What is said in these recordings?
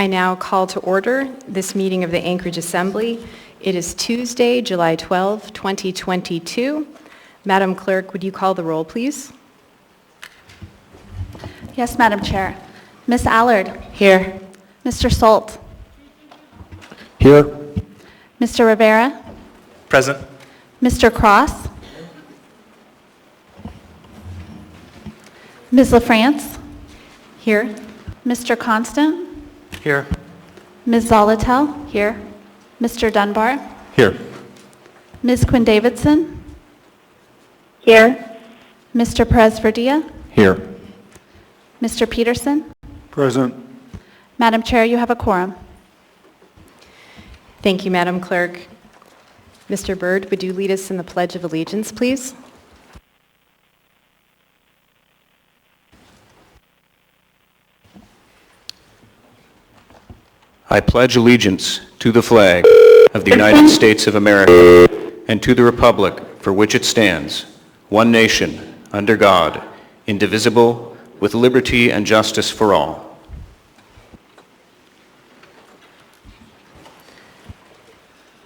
I now call to order this meeting of the Anchorage Assembly. It is Tuesday, July 12, 2022. Madam Clerk, would you call the roll, please? Yes, Madam Chair. Ms. Allard. Here. Mr. Solt. Here. Mr. Rivera. Present. Mr. Cross. Ms. LaFrance. Here. Mr. Constant. Here. Ms. Zolotel. Here. Mr. Dunbar. Here. Ms. Quinn Davidson. Here. Mr. Perez Verdia. Here. Mr. Peterson. Present. Madam Chair, you have a quorum. Thank you, Madam Clerk. Mr. Byrd, would you lead us in the Pledge of Allegiance, please? I pledge allegiance to the flag of the United States of America and to the republic for which it stands, one nation, under God, indivisible, with liberty and justice for all.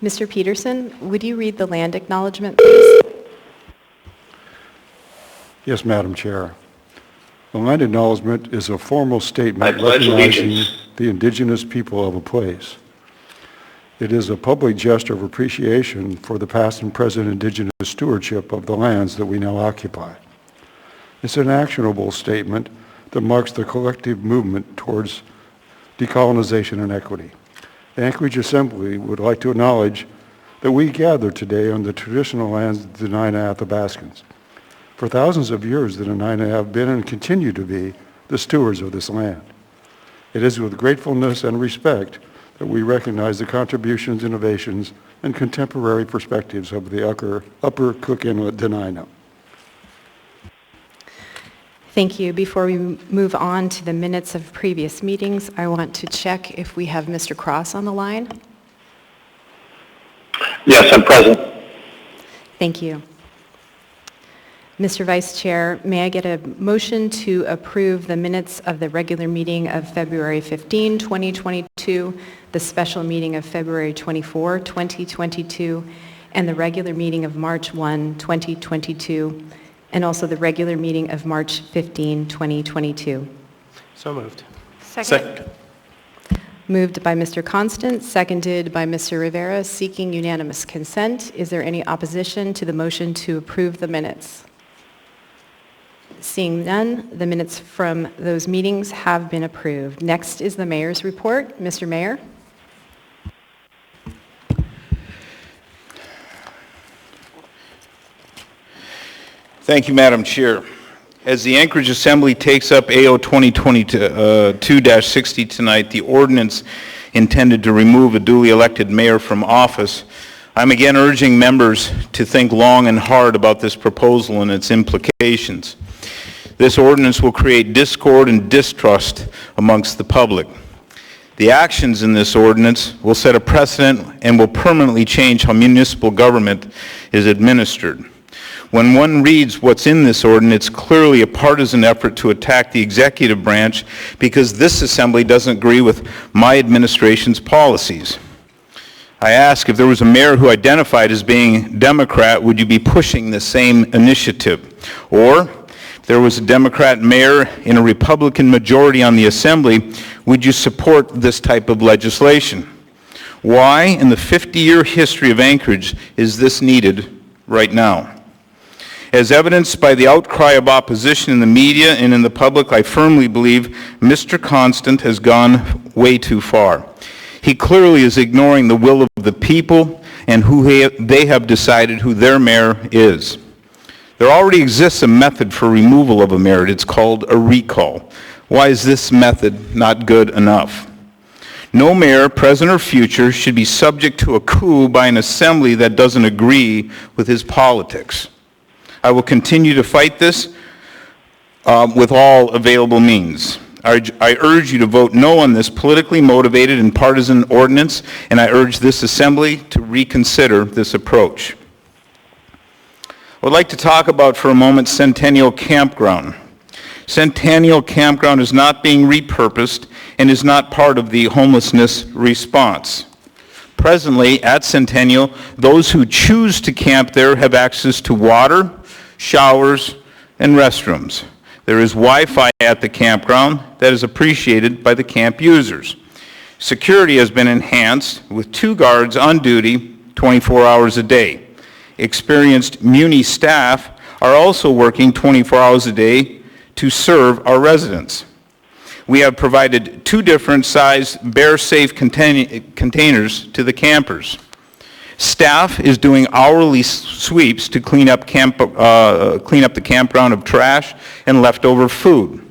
Mr. Peterson, would you read the land acknowledgement, please? Yes, Madam Chair. The land acknowledgement is a formal statement pledge recognizing allegiance. the indigenous people of a place. It is a public gesture of appreciation for the past and present indigenous stewardship of the lands that we now occupy. It's an actionable statement that marks the collective movement towards decolonization and equity. The Anchorage Assembly would like to acknowledge that we gather today on the traditional lands of the Dena'ina Athabascans. For thousands of years, the Dena'ina have been and continue to be the stewards of this land. It is with gratefulness and respect that we recognize the contributions, innovations, and contemporary perspectives of the Upper Cook Inlet Dena'ina. Thank you. Before we move on to the minutes of previous meetings, I want to check if we have Mr. Cross on the line. Yes, I'm present. Thank you. Mr. Vice Chair, may I get a motion to approve the minutes of the regular meeting of February 15, 2022, the special meeting of February 24, 2022, and the regular meeting of March 1, 2022, and also the regular meeting of March 15, 2022. So moved. Second. Moved by Mr. Constant, seconded by Mr. Rivera, seeking unanimous consent. Is there any opposition to the motion to approve the minutes? Seeing none, the minutes from those meetings have been approved. Next is the mayor's report. Mr. Mayor. Thank you, Madam Chair. As the Anchorage Assembly takes up AO 2022-60 tonight, the ordinance intended to remove a duly elected mayor from office, I'm again urging members to think long and hard about this proposal and its implications. This ordinance will create discord and distrust amongst the public. The actions in this ordinance will set a precedent and will permanently change how municipal government is administered. When one reads what's in this ordinance, it's clearly a partisan effort to attack the executive branch because this assembly doesn't agree with my administration's policies. I ask, if there was a mayor who identified as being Democrat, would you be pushing the same initiative? Or, if there was a Democrat mayor in a Republican majority on the assembly, would you support this type of legislation? Why, in the 50-year history of Anchorage, is this needed right now? As evidenced by the outcry of opposition in the media and in the public, I firmly believe Mr. Constant has gone way too far. He clearly is ignoring the will of the people and they have decided who their mayor is. There already exists a method for removal of a mayor. It's called a recall. Why is this method not good enough? No mayor, present or future, should be subject to a coup by an assembly that doesn't agree with his politics. I will continue to fight this with all available means. I urge you to vote no on this politically motivated and partisan ordinance, and I urge this assembly to reconsider this approach. I would like to talk about for a moment Centennial Campground. Centennial Campground is not being repurposed and is not part of the homelessness response. Presently, at Centennial, those who choose to camp there have access to water, showers, and restrooms. There is Wi-Fi at the campground that is appreciated by the camp users. Security has been enhanced with 2 guards on duty 24 hours a day. Experienced Muni staff are also working 24 hours a day to serve our residents. We have provided 2 different sized bear-safe containers to the campers. Staff is doing hourly sweeps to clean up the campground of trash and leftover food.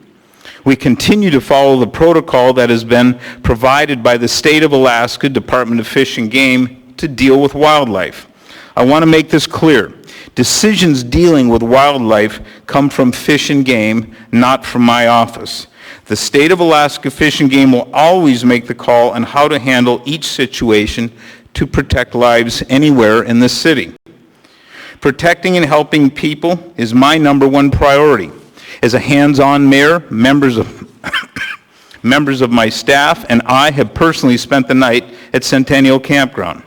We continue to follow the protocol that has been provided by the State of Alaska Department of Fish and Game to deal with wildlife. I want to make this clear. Decisions dealing with wildlife come from Fish and Game, not from my office. The State of Alaska Fish and Game will always make the call on how to handle each situation to protect lives anywhere in this city. Protecting and helping people is my #1 priority. As a hands-on mayor, members of my staff and I have personally spent the night at Centennial Campground.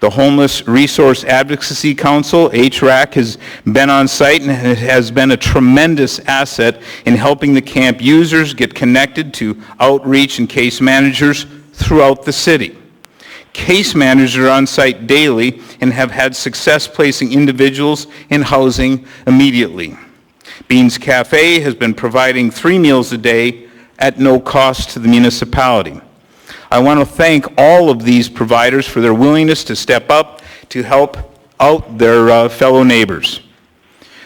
The Homeless Resource Advocacy Council, HRAC, has been on site and has been a tremendous asset in helping the camp users get connected to outreach and case managers throughout the city. Case managers are on site daily and have had success placing individuals in housing immediately. Beans Cafe has been providing 3 meals a day at no cost to the municipality. I want to thank all of these providers for their willingness to step up to help out their fellow neighbors.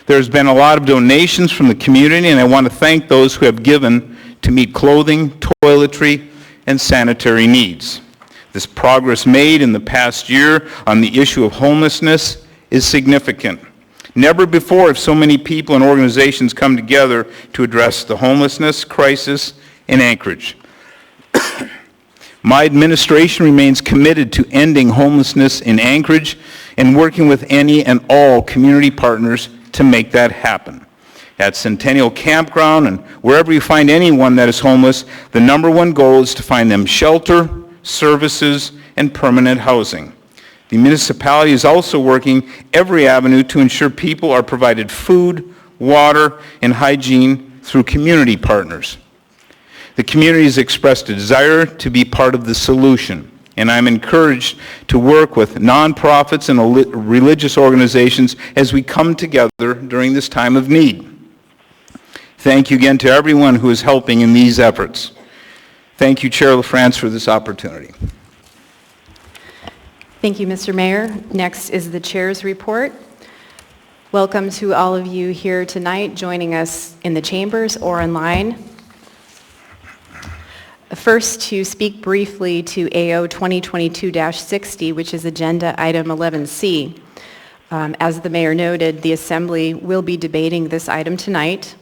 There's been a lot of donations from the community, and I want to thank those who have given to meet clothing, toiletry, and sanitary needs. This progress made in the past year on the issue of homelessness is significant. Never before have so many people and organizations come together to address the homelessness crisis in Anchorage. My administration remains committed to ending homelessness in Anchorage and working with any and all community partners to make that happen. At Centennial Campground and wherever you find anyone that is homeless, the #1 goal is to find them shelter, services, and permanent housing. The municipality is also working every avenue to ensure people are provided food, water, and hygiene through community partners. The community has expressed a desire to be part of the solution, and I'm encouraged to work with nonprofits and religious organizations as we come together during this time of need. Thank you again to everyone who is helping in these efforts. Thank you, Chair LaFrance, for this opportunity. Thank you, Mr. Mayor. Next is the Chair's report. Welcome to all of you here tonight joining us in the chambers or online. First, to speak briefly to AO 2022-60, which is Agenda Item 11C. As the Mayor noted, the Assembly will be debating this item tonight.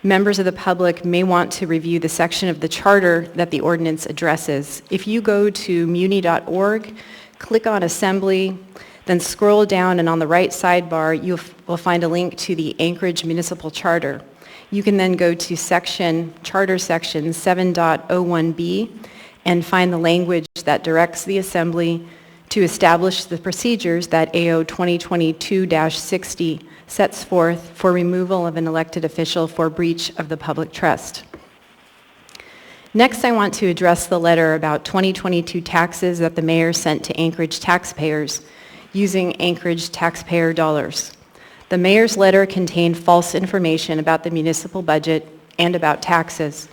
Members of the public may want to review the section of the Charter that the ordinance addresses. If you go to muni.org, click on Assembly, then scroll down, and on the right sidebar, you will find a link to the Anchorage Municipal Charter. You can then go to Charter Section 7.01b and find the language that directs the Assembly to establish the procedures that AO 2022-60 sets forth for removal of an elected official for breach of the public trust. Next, I want to address the letter about 2022 taxes that the Mayor sent to Anchorage taxpayers using Anchorage taxpayer dollars. The Mayor's letter contained false information about the municipal budget and about taxes.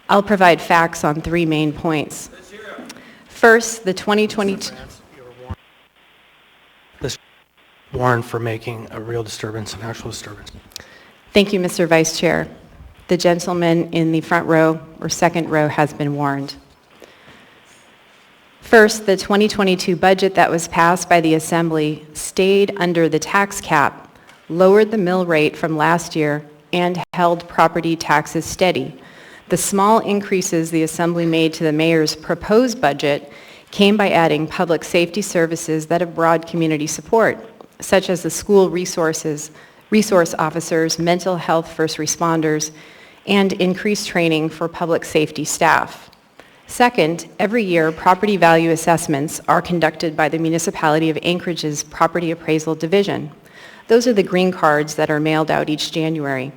I'll provide facts on 3 main points. First, the 2022... This warrant for making a real disturbance, an actual disturbance. Thank you, Mr. Vice Chair. The gentleman in the front row or second row has been warned. First, the 2022 budget that was passed by the Assembly stayed under the tax cap, lowered the mill rate from last year, and held property taxes steady. The small increases the Assembly made to the Mayor's proposed budget came by adding public safety services that have broad community support, such as the school resource officers, mental health first responders, and increased training for public safety staff. Second, every year, property value assessments are conducted by the Municipality of Anchorage's Property Appraisal Division. Those are the green cards that are mailed out each January.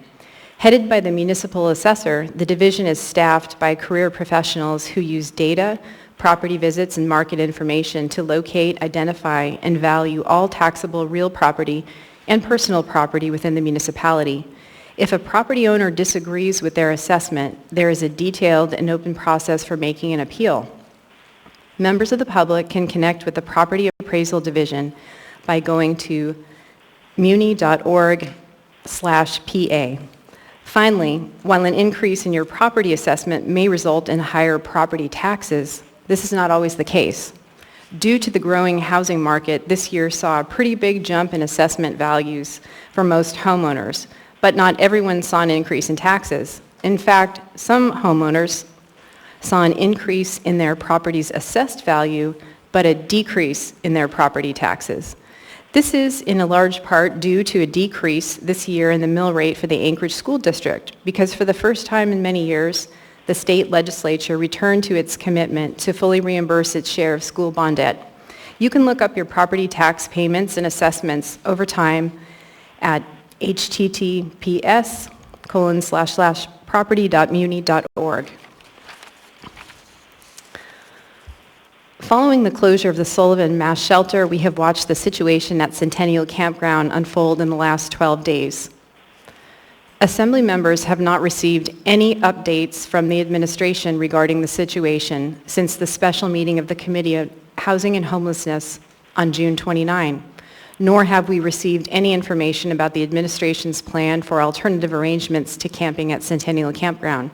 Headed by the municipal assessor, the division is staffed by career professionals who use data, property visits, and market information to locate, identify, and value all taxable real property and personal property within the municipality. If a property owner disagrees with their assessment, there is a detailed and open process for making an appeal. Members of the public can connect with the Property Appraisal Division by going to muni.org/PA. Finally, while an increase in your property assessment may result in higher property taxes, this is not always the case. Due to the growing housing market, this year saw a pretty big jump in assessment values for most homeowners, but not everyone saw an increase in taxes. In fact, some homeowners saw an increase in their property's assessed value, but a decrease in their property taxes. This is in a large part due to a decrease this year in the mill rate for the Anchorage School District, because for the first time in many years, the state legislature returned to its commitment to fully reimburse its share of school bond debt. You can look up your property tax payments and assessments over time at https://property.muni.org. Following the closure of the Sullivan Mass Shelter, we have watched the situation at Centennial Campground unfold in the last 12 days. Assembly members have not received any updates from the administration regarding the situation since the special meeting of the Committee of Housing and Homelessness on June 29, nor have we received any information about the administration's plan for alternative arrangements to camping at Centennial Campground.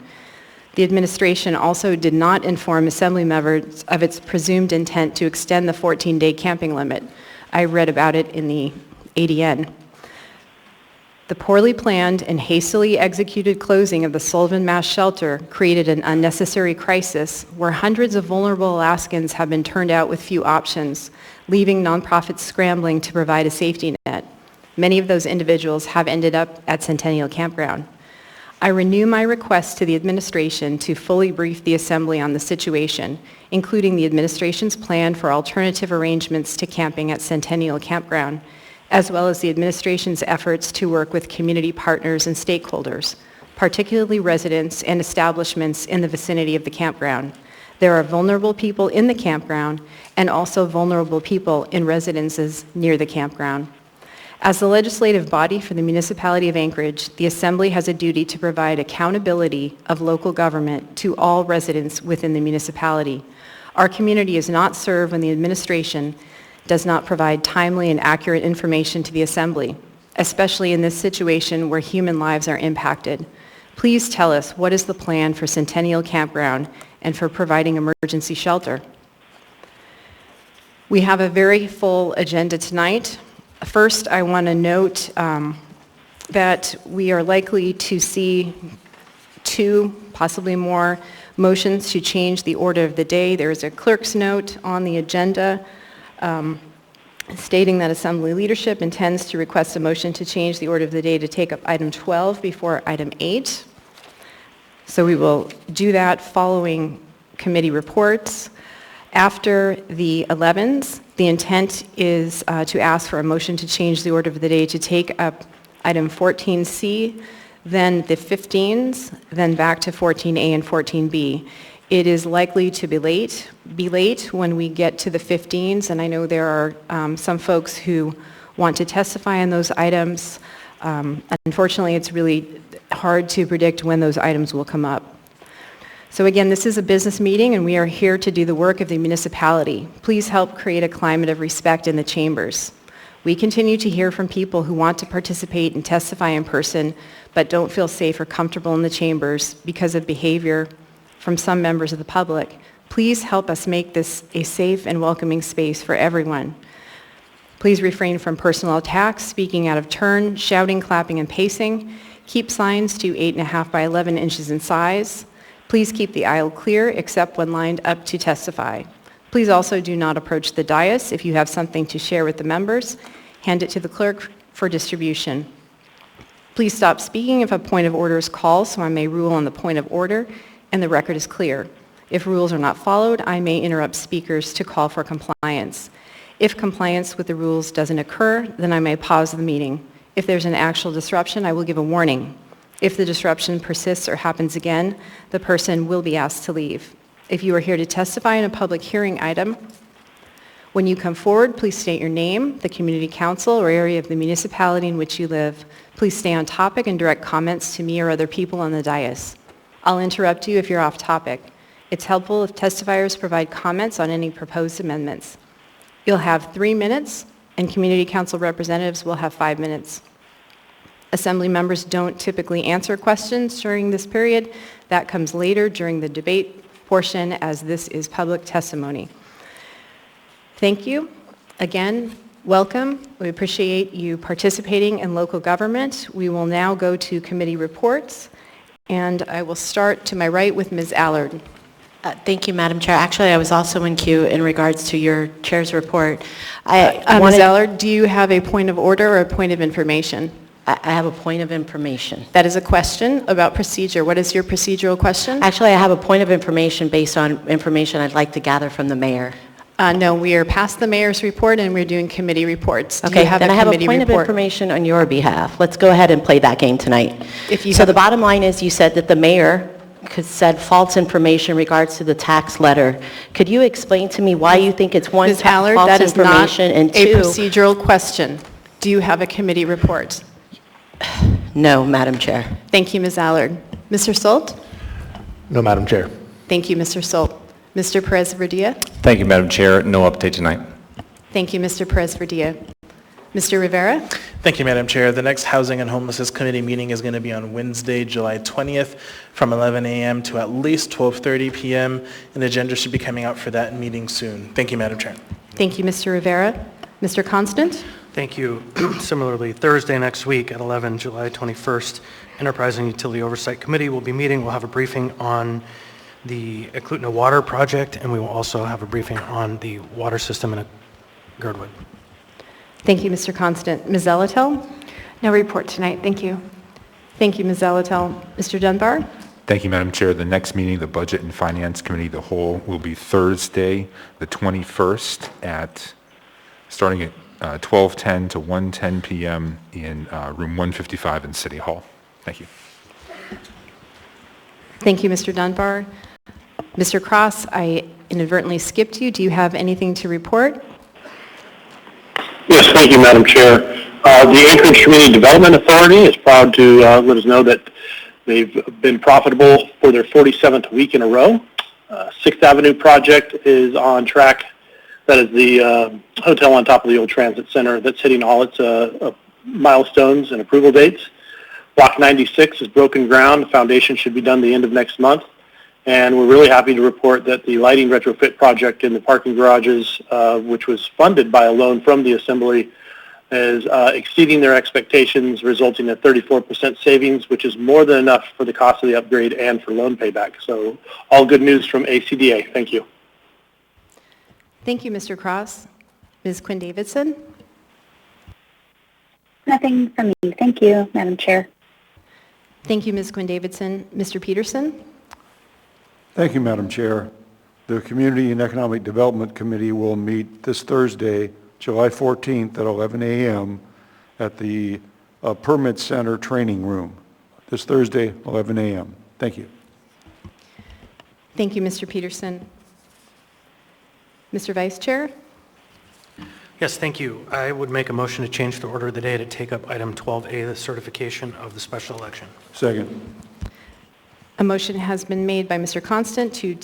The administration also did not inform Assembly members of its presumed intent to extend the 14-day camping limit. I read about it in the ADN. The poorly planned and hastily executed closing of the Sullivan Mass Shelter created an unnecessary crisis where hundreds of vulnerable Alaskans have been turned out with few options, leaving nonprofits scrambling to provide a safety net. Many of those individuals have ended up at Centennial Campground. I renew my request to the administration to fully brief the Assembly on the situation, including the administration's plan for alternative arrangements to camping at Centennial Campground, as well as the administration's efforts to work with community partners and stakeholders, particularly residents and establishments in the vicinity of the campground. There are vulnerable people in the campground and also vulnerable people in residences near the campground. As the legislative body for the Municipality of Anchorage, the Assembly has a duty to provide accountability of local government to all residents within the municipality. Our community is not served when the administration does not provide timely and accurate information to the Assembly, especially in this situation where human lives are impacted. Please tell us what is the plan for Centennial Campground and for providing emergency shelter. We have a very full agenda tonight. First, I want to note that we are likely to see 2, possibly more, motions to change the order of the day. There is a clerk's note on the agenda stating that Assembly leadership intends to request a motion to change the order of the day to take up item 12 before item 8. So we will do that following committee reports. After the 11s, the intent is to ask for a motion to change the order of the day to take up item 14C, then the 15s, then back to 14A and 14B. It is likely to be late when we get to the 15s, and I know there are some folks who want to testify on those items. Unfortunately, it's really hard to predict when those items will come up. So again, this is a business meeting, and we are here to do the work of the municipality. Please help create a climate of respect in the chambers. We continue to hear from people who want to participate and testify in person, but don't feel safe or comfortable in the chambers because of behavior from some members of the public. Please help us make this a safe and welcoming space for everyone. Please refrain from personal attacks, speaking out of turn, shouting, clapping, and pacing. Keep signs to 8.5 by 11 inches in size. Please keep the aisle clear except when lined up to testify. Please also do not approach the dais. If you have something to share with the members, hand it to the clerk for distribution. Please stop speaking if a point of order is called so I may rule on the point of order and the record is clear. If rules are not followed, I may interrupt speakers to call for compliance. If compliance with the rules doesn't occur, then I may pause the meeting. If there's an actual disruption, I will give a warning. If the disruption persists or happens again, the person will be asked to leave. If you are here to testify in a public hearing item, when you come forward, please state your name, the community council or area of the municipality in which you live. Please stay on topic and direct comments to me or other people on the dais. I'll interrupt you if you're off topic. It's helpful if testifiers provide comments on any proposed amendments. You'll have 3 minutes, and community council representatives will have 5 minutes. Assembly members don't typically answer questions during this period. That comes later during the debate portion, as this is public testimony. Thank you. Again, welcome. We appreciate you participating in local government. We will now go to committee reports, and I will start to my right with Ms. Allard. Thank you, Madam Chair. Actually, I was also in queue in regards to your chair's report. Ms. Allard, do you have a point of order or a point of information? I have a point of information. That is a question about procedure. What is your procedural question? Actually, I have a point of information based on information I'd like to gather from the mayor. No, we are past the mayor's report and we're doing committee reports. Do Okay, you have then a I have a committee point of report? information on your behalf. Let's go ahead and play that game tonight. If you So have- the bottom line is you said that the mayor said false information in regards to the tax letter. Could you explain to me why you think it's one, Ms. Allard, false that is not information, and a two? procedural question. Do you have a committee report? No, Madam Chair. Thank you, Ms. Allard. Mr. Sult? No, Madam Chair. Thank you, Mr. Sult. Mr. Perez-Verdia? Thank you, Madam Chair. No update tonight. Thank you, Mr. Perez-Verdia. Mr. Rivera? Thank you, Madam Chair. The next Housing and Homelessness Committee meeting is going to be on Wednesday, July 20th from 11 a.m. to at least 12:30 p.m. An agenda should be coming out for that meeting soon. Thank you, Madam Chair. Thank you, Mr. Rivera. Mr. Constant? Thank you. Similarly, Thursday next week at 11, July 21st, Enterprise and Utility Oversight Committee will be meeting. We'll have a briefing on the Eklutna Water Project, and we will also have a briefing on the water system in Girdwood. Thank you, Mr. Constant. Ms. Zelatel? No report tonight. Thank you. Thank you, Ms. Zelatel. Mr. Dunbar? Thank you, Madam Chair. The next meeting, the Budget and Finance Committee, the whole, will be Thursday, the 21st, starting at 12:10 to 1:10 p.m. in room 155 in City Hall. Thank you. Thank you, Mr. Dunbar. Mr. Cross, I inadvertently skipped you. Do you have anything to report? Yes, thank you, Madam Chair. The Anchorage Community Development Authority is proud to let us know that they've been profitable for their 47th week in a row. 6th Avenue project is on track. That is the hotel on top of the old transit center that's hitting all its milestones and approval dates. Block 96 is broken ground. The foundation should be done the end of next month. And we're really happy to report that the lighting retrofit project in the parking garages, which was funded by a loan from the Assembly, is exceeding their expectations, resulting in 34% savings, which is more than enough for the cost of the upgrade and for loan payback. So all good news from ACDA. Thank you. Thank you, Mr. Cross. Ms. Quinn Davidson? Nothing from me. Thank you, Madam Chair. Thank you, Ms. Quinn Davidson. Mr. Peterson? Thank you, Madam Chair. The Community and Economic Development Committee will meet this Thursday, July 14th at 11 a.m. at the Permit Center Training Room. This Thursday, 11 a.m. Thank you. Thank you, Mr. Peterson. Mr. Vice Chair? Yes, thank you. I would make a motion to change the order of the day to take up item 12A, the certification of the special election. Second. A motion has been made by Mr. Constant to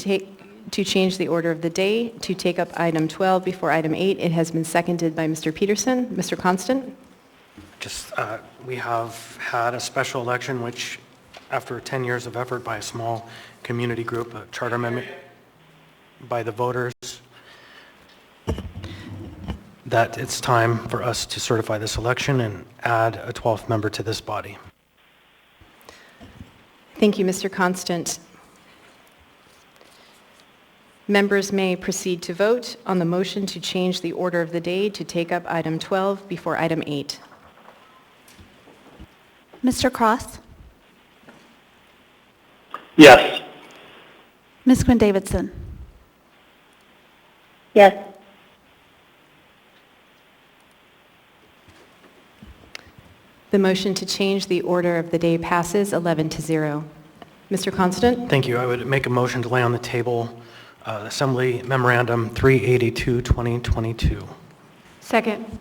change the order of the day to take up item 12 before item 8. It has been seconded by Mr. Peterson. Mr. Constant? Just, we have had a special election which, after 10 years of effort by a small community group, a charter amendment by the voters, that it's time for us to certify this election and add a 12th member to this body. Thank you, Mr. Constant. Members may proceed to vote on the motion to change the order of the day to take up item 12 before item 8. Mr. Cross? Yes. Ms. Quinn Davidson? Yes. The motion to change the order of the day passes 11-0. Mr. Constant? Thank you. I would make a motion to lay on the table Assembly Memorandum 382, 2022. Second.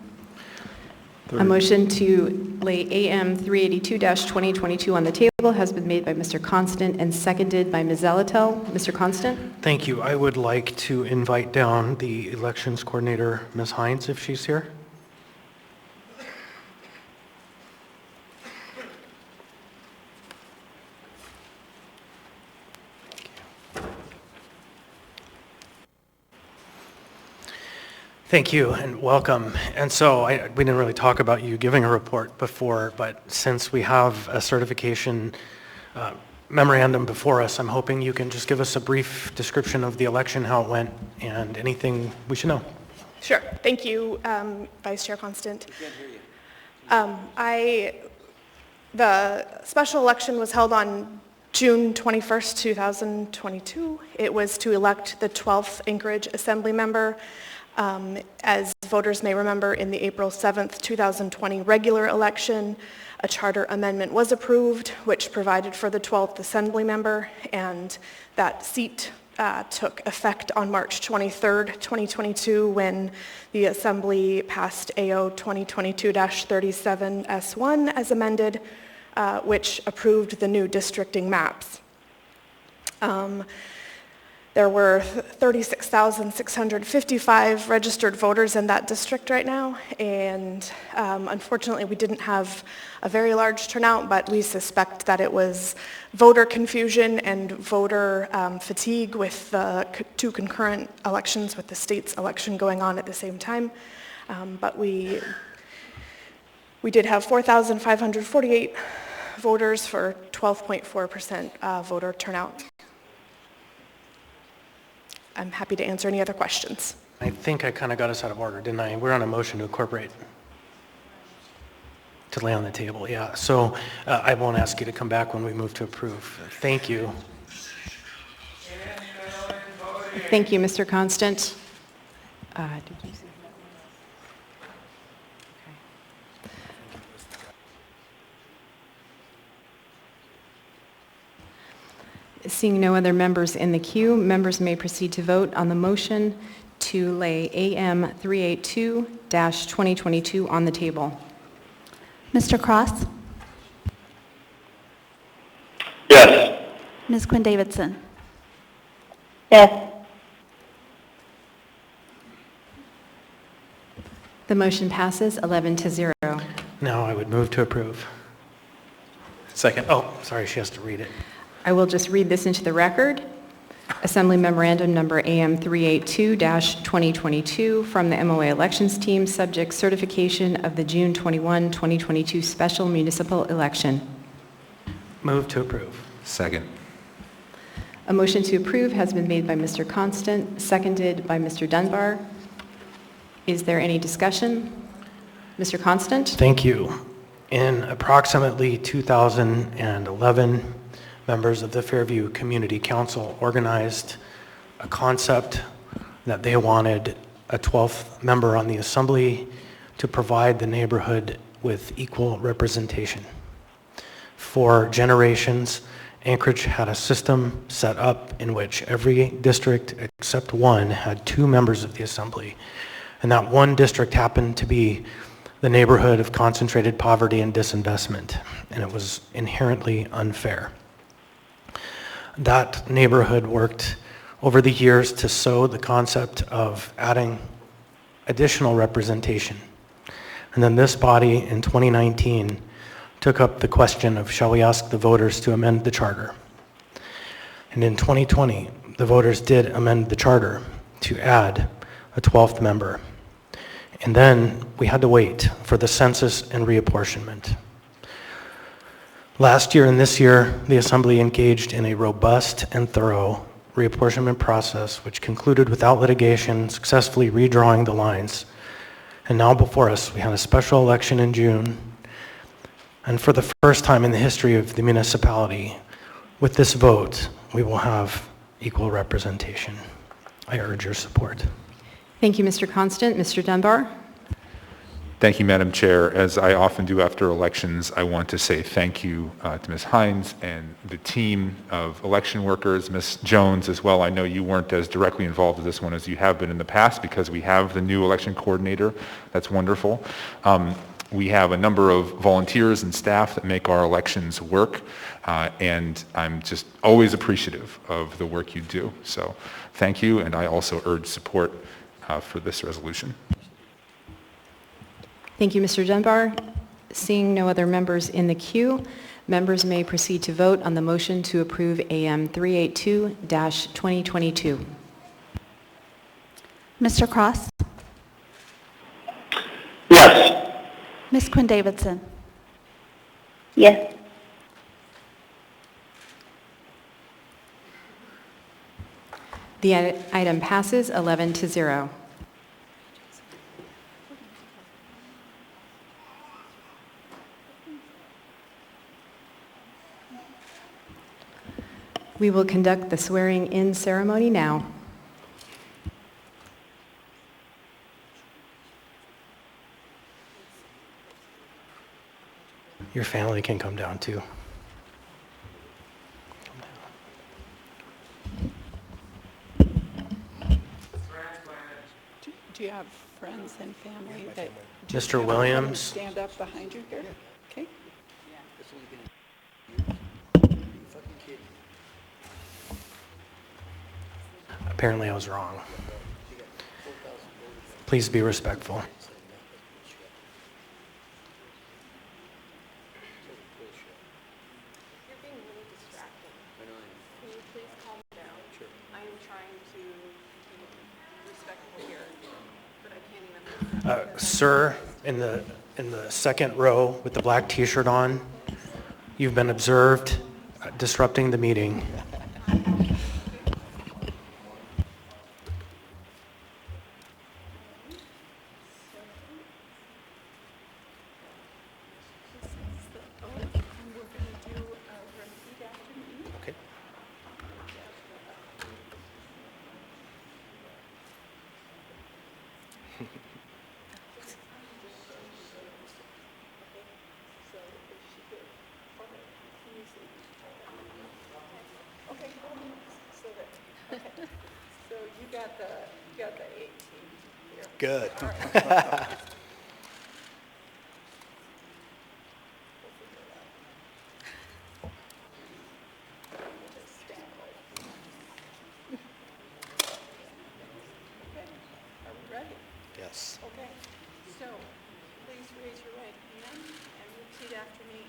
A motion to lay AM 382-2022 on the table has been made by Mr. Constant and seconded by Ms. Zalatel. Mr. Constant? Thank you. I would like to invite down the elections coordinator, Ms. Hines, if she's here. Thank you and welcome. And so we didn't really talk about you giving a report before, but since we have a certification memorandum before us, I'm hoping you can just give us a brief description of the election, how it went, and anything we should know. Sure. Thank you, Vice Chair Constant. The special election was held on June 21st, 2022. It was to elect the 12th Anchorage Assembly member. As voters may remember, in the April 7th, 2020 regular election, a charter amendment was approved, which provided for the 12th Assembly member, and that seat took effect on March 23rd, 2022, when the Assembly passed AO 2022-37S1 as amended, which approved the new districting maps. There were 36,655 registered voters in that district right now, and unfortunately we didn't have a very large turnout, but we suspect that it was voter confusion and voter fatigue with the two concurrent elections with the state's election going on at the same time. But we did have 4,548 voters for 12.4% voter turnout. I'm happy to answer any other questions. I think I kind of got us out of order, didn't I? We're on a motion to incorporate, to lay on the table, yeah. So I won't ask you to come back when we move to approve. Thank you. Thank you, Mr. Constant. Did you see? Seeing no other members in the queue, members may proceed to vote on the motion to lay AM 382-2022 on the table. Mr. Cross? Yes. Ms. Quinn Davidson? Yes. The motion passes 11-0. Now I would move to approve. Second. Oh, sorry, she has to read it. I will just read this into the record. Assembly Memorandum Number AM 382-2022 from the MOA Elections Team, subject certification of the June 21, 2022 special municipal election. Move to approve. Second. A motion to approve has been made by Mr. Constant, seconded by Mr. Dunbar. Is there any discussion? Mr. Constant? Thank you. In approximately 2011, members of the Fairview Community Council organized a concept that they wanted a 12th member on the Assembly to provide the neighborhood with equal representation. For generations, Anchorage had a system set up in which every district except one had 2 members of the Assembly, and that one district happened to be the neighborhood of concentrated poverty and disinvestment, and it was inherently unfair. That neighborhood worked over the years to sow the concept of adding additional representation. And then this body in 2019 took up the question of, shall we ask the voters to amend the charter? And in 2020, the voters did amend the charter to add a 12th member. And then we had to wait for the census and reapportionment. Last year and this year, the Assembly engaged in a robust and thorough reapportionment process, which concluded without litigation, successfully redrawing the lines. And now before us, we had a special election in June, And for the first time in the history of the municipality, with this vote, we will have equal representation. I urge your support. Thank you, Mr. Constant. Mr. Dunbar? Thank you, Madam Chair. As I often do after elections, I want to say thank you to Ms. Hines and the team of election workers, Ms. Jones as well. I know you weren't as directly involved with this one as you have been in the past because we have the new election coordinator. That's wonderful. We have a number of volunteers and staff that make our elections work, and I'm just always appreciative of the work you do. So thank you, and I also urge support for this resolution. Thank you, Mr. Dunbar. Seeing no other members in the queue, members may proceed to vote on the motion to approve AM 382-2022. Mr. Cross? Yes. Ms. Quinn Davidson? Yes. The item passes 11-0. We will conduct the swearing-in ceremony now. Your family can come down too. Do you have friends and family that Mr. Williams? stand up behind you here? Okay. Apparently I was wrong. Please be respectful. Sir, in the second row with the black t-shirt on, you've been observed disrupting the meeting. Okay. So you got the 18 here. Good. Yes. Okay, so please raise your right hand and repeat after me.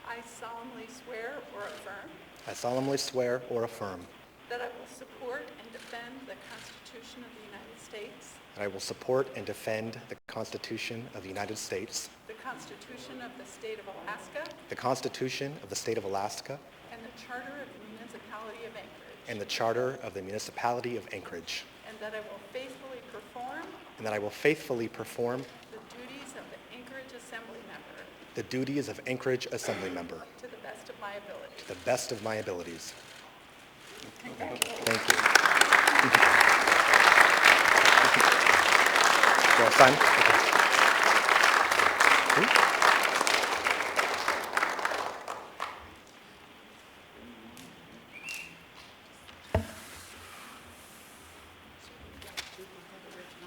I solemnly swear or affirm I solemnly swear or affirm that I will support and defend the Constitution of the United States, that I will support and defend the Constitution of the United States, the Constitution of the State of Alaska, the Constitution of the State of Alaska, and the Charter of the Municipality of Anchorage, and the Charter of the Municipality of Anchorage, and that I will faithfully perform and that I will faithfully perform the duties of the Anchorage Assembly Member the duties of Anchorage Assembly Member to the best of my ability. to the best of my abilities. Thank you. Thank you. You all sign? Okay.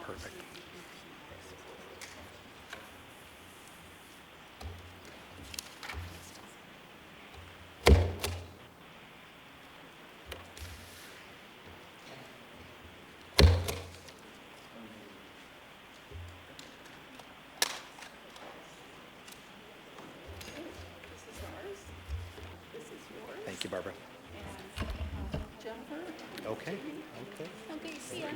Perfect. Thank you, Barbara. Jennifer? Okay. Okay. Okay, see ya.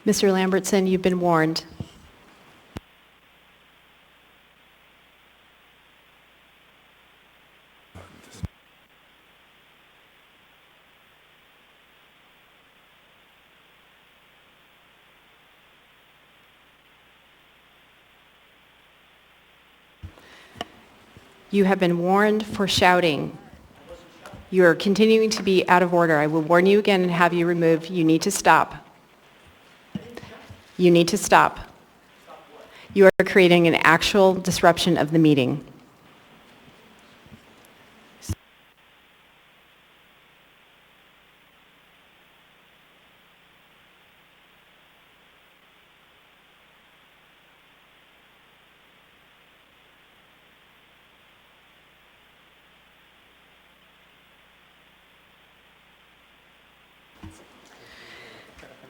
Mr. Lambertson, you've been warned. You have been warned for shouting. You are continuing to be out of order. I will warn you again and have you removed. You need to stop. You need to stop. You are creating an actual disruption of the meeting.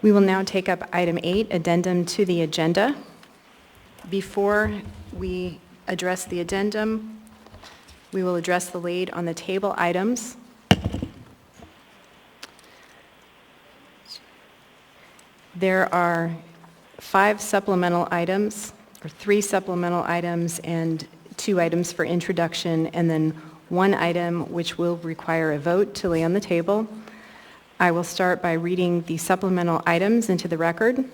We will now take up item 8, addendum to the agenda. Before we address the addendum, we will address the laid on the table items. There are 5 supplemental items, or 3 supplemental items, and 2 items for introduction, and then 1 item which will require a vote to lay on the table. I will start by reading the supplemental items into the record.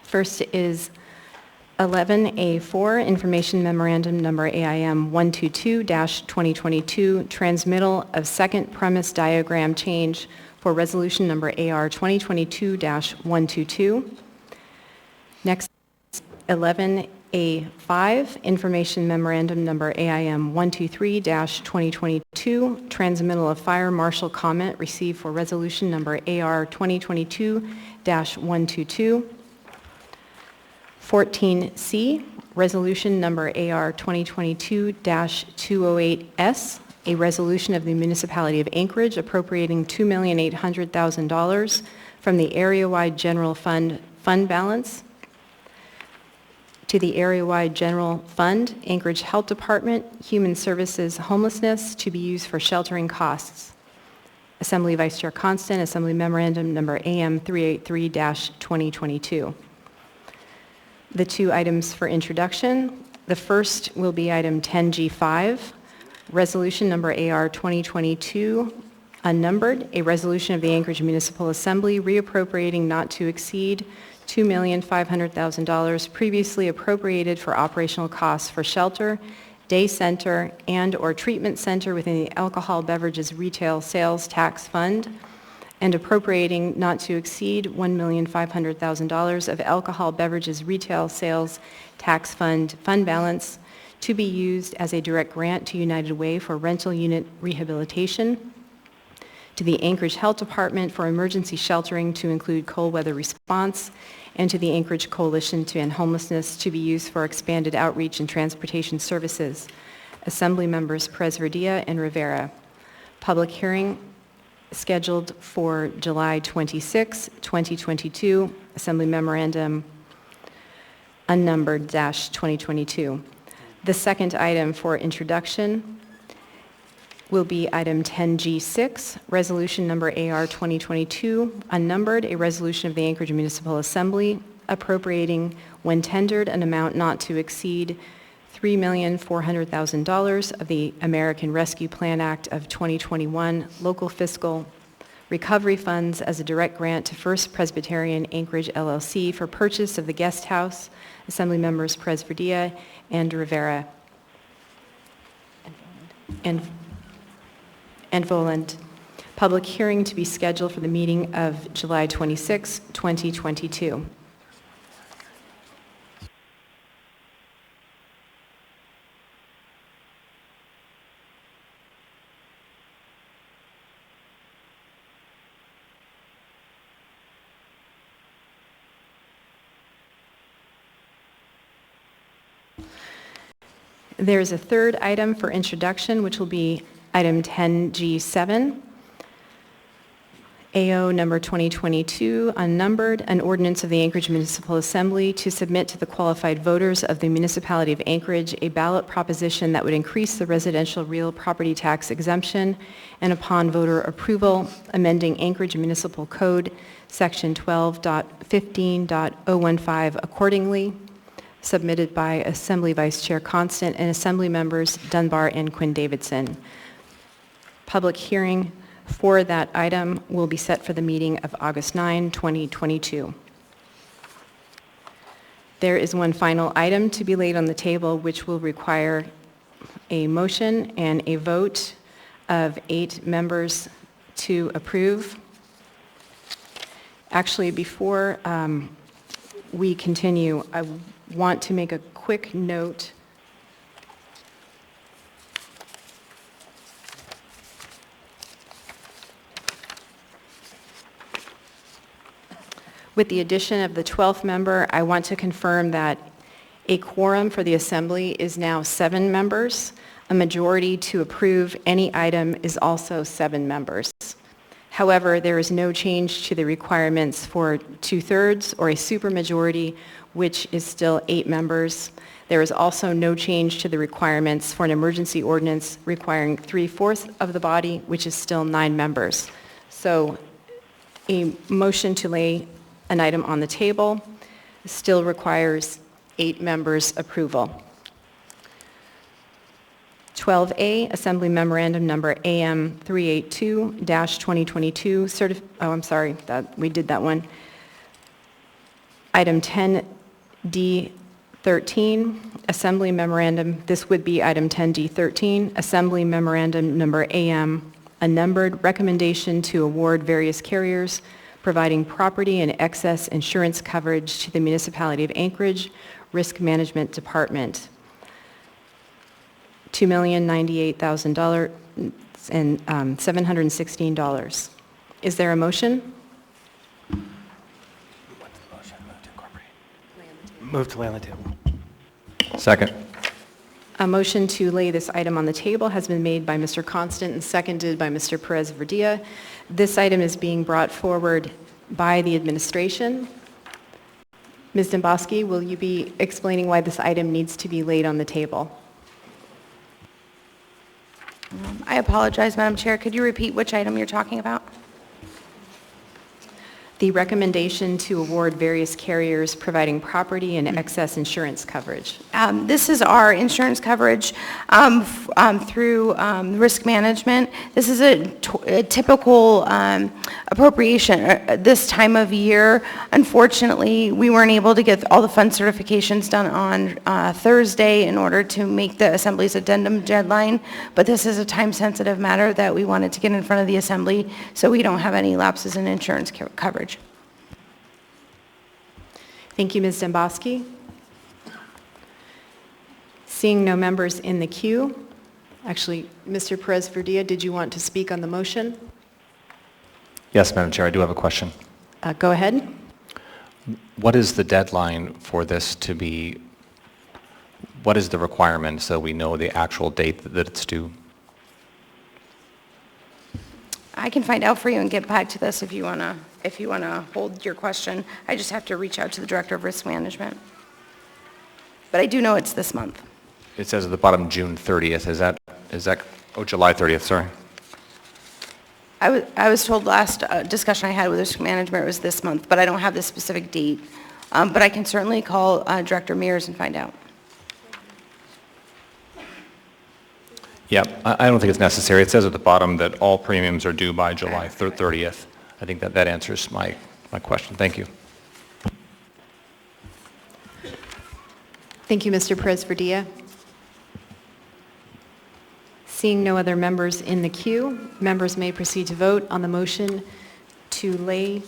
First is 11A4, Information Memorandum Number AIM 122-2022, transmittal of second premise diagram change for Resolution Number AR 2022-122. Next, 11A5, Information Memorandum Number AIM 123-2022, transmittal of fire marshal comment received for Resolution Number AR 2022-122. 14C, Resolution Number AR 2022-208S, a resolution of the Municipality of Anchorage appropriating $2,800,000 from the area-wide general fund balance to the area-wide general fund, Anchorage Health Department, Human Services Homelessness, to be used for sheltering costs. Assembly Vice Chair Constant, Assembly Memorandum Number AM 383-2022. The 2 items for introduction. The first will be item 10G5, Resolution Number AR 2022, unnumbered, a resolution of the Anchorage Municipal Assembly reappropriating not to exceed $2,500,000 previously appropriated for operational costs for shelter, day center, and/or treatment center within the Alcohol Beverages Retail Sales Tax Fund, and appropriating not to exceed $1,500,000 of Alcohol Beverages Retail Sales Tax Fund balance to be used as a direct grant to United Way for rental unit rehabilitation, to the Anchorage Health Department for emergency sheltering to include cold weather response, and to the Anchorage Coalition to End Homelessness to be used for expanded outreach and transportation services. Assembly members Perez Verdilla and Rivera. Public hearing scheduled for July 26, 2022. Assembly Memorandum unnumbered -2022. The second item for introduction will be item 10G6, Resolution Number AR 2022, unnumbered, a resolution of the Anchorage Municipal Assembly appropriating, when tendered, an amount not to exceed $3,400,000 of the American Rescue Plan Act of 2021 local fiscal recovery funds as a direct grant to First Presbyterian Anchorage LLC for purchase of the guest house. Assembly members Perez Verdilla and Rivera. And Voland. Public hearing to be scheduled for the meeting of July 26, 2022. There's a third item for introduction, which will be item 10G7, AO number 2022, unnumbered, an ordinance of the Anchorage Municipal Assembly to submit to the qualified voters of the municipality of Anchorage a ballot proposition that would increase the residential real property tax exemption, and upon voter approval, amending Anchorage Municipal Code, Section 12.15.015 accordingly, submitted by Assembly Vice Chair Constant and Assembly Members Dunbar and Quinn Davidson. Public hearing for that item will be set for the meeting of August 9, 2022. There is one final item to be laid on the table, which will require a motion and a vote of 8 members to approve. Actually, before we continue, I want to make a quick note. With the addition of the 12th member, I want to confirm that a quorum for the Assembly is now 7 members. A majority to approve any item is also 7 members. However, there is no change to the requirements for 2/3 or a supermajority, which is still 8 members. There is also no change to the requirements for an emergency ordinance requiring 3/4 of the body, which is still 9 members. So a motion to lay an item on the table still requires 8 members' approval. 12A, Assembly Memorandum Number AM 382-2022, we did that one. Item 10D13, Assembly Memorandum, this would be item 10D13, Assembly Memorandum Number AM, a numbered recommendation to award various carriers providing property and excess insurance coverage to the Municipality of Anchorage Risk Management Department. $2,098,000 and $716. Is there a motion? Move to lay on the table. Second. A motion to lay this item on the table has been made by Mr. Constant and seconded by Mr. Perez-Verdia. This item is being brought forward by the administration. Ms. Demboski, will you be explaining why this item needs to be laid on the table? I apologize, Madam Chair. Could you repeat which item you're talking about? The recommendation to award various carriers providing property and excess insurance coverage. This is our insurance coverage through risk management. This is a typical appropriation this time of year. Unfortunately, we weren't able to get all the fund certifications done on Thursday in order to make the Assembly's addendum deadline, but this is a time-sensitive matter that we wanted to get in front of the Assembly so we don't have any lapses in insurance coverage. Thank you, Ms. Demboski. Seeing no members in the queue, actually, Mr. Perez-Verdia, did you want to speak on the motion? Yes, Madam Chair, I do have a question. Go ahead. What is the deadline for this to be, what is the requirement so we know the actual date that it's due? I can find out for you and get back to this if you want to hold your question. I just have to reach out to the Director of Risk Management. But I do know it's this month. It says at the bottom June 30th. Is that, oh, July 30th, sorry. I was told last discussion I had with Risk Management was this month, but I don't have the specific date. But I can certainly call Director Mears and find out. Yeah, I don't think it's necessary. It says at the bottom that all premiums are due by July 30th. I think that answers my question. Thank you. Thank you, Mr. Perez-Verdia. Seeing no other members in the queue, members may proceed to vote on the motion to lay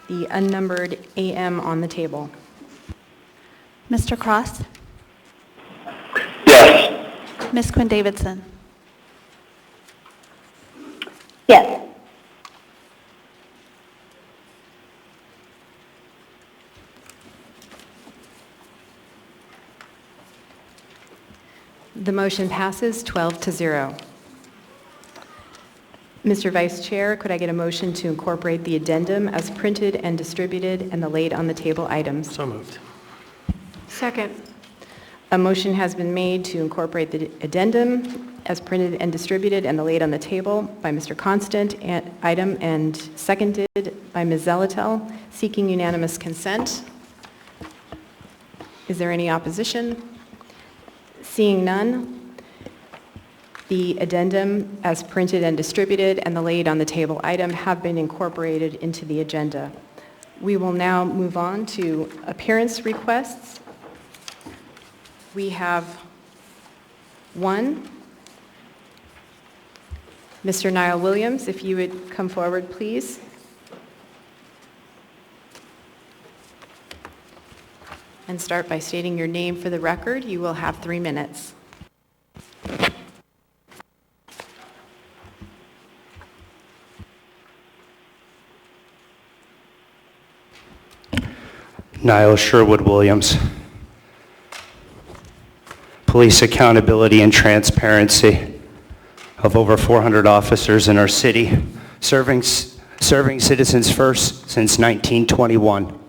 the unnumbered AM on the table. Mr. Cross? Yes. Ms. Quinn Davidson? Yes. The motion passes 12-0. Mr. Vice Chair, could I get a motion to incorporate the addendum as printed and distributed and the laid on the table items? So moved. Second. A motion has been made to incorporate the addendum as printed and distributed and the laid on the table by Mr. Constant, and seconded by Ms. Zelatel, seeking unanimous consent. Is there any opposition? Seeing none, the addendum as printed and distributed and the laid on the table item have been incorporated into the agenda. We will now move on to appearance requests. We have one. Mr. Niall Williams, if you would come forward, please. And start by stating your name for the record. You will have 3 minutes. Niall Sherwood Williams. Police accountability and transparency of over 400 officers in our city, serving citizens first since 1921.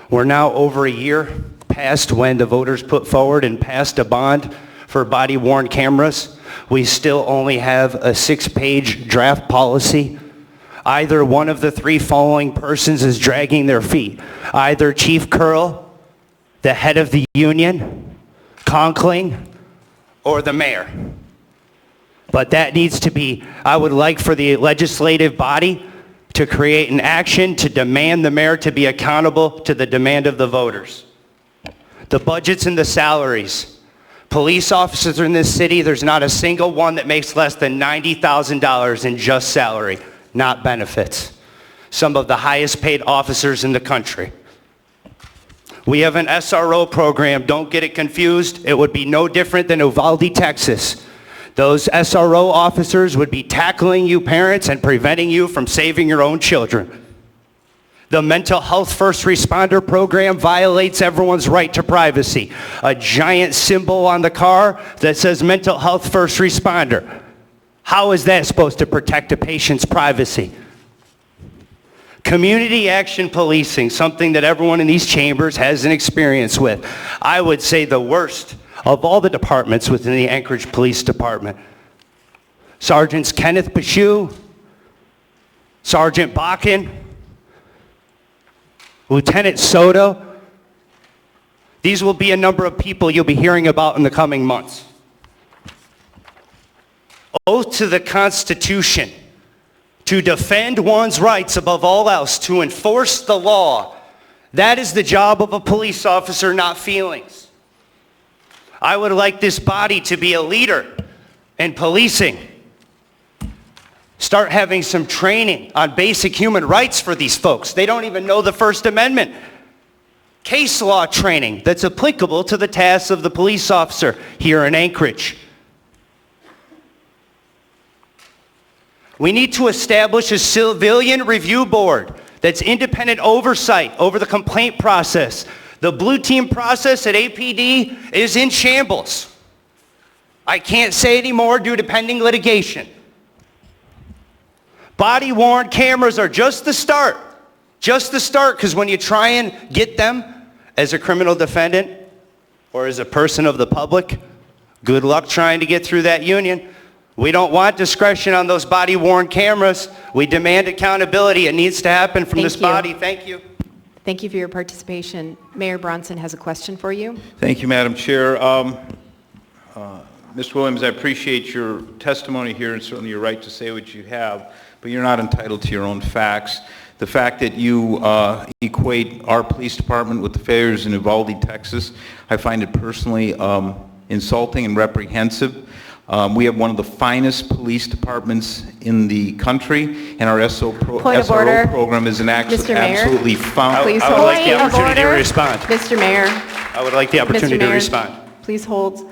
We're now over a year past when the voters put forward and passed a bond for body-worn cameras. We still only have a 6-page draft policy. Either one of the 3 following persons is dragging their feet. Either Chief Curl, the head of the union, Conkling, or the mayor. But that needs to be, I would like for the legislative body to create an action to demand the mayor to be accountable to the demand of the voters. The budgets and the salaries. Police officers in this city, there's not a single one that makes less than $90,000 in just salary, not benefits. Some of the highest paid officers in the country. We have an SRO program, don't get it confused. It would be no different than Uvalde, Texas. Those SRO officers would be tackling you parents and preventing you from saving your own children. The mental health first responder program violates everyone's right to privacy. A giant symbol on the car that says mental health first responder. How is that supposed to protect a patient's privacy? Community action policing, something that everyone in these chambers has an experience with. I would say the worst of all the departments within the Anchorage Police Department. Sergeants Kenneth Bashew, Sergeant Bakken, Lieutenant Soto. These will be a number of people you'll be hearing about in the coming months. Oath to the Constitution, to defend one's rights above all else, to enforce the law. That is the job of a police officer, not feelings. I would like this body to be a leader in policing. Start having some training on basic human rights for these folks. They don't even know the First Amendment. Case law training that's applicable to the tasks of the police officer here in Anchorage. We need to establish a civilian review board that's independent oversight over the complaint process. The blue team process at APD is in shambles. I can't say anymore due to pending litigation. Body-worn cameras are just the start. Just the start, because when you try and get them as a criminal defendant or as a person of the public, good luck trying to get through that union. We don't want discretion on those body-worn cameras. We demand accountability. It needs to happen from this body. Thank you. Thank you for your participation. Mayor Bronson has a question for you. Thank you, Madam Chair. Mr. Williams, I appreciate your testimony here and certainly your right to say what you have, but you're not entitled to your own facts. The fact that you equate our police department with the failures in Uvalde, Texas, I find it personally insulting and reprehensible. We have one of the finest police departments in the country, and our SRO program is absolutely found. I would like the opportunity to respond. Mr. Mayor. I would like the opportunity to respond. Please hold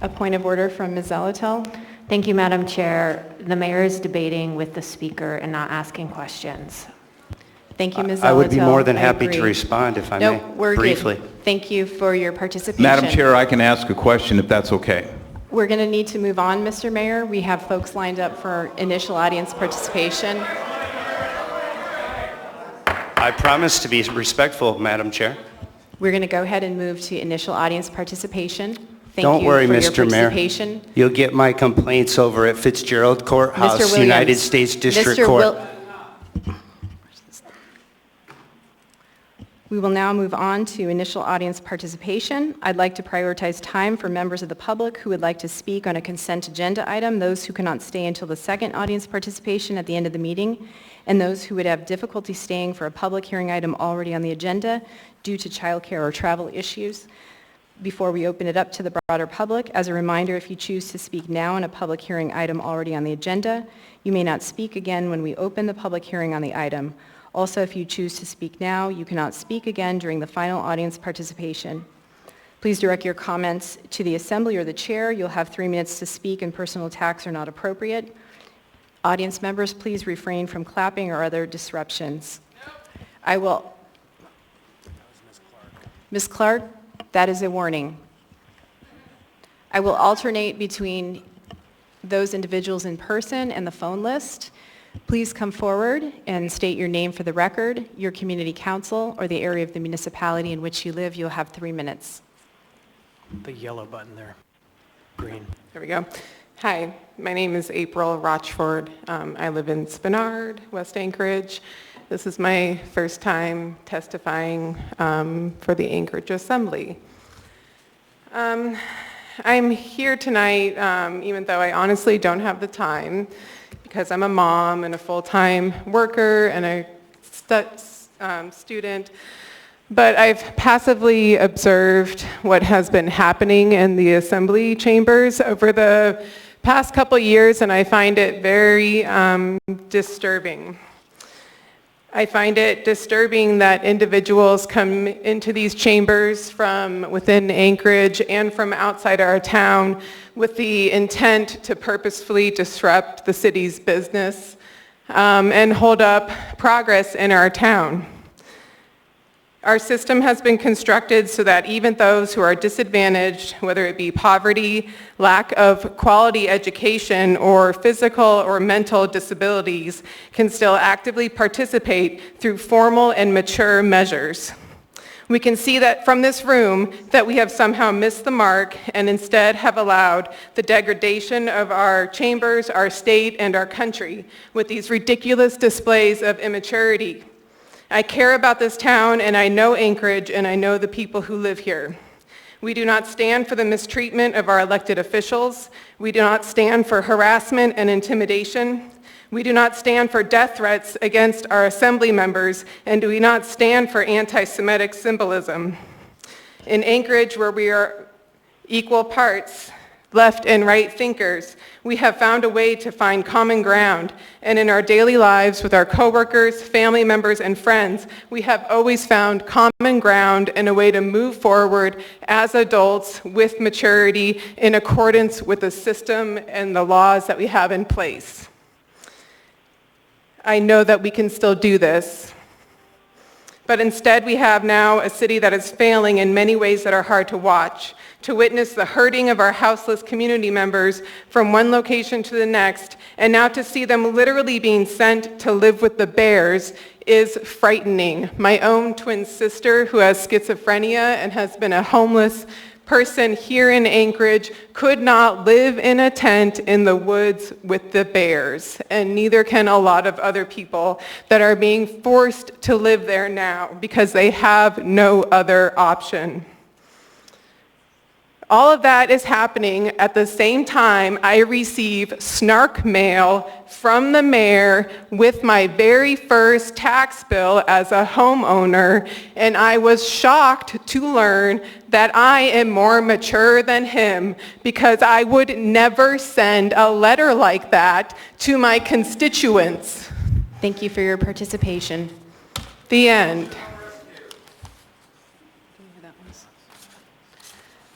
a point of order from Ms. Zelatel. Thank you, Madam Chair. The mayor is debating with the speaker and not asking questions. Thank you, Ms. Zelatel. I would be more than happy to respond if I may, we're briefly. Good. Thank you for your participation. Madam Chair, I can ask a question if that's okay. We're going to need to move on, Mr. Mayor. We have folks lined up for initial audience participation. I promise to be respectful, Madam Chair. We're going to go ahead and move to initial audience participation. Thank Don't you worry, for your Mr. Mayor. participation. You'll get my complaints over at Fitzgerald Courthouse, United States District Court. We will now move on to initial audience participation. I'd like to prioritize time for members of the public who would like to speak on a consent agenda item, those who cannot stay until the second audience participation at the end of the meeting, and those who would have difficulty staying for a public hearing item already on the agenda due to childcare or travel issues. Before we open it up to the broader public, as a reminder, if you choose to speak now on a public hearing item already on the agenda, you may not speak again when we open the public hearing on the item. Also, if you choose to speak now, you cannot speak again during the final audience participation. Please direct your comments to the assembly or the chair. You'll have 3 minutes to speak, and personal attacks are not appropriate. Audience members, please refrain from clapping or other disruptions. Ms. Clark, that is a warning. I will alternate between those individuals in person and the phone list. Please come forward and state your name for the record, your community council, or the area of the municipality in which you live. You'll have 3 minutes. The yellow button there. Green. There we go. Hi, my name is April Rochford. I live in Spenard, West Anchorage. This is my first time testifying for the Anchorage Assembly. I'm here tonight, even though I honestly don't have the time, because I'm a mom and a full-time worker and a student, but I've passively observed what has been happening in the assembly chambers over the past couple years, and I find it very disturbing. I find it disturbing that individuals come into these chambers from within Anchorage and from outside our town with the intent to purposefully disrupt the city's business and hold up progress in our town. Our system has been constructed so that even those who are disadvantaged, whether it be poverty, lack of quality education, or physical or mental disabilities, can still actively participate through formal and mature measures. We can see that from this room that we have somehow missed the mark and instead have allowed the degradation of our chambers, our state, and our country with these ridiculous displays of immaturity. I care about this town, and I know Anchorage, and I know the people who live here. We do not stand for the mistreatment of our elected officials. We do not stand for harassment and intimidation. We do not stand for death threats against our assembly members, and do we not stand for anti-Semitic symbolism. In Anchorage, where we are equal parts, left and right thinkers, we have found a way to find common ground, and in our daily lives with our coworkers, family members, and friends, we have always found common ground and a way to move forward as adults with maturity in accordance with the system and the laws that we have in place. I know that we can still do this, but instead we have now a city that is failing in many ways that are hard to watch. To witness the hurting of our houseless community members from one location to the next, and now to see them literally being sent to live with the bears is frightening. My own twin sister, who has schizophrenia and has been a homeless person here in Anchorage, could not live in a tent in the woods with the bears, and neither can a lot of other people that are being forced to live there now because they have no other option. All of that is happening at the same time I receive snark mail from the mayor with my very first tax bill as a homeowner, and I was shocked to learn that I am more mature than him because I would never send a letter like that to my constituents. Thank you for your participation. The end.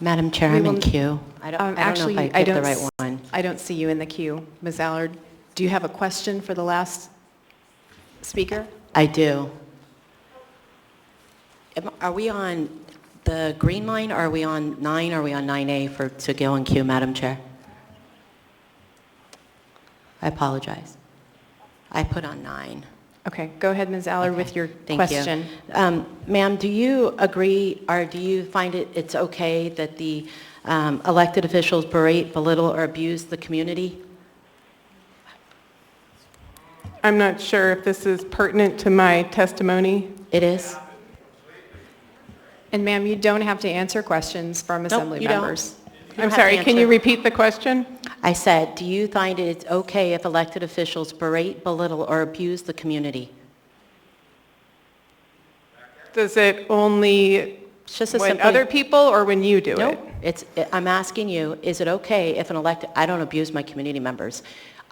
Madam Chair, I'm in queue. I don't know if I picked the right one. I don't see you in the queue. Ms. Allard, do you have a question for the last speaker? I do. Are we on the green line, or are we on 9, or are we on 9A to go in queue, Madam Chair? I apologize. I put on 9. Okay, go ahead, Ms. Aller, with your Thank question. you. Ma'am, do you agree or do you find it's okay that the elected officials berate, belittle, or abuse the community? I'm not sure if this is pertinent to my testimony. It is. And ma'am, you don't have to answer questions from assembly you don't. members. I'm sorry, can you repeat the question? I said, do you find it's okay if elected officials berate, belittle, or abuse the community? Does it only Just a when simple- other people or when you do Nope. it? I'm asking you, is it okay if an elected, I don't abuse my community members.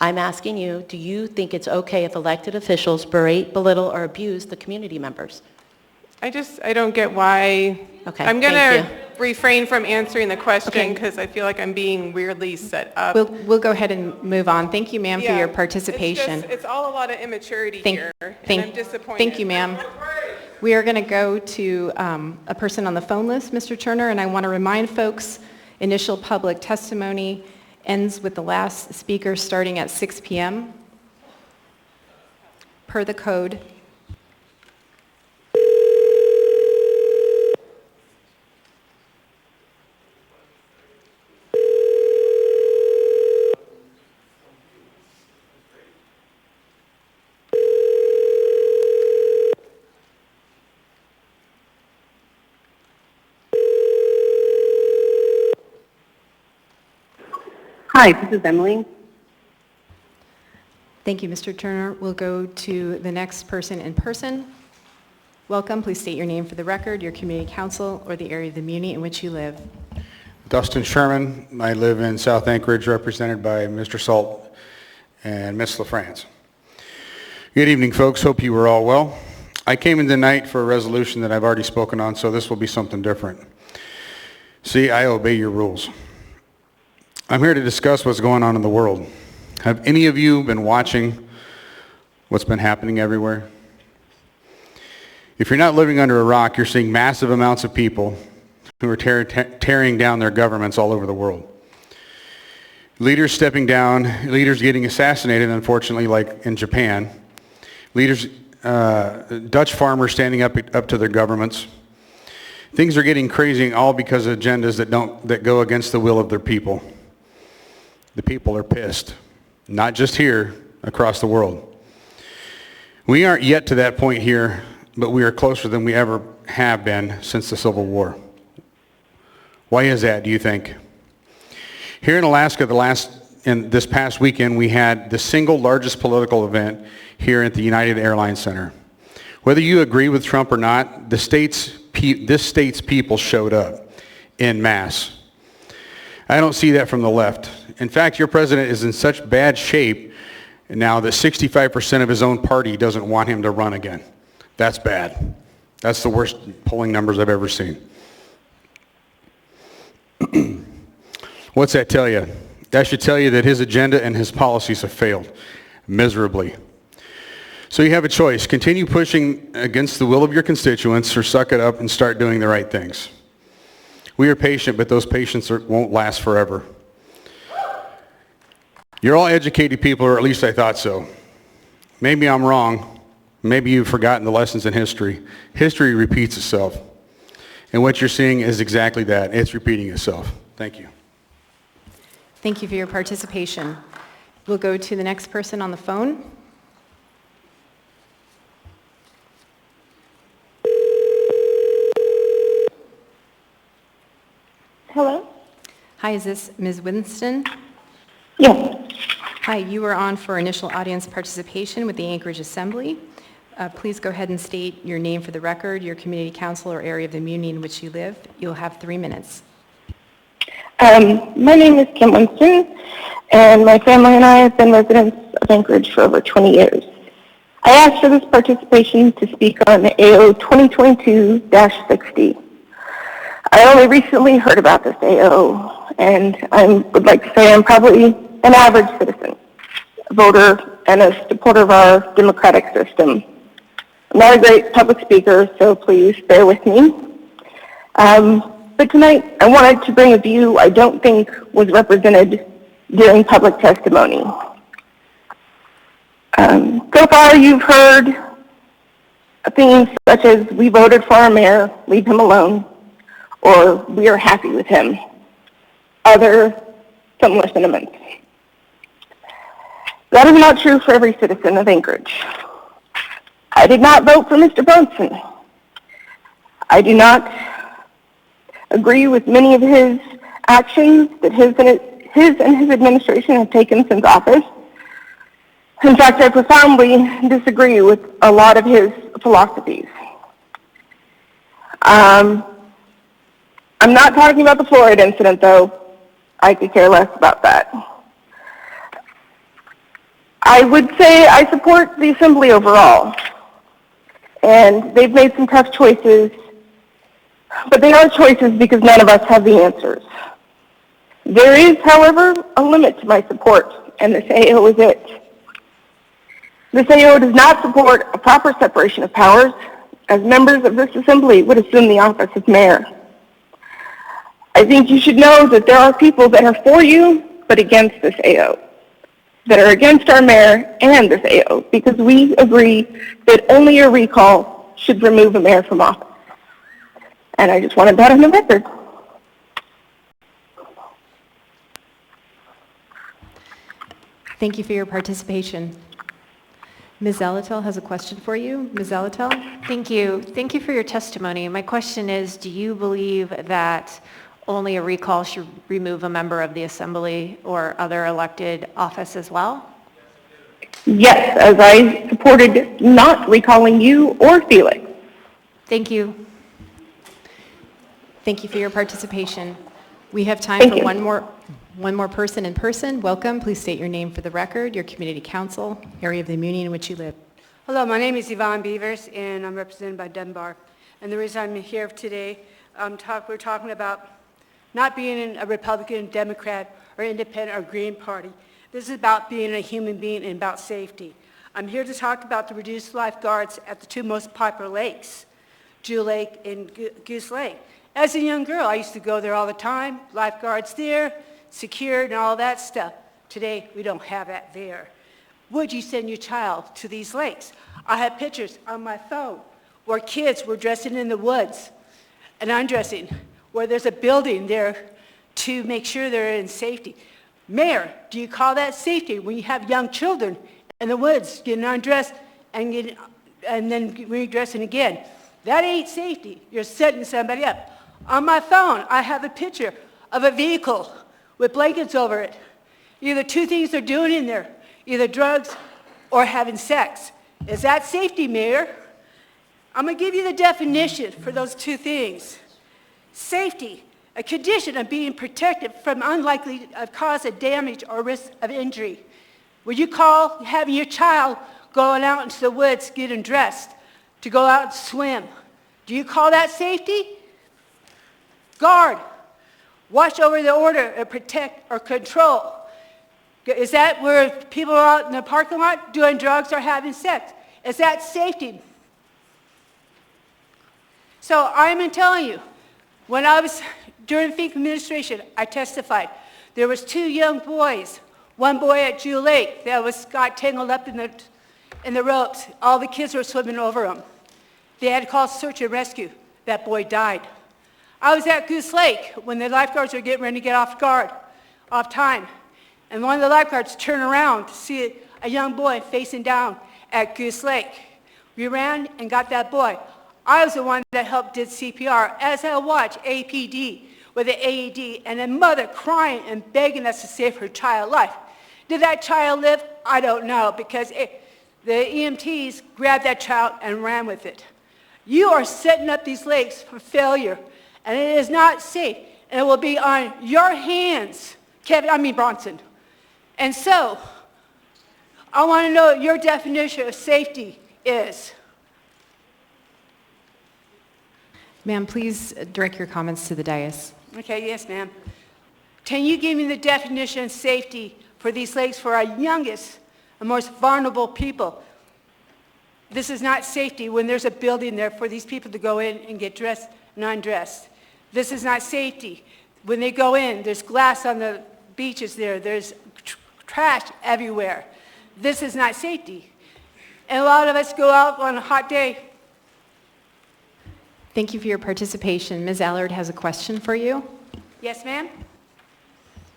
I'm asking you, do you think it's okay if elected officials berate, belittle, or abuse the community members? I don't get why. Okay, I'm going thank to refrain from answering the question Okay. because I feel like I'm being weirdly set up. We'll go ahead and move on. Thank you, ma'am, for Yeah, your participation. It's all a lot of immaturity here, and I'm disappointed. Thank you, ma'am. We are going to go to a person on the phone list, Mr. Turner, and I want to remind folks, initial public testimony ends with the last speaker starting at 6 p.m. per the code. Hi, this is Emily. Thank you, Mr. Turner. We'll go to the next person in person. Welcome. Please state your name for the record, your community council, or the area of the muni in which you live. Dustin Sherman. I live in South Anchorage, represented by Mr. Salt and Ms. LaFrance. Good evening, folks. Hope you were all well. I came in tonight for a resolution that I've already spoken on, so this will be something different. See, I obey your rules. I'm here to discuss what's going on in the world. Have any of you been watching what's been happening everywhere? If you're not living under a rock, you're seeing massive amounts of people who are tearing down their governments all over the world. Leaders stepping down, leaders getting assassinated, unfortunately, like in Japan. Leaders, Dutch farmers standing up to their governments. Things are getting crazy, all because of agendas that go against the will of their people. The people are pissed, not just here, across the world. We aren't yet to that point here, but we are closer than we ever have been since the Civil War. Why is that, do you think? Here in Alaska, this past weekend, we had the single largest political event here at the United Airlines Center. Whether you agree with Trump or not, this state's people showed up en masse. I don't see that from the left. In fact, your president is in such bad shape now that 65% of his own party doesn't want him to run again. That's bad. That's the worst polling numbers I've ever seen. What's that tell you? That should tell you that his agenda and his policies have failed miserably. So you have a choice. Continue pushing against the will of your constituents or suck it up and start doing the right things. We are patient, but those patients won't last forever. You're all educated people, or at least I thought so. Maybe I'm wrong. Maybe you've forgotten the lessons in history. History repeats itself. And what you're seeing is exactly that. It's repeating itself. Thank you. Thank you for your participation. We'll go to the next person on the phone. Hello? Hi, is this Ms. Winston? Yes. Hi, you are on for initial audience participation with the Anchorage Assembly. Please go ahead and state your name for the record, your community council or area of the muni in which you live. You'll have 3 minutes. My name is Kim Winston, and my family and I have been residents of Anchorage for over 20 years. I asked for this participation to speak on AO 2022-60. I only recently heard about this AO, and I would like to say I'm probably an average citizen, a voter, and a supporter of our democratic system. I'm not a great public speaker, so please bear with me. But tonight, I wanted to bring a view I don't think was represented during public testimony. So far, you've heard things such as, we voted for our mayor, leave him alone, or we are happy with him. Other similar sentiments. That is not true for every citizen of Anchorage. I did not vote for Mr. Bronson. I do not agree with many of his actions that his and his administration have taken since office. In fact, I profoundly disagree with a lot of his philosophies. I'm not talking about the fluoride incident, though. I could care less about that. I would say I support the Assembly overall, and they've made some tough choices, but they are choices because none of us have the answers. There is, however, a limit to my support, and this AO is it. This AO does not support a proper separation of powers, as members of this Assembly would assume the office of mayor. I think you should know that there are people that are for you, but against this AO, that are against our mayor and this AO, because we agree that only a recall should remove a mayor from office. And I just wanted that on the record. Thank you for your participation. Ms. Zalatel has a question for you. Ms. Zalatel? Thank you. Thank you for your testimony. My question is, do you believe that only a recall should remove a member of the Assembly or other elected office as well? Yes, as I supported not recalling you or Felix. Thank you. Thank you for your participation. We have time for one more person in person. Welcome. Please state your name for the record, your community council, area of the community in which you live. Hello, my name is Yvonne Beavers, and I'm represented by Dunbar. And the reason I'm here today, we're talking about not being a Republican, Democrat, or Independent or Green Party. This is about being a human being and about safety. I'm here to talk about the reduced lifeguards at the two most popular lakes, Jewel Lake and Goose Lake. As a young girl, I used to go there all the time, lifeguards there, secured and all that stuff. Today, we don't have that there. Would you send your child to these lakes? I have pictures on my phone where kids were dressing in the woods and undressing, where there's a building there to make sure they're in safety. Mayor, do you call that safety when you have young children in the woods getting undressed and then redressing again? That ain't safety. You're setting somebody up. On my phone, I have a picture of a vehicle with blankets over it. Either two things they're doing in there, either drugs or having sex. Is that safety, Mayor? I'm going to give you the definition for those two things. Safety, a condition of being protected from unlikely cause of damage or risk of injury. Would you call having your child going out into the woods getting dressed to go out and swim? Do you call that safety? Guard, watch over the order and protect or control. Is that where people are out in the parking lot doing drugs or having sex? Is that safety? So I'm telling you, when I was during FEMA administration, I testified. There was two young boys, one boy at Jewel Lake that got tangled up in the ropes. All the kids were swimming over him. They had to call search and rescue. That boy died. I was at Goose Lake when the lifeguards were getting ready to get off time. And one of the lifeguards turned around to see a young boy facing down at Goose Lake. We ran and got that boy. I was the one that helped did CPR as I watched APD with the AED and a mother crying and begging us to save her child's life. Did that child live? I don't know, because the EMTs grabbed that child and ran with it. You are setting up these lakes for failure, and it is not safe, and it will be on your hands, Bronson. And so, I want to know what your definition of safety is. Ma'am, please direct your comments to the dais. Okay, yes, ma'am. Can you give me the definition of safety for these lakes for our youngest and most vulnerable people? This is not safety when there's a building there for these people to go in and get dressed and undressed. This is not safety. When they go in, there's glass on the beaches there. There's trash everywhere. this is not safety. And a lot of us go out on a hot day. Thank you for your participation. Ms. Allard has a question for you. Yes, ma'am?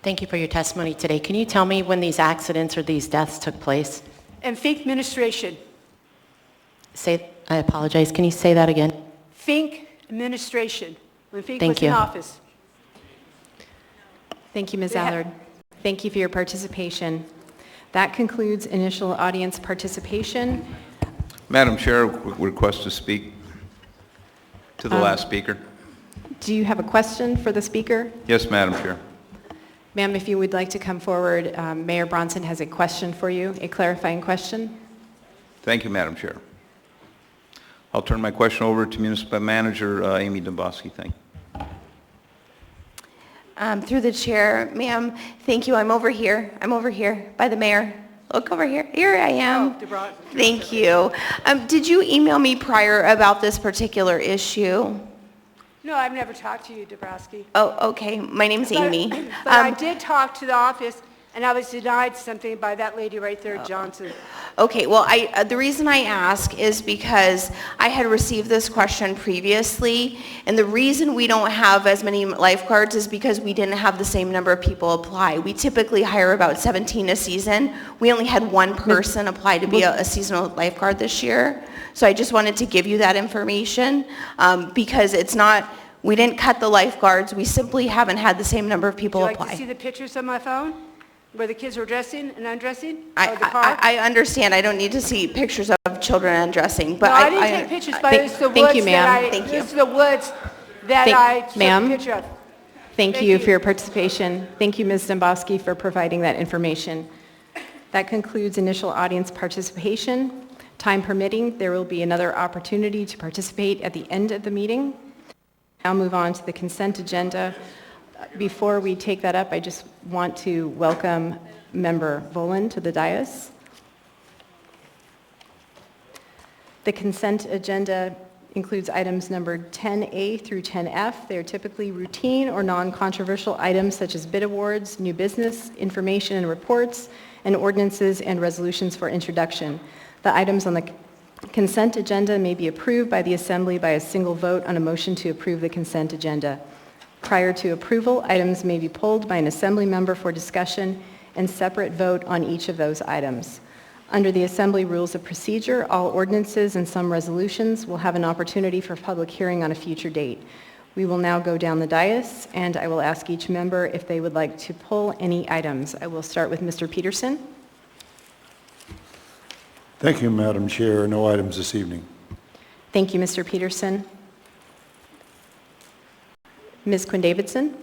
Thank you for your testimony today. Can you tell me when these accidents or these deaths took place? And Fink administration. I apologize. Can you say that again? Fink administration, when Fink Thank was you. in office. Thank you, Ms. Allard. Thank you for your participation. That concludes initial audience participation. Madam Chair, request to speak to the last speaker. Do you have a question for the speaker? Yes, Madam Chair. Ma'am, if you would like to come forward, Mayor Bronson has a question for you, a clarifying question. Thank you, Madam Chair. I'll turn my question over to Municipal Manager Amy Domboski. Thank you. Through the chair, ma'am, thank you. I'm over here by the mayor. Look over here. Here I am. Thank you. Did you email me prior about this particular issue? No, I've never talked to you, Dabrowski. Oh, okay. My name's Amy. But I did talk to the office, and I was denied something by that lady right there, Johnson. Okay, well, the reason I ask is because I had received this question previously, and the reason we don't have as many lifeguards is because we didn't have the same number of people apply. We typically hire about 17 a season. We only had one person apply to be a seasonal lifeguard this year. So I just wanted to give you that information because it's not, we didn't cut the lifeguards. We simply haven't had the same number of people apply. Would you like to see the pictures on my phone where the kids were dressing and undressing? I understand. I don't need to see pictures of children undressing, but no, I didn't take pictures, but it's the woods Thank you, ma'am. It's the woods that I took a picture of. Thank you for your participation. Thank you, Ms. Domboski, for providing that information. That concludes initial audience participation. Time permitting, there will be another opportunity to participate at the end of the meeting. Now move on to the consent agenda. Before we take that up, I just want to welcome Member Volan to the dais. The consent agenda includes items numbered 10A through 10F. They are typically routine or non-controversial items such as bid awards, new business, information and reports, and ordinances and resolutions for introduction. The items on the consent agenda may be approved by the Assembly by a single vote on a motion to approve the consent agenda. Prior to approval, items may be pulled by an Assembly member for discussion and separate vote on each of those items. Under the Assembly Rules of Procedure, all ordinances and some resolutions will have an opportunity for public hearing on a future date. We will now go down the dais, and I will ask each member if they would like to pull any items. I will start with Mr. Peterson. Thank you, Madam Chair. No items this evening. Thank you, Mr. Peterson. Ms. Quinn-Davidson?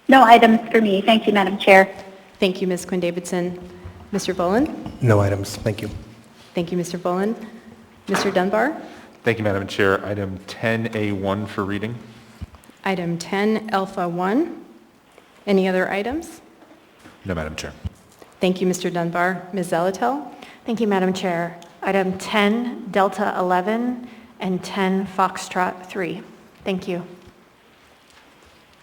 No items for me. Thank you, Madam Chair. Thank you, Ms. Quinn-Davidson. Mr. Boland? No items. Thank you. Thank you, Mr. Boland. Mr. Dunbar? Thank you, Madam Chair. Item 10A1 for reading. Item 10, Alpha 1. Any other items? No, Madam Chair. Thank you, Mr. Dunbar. Ms. Zalatel? Thank you, Madam Chair. Item 10, Delta 11, and 10, Foxtrot 3. Thank you.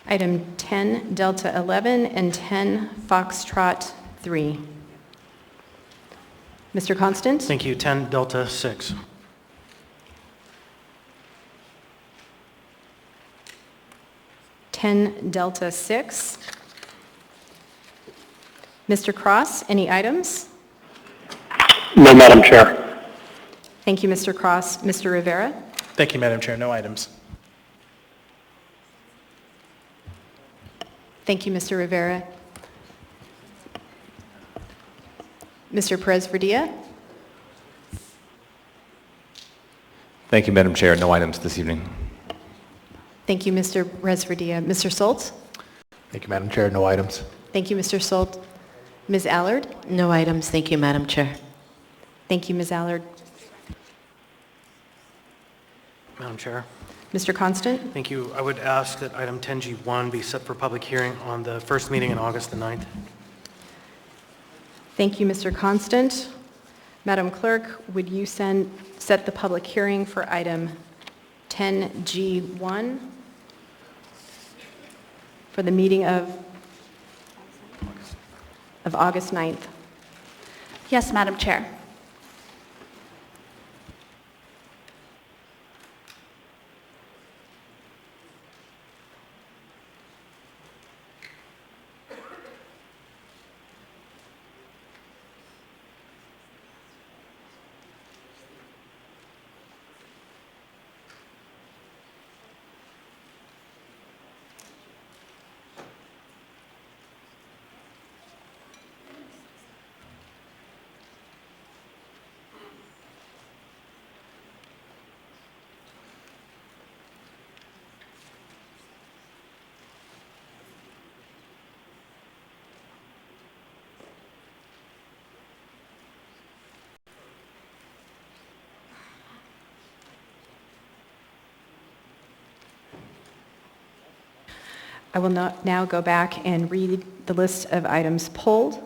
Item 10, Delta 11, and 10, Foxtrot 3. Mr. Constant? Thank you. 10 Delta 6. Delta 6. Mr. Cross, any items? No, Madam Chair. Thank you, Mr. Cross. Mr. Rivera? Thank you, Madam Chair. No items. Thank you, Mr. Rivera. Mr. Perez-Verdia? Thank you, Madam Chair. No items this evening. Thank you, Mr. Perez-Verdia. Mr. Soltz? Thank you, Madam Chair. No items. Thank you, Mr. Soltz. Ms. Allard? No items. Thank you, Madam Chair. Thank you, Ms. Allard. Madam Chair. Mr. Constant? Thank you. I would ask that item 10G1 be set for public hearing on the first meeting in August the 9th. Thank you, Mr. Constant. Madam Clerk, would you set the public hearing for item 10G1 for the meeting of of August 9th? Yes, Madam Chair. I will now go back and read the list of items pulled.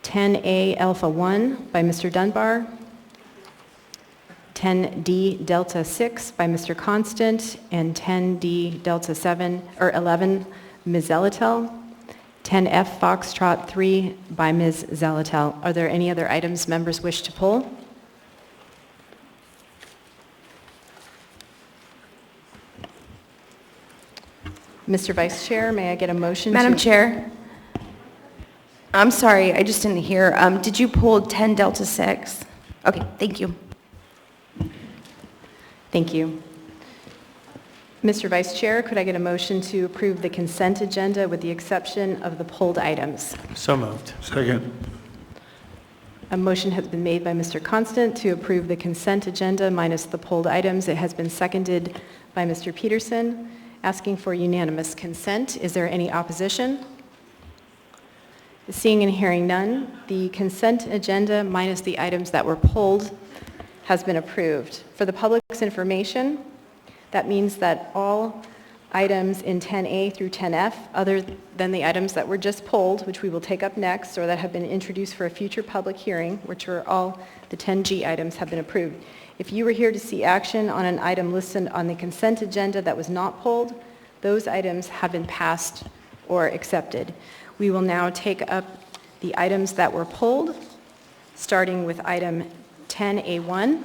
10A Alpha 1 by Mr. Dunbar. 10D Delta 6 by Mr. Constant, and 10D Delta 7 or 11 Ms. Zelatel. 10F Foxtrot 3 by Ms. Zelatel. Are there any other items members wish to pull? Mr. Vice Chair, may I get a motion Madam Chair, I'm sorry, I just didn't hear. Did you pull 10 Delta 6? Okay, thank you. Thank you. Mr. Vice Chair, could I get a motion to approve the consent agenda with the exception of the pulled items? So moved. Second. A motion has been made by Mr. Constant to approve the consent agenda minus the pulled items. It has been seconded by Mr. Peterson, asking for unanimous consent. Is there any opposition? Seeing and hearing none, the consent agenda minus the items that were pulled has been approved. For the public's information, that means that all items in 10A through 10F, other than the items that were just pulled, which we will take up next, or that have been introduced for a future public hearing, which are all the 10G items, have been approved. If you were here to see action on an item listed on the consent agenda that was not pulled, those items have been passed or accepted. We will now take up the items that were pulled, starting with item 10A1.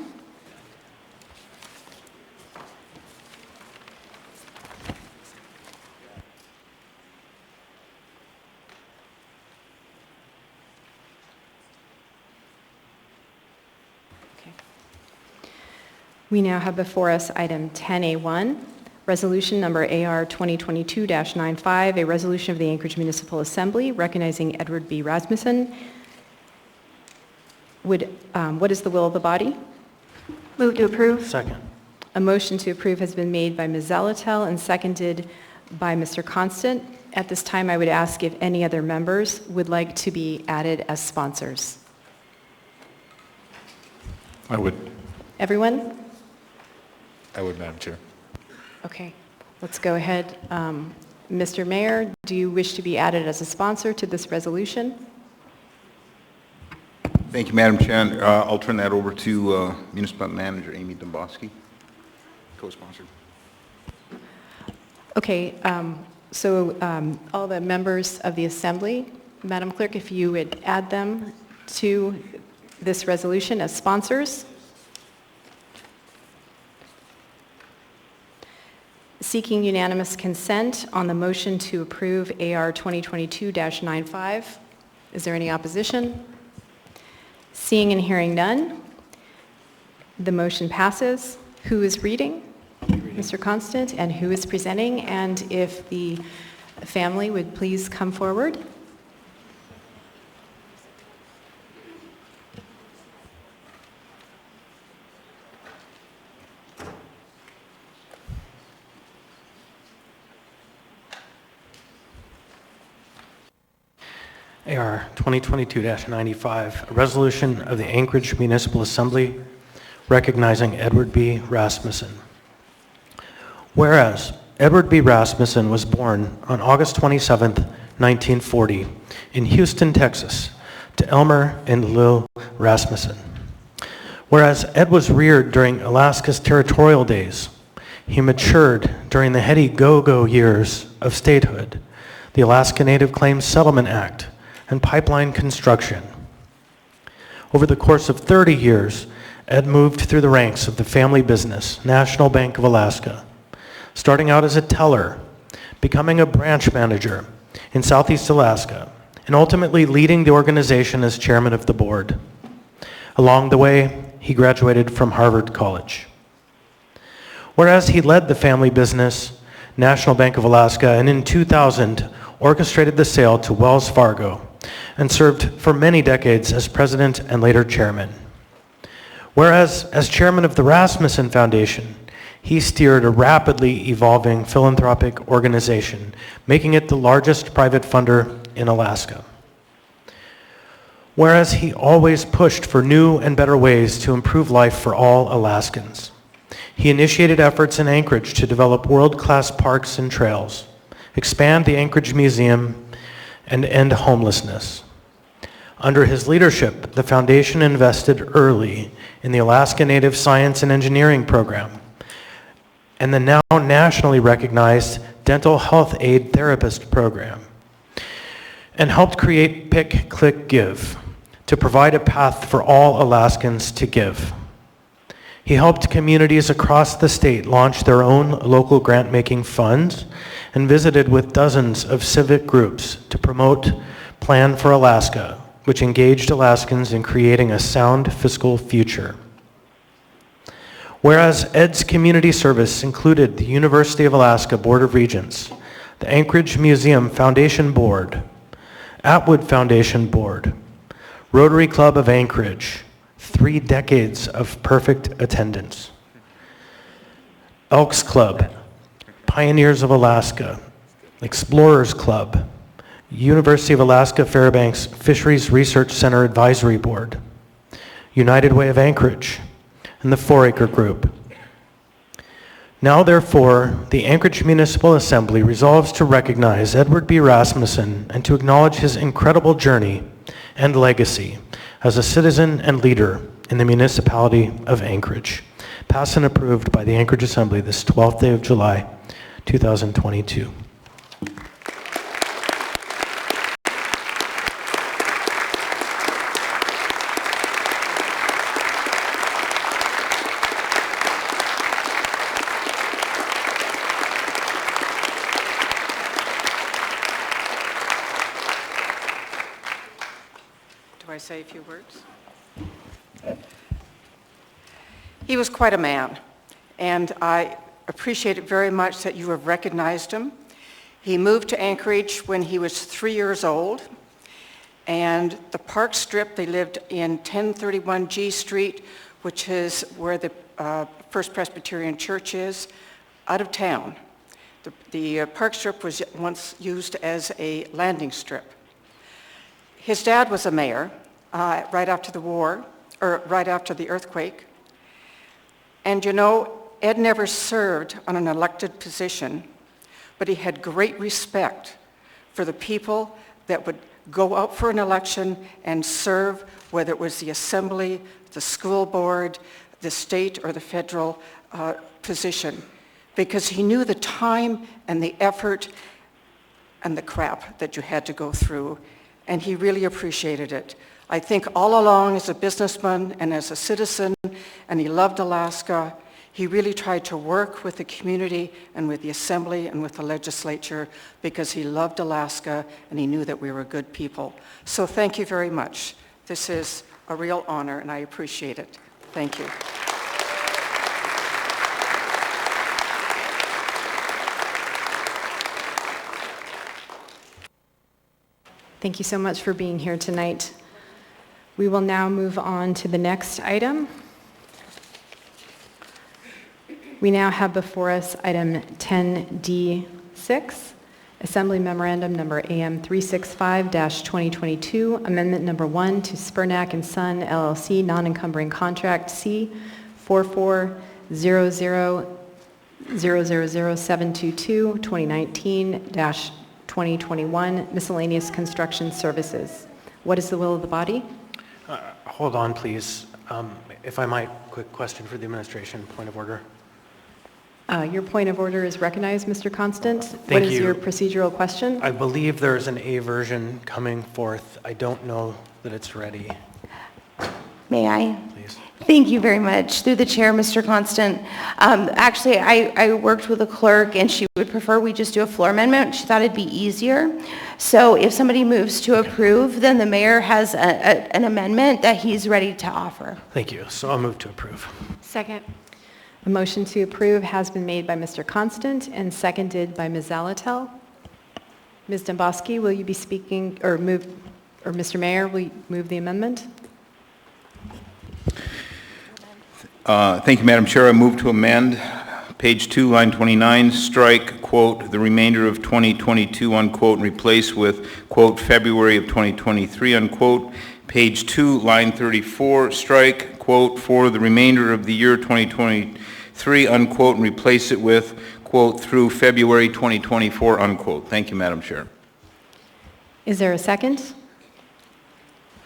We now have before us item 10A1, resolution number AR 2022-95, a resolution of the Anchorage Municipal Assembly recognizing Edward B. Rasmussen. What is the will of the body? Move to approve. Second. A motion to approve has been made by Ms. Zelatel and seconded by Mr. Constant. At this time, I would ask if any other members would like to be added as sponsors. I would. Everyone? I would, Madam Chair. Okay, let's go ahead. Mr. Mayor, do you wish to be added as a sponsor to this resolution? Thank you, Madam Chair. I'll turn that over to Municipal Manager Amy Domboski, co-sponsored. Okay, all the members of the Assembly, Madam Clerk, if you would add them to this resolution as sponsors. Seeking unanimous consent on the motion to approve AR 2022-95. Is there any opposition? Seeing and hearing none, the motion passes. Who is reading? Mr. Constant. And who is presenting? And if the family would please come forward. AR 2022-95, a resolution of the Anchorage Municipal Assembly recognizing Edward B. Rasmussen. Whereas Edward B. Rasmussen was born on August 27, 1940, in Houston, Texas, to Elmer and Lil Rasmussen. Whereas Ed was reared during Alaska's territorial days, he matured during the heady go-go years of statehood. the Alaska Native Claims Settlement Act, and pipeline construction. Over the course of 30 years, Ed moved through the ranks of the family business, National Bank of Alaska, starting out as a teller, becoming a branch manager in Southeast Alaska, and ultimately leading the organization as chairman of the board. Along the way, he graduated from Harvard College. Whereas he led the family business, National Bank of Alaska, and in 2000 orchestrated the sale to Wells Fargo and served for many decades as president and later chairman. Whereas as chairman of the Rasmussen Foundation, he steered a rapidly evolving philanthropic organization, making it the largest private funder in Alaska. Whereas he always pushed for new and better ways to improve life for all Alaskans. He initiated efforts in Anchorage to develop world-class parks and trails, expand the Anchorage Museum, and end homelessness. Under his leadership, the foundation invested early in the Alaska Native Science and Engineering Program and the now nationally recognized Dental Health Aid Therapist Program, and helped create Pick, Click, Give to provide a path for all Alaskans to give. He helped communities across the state launch their own local grant-making funds and visited with dozens of civic groups to promote Plan for Alaska, which engaged Alaskans in creating a sound fiscal future. Whereas Ed's community service included the University of Alaska Board of Regents, the Anchorage Museum Foundation Board, Atwood Foundation Board, Rotary Club of Anchorage, 3 decades of perfect attendance, Elks Club, Pioneers of Alaska, Explorers Club, University of Alaska Fairbanks Fisheries Research Center Advisory Board, United Way of Anchorage, and the 4-Acre Group. Now, therefore, the Anchorage Municipal Assembly resolves to recognize Edward B. Rasmussen and to acknowledge his incredible journey and legacy as a citizen and leader in the municipality of Anchorage, passed and approved by the Anchorage Assembly this 12th day of July, 2022. Do I say a few words? He was quite a man, and I appreciate it very much that you have recognized him. He moved to Anchorage when he was 3 years old, and the park strip, they lived in 1031 G Street, which is where the First Presbyterian Church is, out of town. The park strip was once used as a landing strip. His dad was a mayor right after the war, or right after the earthquake. And you know, Ed never served on an elected position, but he had great respect for the people that would go out for an election and serve, whether it was the assembly, the school board, the state, or the federal position, because he knew the time and the effort and the crap that you had to go through, and he really appreciated it. I think all along as a businessman and as a citizen, and he loved Alaska, he really tried to work with the community and with the assembly and with the legislature because he loved Alaska and he knew that we were good people. So thank you very much. This is a real honor and I appreciate it. Thank you. Thank you so much for being here tonight. We will now move on to the next item. We now have before us item 10D6, Assembly Memorandum number AM 365-2022, Amendment number 1 to Spurnack and Son LLC non-encumbering contract C 4400000722 2019-2021 miscellaneous construction services. What is the will of the body? Hold on, please. If I might, quick question for the administration, point of order. Your point of order is recognized, Mr. Constant. Thank What is you. your procedural question? I believe there's an A version coming forth. I don't know that it's ready. May I? Please. Thank you very much. Through the chair, Mr. Constant. Actually, I worked with a clerk, and she would prefer we just do a floor amendment. She thought it'd be easier. So if somebody moves to approve, then the mayor has an amendment that he's ready to offer. Thank you. So I'll move to approve. Second. A motion to approve has been made by Mr. Constant and seconded by Ms. Zalatel. Ms. Domboski, will you be speaking, or Mr. Mayor, will you move the amendment? Thank you, Madam Chair. I move to amend page 2, line 29, strike, quote, the remainder of 2022, unquote, and replace with, quote, February of 2023, unquote. Page 2, line 34, strike, quote, for the remainder of the year 2023, unquote, and replace it with, quote, through February 2024, unquote. Thank you, Madam Chair. Is there a second?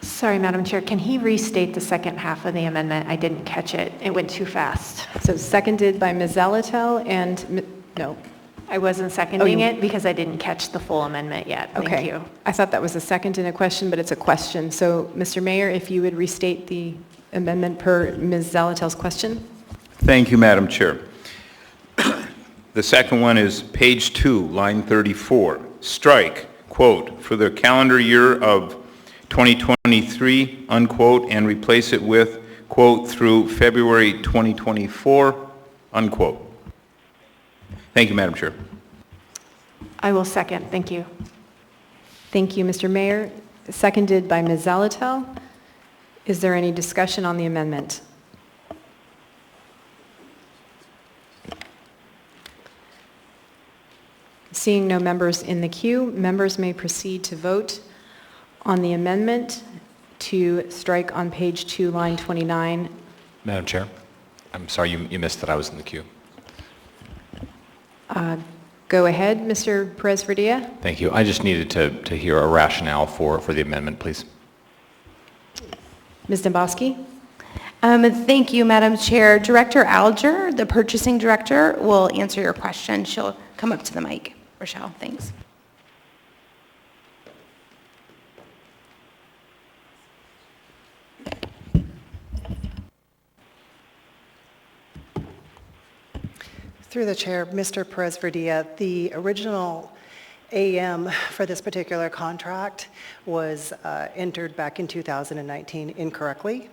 Sorry, Madam Chair, can he restate the second half of the amendment? I didn't catch it. It went too fast. So seconded by Ms. Zalatel and, no. I wasn't seconding it because I didn't catch the full amendment yet. Thank you. I thought that was a second and a question, but it's a question. So, Mr. Mayor, if you would restate the amendment per Ms. Zalatel's question. Thank you, Madam Chair. The second one is page 2, line 34. Strike, quote, for the calendar year of 2023, unquote, and replace it with, quote, through February 2024, unquote. Thank you, Madam Chair. I will second. Thank you. Thank you, Mr. Mayor. Seconded by Ms. Zalatel. Is there any discussion on the amendment? Seeing no members in the queue, members may proceed to vote on the amendment to strike on page 2, line 29. Madam Chair, I'm sorry you missed that I was in the queue. Go ahead, Mr. Perez-Verdia. Thank you. I just needed to hear a rationale for the amendment, please. Ms. Domboski. Thank you, Madam Chair. Director Alger, the purchasing director, will answer your question. She'll come up to the mic. Rochelle, thanks. Through the chair, Mr. Perez-Verdia, the original AM for this particular contract was entered back in 2019 incorrectly.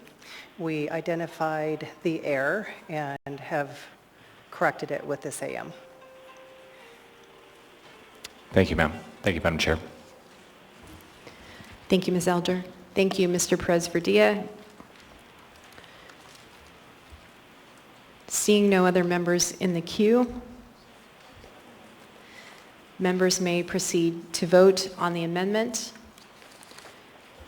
We identified the error and have corrected it with this AM. Thank you, ma'am. Thank you, Madam Chair. Thank you, Ms. Alger. Thank you, Mr. Perez-Verdia. Seeing no other members in the queue, members may proceed to vote on the amendment.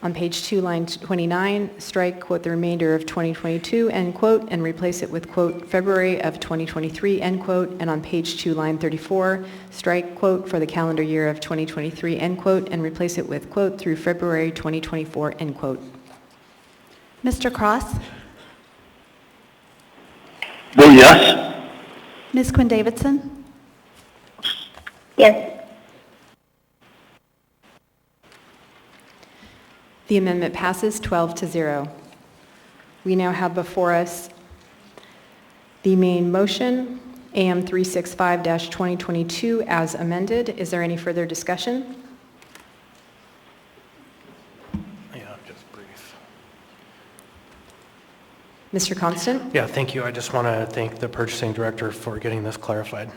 On page 2, line 29, strike, quote, the remainder of 2022, end quote, and replace it with, quote, February of 2023, end quote, and on page 2, line 34, strike, quote, for the calendar year of 2023, end quote, and replace it with, quote, through February 2024, end quote. Mr. Cross? Vote yes. Ms. Quinn Davidson? Yes. The amendment passes 12-0. We now have before us the main motion, AM 365-2022, as amended. Is there any further discussion? Yeah, just brief. Mr. Constant? Yeah, thank you. I just want to thank the purchasing director for getting this clarified.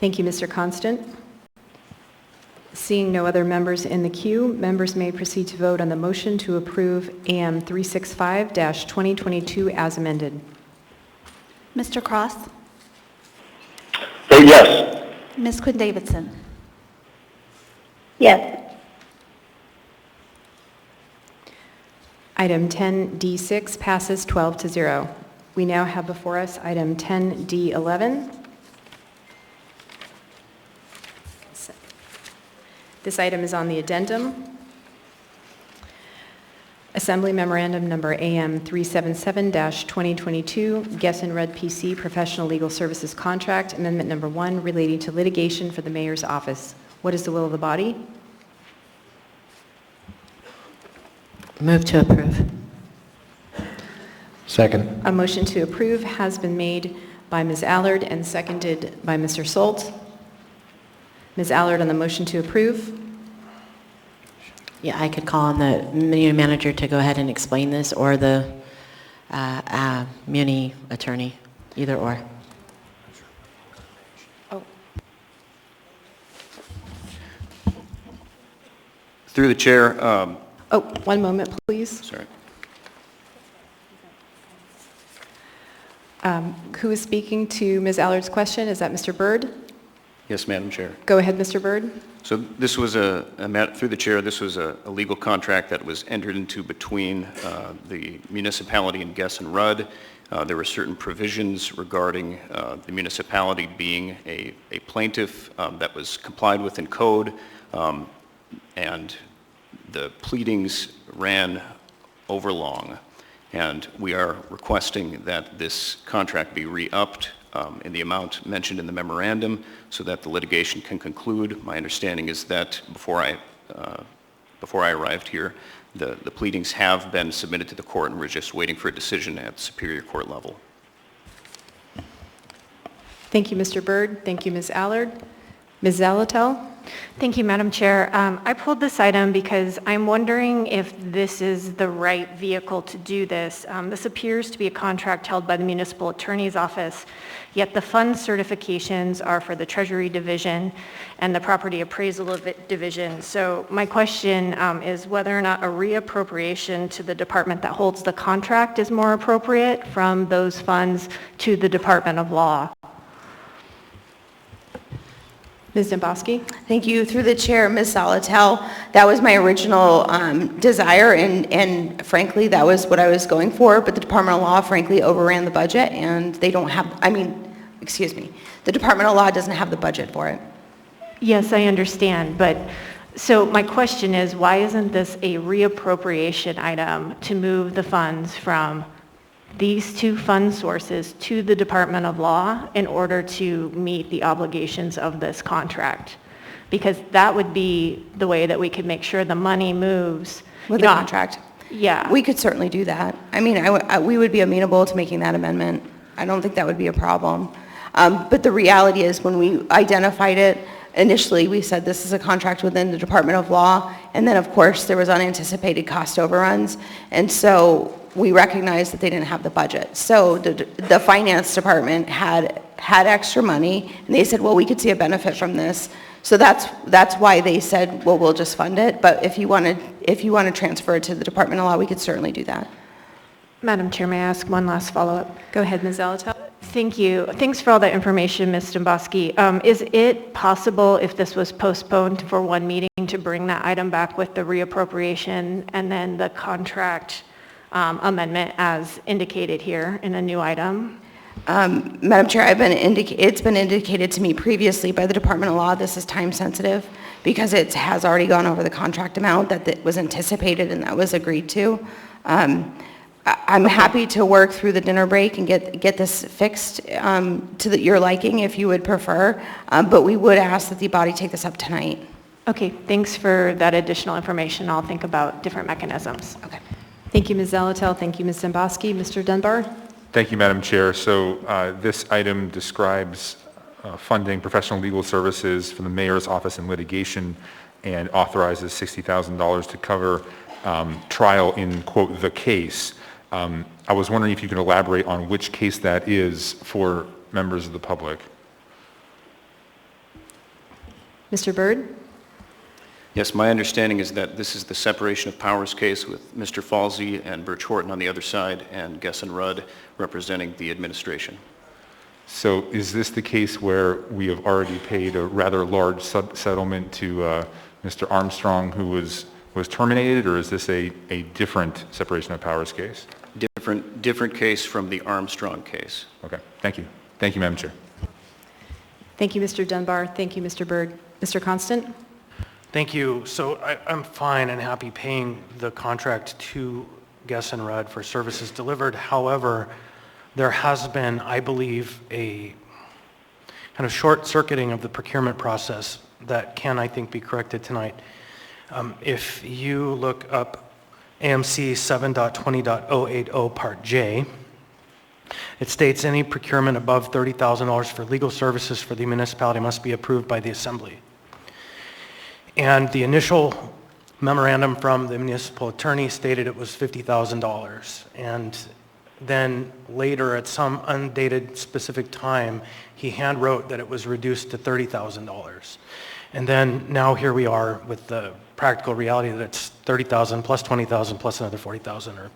Thank you, Mr. Constant. Seeing no other members in the queue, members may proceed to vote on the motion to approve AM 365-2022 as amended. Mr. Cross? Vote yes. Ms. Quinn Davidson? Yes. Item 10D6 passes 12-0. We now have before us item 10D11. This item is on the addendum. A Assembly Memorandum Number AM 377-2022, Guess and Rudd PC Professional Legal Services Contract, Amendment Number 1 relating to litigation for the Mayor's Office. What is the will of the body? Move to approve. Second. A motion to approve has been made by Ms. Allard and seconded by Mr. Solt. Ms. Allard on the motion to approve. Yeah, I could call on the Muni manager to go ahead and explain this, or the Muni attorney, either or. Through the chair. One moment, please. Sorry. Who is speaking to Ms. Allard's question? Is that Mr. Byrd? Yes, Madam Chair. Go ahead, Mr. Byrd. So this was through the chair, this was a legal contract that was entered into between the municipality and Guess and Rudd. There were certain provisions regarding the municipality being a plaintiff that was complied with in code, and the pleadings ran overlong. And we are requesting that this contract be re-upped in the amount mentioned in the memorandum so that the litigation can conclude. My understanding is that before I arrived here, the pleadings have been submitted to the court, and we're just waiting for a decision at the Superior Court level. Thank you, Mr. Byrd. Thank you, Ms. Allard. Ms. Zalatel? Thank you, Madam Chair. I pulled this item because I'm wondering if this is the right vehicle to do this. This appears to be a contract held by the Municipal Attorney's Office, yet the fund certifications are for the Treasury Division and the Property Appraisal Division. So my question is whether or not a reappropriation to the department that holds the contract is more appropriate from those funds to the Department of Law. Ms. Demboski? Thank you. Through the chair, Ms. Salatel, that was my original desire, and frankly, that was what I was going for, but the Department of Law frankly overran the budget, and they don't have, the Department of Law doesn't have the budget for it. Yes, I understand, but so my question is, why isn't this a reappropriation item to move the funds from these two fund sources to the Department of Law in order to meet the obligations of this contract? Because that would be the way that we could make sure the money moves. With the contract? Yeah. We could certainly do that. I mean, we would be amenable to making that amendment. I don't think that would be a problem. But the reality is, when we identified it, initially we said this is a contract within the Department of Law, and then of course there was unanticipated cost overruns, and so we recognized that they didn't have the budget. So the finance department had extra money, and they said, well, we could see a benefit from this. So that's why they said, well, we'll just fund it. But if you want to transfer it to the Department of Law, we could certainly do that. Madam Chair, may I ask one last follow-up? Go ahead, Ms. Zalatel. Thank you. Thanks for all that information, Ms. Demboski. Is it possible, if this was postponed for one meeting, to bring that item back with the reappropriation and then the contract amendment as indicated here in a new item? Madam Chair, it's been indicated to me previously by the Department of Law this is time sensitive because it has already gone over the contract amount that was anticipated and that was agreed to. I'm happy to work through the dinner break and get this fixed to your liking if you would prefer, but we would ask that the body take this up tonight. Okay, thanks for that additional information. I'll think about different mechanisms. Okay. Thank you, Ms. Zalatel. Thank you, Ms. Demboski. Mr. Dunbar? Thank you, Madam Chair. So this item describes funding professional legal services for the mayor's office in litigation and authorizes $60,000 to cover trial in, quote, the case. I was wondering if you could elaborate on which case that is for members of the public. Mr. Byrd? Yes, my understanding is that this is the separation of powers case with Mr. Falsey and Birch Horton on the other side and Guess and Rudd representing the administration. So is this the case where we have already paid a rather large settlement to Mr. Armstrong, who was terminated, or is this a different separation of powers case? Different case from the Armstrong case. Okay, thank you. Thank you, Madam Chair. Thank you, Mr. Dunbar. Thank you, Mr. Byrd. Mr. Constant? Thank you. So I'm fine and happy paying the contract to Guess and Rudd for services delivered. However, there has been, I believe, a kind of short-circuiting of the procurement process that can, I think, be corrected tonight. If you look up AMC 7.20.080 Part J, it states any procurement above $30,000 for legal services for the municipality must be approved by the assembly. And the initial memorandum from the municipal attorney stated it was $50,000. And then later at some undated specific time, he hand wrote that it was reduced to $30,000. And then now here we are with the practical reality that it's $30,000 plus $20,000 plus another $40,000, or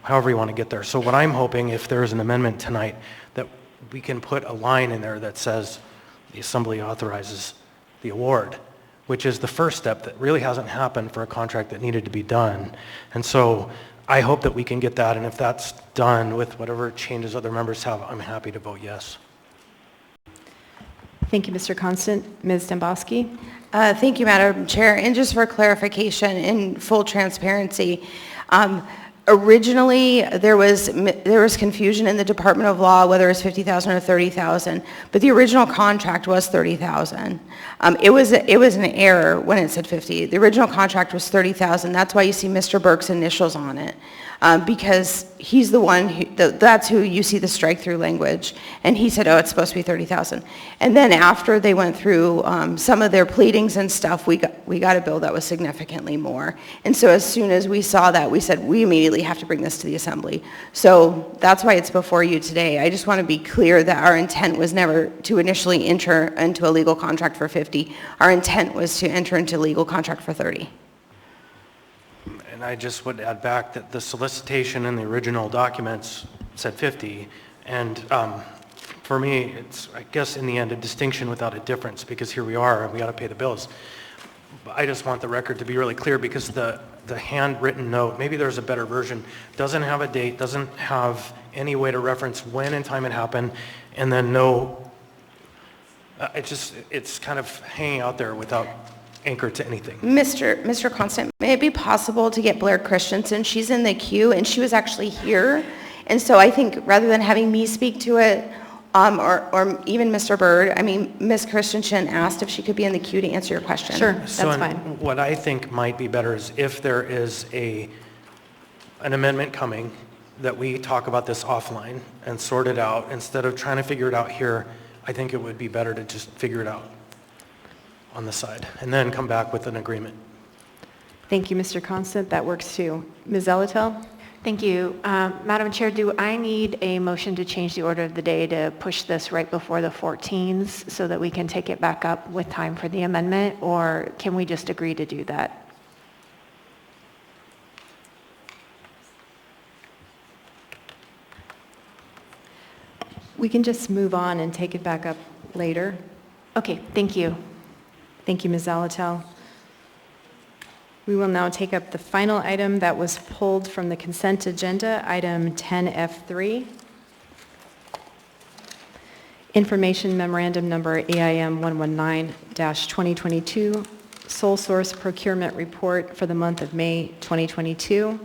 however you want to get there. So what I'm hoping, if there is an amendment tonight, that we can put a line in there that says the assembly authorizes the award, which is the first step that really hasn't happened for a contract that needed to be done. And so I hope that we can get that, and if that's done with whatever changes other members have, I'm happy to vote yes. Thank you, Mr. Constant. Ms. Dembowski? Thank you, Madam Chair. And just for clarification and full transparency, originally there was confusion in the Department of Law whether it was $50,000 or $30,000, but the original contract was $30,000. It was an error when it said 50. The original contract was $30,000. That's why you see Mr. Burke's initials on it. Because he's the one that's who you see the strike-through language, and he said, oh, it's supposed to be $30,000. And then after they went through some of their pleadings and stuff, we got a bill that was significantly more. And so as soon as we saw that, we said, we immediately have to bring this to the assembly. So that's why it's before you today. I just want to be clear that our intent was never to initially enter into a legal contract for 50. Our intent was to enter into a legal contract for 30. And I just would add back that the solicitation in the original documents said 50, and for me, it's, I guess, in the end, a distinction without a difference, because here we are, and we got to pay the bills. But I just want the record to be really clear, because the handwritten note, maybe there's a better version, doesn't have a date, doesn't have any way to reference when in time it happened, and then it's kind of hanging out there without anchor to anything. Mr. Constant, may it be possible to get Blair Christensen? She's in the queue, and she was actually here. And so I think rather than having me speak to it, or even Mr. Byrd, I mean, Ms. Christensen asked if she could be in the queue to answer your question. Sure, that's fine. What I think might be better is if there is an amendment coming, that we talk about this offline and sort it out. Instead of trying to figure it out here, I think it would be better to just figure it out on the side, and then come back with an agreement. Thank you, Mr. Constant. That works too. Ms. Zelatel? Thank you. Madam Chair, do I need a motion to change the order of the day to push this right before the 14s so that we can take it back up with time for the amendment, or can we just agree to do that? We can just move on and take it back up later. Okay, thank you. Thank you, Ms. Zelatel. We will now take up the final item that was pulled from the consent agenda, item 10F3. Information Memorandum Number AIM 119-2022, Sole Source Procurement Report for the month of May 2022.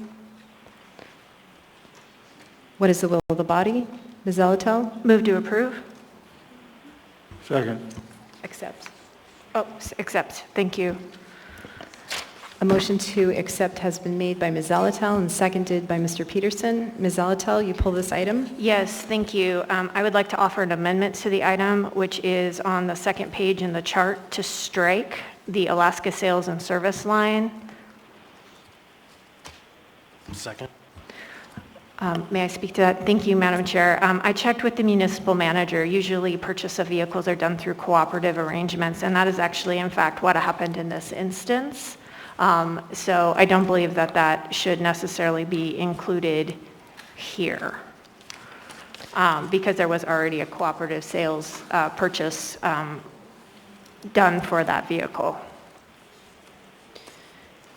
What is the will of the body? Ms. Zelatel? Move to approve. Second. Accept. Oh, accept. Thank you. A motion to accept has been made by Ms. Zelatel and seconded by Mr. Peterson. Ms. Zelatel, you pull this item? Yes, thank you. I would like to offer an amendment to the item, which is on the second page in the chart, to strike the Alaska Sales and Service line. Second. May I speak to that? Thank you, Madam Chair. I checked with the municipal manager. Usually purchase of vehicles are done through cooperative arrangements, and that is actually, in fact, what happened in this instance. So I don't believe that that should necessarily be included here because there was already a cooperative sales purchase done for that vehicle.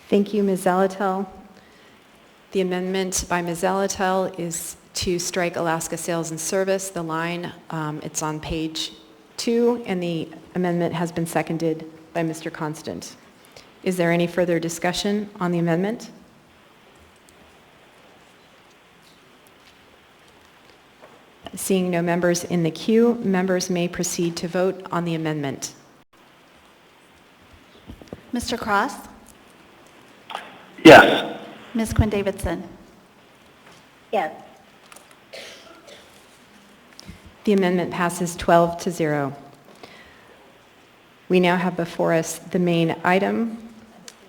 Thank you, Ms. Zelatel. The amendment by Ms. Zelatel is to strike Alaska Sales and Service, the line. It's on page 2, and the amendment has been seconded by Mr. Constant. Is there any further discussion on the amendment? Seeing no members in the queue, members may proceed to vote on the amendment. Mr. Cross? Yes. Ms. Quinn Davidson? Yes. The amendment passes 12-0. We now have before us the main item,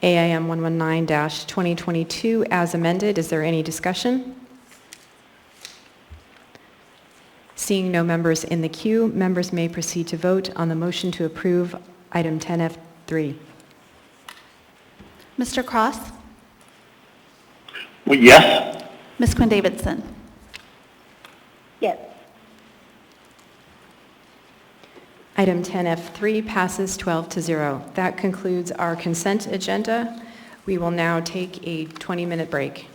AIM 119-2022, as amended. Is there any discussion? Seeing no members in the queue, members may proceed to vote on the motion to approve item 10F3. Mr. Cross? Well, yes. Ms. Quinn Davidson? Yes. Item 10F3 passes 12-0. That concludes our consent agenda. We will now take a 20-minute break.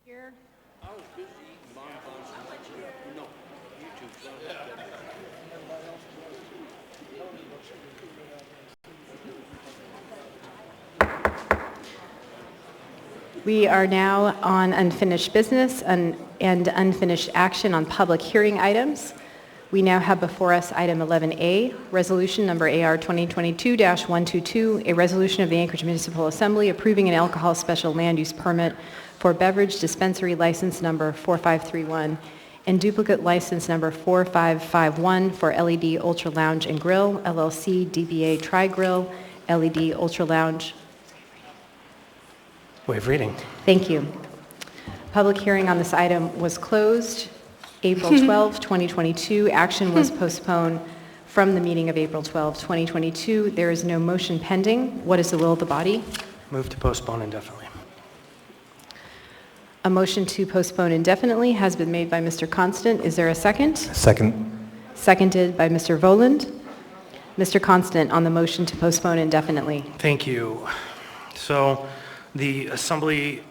Here. I was busy eating bonbons. No, YouTube. We are now on unfinished business and unfinished action on public hearing items. We now have before us item 11A, resolution number AR 2022-122, a resolution of the Anchorage Municipal Assembly approving an alcohol special land use permit for beverage dispensary license number 4531 and duplicate license number 4551 for LED Ultra Lounge and Grill, LLC, DBA Tri-Grill, LED Ultra Lounge. Waive reading. Thank you. Public hearing on this item was closed April 12, 2022. Action was postponed from the meeting of April 12, 2022. There is no motion pending. What is the will of the body? Move to postpone indefinitely. A motion to postpone indefinitely has been made by Mr. Constant. Is there a second? Second. seconded by Mr. Voland. Mr. Constant on the motion to postpone indefinitely. Thank you. So the Assembly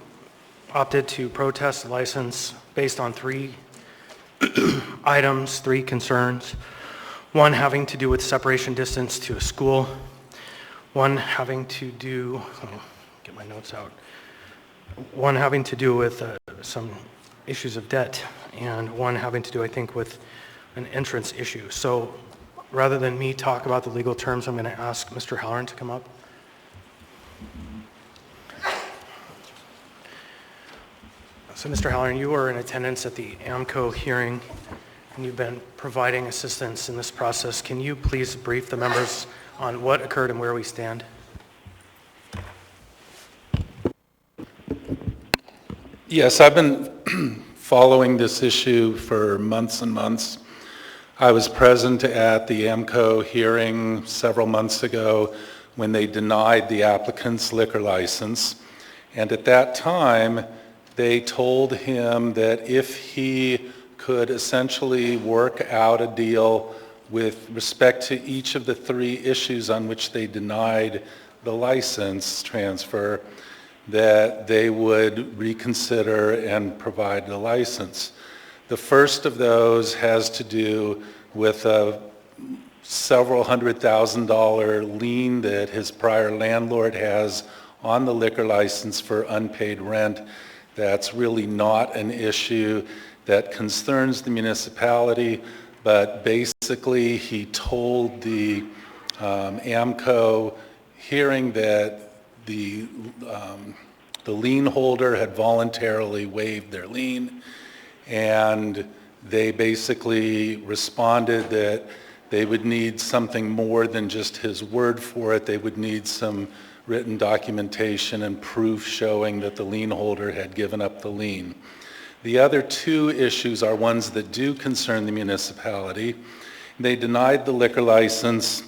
opted to protest the license based on three items, three concerns. One having to do with separation distance to a school. One having to do, get my notes out. One having to do with some issues of debt, and one having to do, I think, with an entrance issue. So rather than me talk about the legal terms, I'm going to ask Mr. Halloran to come up. So Mr. Halloran, you were in attendance at the AMCO hearing, and you've been providing assistance in this process. Can you please brief the members on what occurred and where we stand? Yes, I've been following this issue for months and months. I was present at the AMCO hearing several months ago when they denied the applicant's liquor license. And at that time, they told him that if he could essentially work out a deal with respect to each of the three issues on which they denied the license transfer, that they would reconsider and provide the license. The first of those has to do with a several $100,000 lien that his prior landlord has on the liquor license for unpaid rent. That's really not an issue that concerns the municipality, but basically he told the AMCO hearing that the lien holder had voluntarily waived their lien, and they basically responded that they would need something more than just his word for it. They would need some written documentation and proof showing that the lien holder had given up the lien. The other two issues are ones that do concern the municipality. They denied the liquor license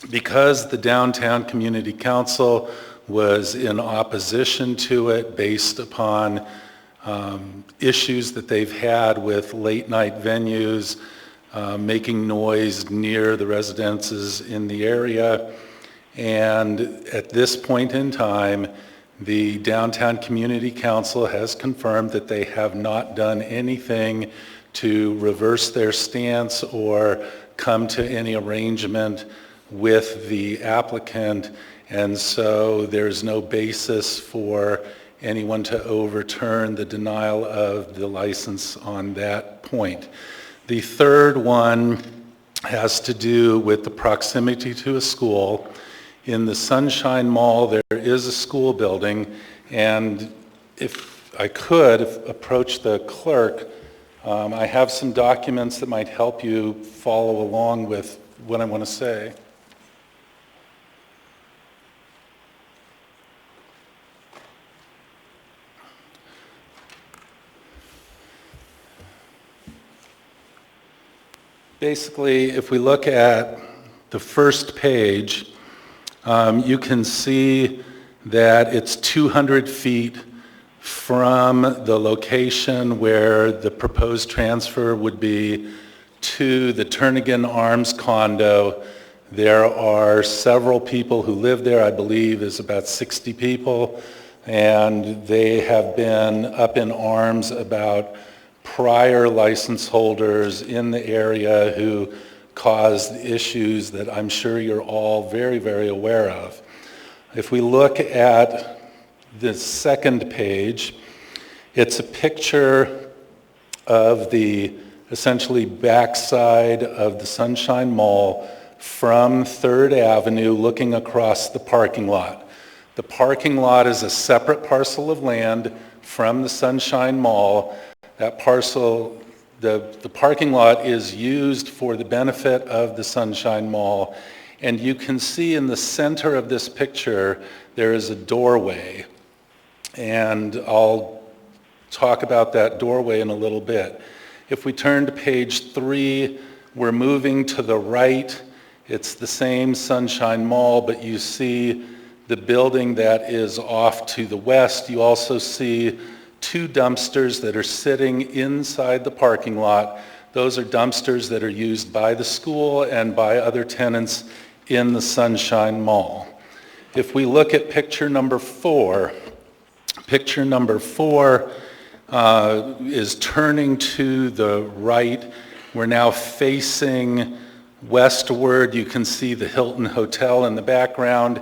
because the Downtown Community Council was in opposition to it based upon issues that they've had with late night venues, making noise near the residences in the area. And at this point in time, the Downtown Community Council has confirmed that they have not done anything to reverse their stance or come to any arrangement with the applicant, and so there's no basis for anyone to overturn the denial of the license on that point. The third one has to do with the proximity to a school. In the Sunshine Mall, there is a school building, and if I could approach the clerk, I have some documents that might help you follow along with what I want to say. Basically, if we look at the first page, you can see that it's 200 feet from the location where the proposed transfer would be to the Turnagain Arms condo. There are several people who live there. I believe is about 60 people, and they have been up in arms about prior license holders in the area who caused issues that I'm sure you're all very, very aware of. If we look at the second page, it's a picture of the essentially backside of the Sunshine Mall from 3rd Avenue looking across the parking lot. The parking lot is a separate parcel of land from the Sunshine Mall. That parcel, the parking lot is used for the benefit of the Sunshine Mall, and you can see in the center of this picture there is a doorway, and I'll talk about that doorway in a little bit. If we turn to page 3, we're moving to the right. It's the same Sunshine Mall, but you see the building that is off to the west. You also see 2 dumpsters that are sitting inside the parking lot. Those are dumpsters that are used by the school and by other tenants in the Sunshine Mall. If we look at picture number 4 is turning to the right. We're now facing westward. You can see the Hilton Hotel in the background,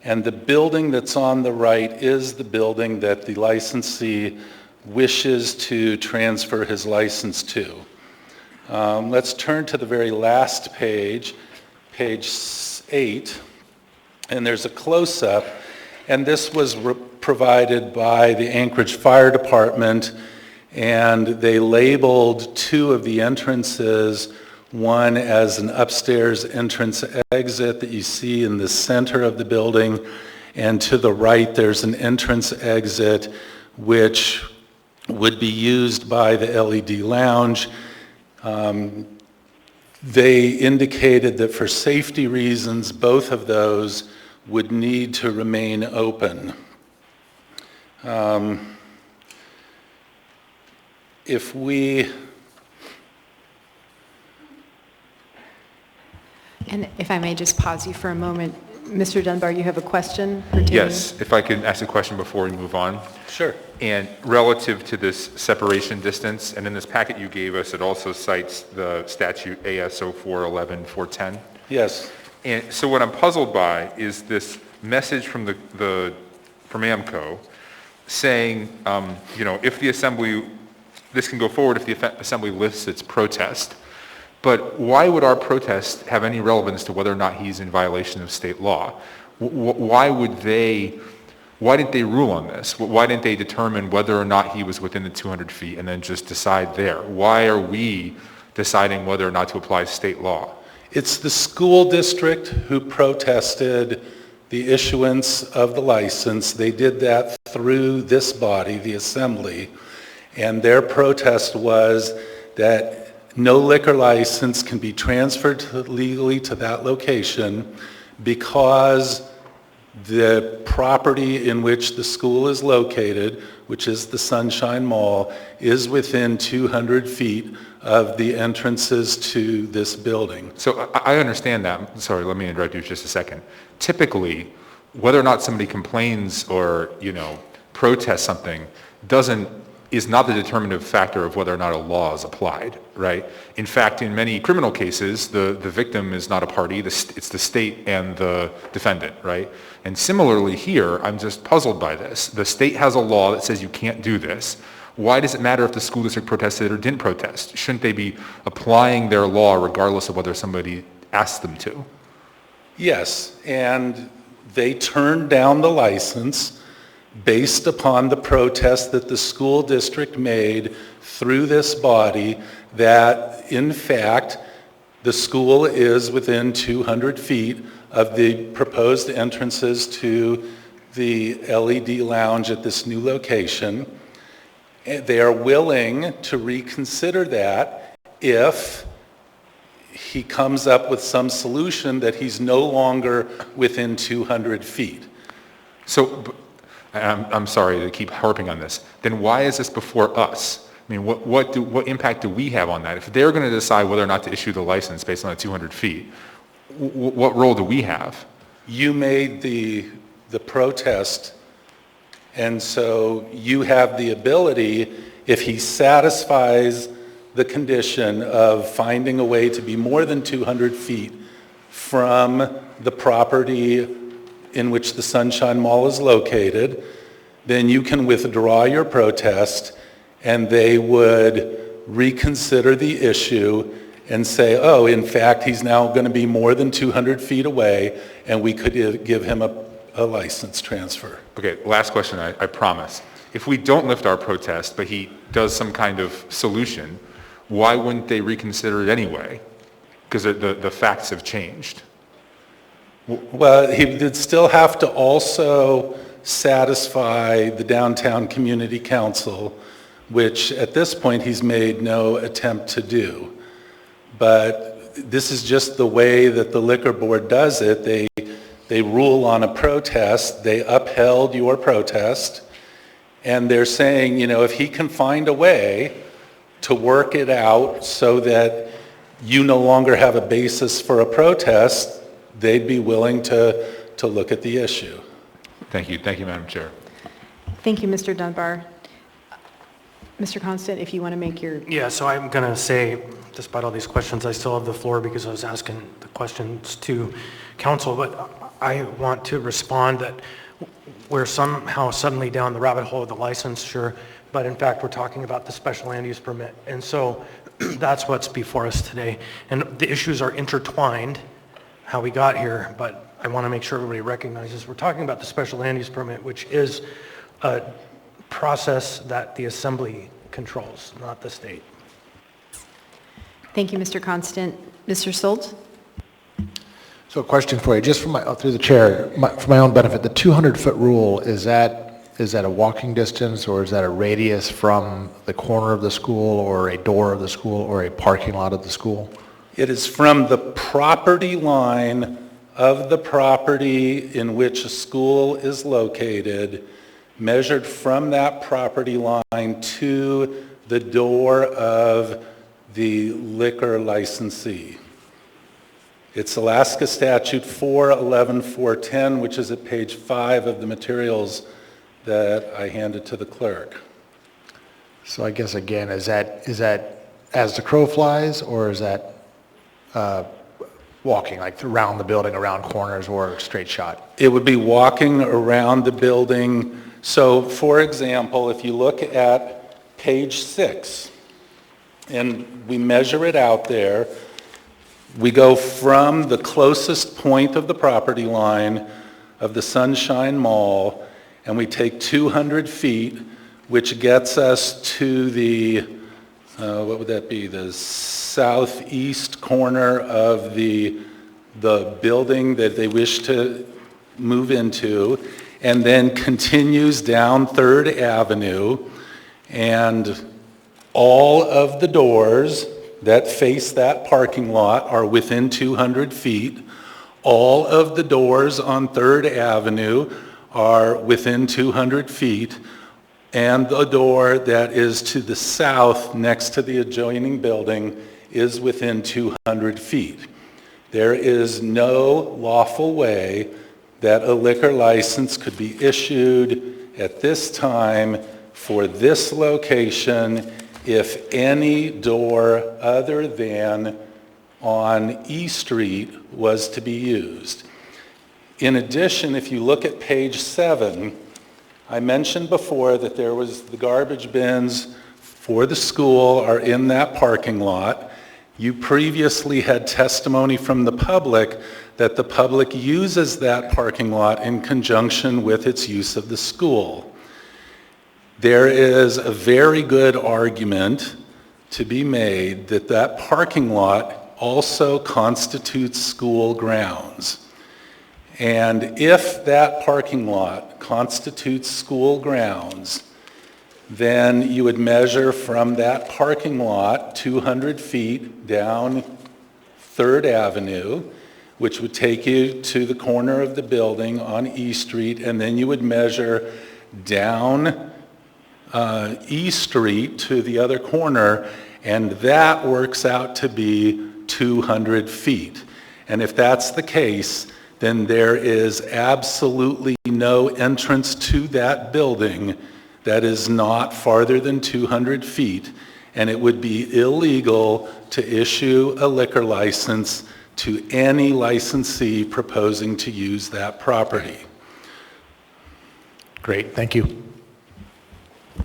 and the building that's on the right is the building that the licensee wishes to transfer his license to. Let's turn to the very last page, page 8, and there's a close-up, and this was provided by the Anchorage Fire Department, and they labeled 2 of the entrances, one as an upstairs entrance exit that you see in the center of the building, and to the right there's an entrance exit which would be used by the LED lounge. They indicated that for safety reasons, both of those would need to remain open. If we... And if I may just pause you for a moment. Mr. Dunbar, you have a question pertaining? Yes, if I could ask a question before we move on. Sure. And relative to this separation distance, and in this packet you gave us, it also cites the statute ASO 411-410. Yes. And so what I'm puzzled by is this message from from AMCO saying, if the assembly, this can go forward if the assembly lifts its protest. But why would our protest have any relevance to whether or not he's in violation of state law? Why didn't they rule on this? Why didn't they determine whether or not he was within the 200 feet and then just decide there? Why are we deciding whether or not to apply state law? It's the school district who protested the issuance of the license. They did that through this body, the assembly, and their protest was that no liquor license can be transferred legally to that location because the property in which the school is located, which is the Sunshine Mall, is within 200 feet of the entrances to this building. So I understand that. Sorry, let me interrupt you just a second. Typically, whether or not somebody complains or, protests something is not the determinative factor of whether or not a law is applied, right? In fact, in many criminal cases, the victim is not a party, it's the state and the defendant, right? And similarly here, I'm just puzzled by this. The state has a law that says you can't do this. Why does it matter if the school district protested or didn't protest? Shouldn't they be applying their law regardless of whether somebody asks them to? Yes, and they turned down the license based upon the protest that the school district made through this body that, in fact, the school is within 200 feet of the proposed entrances to the LED lounge at this new location. They are willing to reconsider that if he comes up with some solution that he's no longer within 200 feet. So, I'm sorry to keep harping on this, then why is this before us? I mean, what impact do we have on that? If they're going to decide whether or not to issue the license based on the 200 feet, what role do we have? You made the protest, and so you have the ability, if he satisfies the condition of finding a way to be more than 200 feet from the property in which the Sunshine Mall is located, then you can withdraw your protest and they would reconsider the issue and say, oh, in fact, he's now going to be more than 200 feet away and we could give him a license transfer. Okay, last question, I promise. If we don't lift our protest, but he does some kind of solution, why wouldn't they reconsider it anyway? Because the facts have changed. Well, he would still have to also satisfy the Downtown Community Council, which at this point he's made no attempt to do. But this is just the way that the liquor board does it. They rule on a protest, they upheld your protest, and they're saying, if he can find a way to work it out so that you no longer have a basis for a protest, they'd be willing to look at the issue. Thank you. Thank you, Madam Chair. Thank you, Mr. Dunbar. Mr. Constant, if you want to make your... Yeah, so I'm going to say, despite all these questions, I still have the floor because I was asking the questions to council, but I want to respond that we're somehow suddenly down the rabbit hole of the licensure, but in fact, we're talking about the special land use permit. And so that's what's before us today. And the issues are intertwined, how we got here, but I want to make sure everybody recognizes we're talking about the special land use permit, which is a process that the assembly controls, not the state. Thank you, Mr. Constant. Mr. Solt? So a question for you, just through the chair, for my own benefit, the 200-foot rule, is that a walking distance, or is that a radius from the corner of the school or a door of the school or a parking lot of the school? It is from the property line of the property in which a school is located, measured from that property line to the door of the liquor licensee. It's Alaska Statute 411-410, which is at page 5 of the materials that I handed to the clerk. So I guess again, is that as the crow flies, or is that walking, like around the building, around corners, or a straight shot? It would be walking around the building. So for example, if you look at page 6, and we measure it out there, we go from the closest point of the property line of the Sunshine Mall, and we take 200 feet, which gets us to the, what would that be, the southeast corner of the building that they wish to move into, and then continues down 3rd Avenue, and all of the doors that face that parking lot are within 200 feet. All of the doors on 3rd Avenue are within 200 feet, and the door that is to the south next to the adjoining building is within 200 feet. There is no lawful way that a liquor license could be issued at this time for this location if any door other than on E Street was to be used. In addition, if you look at page 7, I mentioned before that there was the garbage bins for the school are in that parking lot. You previously had testimony from the public that the public uses that parking lot in conjunction with its use of the school. There is a very good argument to be made that that parking lot also constitutes school grounds. And if that parking lot constitutes school grounds, then you would measure from that parking lot 200 feet down 3rd Avenue, which would take you to the corner of the building on E Street, and then you would measure down E Street to the other corner, and that works out to be 200 feet. And if that's the case, then there is absolutely no entrance to that building that is not farther than 200 feet, and it would be illegal to issue a liquor license to any licensee proposing to use that property. Great, thank you.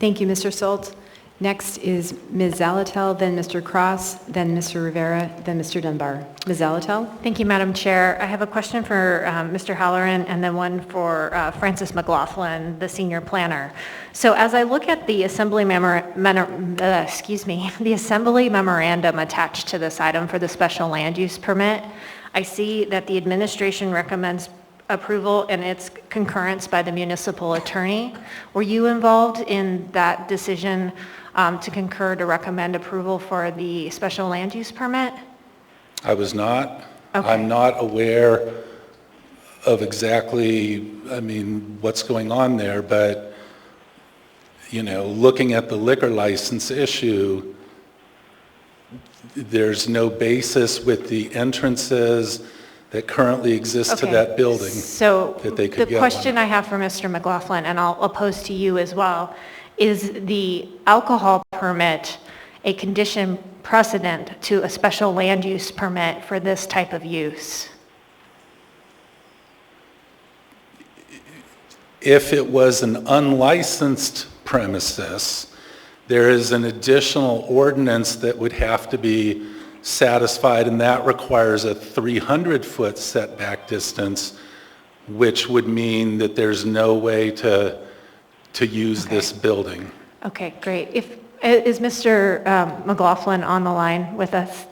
Thank you, Mr. Solt. Next is Ms. Zalatel, then Mr. Cross, then Mr. Rivera, then Mr. Dunbar. Ms. Zalatel? Thank you, Madam Chair. I have a question for Mr. Halloran and then one for Francis McLaughlin, the senior planner. So as I look at the assembly the assembly memorandum attached to this item for the special land use permit, I see that the administration recommends approval and its concurrence by the municipal attorney. Were you involved in that decision to concur to recommend approval for the special land use permit? I was not. Okay. I'm not aware of exactly, what's going on there, but, looking at the liquor license issue, there's no basis with the entrances that currently exist to that building So that they could the get question one. I have for Mr. McLaughlin, and I'll pose to you as well, is the alcohol permit a condition precedent to a special land use permit for this type of use? If it was an unlicensed premises, there is an additional ordinance that would have to be satisfied, and that requires a 300-foot setback distance, which would mean that there's no way to use this building. Okay, great. Is Mr. McLaughlin on the line with us?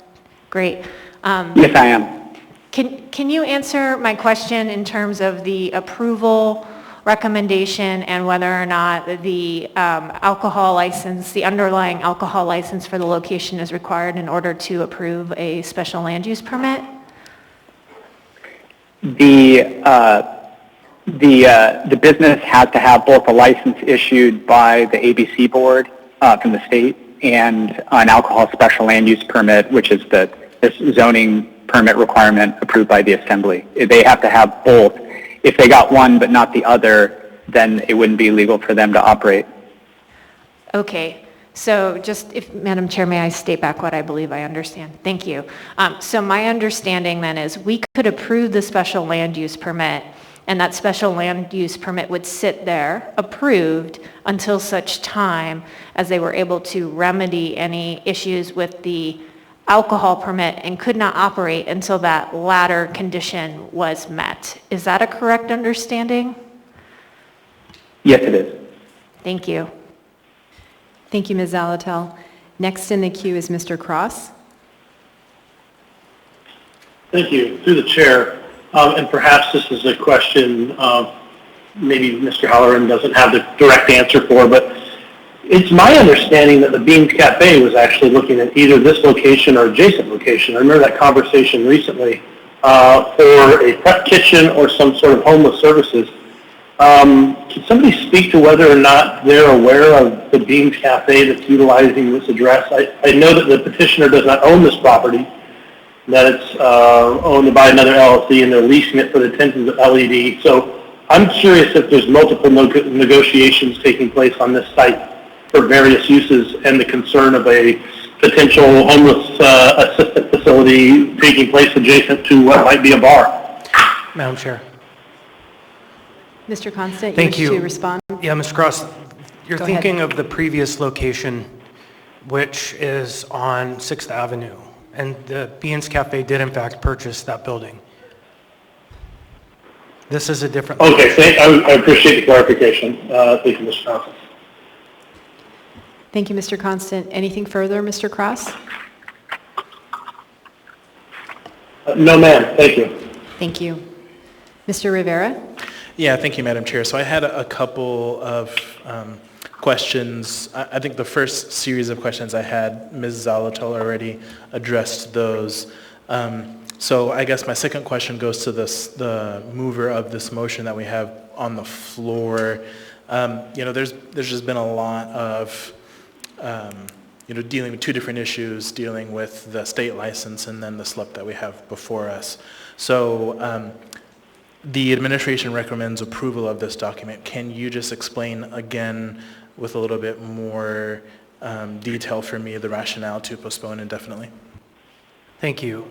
Great. Yes, I am. Can you answer my question in terms of the approval recommendation and whether or not the alcohol license, the underlying alcohol license for the location is required in order to approve a special land use permit? The business has to have both a license issued by the ABC board from the state and an alcohol special land use permit, which is the zoning permit requirement approved by the assembly. They have to have both. If they got one but not the other, then it wouldn't be legal for them to operate. Okay, so just if, Madam Chair, may I state back what I believe I understand? Thank you. So my understanding then is we could approve the special land use permit, and that special land use permit would sit there approved until such time as they were able to remedy any issues with the alcohol permit and could not operate until that latter condition was met. Is that a correct understanding? Yes, it is. Thank you. Thank you, Ms. Zalatel. Next in the queue is Mr. Cross. Thank you. Through the chair, and perhaps this is a question maybe Mr. Halloran doesn't have the direct answer for, but it's my understanding that the Beans Cafe was actually looking at either this location or adjacent location. I remember that conversation recently for a prep kitchen or some sort of homeless services. Can somebody speak to whether or not they're aware of the Beans Cafe that's utilizing this address? I know that the petitioner does not own this property, that it's owned by another LLC and they're leasing it for the intentions of LED. So I'm curious if there's multiple negotiations taking place on this site for various uses and the concern of a potential homeless assistance facility taking place adjacent to what might be a bar. Madam Chair. Mr. Constant, Thank you wish you. to respond? Yeah, Ms. Cross, you're Go thinking ahead. of the previous location, which is on 6th Avenue, and the Beans Cafe did in fact purchase that building. This is a different... Okay, I appreciate the clarification. Thank you, Mr. Constant. Thank you, Mr. Constant. Anything further, Mr. Cross? No, ma'am. Thank you. Thank you. Mr. Rivera? Yeah, thank you, Madam Chair. So I had a couple of questions. I think the first series of questions I had, Ms. Zalatel already addressed those. So I guess my second question goes to the mover of this motion that we have on the floor. There's just been a lot of dealing with two different issues, dealing with the state license and then the slip that we have before us. So the administration recommends approval of this document. Can you just explain again with a little bit more detail for me the rationale to postpone indefinitely? Thank you.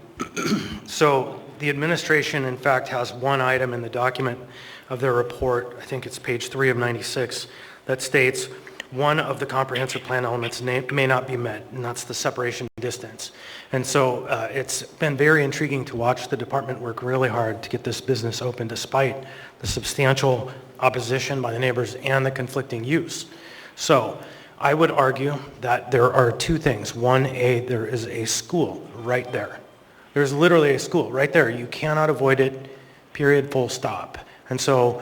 So the administration, in fact, has one item in the document of their report, I think it's page 3 of 96, that states one of the comprehensive plan elements may not be met, and that's the separation distance. And so it's been very intriguing to watch the department work really hard to get this business open despite the substantial opposition by the neighbors and the conflicting use. So I would argue that there are two things. One, there is a school right there. There's literally a school right there. You cannot avoid it, period, full stop. And so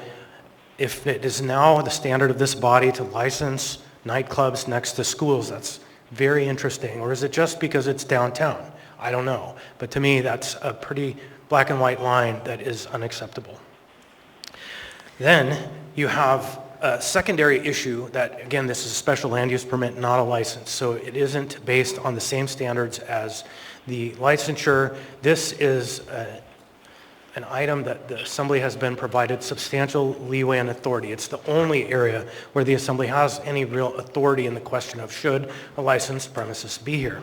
if it is now the standard of this body to license nightclubs next to schools, that's very interesting. Or is it just because it's downtown? I don't know. But to me, that's a pretty black and white line that is unacceptable. Then you have a secondary issue that, again, this is a special land use permit, not a license, so it isn't based on the same standards as the licensure. This is an item that the Assembly has been provided substantial leeway and authority. It's the only area where the Assembly has any real authority in the question of should a licensed premises be here.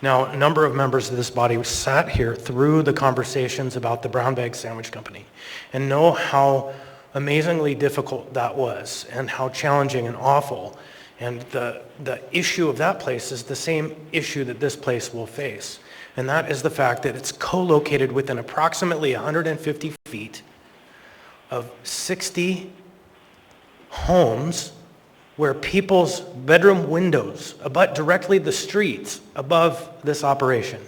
Now, a number of members of this body sat here through the conversations about the Brown Bag Sandwich Company and know how amazingly difficult that was and how challenging and awful. And the issue of that place is the same issue that this place will face. And that is the fact that it's co-located within approximately 150 feet of 60 homes where people's bedroom windows abut directly the streets above this operation.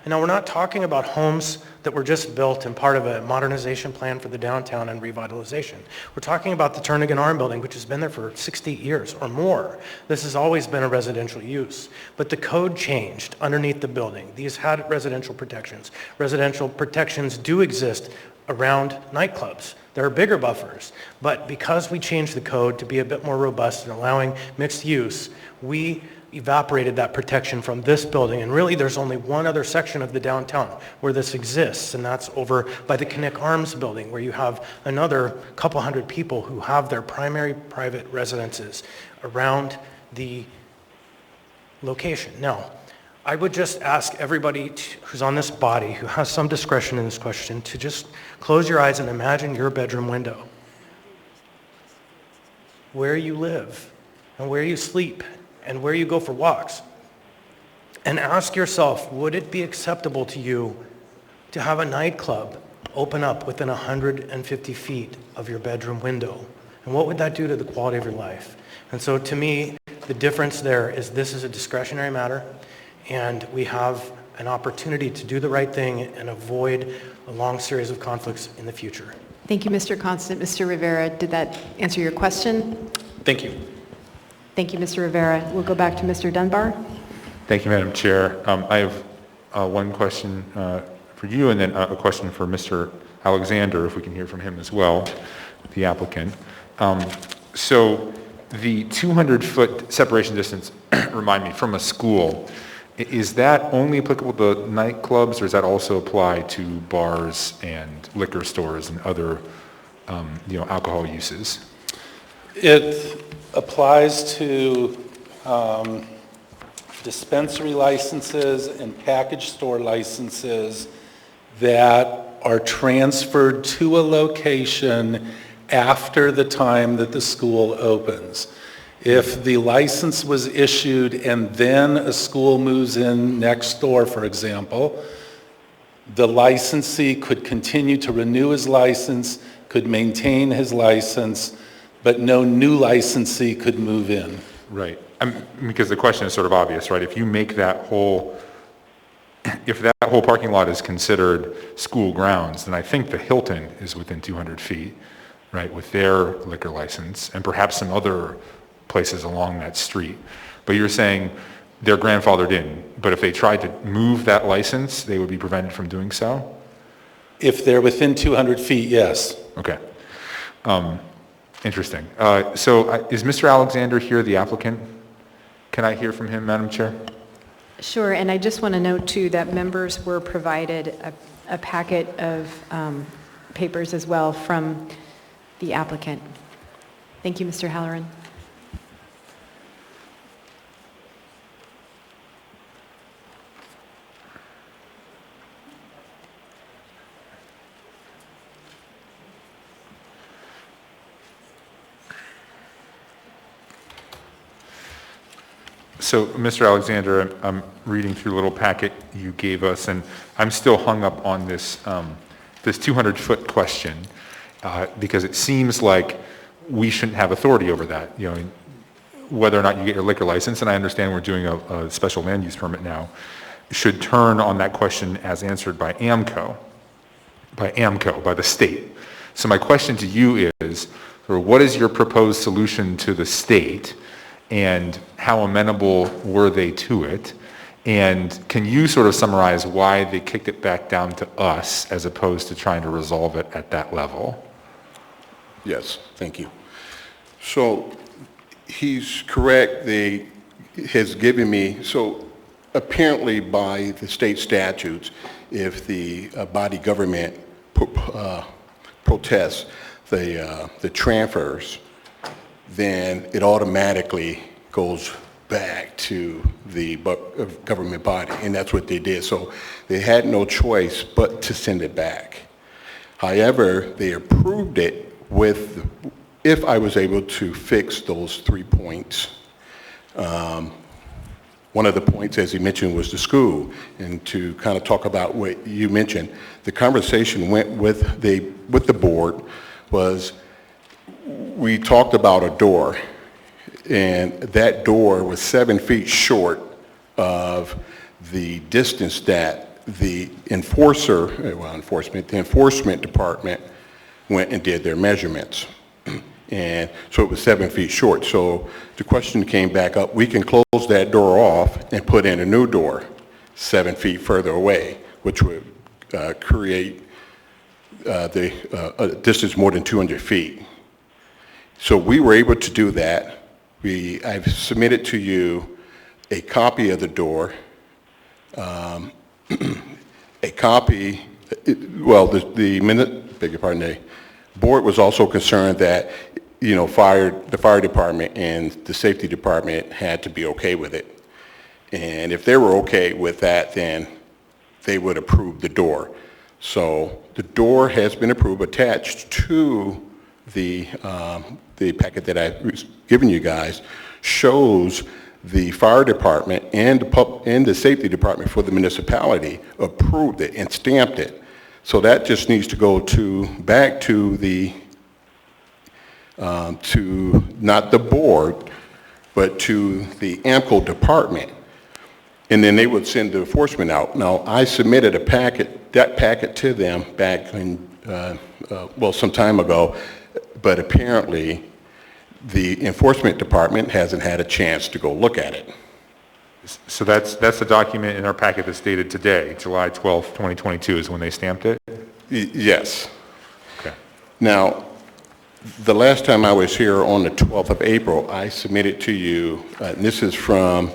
And now we're not talking about homes that were just built and part of a modernization plan for the downtown and revitalization. We're talking about the Turnagain Arm Building, which has been there for 60 years or more. This has always been a residential use, but the code changed underneath the building. These had residential protections. Residential protections do exist around nightclubs. There are bigger buffers, but because we changed the code to be a bit more robust and allowing mixed use, we evaporated that protection from this building, and really there's only one other section of the downtown where this exists, and that's over by the Kinnick Arms building, where you have another couple hundred people who have their primary private residences around the location. Now, I would just ask everybody who's on this body who has some discretion in this question to just close your eyes and imagine your bedroom window, where you live and where you sleep and where you go for walks, and ask yourself, would it be acceptable to you to have a nightclub open up within 150 feet of your bedroom window? And what would that do to the quality of your life? And so to me, the difference there is this is a discretionary matter, and we have an opportunity to do the right thing and avoid a long series of conflicts in the future. Thank you, Mr. Constant. Mr. Rivera, did that answer your question? Thank you. Thank you, Mr. Rivera. We'll go back to Mr. Dunbar. Thank you, Madam Chair. I have one question for you and then a question for Mr. Alexander, if we can hear from him as well, the applicant. So the 200-foot separation distance, remind me, from a school, is that only applicable to nightclubs, or does that also apply to bars and liquor stores and other alcohol uses? It applies to dispensary licenses and package store licenses that are transferred to a location after the time that the school opens. If the license was issued and then a school moves in next door, for example, the licensee could continue to renew his license, could maintain his license, but no new licensee could move in. Right. Because the question is sort of obvious, right? If you make that whole, if that whole parking lot is considered school grounds, then I think the Hilton is within 200 feet, right, with their liquor license, and perhaps some other places along that street. But you're saying they're grandfathered in, but if they tried to move that license, they would be prevented from doing so? If they're within 200 feet, yes. Okay. Interesting. So is Mr. Alexander here, the applicant? Can I hear from him, Madam Chair? Sure, and I just want to note too that members were provided a packet of papers as well from the applicant. Thank you, Mr. Halloran. So, Mr. Alexander, I'm reading through a little packet you gave us, and I'm still hung up on this this 200-foot question because it seems like we shouldn't have authority over that. You know, whether or not you get your liquor license, and I understand we're doing a special land use permit now, should turn on that question as answered by AMCO, by the state. So my question to you is, what is your proposed solution to the state? And how amenable were they to it? And can you sort of summarize why they kicked it back down to us as opposed to trying to resolve it at that level? Yes, thank you. So he's correct. They has given me, so apparently by the state statutes, if the body government protests the transfers, then it automatically goes back to the government body, and that's what they did. So they had no choice but to send it back. However, they approved it with, if I was able to fix those 3 points. One of the points, as he mentioned, was the school. And to kind of talk about what you mentioned, the conversation went with the board was, we talked about a door, and that door was 7 feet short of the distance that the the enforcement department went and did their measurements. And so it was 7 feet short. So the question came back up, we can close that door off and put in a new door 7 feet further away, which would create a distance more than 200 feet. So we were able to do that. I've submitted to you a copy of the door, a copy, well, the board was also concerned that, you know, the fire department and the safety department had to be okay with it. And if they were okay with that, then they would approve the door. So the door has been approved, attached to the packet that I've given you guys, shows the fire department and the safety department for the municipality approved it and stamped it. So that just needs to go back to the, not the board, but to the AMCO department. And then they would send the enforcement out. Now, I submitted that packet to them back in, some time ago, but apparently the enforcement department hasn't had a chance to go look at it. So that's the document in our packet that's dated today, July 12th, 2022 is when they stamped it? Yes. Okay. Now, the last time I was here on the 12th of April, I submitted to you, and this is from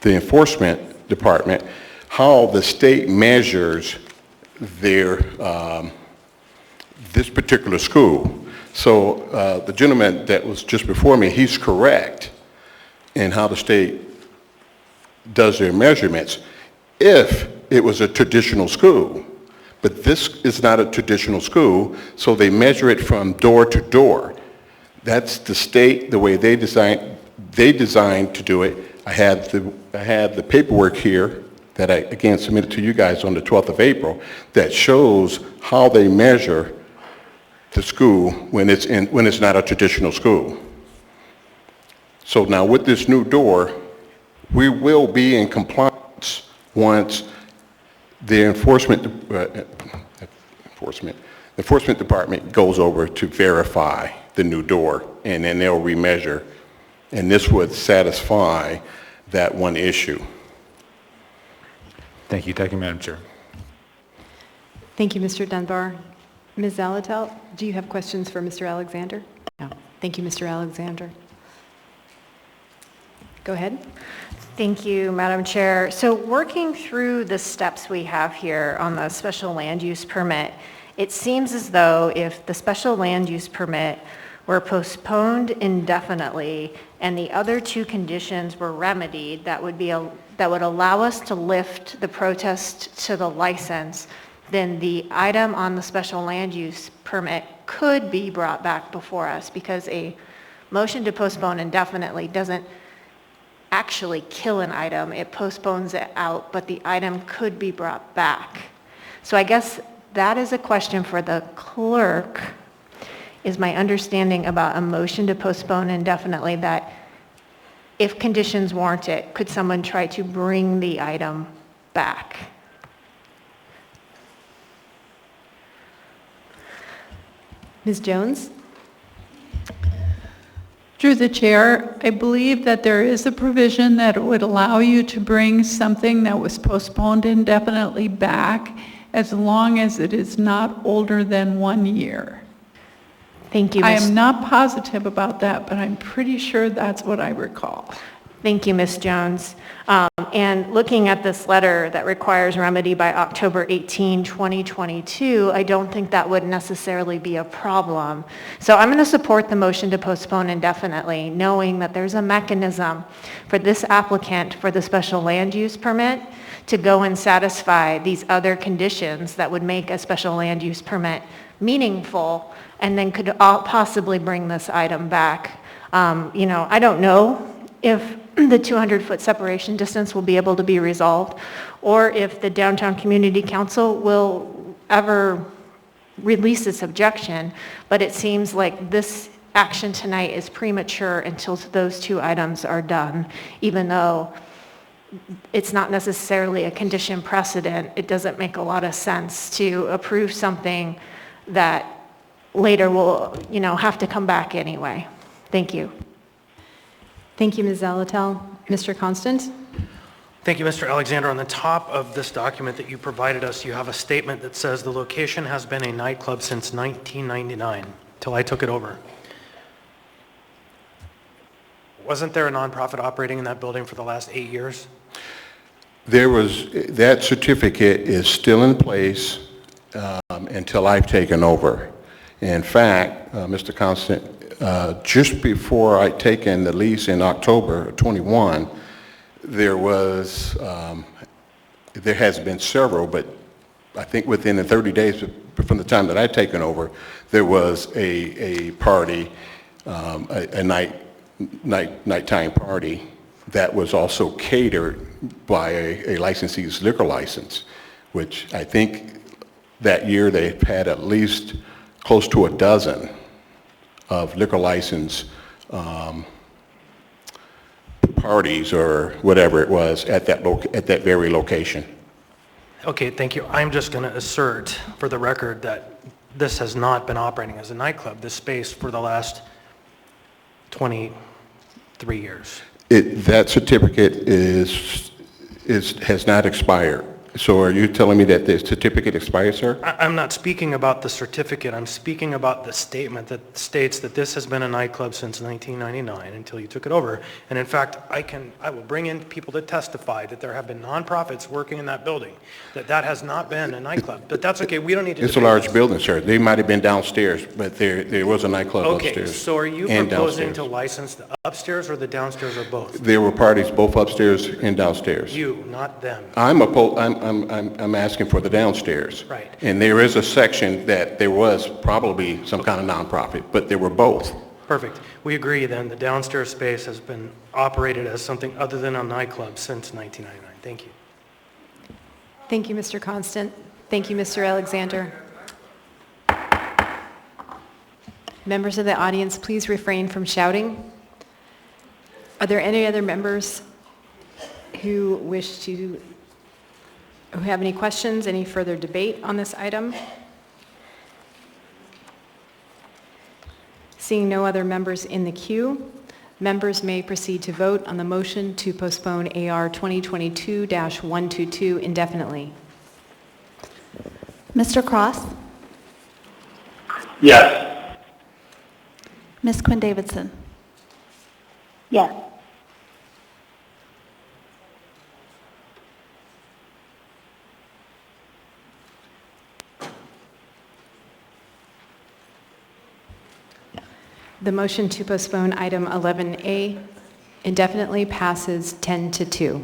the enforcement department, how the state measures their, this particular school. So the gentleman that was just before me, he's correct in how the state does their measurements if it was a traditional school. But this is not a traditional school, so they measure it from door to door. That's the state, the way they designed to do it. I have the paperwork here that I, again, submitted to you guys on the 12th of April that shows how they measure the school when it's not a traditional school. So now with this new door, we will be in compliance once the enforcement department goes over to verify the new door, and then they'll remeasure, and this would satisfy that one issue. Thank you. Thank you, Madam Chair. Thank you, Mr. Dunbar. Ms. Zalatel, do you have questions for Mr. Alexander? No. Thank you, Mr. Alexander. Go ahead. Thank you, Madam Chair. So working through the steps we have here on the special land use permit, it seems as though if the special land use permit were postponed indefinitely and the other two conditions were remedied, that would allow us to lift the protest to the license, then the item on the special land use permit could be brought back before us, because a motion to postpone indefinitely doesn't actually kill an item, it postpones it out, but the item could be brought back. So I guess that is a question for the clerk. Is my understanding about a motion to postpone indefinitely that if conditions warrant it, could someone try to bring the item back? Ms. Jones? Through the chair, I believe that there is a provision that would allow you to bring something that was postponed indefinitely back as long as it is not older than 1 year. Thank you, I Ms. am not positive about that, but I'm pretty sure that's what I recall. Thank you, Ms. Jones. And looking at this letter that requires remedy by October 18, 2022, I don't think that would necessarily be a problem. So I'm going to support the motion to postpone indefinitely, knowing that there's a mechanism for this applicant for the special land use permit to go and satisfy these other conditions that would make a special land use permit meaningful, and then could possibly bring this item back. I don't know if the 200-foot separation distance will be able to be resolved, or if the Downtown Community Council will ever release its objection, but it seems like this action tonight is premature until those two items are done, even though it's not necessarily a condition precedent. It doesn't make a lot of sense to approve something that later will, have to come back anyway. Thank you. Thank you, Ms. Zalatel. Mr. Constant? Thank you, Mr. Alexander. On the top of this document that you provided us, you have a statement that says the location has been a nightclub since 1999, till I took it over. Wasn't there a nonprofit operating in that building for the last 8 years? That certificate is still in place until I've taken over. In fact, Mr. Constant, just before I'd taken the lease in October 21, there has been several, but I think within the 30 days from the time that I'd taken over, there was a party, a nighttime party that was also catered by a licensee's liquor license, which I think that year they had at least close to a dozen of liquor license parties or whatever it was at that very location. Okay, thank you. I'm just going to assert for the record that this has not been operating as a nightclub, this space, for the last 23 years. That certificate has not expired. So are you telling me that the certificate expired, sir? I'm not speaking about the certificate. I'm speaking about the statement that states that this has been a nightclub since 1999 until you took it over. And in fact, I will bring in people to testify that there have been nonprofits working in that building, that has not been a nightclub. But that's okay. We don't need to. It's a large building, sir. They might have been downstairs, but there was a nightclub upstairs. Okay, so are you proposing to license the upstairs or the downstairs or both? There were parties both upstairs and downstairs. You, not them. I'm asking for the downstairs. Right. And there is a section that there was probably some kind of nonprofit, but there were both. Perfect. We agree then the downstairs space has been operated as something other than a nightclub since 1999. Thank you. Thank you, Mr. Constant. Thank you, Mr. Alexander. Members of the audience, please refrain from shouting. Are there any other members who have any questions, any further debate on this item? Seeing no other members in the queue, members may proceed to vote on the motion to postpone AR 2022-122 indefinitely. Mr. Cross? Yes. Ms. Quinn Davidson? Yes. The motion to postpone item 11A indefinitely passes 10-2.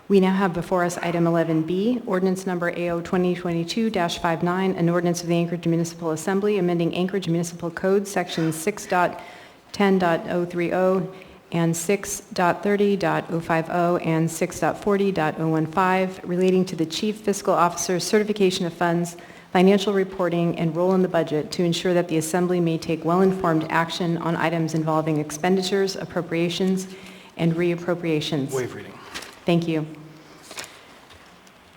We now have before us item 11B, ordinance number AO 2022-59, an ordinance of the Anchorage Municipal Assembly amending Anchorage Municipal Code sections 6.10.030 and 6.30.050 and 6.40.015 relating to the Chief Fiscal Officer's certification of funds, financial reporting, and role in the budget to ensure that the Assembly may take well-informed action on items involving expenditures, appropriations, and reappropriations. Waive reading. Thank you.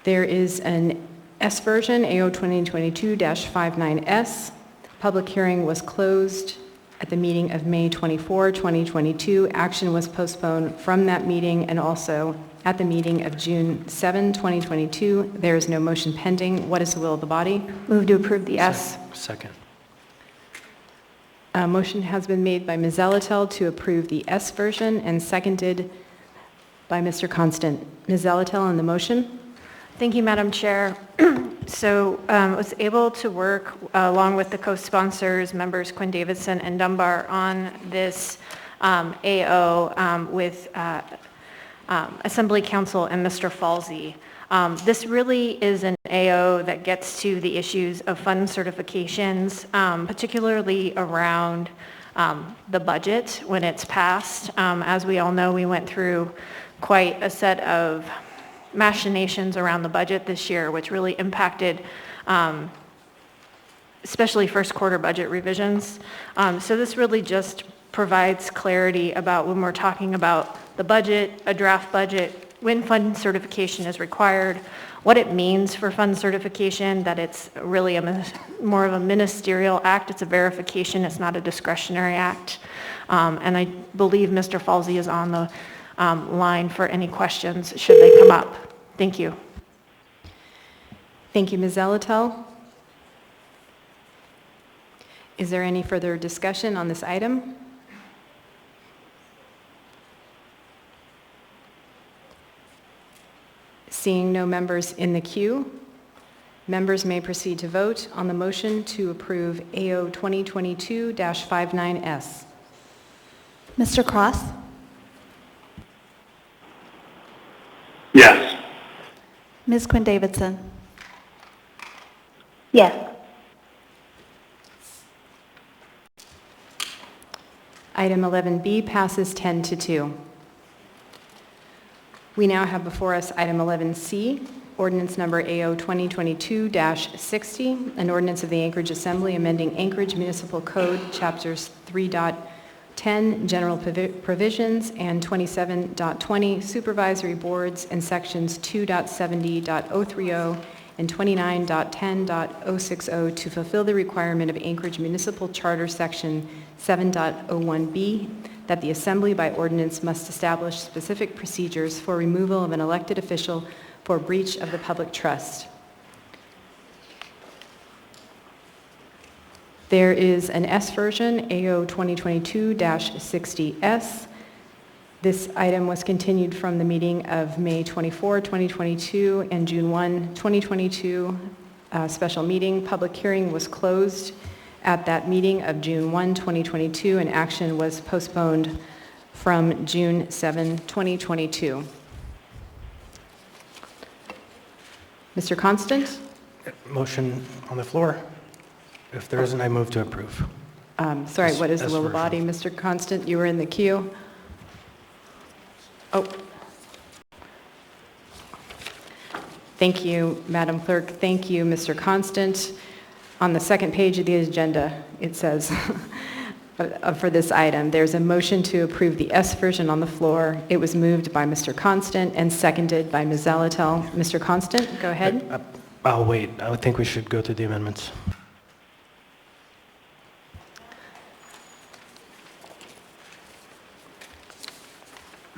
There is an S version, AO 2022-59S. Public hearing was closed at the meeting of May 24, 2022. Action was postponed from that meeting and also at the meeting of June 7, 2022. There is no motion pending. What is the will of the body? Move to approve the S. Second. A motion has been made by Ms. Zelatel to approve the S version and seconded by Mr. Constant. Ms. Zelatel on the motion. Thank you, Madam Chair. So I was able to work along with the co-sponsors, members Quinn Davidson and Dunbar, on this AO with Assembly Counsel and Mr. Falsey. This really is an AO that gets to the issues of fund certifications, particularly around the budget when it's passed. As we all know, we went through quite a set of machinations around the budget this year, which really impacted especially first quarter budget revisions. So this really just provides clarity about when we're talking about the budget, a draft budget, when fund certification is required, what it means for fund certification, that it's really more of a ministerial act. It's a verification. It's not a discretionary act. And I believe Mr. Falsey is on the line for any questions should they come up. Thank you. Thank you, Ms. Zelatel. Is there any further discussion on this item? Seeing no members in the queue, members may proceed to vote on the motion to approve AO 2022-59S. Mr. Cross? Yes. Ms. Quinn Davidson? Yes. Item 11B passes 10-2. We now have before us item 11C, ordinance number AO 2022-60, an ordinance of the Anchorage Assembly amending Anchorage Municipal Code, chapters 3.10, general provisions, and 27.20, supervisory boards, and sections 2.70.030 and 29.10.060 to fulfill the requirement of Anchorage Municipal Charter section 7.01B that the Assembly by ordinance must establish specific procedures for removal of an elected official for breach of the public trust. There is an S version, AO 2022-60S. This item was continued from the meeting of May 24, 2022 and June 1, 2022 special meeting. Public hearing was closed at that meeting of June 1, 2022, and action was postponed from June 7, 2022. Mr. Constant? Motion on the floor. If there isn't, I move to approve. Sorry, what is the S will of the body? Mr. Constant, you were in the queue. Oh. Thank you, Madam Clerk. Thank you, Mr. Constant. On the second page of the agenda, it says, for this item, there's a motion to approve the S version on the floor. It was moved by Mr. Constant and seconded by Ms. Zelatel. Mr. Constant, go ahead. I'll wait. I would think we should go through the amendments.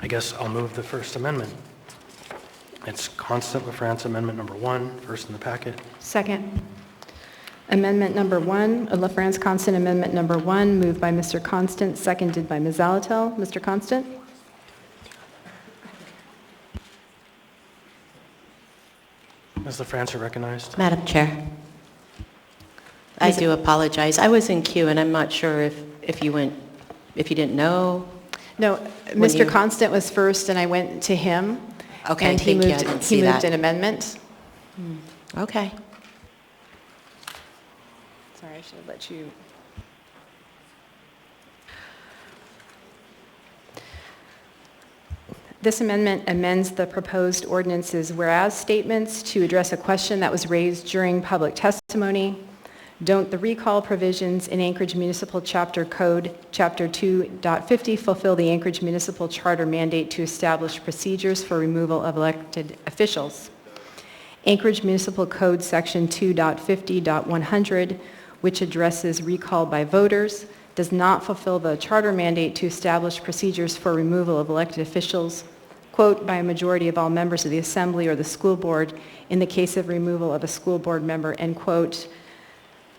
I guess I'll move the First Amendment. It's Constant LaFrance Amendment number 1, first in the packet. Second. Amendment number 1, LaFrance Constant Amendment number 1, moved by Mr. Constant, seconded by Ms. Zelatel. Mr. Constant? Ms. LaFrance, you're recognized. Madam Chair, I do apologize. I was in queue, and I'm not sure if you didn't know. No, Mr. Constant was first, and I went to him. Okay, and he thank you. moved, I didn't he see moved that. an amendment. Okay. Sorry, I should have let you. This amendment amends the proposed ordinance's whereas statements to address a question that was raised during public testimony. Don't the recall provisions in Anchorage Municipal Chapter Code, Chapter 2.50, fulfill the Anchorage Municipal Charter mandate to establish procedures for removal of elected officials? Anchorage Municipal Code, Section 2.50.100, which addresses recall by voters, does not fulfill the charter mandate to establish procedures for removal of elected officials. quote, by a majority of all members of the assembly or the school board in the case of removal of a school board member, end quote.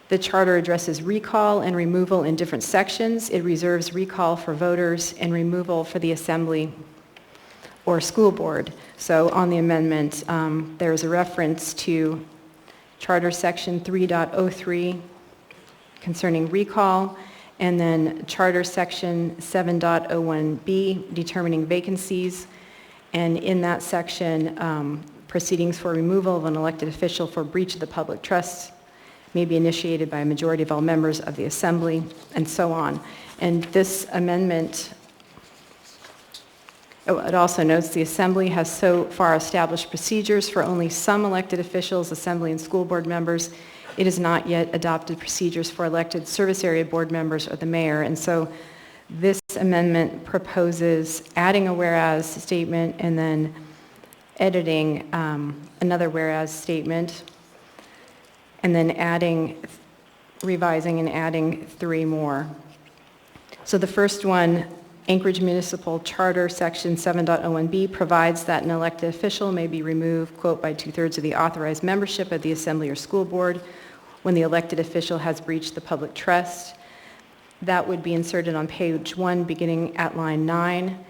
The charter addresses recall and removal in different sections. It reserves recall for voters and removal for the assembly or school board. So on the amendment, there is a reference to Charter Section 3.03 concerning recall, and then Charter Section 7.01B determining vacancies. And in that section, proceedings for removal of an elected official for breach of the public trust may be initiated by a majority of all members of the assembly, and so on. And this amendment, it also notes the assembly has so far established procedures for only some elected officials, assembly and school board members. It has not yet adopted procedures for elected service area board members or the mayor. And so this amendment proposes adding a whereas statement and then editing another whereas statement, and then revising and adding 3 more. So the first one, Anchorage Municipal Charter Section 7.01B provides that an elected official may be removed, quote, by 2/3 of the authorized membership of the assembly or school board when the elected official has breached the public trust. That would be inserted on page 1 beginning at line 9.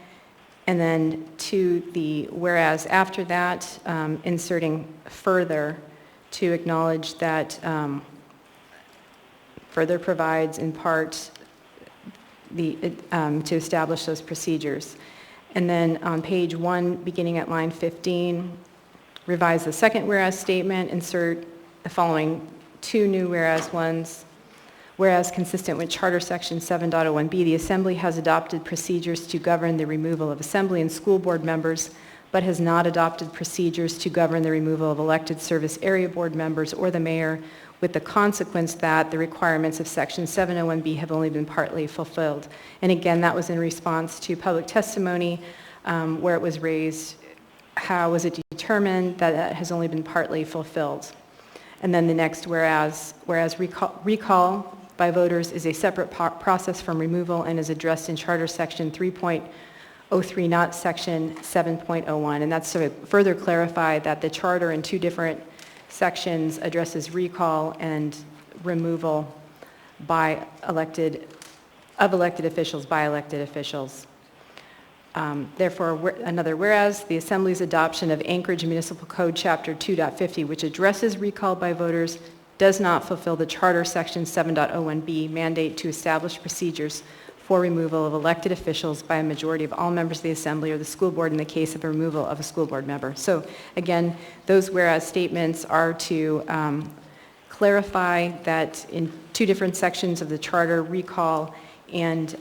And then to the whereas after that, inserting further to acknowledge that further provides in part to establish those procedures. And then on page 1, beginning at line 15, revise the second whereas statement, insert the following 2 new whereas ones. Whereas consistent with Charter Section 7.01B, the Assembly has adopted procedures to govern the removal of Assembly and school board members, but has not adopted procedures to govern the removal of elected service area board members or the mayor, with the consequence that the requirements of Section 701B have only been partly fulfilled. And again, that was in response to public testimony where it was raised, how was it determined that it has only been partly fulfilled? And then the next whereas recall by voters is a separate process from removal and is addressed in Charter Section 3.03, not Section 7.01. And that's to further clarify that the charter in 2 different sections addresses recall and removal by elected officials by elected officials. Therefore, another whereas, the Assembly's adoption of Anchorage Municipal Code Chapter 2.50, which addresses recall by voters, does not fulfill the Charter Section 7.01B mandate to establish procedures for removal of elected officials by a majority of all members of the Assembly or the school board in the case of removal of a school board member. So again, those whereas statements are to clarify that in 2 different sections of the charter, recall and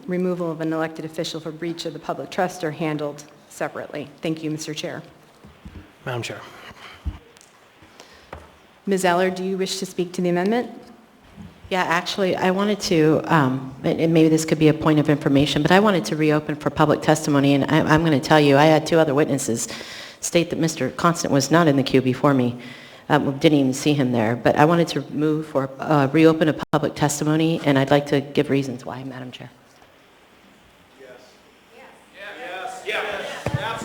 removal of an elected official for breach of the public trust are handled separately. Thank you, Mr. Chair. Madam Chair. Ms. Eller, do you wish to speak to the amendment? Yeah, actually, I wanted to, and maybe this could be a point of information, but I wanted to reopen for public testimony, and I'm going to tell you, I had 2 other witnesses state that Mr. Constant was not in the queue before me. Didn't even see him there, but I wanted to move for reopen of public testimony, and I'd like to give reasons why, Madam Chair.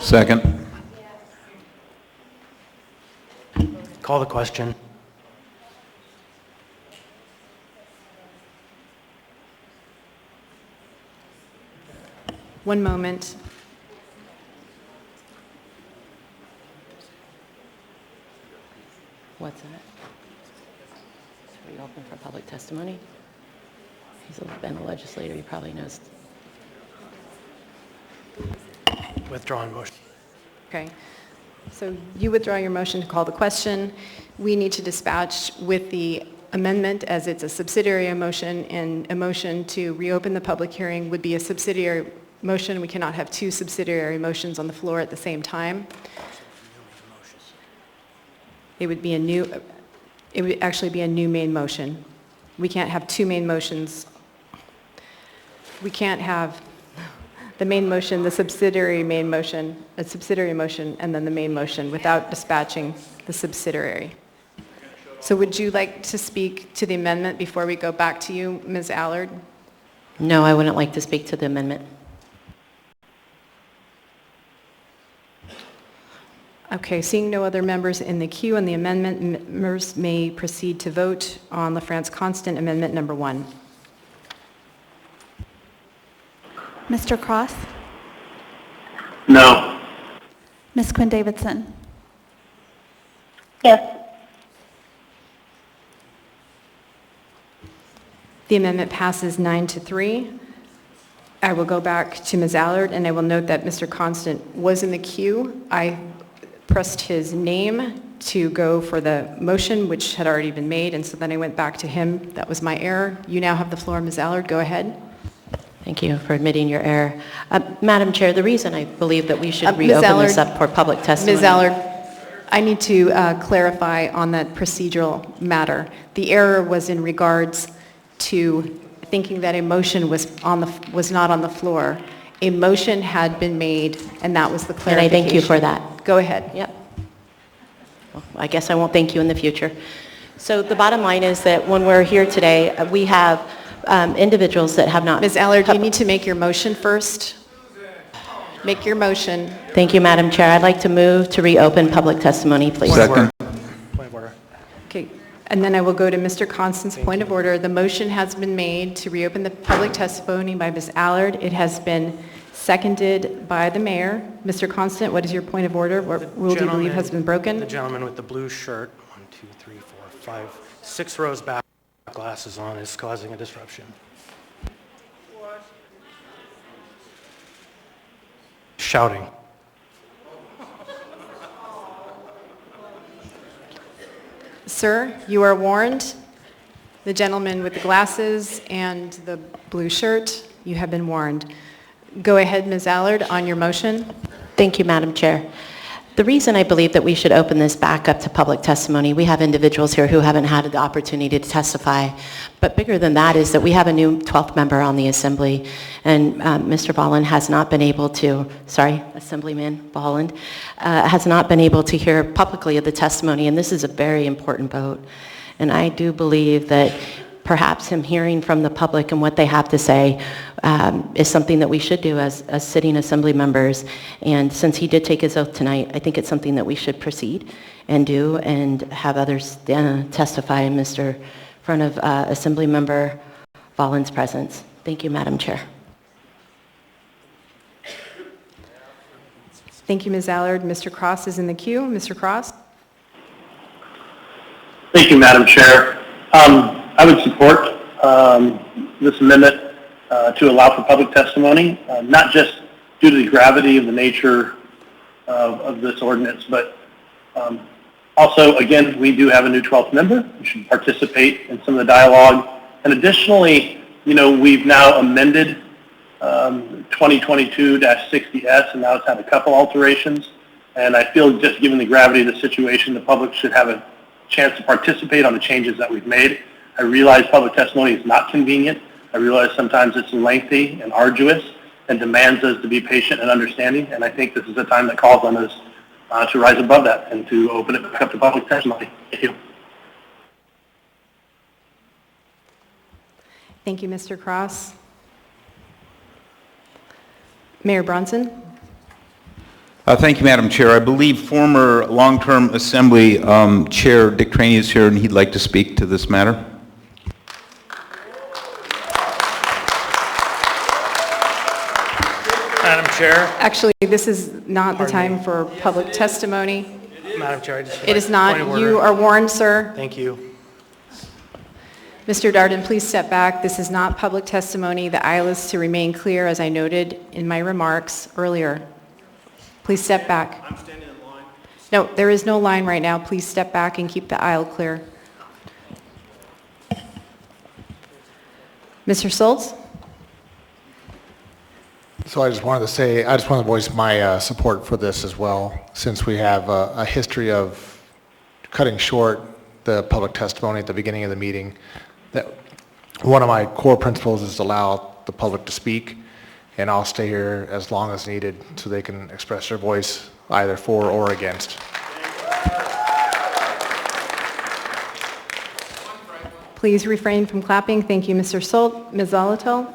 Second. Call the question. One moment. What's that? Reopen for public testimony? He's been a legislator, he probably knows. Withdrawn motion. Okay. So you withdraw your motion to call the question. We need to dispatch with the amendment as it's a subsidiary motion, and a motion to reopen the public hearing would be a subsidiary motion. We cannot have 2 subsidiary motions on the floor at the same time. It would actually be a new main motion. We can't have 2 main motions. We can't have the main motion, the subsidiary main motion, a subsidiary motion, and then the main motion without dispatching the subsidiary. So would you like to speak to the amendment before we go back to you, Ms. Allard? No, I wouldn't like to speak to the amendment. Okay, seeing no other members in the queue on the amendment, members may proceed to vote on LaFrance Constant Amendment Number 1. Mr. Cross? No. Ms. Quinn Davidson? Yes. The amendment passes 9-3. I will go back to Ms. Allard, and I will note that Mr. Constant was in the queue. I pressed his name to go for the motion, which had already been made, and so then I went back to him. That was my error. You now have the floor, Ms. Allard. Go ahead. Thank you for admitting your error. Madam Chair, the reason I believe that we should reopen this up for public testimony. Ms. Allard, I need to clarify on that procedural matter. The error was in regards to thinking that a motion was not on the floor. A motion had been made, and that was the clarification. And I thank you for that. Go ahead. Yep. Well, I guess I won't thank you in the future. So the bottom line is that when we're here today, we have individuals that have not... Ms. Allard, you need to make your motion first. Make your motion. Thank you, Madam Chair. I'd like to move to reopen public testimony, please. Second. Point of order. Okay, and then I will go to Mr. Constant's point of order. The motion has been made to reopen the public testimony by Ms. Allard. It has been seconded by the mayor. Mr. Constant, what is your point of order? What rule do you believe has been broken? The gentleman with the blue shirt, 6 rows back, glasses on, is causing a disruption. Shouting. Sir, you are warned. The gentleman with the glasses and the blue shirt, you have been warned. Go ahead, Ms. Allard, on your motion. Thank you, Madam Chair. The reason I believe that we should open this back up to public testimony, we have individuals here who haven't had the opportunity to testify, but bigger than that is that we have a new 12th member on the Assembly, and Mr. Bolland has not been able to, Assemblyman Bolland, has not been able to hear publicly of the testimony, and this is a very important vote. And I do believe that perhaps him hearing from the public and what they have to say is something that we should do as sitting Assembly members. And since he did take his oath tonight, I think it's something that we should proceed and do and have others testify in front of Assembly Member Bolland's presence. Thank you, Madam Chair. Thank you, Ms. Allard. Mr. Cross is in the queue. Mr. Cross? Thank you, Madam Chair. I would support this amendment to allow for public testimony, not just due to the gravity of the nature of this ordinance, but also, again, we do have a new 12th member. We should participate in some of the dialogue. And additionally, we've now amended 2022-60S, and now it's had a couple alterations. And I feel just given the gravity of the situation, the public should have a chance to participate on the changes that we've made. I realize public testimony is not convenient. I realize sometimes it's lengthy and arduous and demands us to be patient and understanding, and I think this is a time that calls on us to rise above that and to open it back up to public testimony. Thank you. Thank you, Mr. Cross. Mayor Bronson? Thank you, Madam Chair. I believe former long-term Assembly Chair Dick Traney is here, and he'd like to speak to this matter. Madam Chair. Actually, this is not the time for public testimony. Madam Chair, It is not. You are warned, sir. Thank you. Mr. Darden, please step back. This is not public testimony. The aisle is to remain clear, as I noted in my remarks earlier. Please step back. I'm standing in line. No, there is no line right now. Please step back and keep the aisle clear. Mr. Schultz? So I just wanted to voice my support for this as well, since we have a history of cutting short the public testimony at the beginning of the meeting. That one of my core principles is to allow the public to speak, and I'll stay here as long as needed so they can express their voice either for or against. Please refrain from clapping. Thank you, Mr. Schultz. Ms. Zolotel?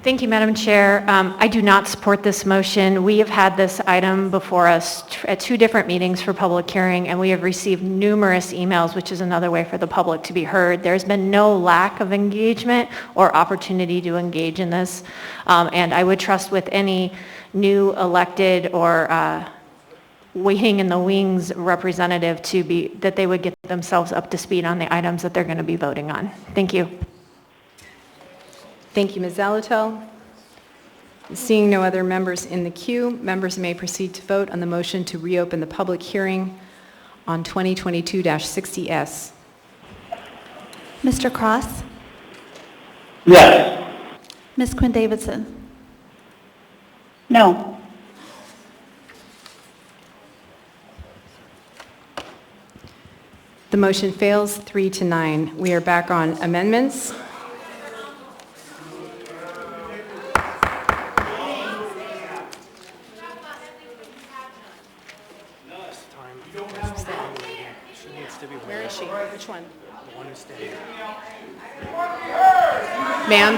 Thank you, Madam Chair. I do not support this motion. We have had this item before us at 2 different meetings for public hearing, and we have received numerous emails, which is another way for the public to be heard. There's been no lack of engagement or opportunity to engage in this, and I would trust with any new elected or waiting in the wings representative that they would get themselves up to speed on the items that they're going to be voting on. Thank you. Thank you, Ms. Zalatel. Seeing no other members in the queue, members may proceed to vote on the motion to reopen the public hearing on 2022-60S. Mr. Cross? Yes. Ms. Quinn Davidson? No. The motion fails 3-9. We are back on amendments. Where is she? Which one? The one who's staying. Ma'am?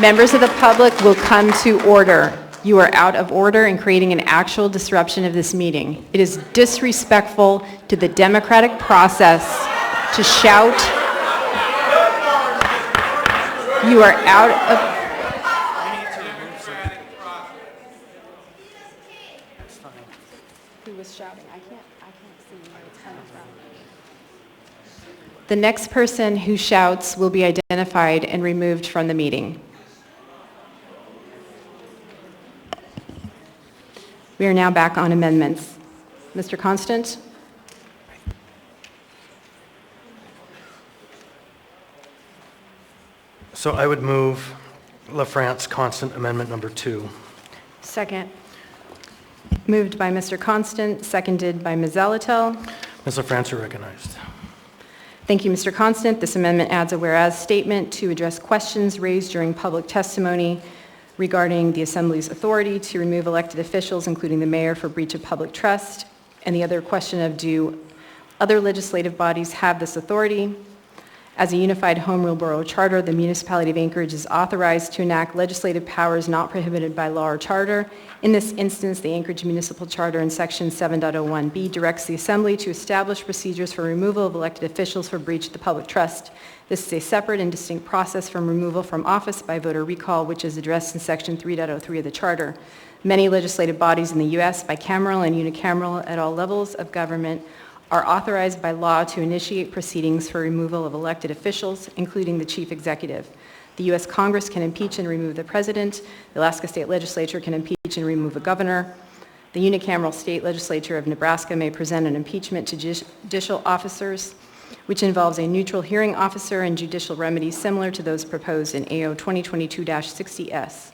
Members of the public will come to order. You are out of order and creating an actual disruption of this meeting. It is disrespectful to the democratic process to shout. You are out of... Who was shouting? I can't see where it's coming from. The next person who shouts will be identified and removed from the meeting. We are now back on amendments. Mr. Constant? So I would move LaFrance Constant Amendment Number 2. Second. Moved by Mr. Constant, seconded by Ms. Zalatel. Ms. LaFrance, you're recognized. Thank you, Mr. Constant. This amendment adds a whereas statement to address questions raised during public testimony regarding the Assembly's authority to remove elected officials, including the mayor, for breach of public trust, and the other question of do other legislative bodies have this authority. As a unified home rule borough charter, the municipality of Anchorage is authorized to enact legislative powers not prohibited by law or charter. In this instance, the Anchorage Municipal Charter in Section 7.01b directs the Assembly to establish procedures for removal of elected officials for breach of the public trust. This is a separate and distinct process from removal from office by voter recall, which is addressed in Section 3.03 of the Charter. Many legislative bodies in the U.S., bicameral and unicameral at all levels of government, are authorized by law to initiate proceedings for removal of elected officials, including the chief executive. The U.S. Congress can impeach and remove the president. The Alaska State Legislature can impeach and remove a governor. The unicameral state legislature of Nebraska may present an impeachment to judicial officers, which involves a neutral hearing officer and judicial remedies similar to those proposed in AO 2022-60S.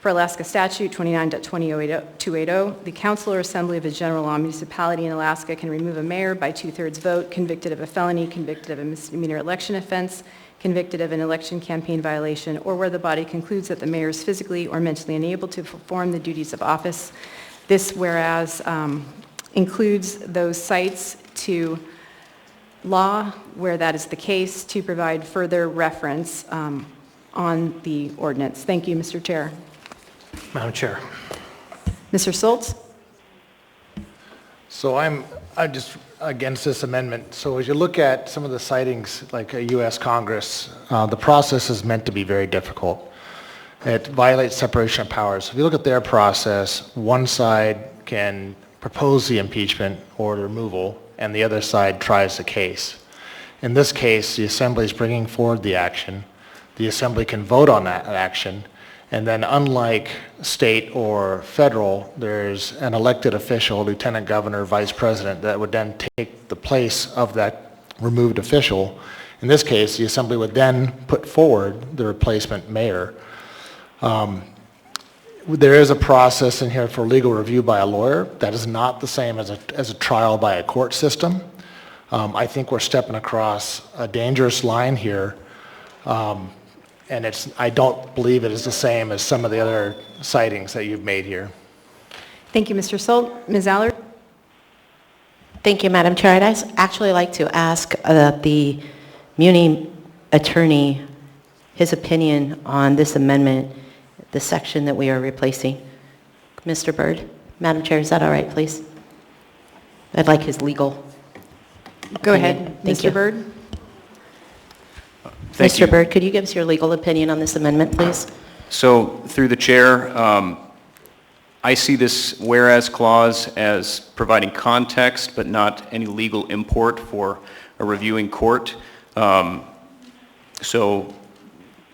For Alaska Statute 29.280, the council or assembly of a general law municipality in Alaska can remove a mayor by 2/3 vote, convicted of a felony, convicted of a misdemeanor election offense, convicted of an election campaign violation, or where the body concludes that the mayor is physically or mentally unable to perform the duties of office. This whereas includes those cites to law where that is the case to provide further reference on the ordinance. Thank you, Mr. Chair. Madam Chair. Mr. Soltz? So I'm just against this amendment. So as you look at some of the citings, like a U.S. Congress, the process is meant to be very difficult. It violates separation of powers. If you look at their process, one side can propose the impeachment or the removal, and the other side tries the case. In this case, the Assembly is bringing forward the action. The Assembly can vote on that action. And then unlike state or federal, there's an elected official, lieutenant governor, vice president, that would then take the place of that removed official. In this case, the Assembly would then put forward the replacement mayor. There is a process in here for legal review by a lawyer. That is not the same as a trial by a court system. I think we're stepping across a dangerous line here. And I don't believe it is the same as some of the other citings that you've made here. Thank you, Mr. Solt. Ms. Allard? Thank you, Madam Chair. I'd actually like to ask that the Muni attorney his opinion on this amendment, the section that we are replacing. Mr. Byrd, Madam Chair, is that all right, please? I'd like his legal. Go opinion. ahead, Thank Mr. you. Byrd. Thank you. Mr. Byrd, could you give us your legal opinion on this amendment, please? So, through the chair, I see this whereas clause as providing context, but not any legal import for a reviewing court. So,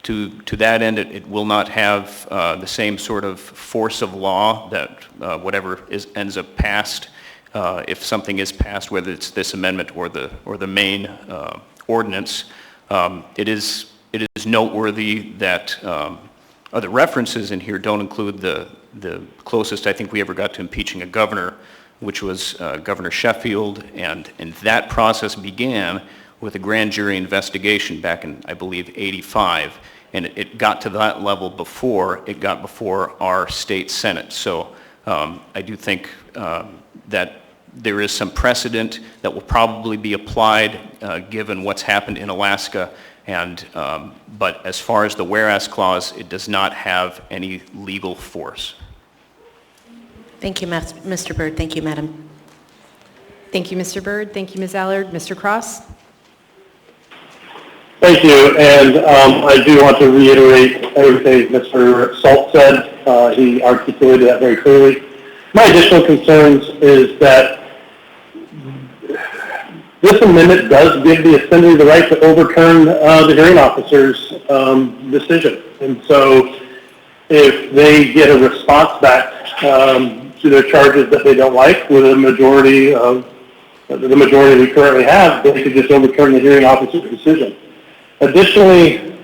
to that end, it will not have the same sort of force of law that whatever ends up passed, if something is passed, whether it's this amendment or the main ordinance. It is noteworthy that the references in here don't include the closest I think we ever got to impeaching a governor, which was Governor Sheffield, and that process began with a grand jury investigation back in, I believe, '85, and it got to that level before it got before our state Senate. So I do think that there is some precedent that will probably be applied given what's happened in Alaska, but as far as the whereas clause, it does not have any legal force. Thank you, Mr. Byrd. Thank you, Madam. Thank you, Mr. Byrd. Thank you, Ms. Allard. Mr. Cross? Thank you, and I do want to reiterate everything Mr. Salt said. He articulated that very clearly. My additional concerns is that this amendment does give the Assembly the right to overturn the hearing officer's decision. And so if they get a response back to their charges that they don't like with a majority of the majority we currently have, they could just overturn the hearing officer's decision. Additionally,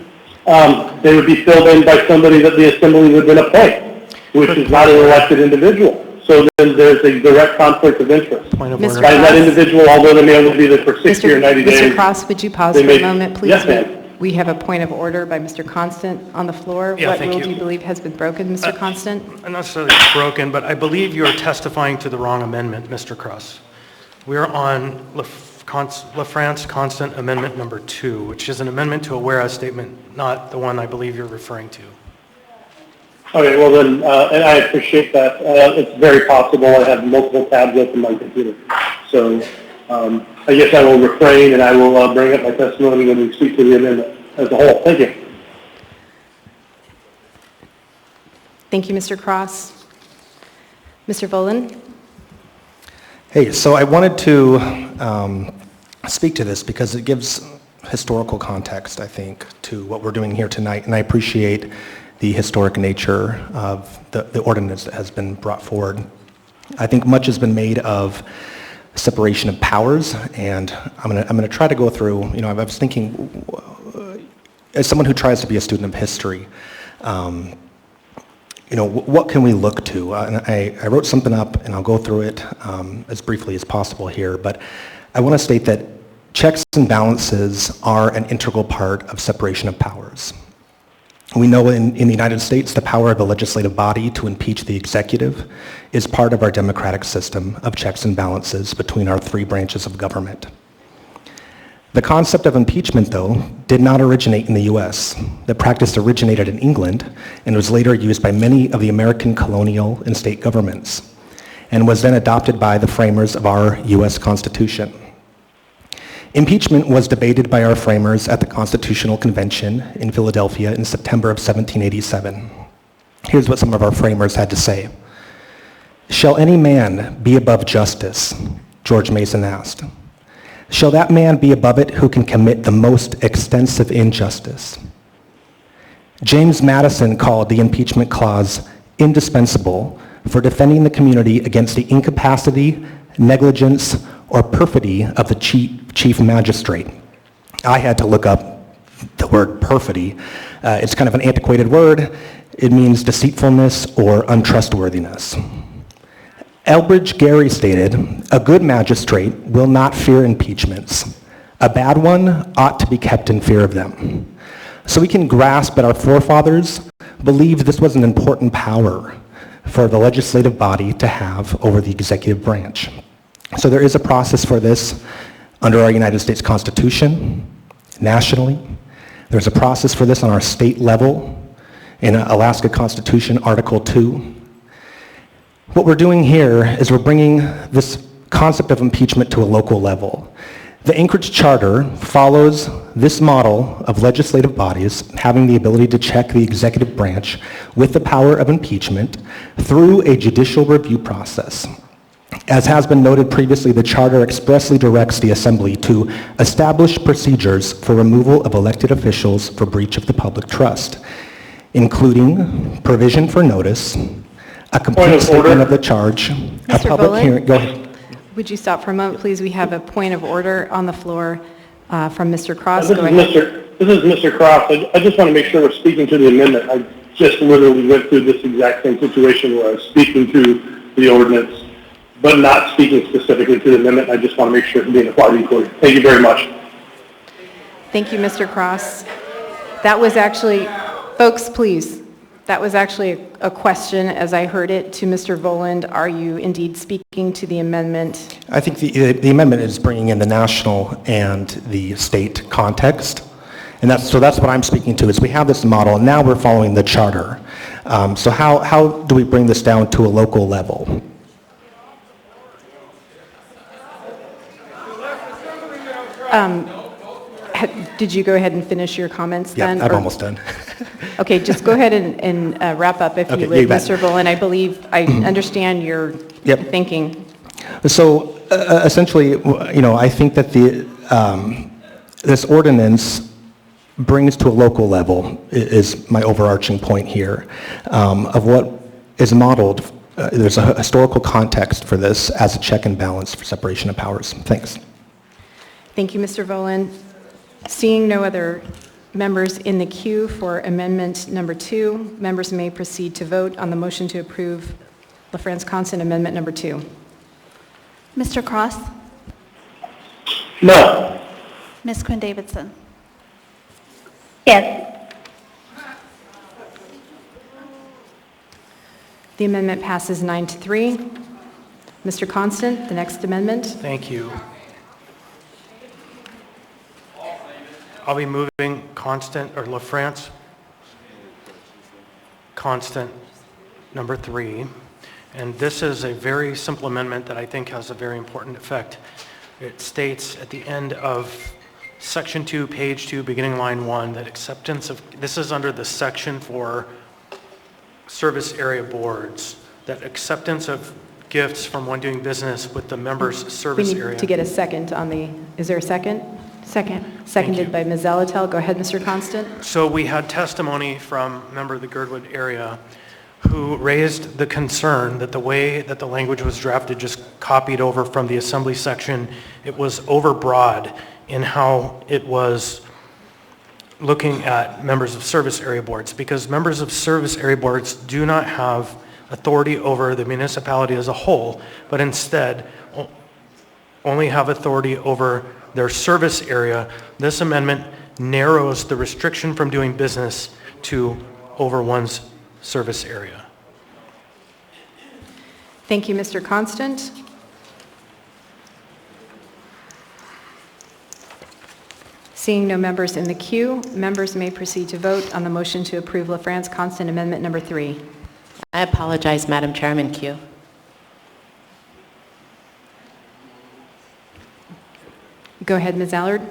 they would be filled in by somebody that the Assembly would then appoint, which is not an elected individual. So then there's a direct conflict of interest. Point of Mr. order. By that individual, although they may only be there for 60 or 90 days. Mr. Cross, would you pause they for may- a moment, please? Yes, ma'am. We have a point of order by Mr. Constant on the floor. Yeah, What thank rule you. do you believe has been broken, Mr. Constant? Not necessarily broken, but I believe you are testifying to the wrong amendment, Mr. Cross. We are on LaFrance Constant Amendment Number 2, which is an amendment to a whereas statement, not the one I believe you're referring to. Okay, well then, and I appreciate that. It's very possible. I have multiple tabs open on my computer. So I guess I will refrain and I will bring up my testimony when we speak to the amendment as a whole. Thank you. Thank you, Mr. Cross. Mr. Volan? Hey, so I wanted to speak to this because it gives historical context, I think, to what we're doing here tonight, and I appreciate the historic nature of the ordinance that has been brought forward. I think much has been made of separation of powers, and I'm gonna try to go through, I was thinking, as someone who tries to be a student of history, what can we look to? And I wrote something up, and I'll go through it as briefly as possible here, but I want to state that checks and balances are an integral part of separation of powers. We know in the United States, the power of the legislative body to impeach the executive is part of our democratic system of checks and balances between our three branches of government. The concept of impeachment, though, did not originate in the US. The practice originated in England and was later used by many of the American colonial and state governments, and was then adopted by the framers of our US Constitution. Impeachment was debated by our framers at the Constitutional Convention in Philadelphia in September of 1787. Here's what some of our framers had to say. "Shall any man be above justice?" George Mason asked. "Shall that man be above it who can commit the most extensive injustice?" James Madison called the impeachment clause indispensable for defending the community against the incapacity, negligence, or perfidy of the chief magistrate. I had to look up the word perfidy. It's kind of an antiquated word. It means deceitfulness or untrustworthiness. Elbridge Gerry stated, "A good magistrate will not fear impeachments. A bad one ought to be kept in fear of them." So we can grasp that our forefathers believed this was an important power for the legislative body to have over the executive branch. So there is a process for this under our United States Constitution, nationally, There's a process for this on our state level in Alaska Constitution, Article 2. What we're doing here is we're bringing this concept of impeachment to a local level. The Anchorage Charter follows this model of legislative bodies having the ability to check the executive branch with the power of impeachment through a judicial review process. As has been noted previously, the Charter expressly directs the Assembly to establish procedures for removal of elected officials for breach of the public trust, including provision for notice, a complete statement of the charge, a public hearing. Go ahead. Would you stop for a moment, please? We have a point of order on the floor from Mr. Cross. This is Mr. Cross. I just want to make sure we're speaking to the amendment. I just literally went through this exact same situation where I was speaking to the ordinance, but not speaking specifically to the amendment. I just want to make sure it's being applied equally. Thank you very much. Thank you, Mr. Cross. That was actually, folks, please. That was actually a question, as I heard it, to Mr. Voland. Are you indeed speaking to the amendment? I think the amendment is bringing in the national and the state context. And that's what I'm speaking to, is we have this model, and now we're following the charter. So how do we bring this down to a local level? Did you go ahead and finish your comments then? Yeah, I'm almost done. Okay, just go ahead and wrap up if you would, Mr. Voland. I believe I understand your thinking. So essentially, I think that this ordinance brings to a local level is my overarching point here of what is modeled. There's a historical context for this as a check and balance for separation of powers. Thanks. Thank you, Mr. Voland. Seeing no other members in the queue for amendment number 2, members may proceed to vote on the motion to approve LaFrance-Constant amendment number 2. Mr. Cross? No. Ms. Quinn Davidson? Yes. The amendment passes 9-3. Mr. Constant, the next amendment. Thank you. I'll be moving Constant, or LaFrance, Constant, number 3. And this is a very simple amendment that I think has a very important effect. It states at the end of section 2, page 2, beginning line 1, that acceptance of, this is under the section for service area boards, that acceptance of gifts from one doing business with the member's service area. We need to get a second on the, is there a second? Second. Seconded by Ms. Zalatel. Go ahead, Mr. Constant. So we had testimony from a member of the Girdwood area who raised the concern that the way that the language was drafted, just copied over from the assembly section, it was overbroad in how it was looking at members of service area boards, because members of service area boards do not have authority over the municipality as a whole, but instead only have authority over their service area. This amendment narrows the restriction from doing business to over one's service area. Thank you, Mr. Constant. Seeing no members in the queue, members may proceed to vote on the motion to approve LaFrance-Constant amendment number 3. I apologize, Madam Chairman. Q. Go ahead, Ms. Allard.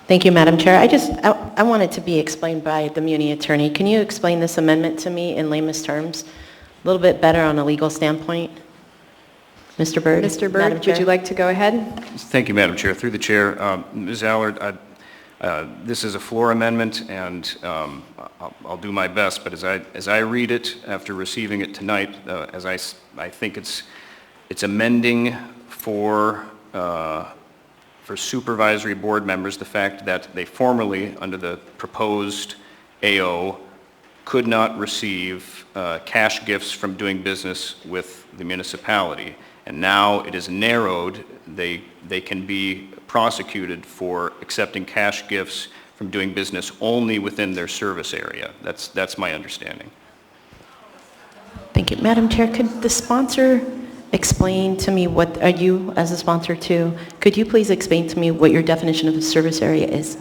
Thank you, Madam Chair. I want it to be explained by the Muni Attorney. Can you explain this amendment to me in layman's terms a little bit better on a legal standpoint? Mr. Byrd? Mr. Byrd, would you like to go ahead? Thank you, Madam Chair. Through the chair, Ms. Allard, this is a floor amendment, and I'll do my best, but as I read it after receiving it tonight, as I think it's amending for supervisory board members the fact that they formerly, under the proposed AO, could not receive cash gifts from doing business with the municipality. And now it is narrowed. They can be prosecuted for accepting cash gifts from doing business only within their service area. That's my understanding. Thank you. Madam Chair, could the sponsor explain to me what, are you as a sponsor too, could you please explain to me what your definition of a service area is?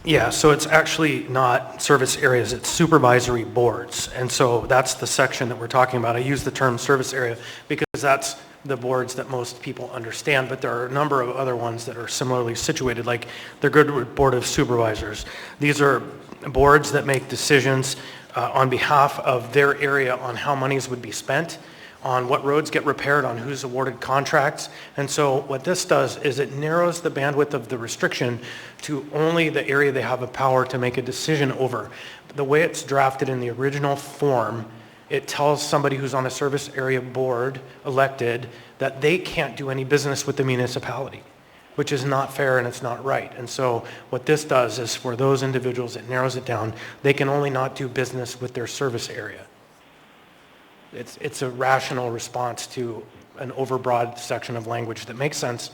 Yeah, so it's actually not service areas, it's supervisory boards. And so that's the section that we're talking about. I use the term service area because that's the boards that most people understand, but there are a number of other ones that are similarly situated, like the Goodwood Board of Supervisors. These are boards that make decisions on behalf of their area on how monies would be spent, on what roads get repaired, on who's awarded contracts. And so what this does is it narrows the bandwidth of the restriction to only the area they have a power to make a decision over. The way it's drafted in the original form, it tells somebody who's on a service area board elected that they can't do any business with the municipality, which is not fair and it's not right. And so what this does is for those individuals, it narrows it down. They can only not do business with their service area. It's a rational response to an overbroad section of language that makes sense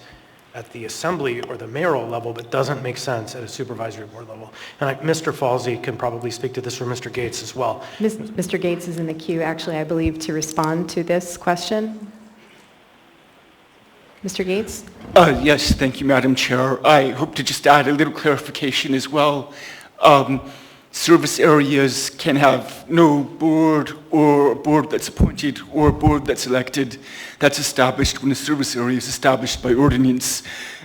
at the assembly or the mayoral level, but doesn't make sense at a supervisory board level. And Mr. Falsey can probably speak to this, or Mr. Gates as well. Mr. Gates is in the queue, actually, I believe, to respond to this question. Mr. Gates? Yes, thank you, Madam Chair. I hope to just add a little clarification as well. Service areas can have no board or a board that's appointed or a board that's elected. That's established when a service area is established by ordinance.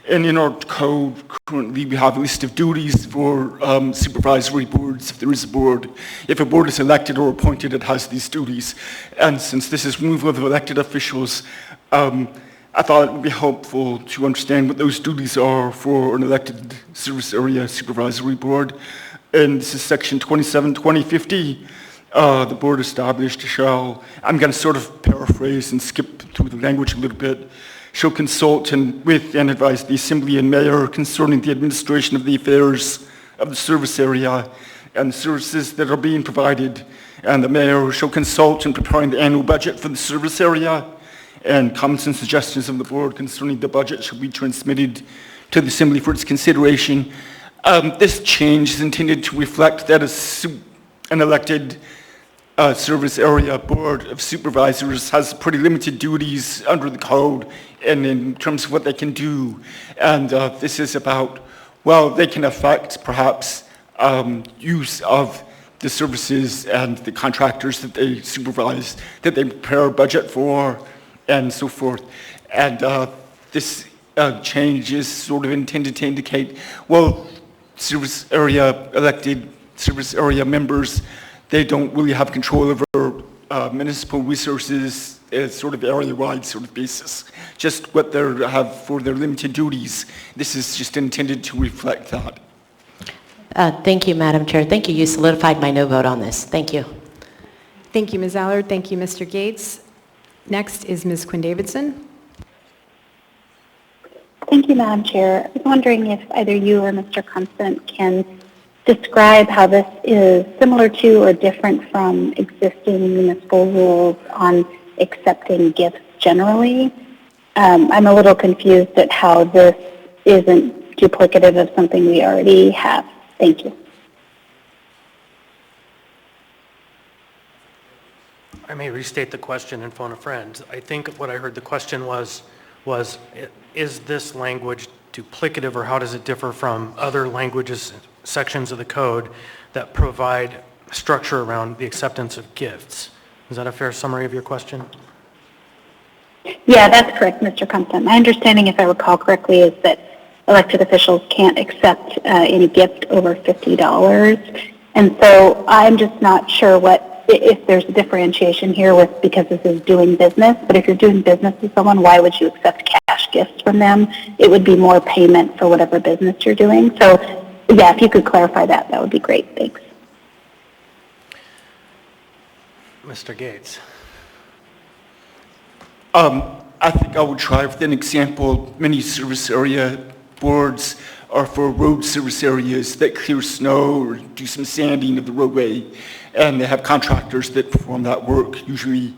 And in our code, currently we have a list of duties for supervisory boards, if there is a board. If a board is elected or appointed, it has these duties. And since this is removal of elected officials, I thought it would be helpful to understand what those duties are for an elected service area supervisory board. And this is section 27-2050. The board established shall, I'm going to sort of paraphrase and skip through the language a little bit, shall consult with and advise the assembly and mayor concerning the administration of the affairs of the service area and the services that are being provided. And the mayor shall consult in preparing the annual budget for the service area, and comments and suggestions of the board concerning the budget shall be transmitted to the assembly for its consideration. This change is intended to reflect that an elected service area board of supervisors has pretty limited duties under the code and in terms of what they can do. And this is about, well, they can affect perhaps use of the services and the contractors that they supervise, that they prepare a budget for, and so forth. And this change is sort of intended to indicate, well, elected service area members, they don't really have control over municipal resources as sort of area-wide sort of basis, just what they have for their limited duties. This is just intended to reflect that. Thank you, Madam Chair. Thank you. You solidified my no vote on this. Thank you. Thank you, Ms. Allard. Thank you, Mr. Gates. Next is Ms. Quinn Davidson. Thank you, Madam Chair. I was wondering if either you or Mr. Constant can describe how this is similar to or different from existing municipal rules on accepting gifts generally. I'm a little confused at how this isn't duplicative of something we already have. Thank you. I may restate the question and phone a friend. I think what I heard the question was is this language duplicative, or how does it differ from other languages, sections of the code that provide structure around the acceptance of gifts? Is that a fair summary of your question? Yeah, that's correct, Mr. Constant. My understanding, if I recall correctly, is that elected officials can't accept any gift over $50. And so I'm just not sure if there's a differentiation here with, because this is doing business, but if you're doing business with someone, why would you accept cash gifts from them? It would be more payment for whatever business you're doing. So yeah, if you could clarify that, that would be great. Thanks. Mr. Gates. I think I would try with an example. Many service area boards are for road service areas that clear snow or do some sanding of the roadway, and they have contractors that perform that work usually.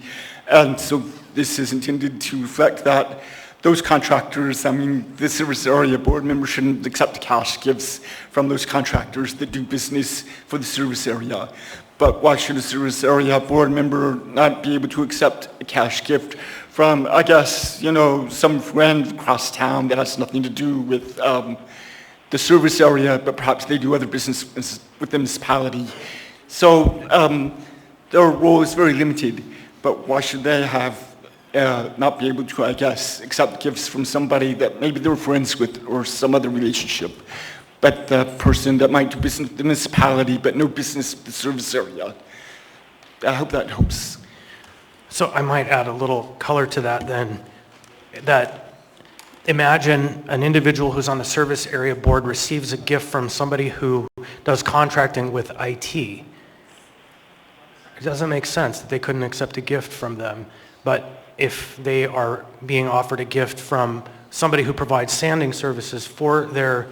And so this is intended to reflect that. Those contractors, I mean, the service area board member shouldn't accept cash gifts from those contractors that do business for the service area. But why should a service area board member not be able to accept a cash gift from, I guess, some friend across town that has nothing to do with the service area, but perhaps they do other business with the municipality. So their role is very limited, but why should they have not be able to, I guess, accept gifts from somebody that maybe they're friends with or some other relationship, but the person that might do business with the municipality but no business with the service area? I hope that helps. So I might add a little color to that then, that imagine an individual who's on the service area board receives a gift from somebody who does contracting with IT. It doesn't make sense that they couldn't accept a gift from them, but if they are being offered a gift from somebody who provides sanding services for their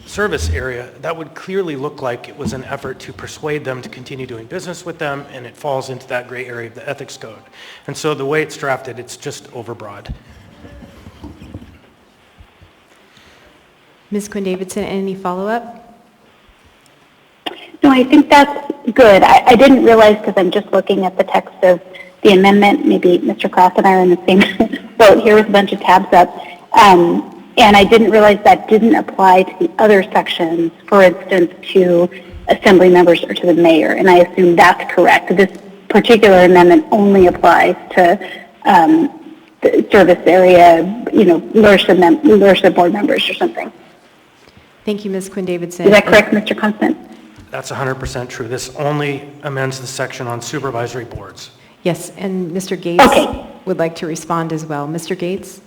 service area, that would clearly look like it was an effort to persuade them to continue doing business with them, and it falls into that gray area of the ethics code. And so the way it's drafted, it's just overbroad. Ms. Quinn Davidson, any follow-up? No, I think that's good. I didn't realize, because I'm just looking at the text of the amendment, maybe Mr. Cross and I are in the same boat here with a bunch of tabs up, and I didn't realize that didn't apply to the other sections, for instance, to assembly members or to the mayor, and I assume that's correct. This particular amendment only applies to the service area, LRSA board members or something. Thank you, Ms. Quinn Davidson. Is that correct, Mr. Constant? That's 100% true. This only amends the section on supervisory boards. Yes, and Mr. Gates would like to respond as well. Mr. Gates?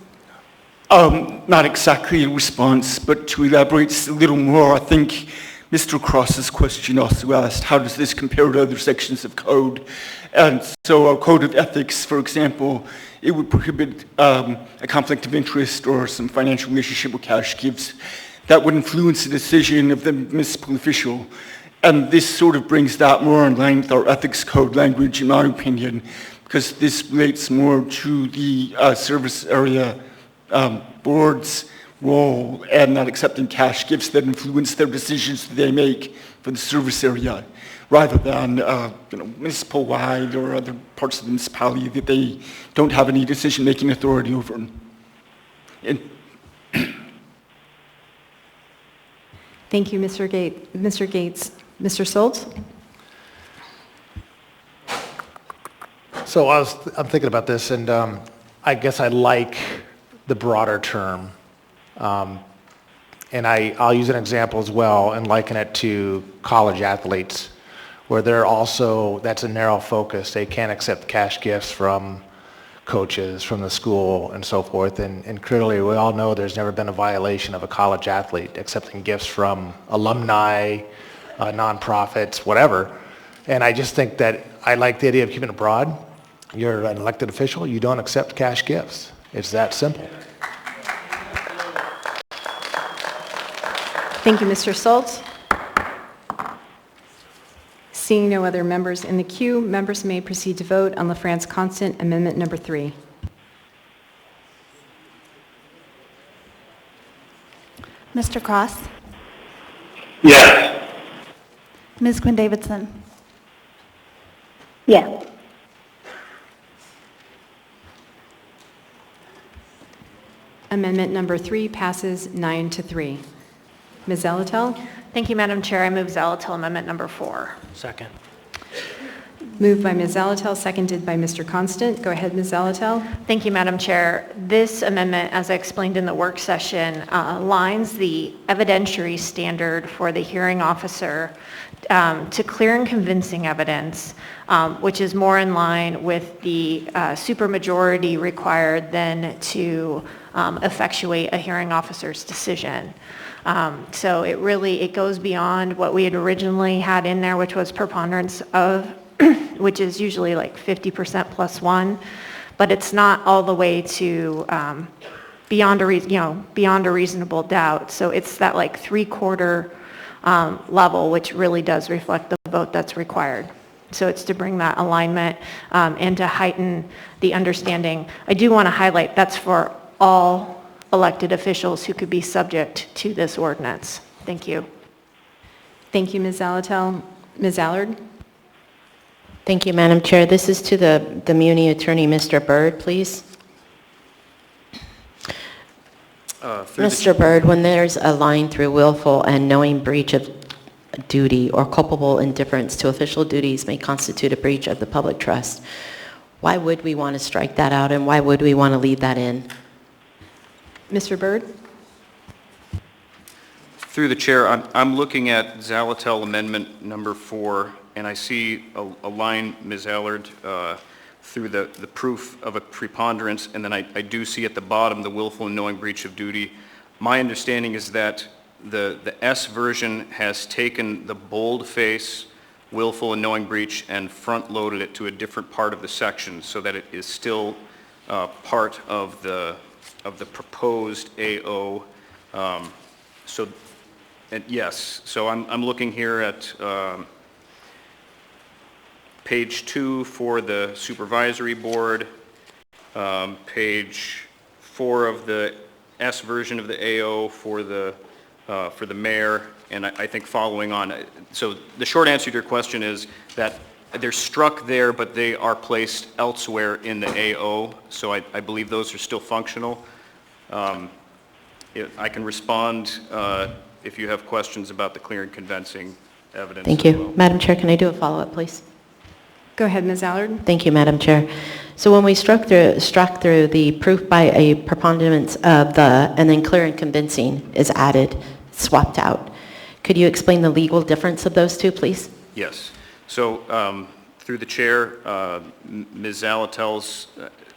Not exactly in response, but to elaborate a little more, I think Mr. Cross's question also asked, how does this compare to other sections of code? And so our code of ethics, for example, it would prohibit a conflict of interest or some financial relationship with cash gifts that would influence the decision of the municipal official. And this sort of brings that more in line with our ethics code language, in my opinion, because this relates more to the service area board's role and not accepting cash gifts that influence their decisions that they make for the service area, rather than municipal-wide or other parts of the municipality that they don't have any decision-making authority over. Thank you, Mr. Gates. Mr. Soltz? So I'm thinking about this, and I guess I like the broader term. And I'll use an example as well and liken it to college athletes, where they're also, that's a narrow focus. They can't accept cash gifts from coaches, from the school, and so forth. And clearly, we all know there's never been a violation of a college athlete accepting gifts from alumni, nonprofits, whatever. And I just think that I like the idea of keeping it broad. You're an elected official, you don't accept cash gifts. It's that simple. Thank you, Mr. Soltz. Seeing no other members in the queue, members may proceed to vote on LaFrance Constant Amendment Number 3. Mr. Cross? Yes. Ms. Quinn Davidson? Yes. Amendment Number 3 passes 9-3. Ms. Zalatel? Thank you, Madam Chair. I move Zalatel Amendment Number 4. Second. Moved by Ms. Zalatel, seconded by Mr. Constant. Go ahead, Ms. Zalatel. Thank you, Madam Chair. This amendment, as I explained in the work session, aligns the evidentiary standard for the hearing officer to clear and convincing evidence, which is more in line with the supermajority required than to effectuate a hearing officer's decision. So it goes beyond what we had originally had in there, which was preponderance of, which is usually like 50% plus 1, but it's not all the way to beyond a reasonable doubt. So it's that like 3/4 level, which really does reflect the vote that's required. So it's to bring that alignment and to heighten the understanding. I do want to highlight that's for all elected officials who could be subject to this ordinance. Thank you. Thank you, Ms. Zalatel. Ms. Allard? Thank you, Madam Chair. This is to the Muni Attorney, Mr. Byrd, please. Mr. Byrd, when there's a line through willful and knowing breach of duty or culpable indifference to official duties may constitute a breach of the public trust, why would we want to strike that out and why would we want to leave that in? Mr. Byrd? Through the chair, I'm looking at Zalatel Amendment number 4, and I see a line, Ms. Allard, through the proof of a preponderance, and then I do see at the bottom the willful and knowing breach of duty. My understanding is that the S version has taken the boldface willful and knowing breach and front-loaded it to a different part of the section so that it is still part of the proposed AO. Yes, so I'm looking here at page 2 for the supervisory board, page 4 of the S version of the AO for the mayor, and I think following on. So the short answer to your question is that they're struck there, but they are placed elsewhere in the AO, so I believe those are still functional. I can respond if you have questions about the clear and convincing evidence. Thank you. Madam Chair, can I do a follow-up, please? Go ahead, Ms. Allard. Thank you, Madam Chair. So when we struck through the proof by a preponderance of and then clear and convincing is added, swapped out. Could you explain the legal difference of those two, please? Yes. So through the chair, Ms. Zalatel's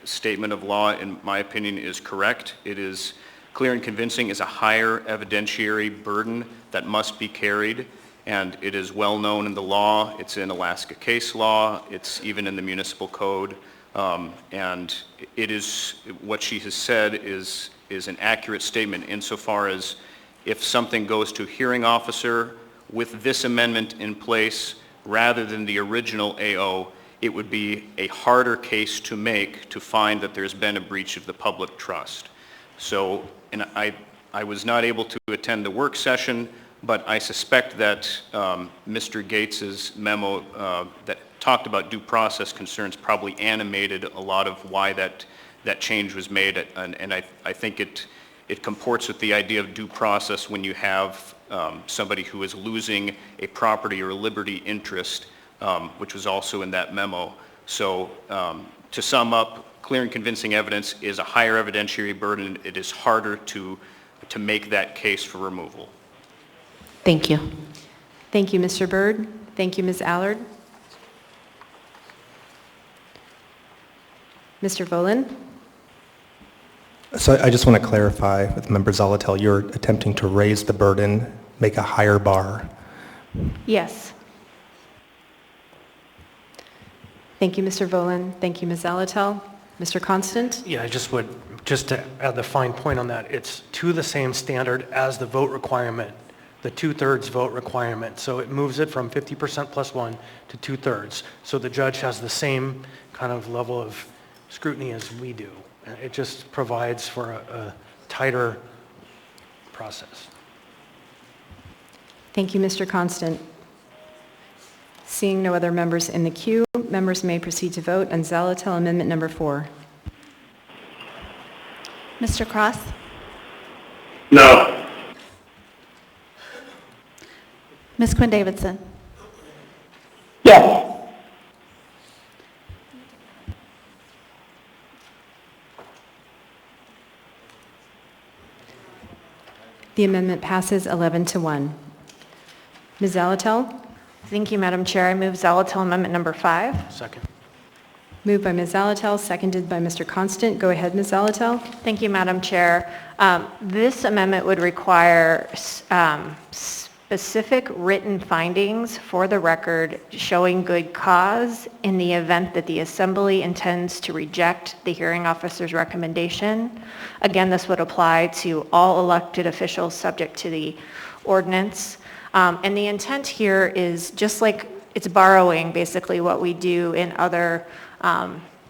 statement of law, in my opinion, is correct. It is clear and convincing is a higher evidentiary burden that must be carried, and it is well known in the law. It's in Alaska case law. It's even in the municipal code. And it is, what she has said is an accurate statement insofar as if something goes to a hearing officer with this amendment in place rather than the original AO, it would be a harder case to make to find that there's been a breach of the public trust. So, and I was not able to attend the work session, but I suspect that Mr. Gates's memo that talked about due process concerns probably animated a lot of why that change was made, and I think it comports with the idea of due process when you have somebody who is losing a property or a liberty interest, which was also in that memo. So to sum up, clear and convincing evidence is a higher evidentiary burden. It is harder to make that case for removal. Thank you. Thank you, Mr. Byrd. Thank you, Ms. Allard. Mr. Volan? So I just want to clarify with Member Zalatel, you're attempting to raise the burden, make a higher bar. Yes. Thank you, Mr. Volan. Thank you, Ms. Zalatel. Mr. Constant? Yeah, I just would, just to add the fine point on that, it's to the same standard as the vote requirement, the 2/3 vote requirement. So it moves it from 50% plus 1 to 2/3. So the judge has the same kind of level of scrutiny as we do. It just provides for a tighter process. Thank you, Mr. Constant. Seeing no other members in the queue, members may proceed to vote on Zalatel Amendment number 4. Mr. Cross? No. Ms. Quinn Davidson? Yes. The amendment passes 11-1. Ms. Zalatel? Thank you, Madam Chair. I move Zalatel Amendment number 5. Second. Moved by Ms. Zalatel, seconded by Mr. Constant. Go ahead, Ms. Zalatel. Thank you, Madam Chair. This amendment would require specific written findings for the record showing good cause in the event that the Assembly intends to reject the hearing officer's recommendation. Again, this would apply to all elected officials subject to the ordinance. And the intent here is just like it's borrowing basically what we do in other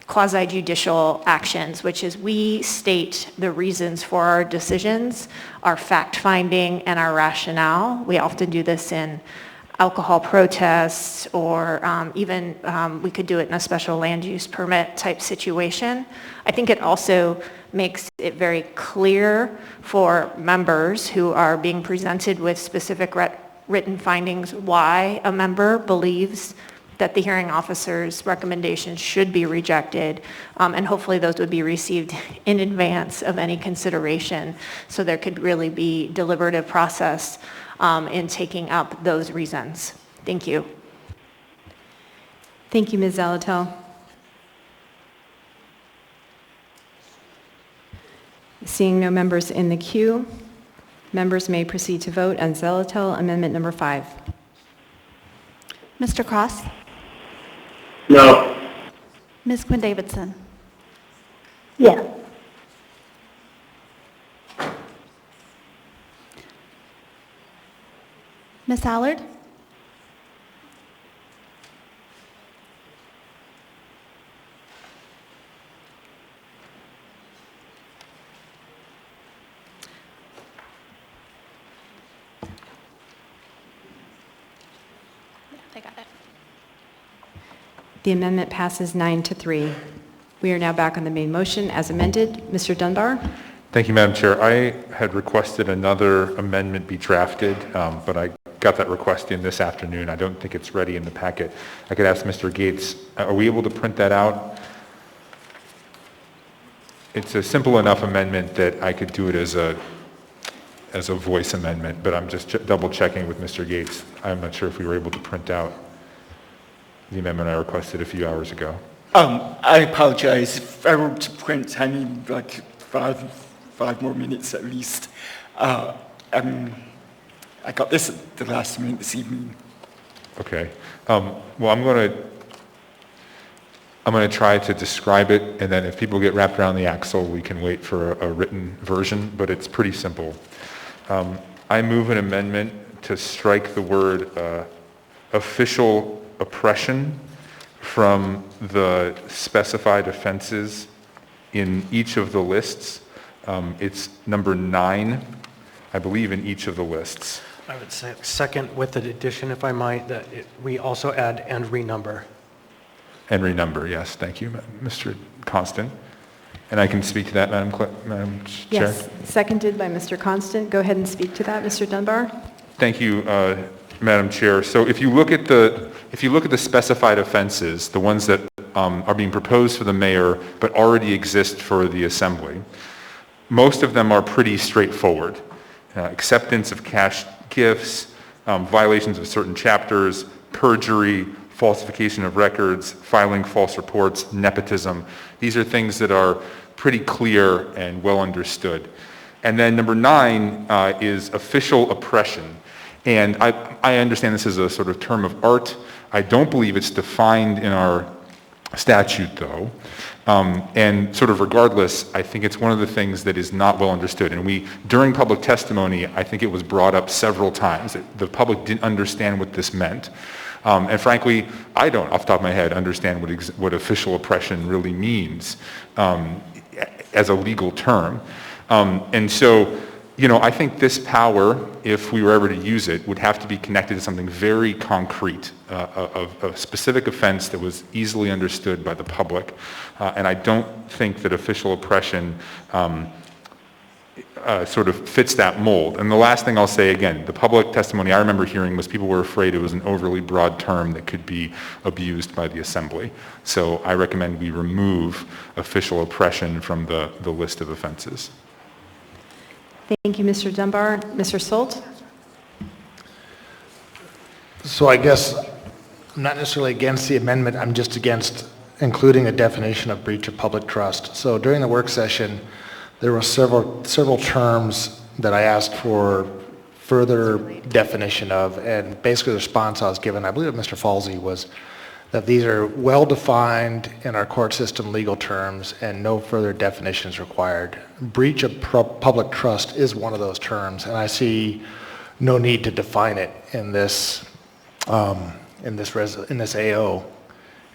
quasi-judicial actions, which is we state the reasons for our decisions, our fact-finding, and our rationale. We often do this in alcohol protests, or even we could do it in a special land use permit type situation. I think it also makes it very clear for members who are being presented with specific written findings why a member believes that the hearing officer's recommendations should be rejected, and hopefully those would be received in advance of any consideration, so there could really be deliberative process in taking up those reasons. Thank you. Thank you, Ms. Zalatel. Seeing no members in the queue, members may proceed to vote on Zalatel Amendment number 5. Mr. Cross? No. Ms. Quinn Davidson? Yes. Ms. Allard? I got it. The amendment passes 9-3. We are now back on the main motion as amended. Mr. Dunbar? Thank you, Madam Chair. I had requested another amendment be drafted, but I got that request in this afternoon. I don't think it's ready in the packet. I could ask Mr. Gates, are we able to print that out? It's a simple enough amendment that I could do it as a voice amendment, but I'm just double checking with Mr. Gates. I'm not sure if we were able to print out the amendment I requested a few hours ago. I apologize. If I were to print, I need like five more minutes at least. I got this at the last minute this evening. Okay. Well, I'm going to try to describe it, and then if people get wrapped around the axle, we can wait for a written version, but it's pretty simple. I move an amendment to strike the word official oppression from the specified offenses in each of the lists. It's number 9, I believe, in each of the lists. I would say second with the addition, if I might, that we also add and renumber. And renumber, yes. Thank you, Mr. Constant. And I can speak to that, Madam Chair? Yes, seconded by Mr. Constant. Go ahead and speak to that, Mr. Dunbar. Thank you, Madam Chair. So if you look at the specified offenses, the ones that are being proposed for the mayor but already exist for the assembly, most of them are pretty straightforward. Acceptance of cash gifts, violations of certain chapters, perjury, falsification of records, filing false reports, nepotism. These are things that are pretty clear and well understood. And then number 9 is official oppression. And I understand this is a sort of term of art. I don't believe it's defined in our statute, though. And sort of regardless, I think it's one of the things that is not well understood. And during public testimony, I think it was brought up several times that the public didn't understand what this meant. And frankly, I don't, off the top of my head, understand what official oppression really means as a legal term. And so, I think this power, if we were ever to use it, would have to be connected to something very concrete, of a specific offense that was easily understood by the public. And I don't think that official oppression sort of fits that mold. And the last thing I'll say, again, the public testimony I remember hearing was people were afraid it was an overly broad term that could be abused by the assembly. So I recommend we remove official oppression from the list of offenses. Thank you, Mr. Dunbar. Mr. Solt? So I guess I'm not necessarily against the amendment, I'm just against including a definition of breach of public trust. So during the work session, there were several terms that I asked for further definition of, and basically the response I was given, I believe Mr. Falsey, was that these are well-defined in our court system legal terms and no further definitions required. Breach of public trust is one of those terms, and I see no need to define it in this AO.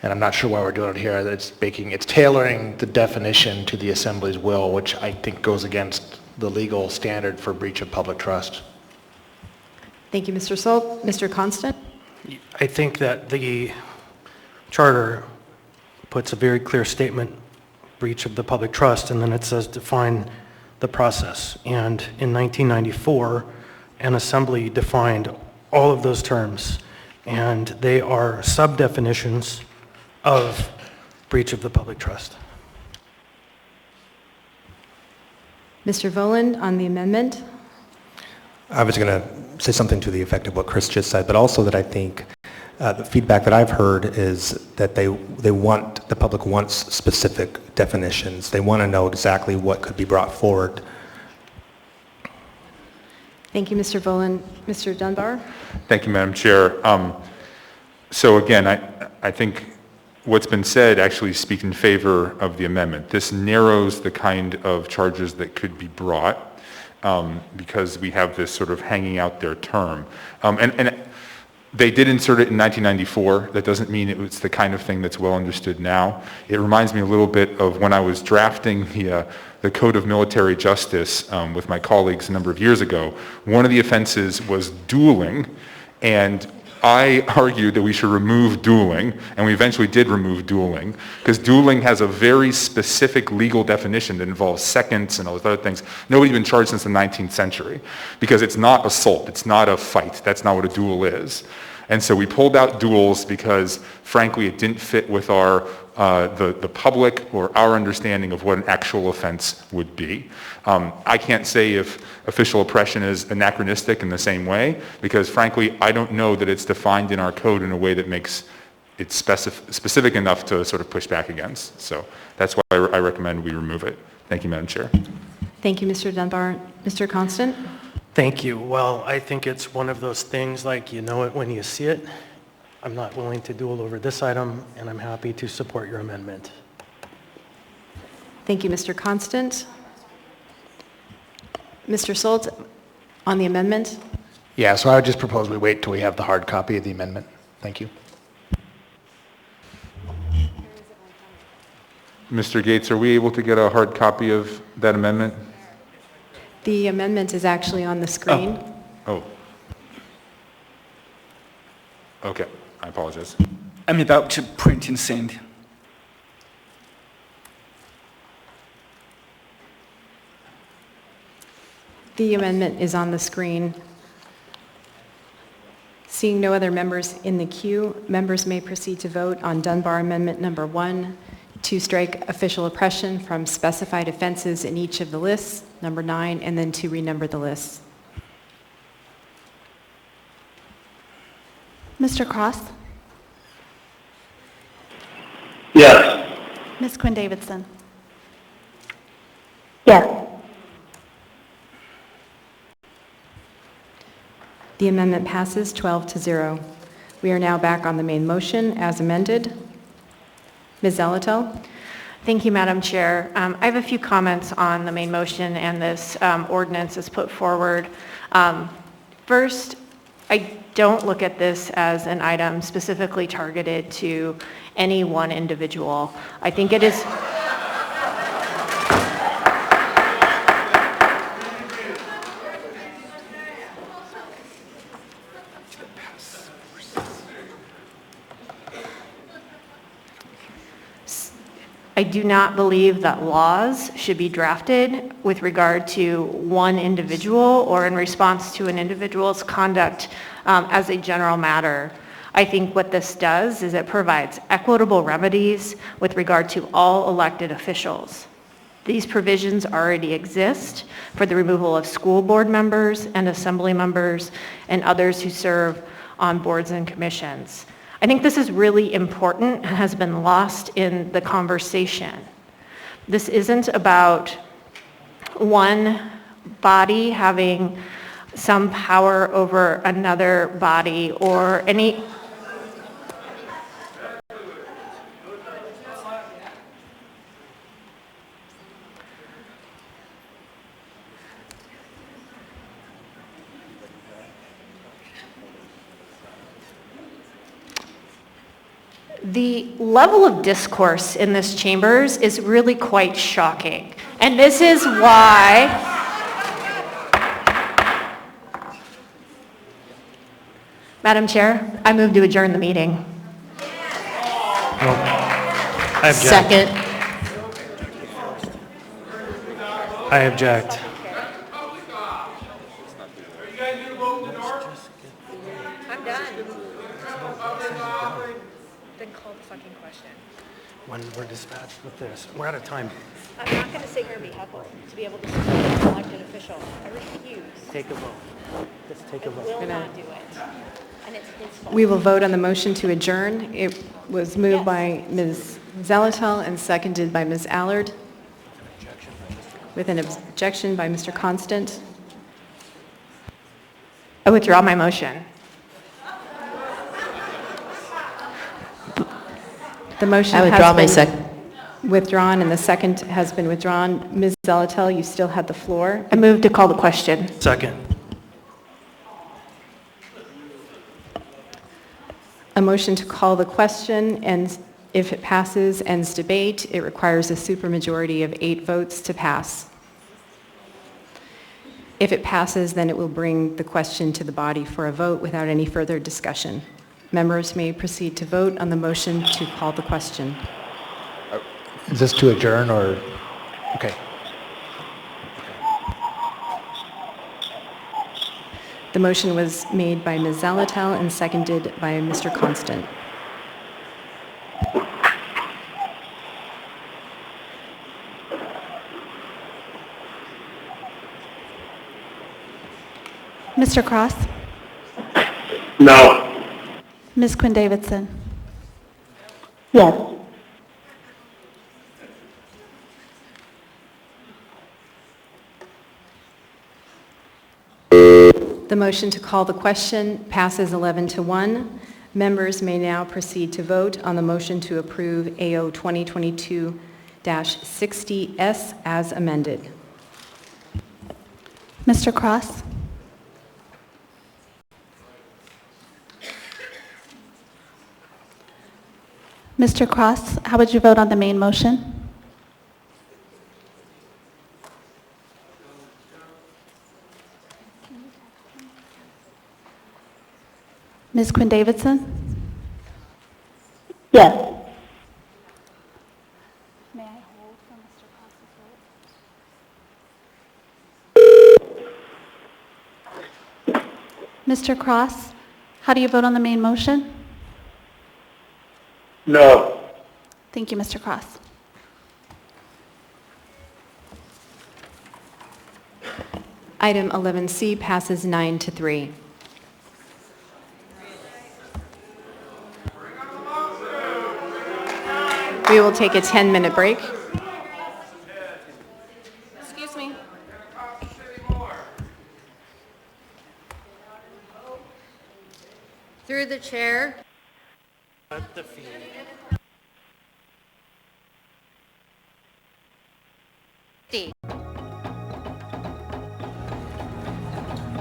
And I'm not sure why we're doing it here. It's tailoring the definition to the Assembly's will, which I think goes against the legal standard for breach of public trust. Thank you, Mr. Solt. Mr. Constant? I think that the charter puts a very clear statement, breach of the public trust, and then it says define the process. And in 1994, an assembly defined all of those terms, and they are sub-definitions of breach of the public trust. Mr. Voland on the amendment. I was going to say something to the effect of what Chris just said, but also that I think the feedback that I've heard is that the public wants specific definitions. They want to know exactly what could be brought forward. Thank you, Mr. Voland. Mr. Dunbar? Thank you, Madam Chair. So again, I think what's been said actually speaks in favor of the amendment. This narrows the kind of charges that could be brought because we have this sort of hanging out there term. And they did insert it in 1994. That doesn't mean it's the kind of thing that's well understood now. It reminds me a little bit of when I was drafting the Code of Military Justice with my colleagues a number of years ago. One of the offenses was dueling, and I argued that we should remove dueling, and we eventually did remove dueling, because dueling has a very specific legal definition that involves seconds and all those other things. Nobody's been charged since the 19th century, because it's not assault, it's not a fight, that's not what a duel is. And so we pulled out duels because, frankly, it didn't fit with our the public or our understanding of what an actual offense would be. I can't say if official oppression is anachronistic in the same way, because frankly, I don't know that it's defined in our code in a way that makes it specific enough to sort of push back against. So that's why I recommend we remove it. Thank you, Madam Chair. Thank you, Mr. Dunbar. Mr. Constant? Thank you. Well, I think it's one of those things like you know it when you see it. I'm not willing to duel over this item, and I'm happy to support your amendment. Thank you, Mr. Constant. Mr. Soltz, on the amendment? Yeah, so I would just propose we wait till we have the hard copy of the amendment. Thank you. Mr. Gates, are we able to get a hard copy of that amendment? The amendment is actually on the screen. Oh. Okay, I apologize. I'm about to print and send. The amendment is on the screen. Seeing no other members in the queue, members may proceed to vote on Dunbar Amendment Number 1 to strike official oppression from specified offenses in each of the lists, number 9, and then to renumber the lists. Mr. Cross? Yes. Ms. Quinn Davidson? Yes. The amendment passes 12-0. We are now back on the main motion as amended. Ms. Zalatel? Thank you, Madam Chair. I have a few comments on the main motion and this ordinance as put forward. First, I don't look at this as an item specifically targeted to any one individual. I think it is... I do not believe that laws should be drafted with regard to one individual or in response to an individual's conduct as a general matter. I think what this does is it provides equitable remedies with regard to all elected officials. These provisions already exist for the removal of school board members and assembly members and others who serve on boards and commissions. I think this is really important and has been lost in the conversation. This isn't about one body having some power over another body or any... The level of discourse in this chambers is really quite shocking. And this is why Madam Chair, I move to adjourn the meeting. I object. Second. I object. I'm done. Then call the fucking question. When we're dispatched with this, we're out of time. I'm not going to sit here and be heckled to be able to support an elected official. I refuse. Take a vote. Just take a vote. Will not do it. And it's his fault. We will vote on the motion to adjourn. It was moved by Ms. Zalatel and seconded by Ms. Allard, with an objection by Mr. Constant. I withdraw my motion. The motion I withdraw my has second. been withdrawn, and the second has been withdrawn. Ms. Zalatel, you still have the floor. I move to call the question. Second. A motion to call the question, and if it passes, ends debate. It requires a supermajority of 8 votes to pass. If it passes, then it will bring the question to the body for a vote without any further discussion. Members may proceed to vote on the motion to call the question. Is this to adjourn or, okay. The motion was made by Ms. Zalatel and seconded by Mr. Constant. Mr. Cross? No. Ms. Quinn Davidson? Yes. The motion to call the question passes 11-1. Members may now proceed to vote on the motion to approve AO 2022-60S as amended. Mr. Cross? Mr. Cross, how would you vote on the main motion? Ms. Quinn Davidson? Yes. May I hold for Mr. Cross's vote? Mr. Cross, how do you vote on the main motion? No. Thank you, Mr. Cross. Item 11C passes 9-3. We will take a 10-minute break. Excuse me. Through the chair.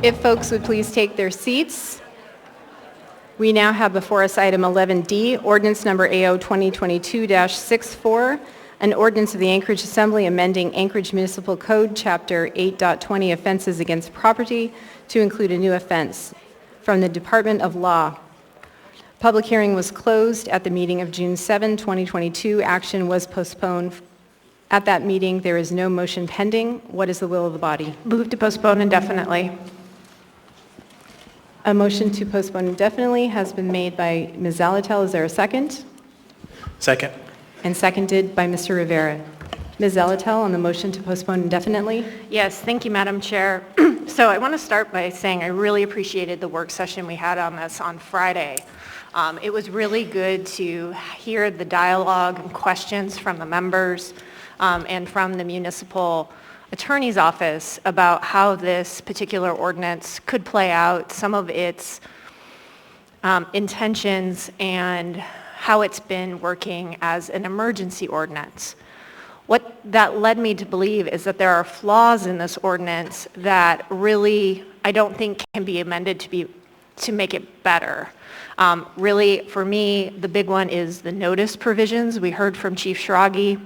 If folks would please take their seats. We now have before us item 11D, ordinance number AO 2022-64, an ordinance of the Anchorage Assembly amending Anchorage Municipal Code, Chapter 8.20, offenses against property, to include a new offense from the Department of Law. Public hearing was closed at the meeting of June 7, 2022. Action was postponed. At that meeting, there is no motion pending. What is the will of the body? Move to postpone indefinitely. A motion to postpone indefinitely has been made by Ms. Zalatel. Is there a second? Second. And seconded by Mr. Rivera. Ms. Zalatel on the motion to postpone indefinitely. Yes, thank you, Madam Chair. So I want to start by saying I really appreciated the work session we had on this on Friday. It was really good to hear the dialogue and questions from the members and from the municipal attorney's office about how this particular ordinance could play out, some of its intentions, and how it's been working as an emergency ordinance. What that led me to believe is that there are flaws in this ordinance that really I don't think can be amended to make it better. Really, for me, the big one is the notice provisions. We heard from Chief Schrage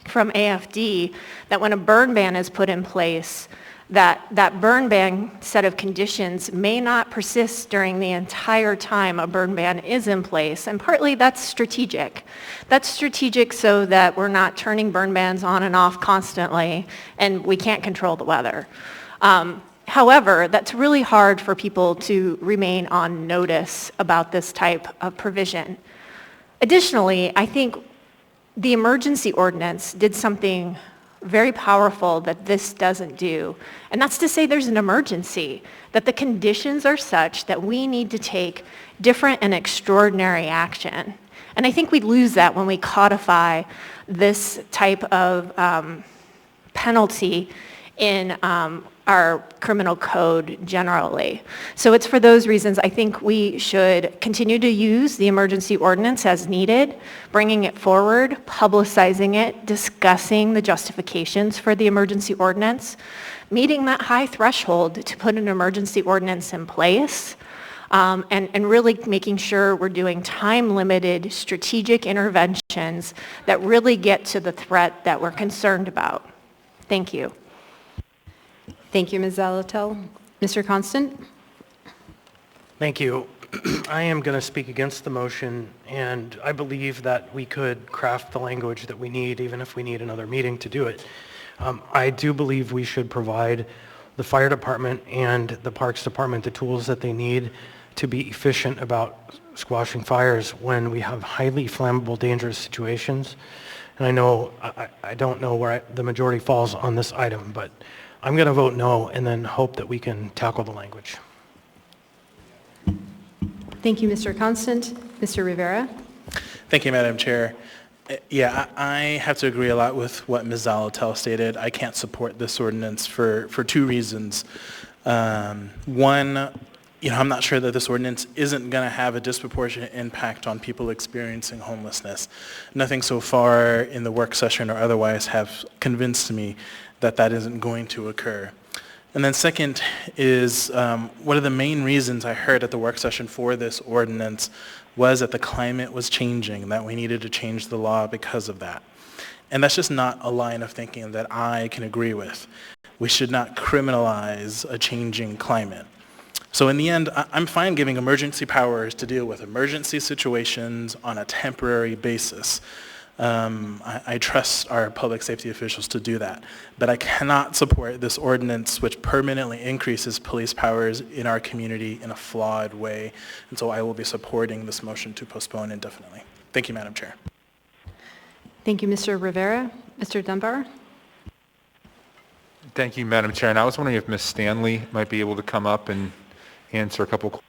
from AFD that when a burn ban is put in place, that burn ban set of conditions may not persist during the entire time a burn ban is in place, and partly that's strategic. That's strategic so that we're not turning burn bans on and off constantly, and we can't control the weather. However, that's really hard for people to remain on notice about this type of provision. Additionally, I think the emergency ordinance did something very powerful that this doesn't do. And that's to say there's an emergency, that the conditions are such that we need to take different and extraordinary action. And I think we lose that when we codify this type of penalty in our criminal code generally. So it's for those reasons I think we should continue to use the emergency ordinance as needed, bringing it forward, publicizing it, discussing the justifications for the emergency ordinance, meeting that high threshold to put an emergency ordinance in place, and really making sure we're doing time-limited strategic interventions that really get to the threat that we're concerned about. Thank you. Thank you, Ms. Zalatel. Mr. Constant? Thank you. I am going to speak against the motion, and I believe that we could craft the language that we need, even if we need another meeting to do it. I do believe we should provide the fire department and the parks department the tools that they need to be efficient about squashing fires when we have highly flammable, dangerous situations. And I know, I don't know where the majority falls on this item, but I'm going to vote no and then hope that we can tackle the language. Thank you, Mr. Constant. Mr. Rivera? Thank you, Madam Chair. Yeah, I have to agree a lot with what Ms. Zalatel stated. I can't support this ordinance for two reasons. One, I'm not sure that this ordinance isn't going to have a disproportionate impact on people experiencing homelessness. Nothing so far in the work session or otherwise have convinced me that that isn't going to occur. And then second is one of the main reasons I heard at the work session for this ordinance was that the climate was changing, and that we needed to change the law because of that. And that's just not a line of thinking that I can agree with. We should not criminalize a changing climate. So in the end, I'm fine giving emergency powers to deal with emergency situations on a temporary basis. I trust our public safety officials to do that. But I cannot support this ordinance which permanently increases police powers in our community in a flawed way. And so I will be supporting this motion to postpone indefinitely. Thank you, Madam Chair. Thank you, Mr. Rivera. Mr. Dunbar? Thank you, Madam Chair. And I was wondering if Ms. Stanley might be able to come up and answer a couple questions.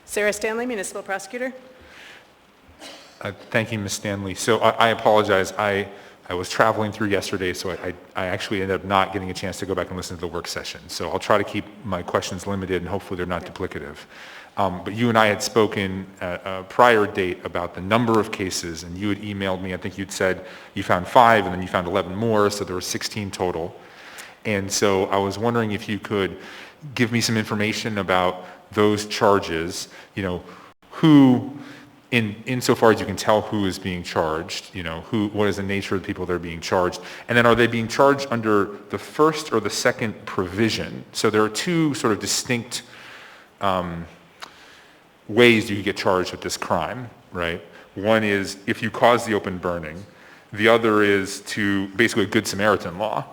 Sarah Stanley, Municipal Prosecutor. Thank you, Ms. Stanley. So I apologize. I was traveling through yesterday, so I actually ended up not getting a chance to go back and listen to the work session. So I'll try to keep my questions limited, and hopefully they're not duplicative. But you and I had spoken at a prior date about the number of cases, and you had emailed me. I think you'd said you found 5, and then you found 11 more, so there were 16 total. And so I was wondering if you could give me some information about those charges, who, insofar as you can tell who is being charged, what is the nature of the people that are being charged, and then are they being charged under the first or the second provision? So there are two sort of distinct ways you could get charged with this crime, right? One is if you cause the open burning. The other is to basically a Good Samaritan law,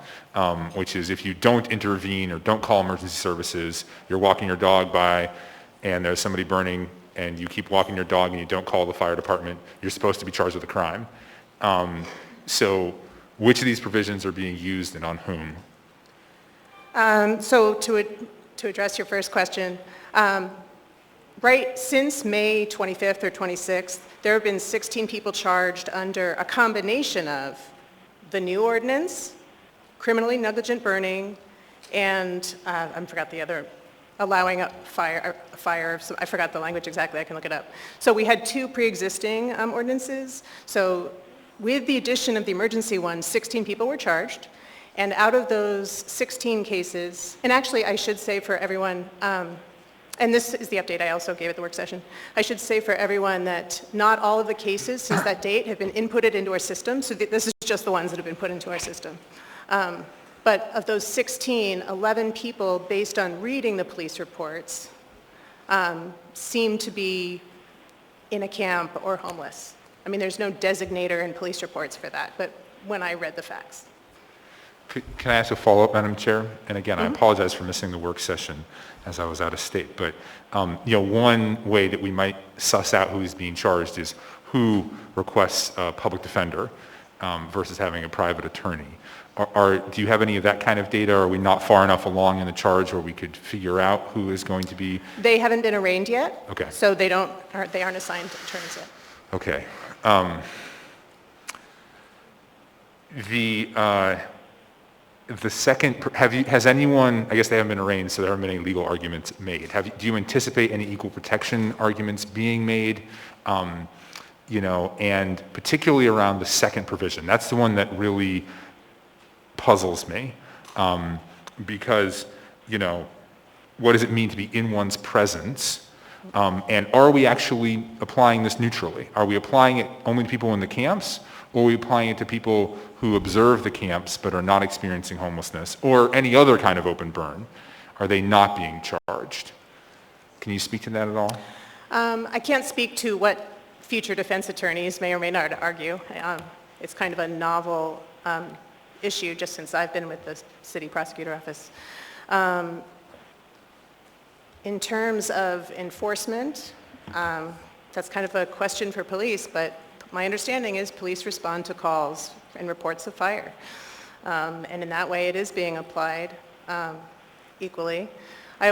which is if you don't intervene or don't call emergency services, you're walking your dog by and there's somebody burning and you keep walking your dog and you don't call the fire department, you're supposed to be charged with a crime. So which of these provisions are being used and on whom? So to address your first question, right since May 25th or 26th, there have been 16 people charged under a combination of the new ordinance, criminally negligent burning, and I forgot the other, allowing a fire, I forgot the language exactly, I can look it up. So we had 2 pre-existing ordinances. So with the addition of the emergency one, 16 people were charged. And out of those 16 cases, and actually I should say for everyone, and this is the update I also gave at the work session, I should say for everyone that not all of the cases since that date have been inputted into our system, so this is just the ones that have been put into our system. But of those 16, 11 people, based on reading the police reports, seem to be in a camp or homeless. I mean, there's no designator in police reports for that, but when I read the facts. Can I ask a follow-up, Madam Chair? And again, I apologize for missing the work session as I was out of state, but one way that we might suss out who is being charged is who requests a public defender versus having a private attorney. Do you have any of that kind of data? Are we not far enough along in the charge where we could figure out who is going to be? They haven't been arraigned yet. Okay. So they aren't assigned attorneys yet. Okay. The second, has anyone, I guess they haven't been arraigned, so there haven't been any legal arguments made. Do you anticipate any equal protection arguments being made? And particularly around the second provision. That's the one that really puzzles me. Because, what does it mean to be in one's presence? And are we actually applying this neutrally? Are we applying it only to people in the camps? Or are we applying it to people who observe the camps but are not experiencing homelessness or any other kind of open burn? Are they not being charged? Can you speak to that at all? I can't speak to what future defense attorneys may or may not argue. It's kind of a novel issue just since I've been with the city prosecutor office. In terms of enforcement, that's kind of a question for police, but my understanding is police respond to calls and reports of fire. And in that way, it is being applied equally.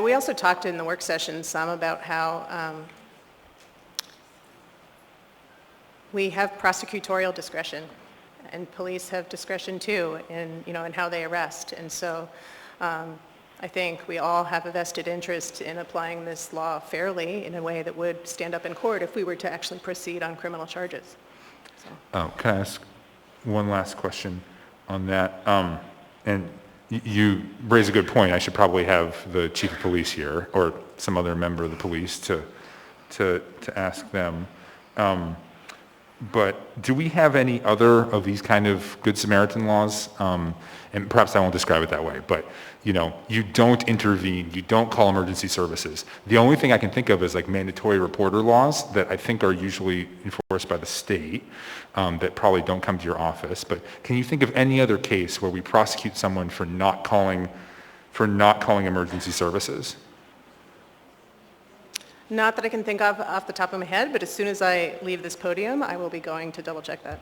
We also talked in the work session some about how we have prosecutorial discretion, and police have discretion too in how they arrest. And so I think we all have a vested interest in applying this law fairly in a way that would stand up in court if we were to actually proceed on criminal charges. Can I ask one last question on that? And you raise a good point. I should probably have the chief of police here or some other member of the police to ask them. But do we have any other of these kind of Good Samaritan laws? And perhaps I won't describe it that way, but you don't intervene, you don't call emergency services. The only thing I can think of is like mandatory reporter laws that I think are usually enforced by the state that probably don't come to your office. But can you think of any other case where we prosecute someone for not calling emergency services? Not that I can think of off the top of my head, but as soon as I leave this podium, I will be going to double check that.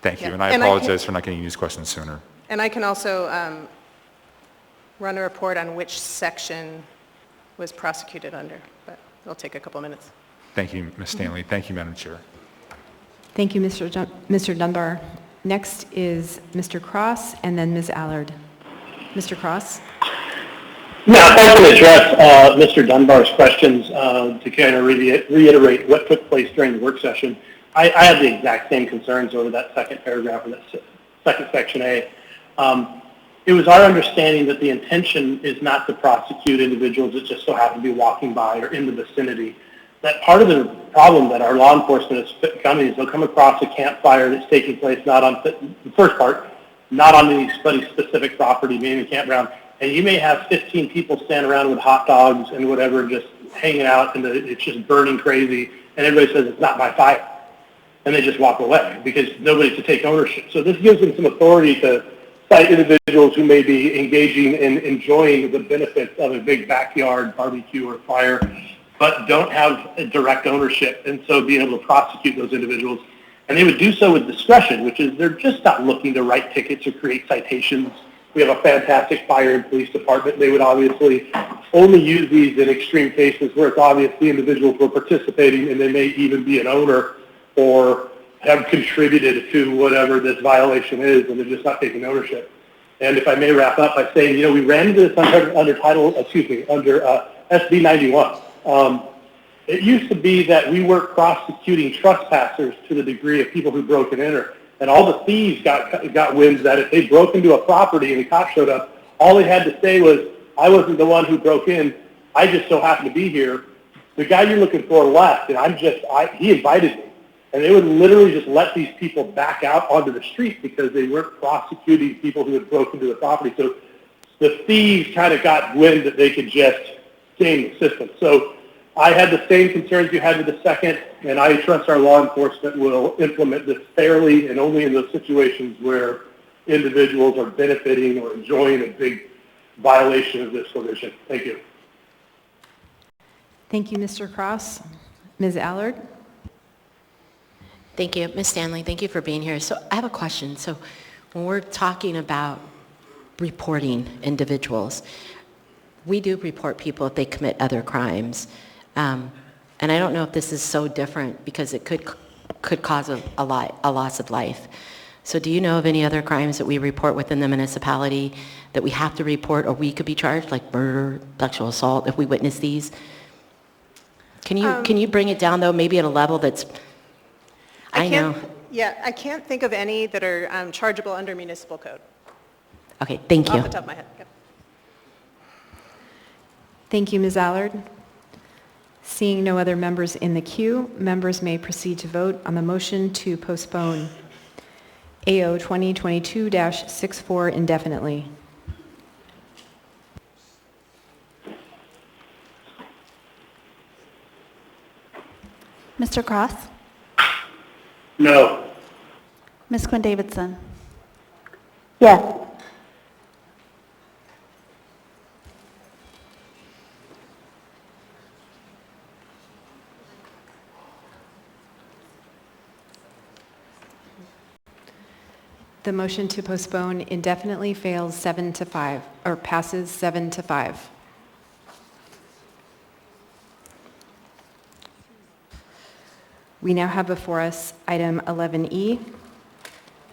Thank you, Yeah. and I apologize for not getting these questions sooner. And I can also run a report on which section was prosecuted under, but it'll take a couple minutes. Thank you, Ms. Stanley. Thank you, Madam Chair. Thank you, Mr. Dunbar. Next is Mr. Cross and then Ms. Allard. Mr. Cross? Now, if I can address Mr. Dunbar's questions to kind of reiterate what took place during the work session, I had the exact same concerns over that second paragraph or that second section A. It was our understanding that the intention is not to prosecute individuals that just so happen to be walking by or in the vicinity. That part of the problem that our law enforcement is becoming is they'll come across a campfire that's taking place not on, the first part, not on anybody's specific property, meaning a campground, and you may have 15 people stand around with hot dogs and whatever just hanging out and it's just burning crazy, and everybody says it's not my fire. And they just walk away because nobody's to take ownership. So this gives them some authority to cite individuals who may be engaging in enjoying the benefits of a big backyard barbecue or fire, but don't have a direct ownership, and so being able to prosecute those individuals. And they would do so with discretion, which is they're just not looking to write tickets or create citations. We have a fantastic fire and police department. They would obviously only use these in extreme cases where it's obvious the individuals were participating and they may even be an owner or have contributed to whatever this violation is, and they're just not taking ownership. And if I may wrap up by saying, we ran into this under SB 91. It used to be that we weren't prosecuting trespassers to the degree of people who broke and entered. And all the thieves got wind that if they broke into a property and the cops showed up, all they had to say was, I wasn't the one who broke in, I just so happened to be here. The guy you're looking for left, and he invited me. And they would literally just let these people back out onto the street because they weren't prosecuting people who had broken into the property. So the thieves kind of got wind that they could just game the system. So I had the same concerns you had with the second, and I trust our law enforcement will implement this fairly and only in those situations where individuals are benefiting or enjoying a big violation of this provision. Thank you. Thank you, Mr. Cross. Ms. Allard? Thank you. Ms. Stanley, thank you for being here. So I have a question. So when we're talking about reporting individuals, we do report people if they commit other crimes. And I don't know if this is so different because it could cause a loss of life. So do you know of any other crimes that we report within the municipality that we have to report or we could be charged, like murder, sexual assault, if we witness these? Can you bring it down, though, maybe at a level that's... I can't think of any that are chargeable under municipal code. Okay, thank you. Off the top of my head. Yep. Thank you, Ms. Allard. Seeing no other members in the queue, members may proceed to vote on the motion to postpone AO 2022-64 indefinitely. Mr. Cross? No. Ms. Quinn Davidson? Yes. The motion to postpone indefinitely fails 7-5, or passes 7-5. We now have before us item 11E,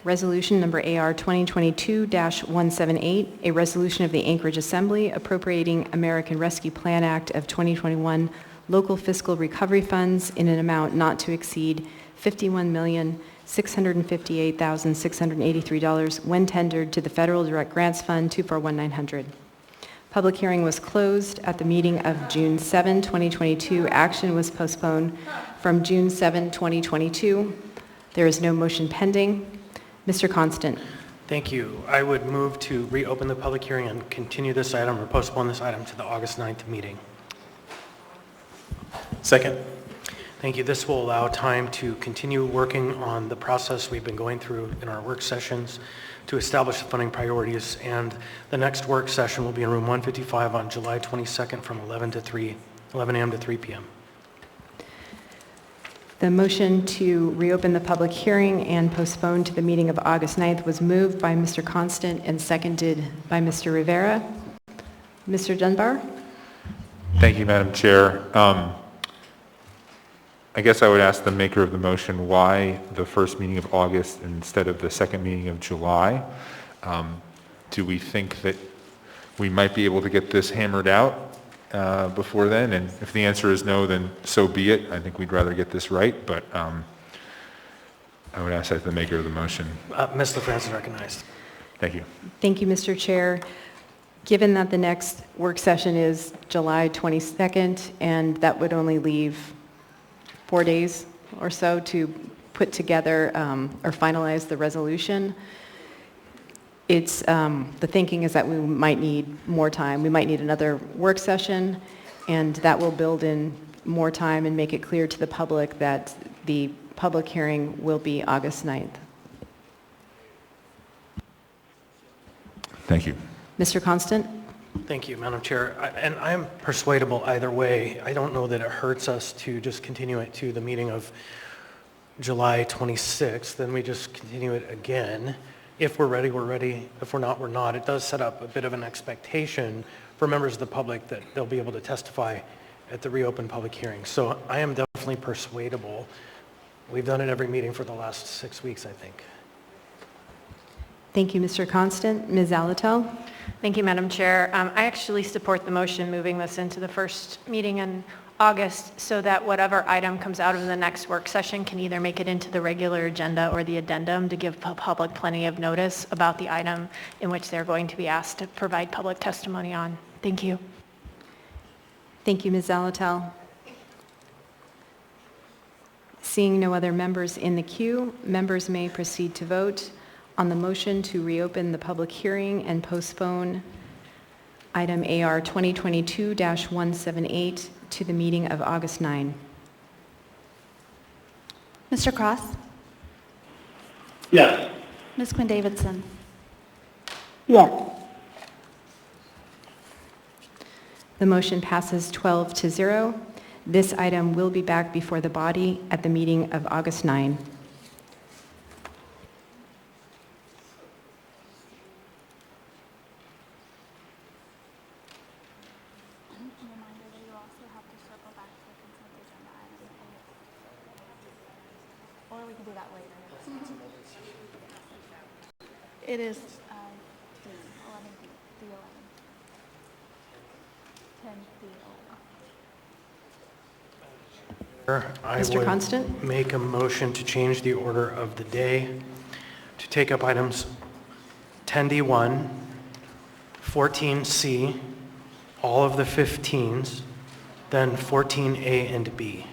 resolution number AR 2022-178, a resolution of the Anchorage Assembly appropriating American Rescue Plan Act of 2021 local fiscal recovery funds in an amount not to exceed $51,658,683 when tendered to the Federal Direct Grants Fund 241900. Public hearing was closed at the meeting of June 7, 2022. Action was postponed from June 7, 2022. There is no motion pending. Mr. Constant. Thank you. I would move to reopen the public hearing and continue this item or postpone this item to the August 9th meeting. Second. Thank you. This will allow time to continue working on the process we've been going through in our work sessions to establish the funding priorities, and the next work session will be in room 155 on July 22nd from 11 a.m. to 3 p.m. The motion to reopen the public hearing and postpone to the meeting of August 9th was moved by Mr. Constant and seconded by Mr. Rivera. Mr. Dunbar? Thank you, Madam Chair. I guess I would ask the maker of the motion why the first meeting of August instead of the second meeting of July. Do we think that we might be able to get this hammered out before then? And if the answer is no, then so be it. I think we'd rather get this right, but I would ask that the maker of the motion. Ms. LaFrance is recognized. Thank you. Thank you, Mr. Chair. Given that the next work session is July 22nd, and that would only leave 4 days or so to put together or finalize the resolution, it's the thinking is that we might need more time. We might need another work session, and that will build in more time and make it clear to the public that the public hearing will be August 9th. Thank you. Mr. Constant? Thank you, Madam Chair. And I'm persuadable either way. I don't know that it hurts us to just continue it to the meeting of July 26th. Then we just continue it again. If we're ready, we're ready. If we're not, we're not. It does set up a bit of an expectation for members of the public that they'll be able to testify at the reopened public hearing. So I am definitely persuadable. We've done it every meeting for the last 6 weeks, I think. Thank you, Mr. Constant. Ms. Alatel? Thank you, Madam Chair. I actually support the motion moving this into the first meeting in August so that whatever item comes out of the next work session can either make it into the regular agenda or the addendum to give public plenty of notice about the item in which they're going to be asked to provide public testimony on. Thank you. Thank you, Ms. Zalatel. Seeing no other members in the queue, members may proceed to vote on the motion to reopen the public hearing and postpone item AR 2022-178 to the meeting of August 9. Mr. Cross? Yes. Ms. Quinn Davidson? Yes. The motion passes 12-0. This item will be back before the body at the meeting of August 9. It is I Mr. would Constant? make a motion to change the order of the day to take up items 10D1, 14C, all of the 15s, then 14A and B.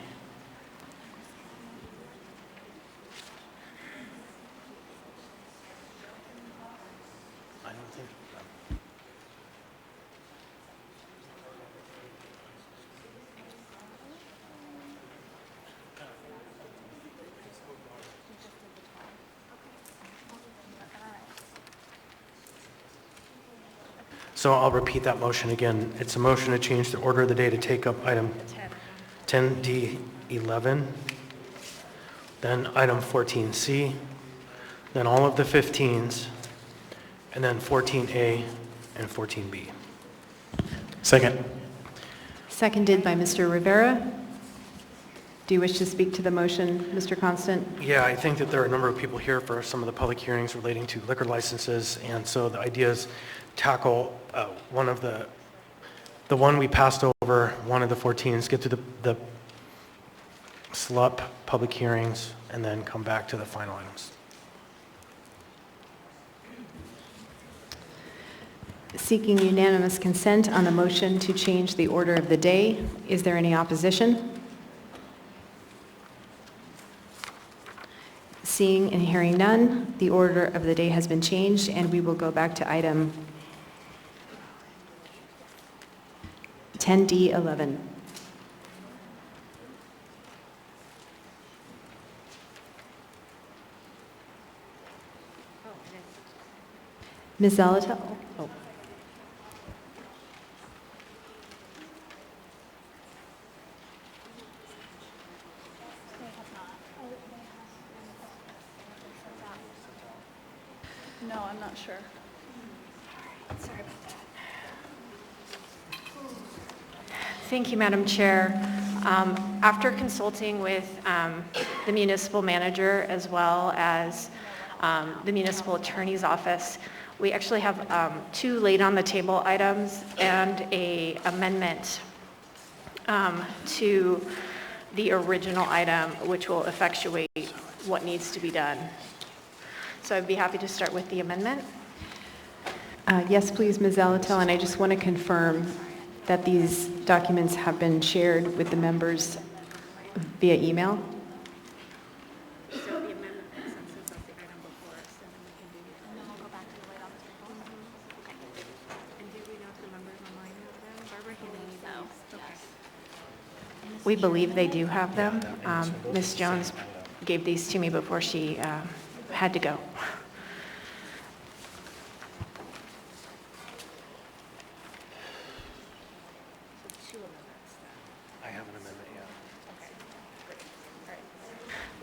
So I'll repeat that motion again. It's a motion to change the order of the day to take up item 10D11, then item 14C, then all of the 15s, and then 14A and 14B. Second. Seconded by Mr. Rivera. Do you wish to speak to the motion, Mr. Constant? Yeah, I think that there are a number of people here for some of the public hearings relating to liquor licenses, and so the idea is tackle one of the one we passed over, one of the 14s, get to the SLUP public hearings, and then come back to the final items. Seeking unanimous consent on the motion to change the order of the day. Is there any opposition? Seeing and hearing none, the order of the day has been changed, and we will go back to item 10D11. Ms. Zalatel? Oh. No, I'm not sure. Sorry about that. Thank you, Madam Chair. After consulting with the municipal manager as well as the municipal attorney's office, we actually have two laid on the table items and a amendment to the original item, which will effectuate what needs to be done. So I'd be happy to start with the amendment. Yes, please, Ms. Zalatel, and I just want to confirm that these documents have been shared with the members via email. We believe they do have them. Ms. Jones gave these to me before she had to go.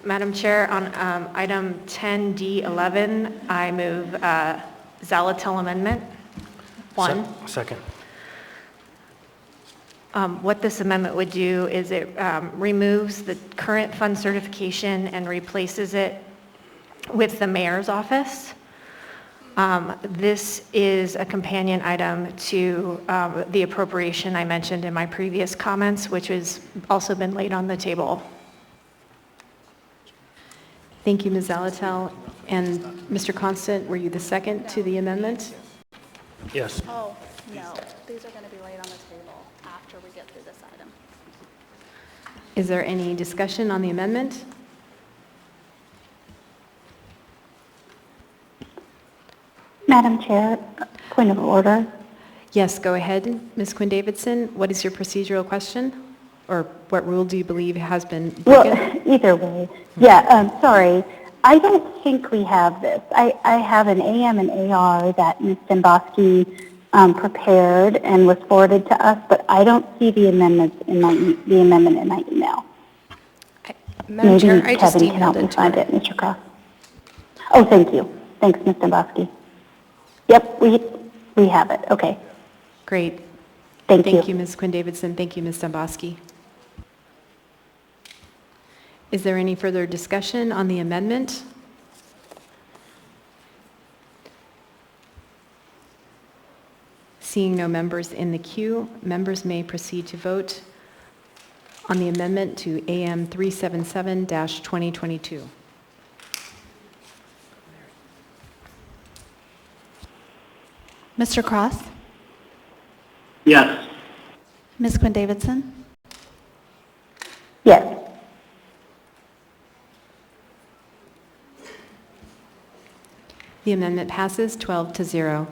Madam Chair, on item 10D11, I move Zalatel Amendment 1. Second. What this amendment would do is it removes the current fund certification and replaces it with the mayor's office. This is a companion item to the appropriation I mentioned in my previous comments, which has also been laid on the table. Thank you, Ms. Zalatel. And Mr. Constant, were you the second to the amendment? Yes. Oh, no, these are going to be laid on the table after we get through this item. Is there any discussion on the amendment? Madam Chair, point of order. Yes, go ahead, Ms. Quinn Davidson. What is your procedural question? Or what rule do you believe has been broken? Well, either way. Yeah, sorry. I don't think we have this. I have an AM and AR that Ms. Dembowski prepared and was forwarded to us, but I don't see the amendment in my email. Madam Maybe Chair, I just Kevin can help emailed me it to find her. it, Mr. Cross. Oh, thank you. Thanks, Ms. Dembowski. Yep, we have it. Okay. Great. Thank you. Thank you, Ms. Quinn Davidson. Thank you, Ms. Dembowski. Is there any further discussion on the amendment? Seeing no members in the queue, members may proceed to vote on the amendment to AM 377-2022. Mr. Cross? Yes. Ms. Quinn Davidson? Yes. The amendment passes 12-0.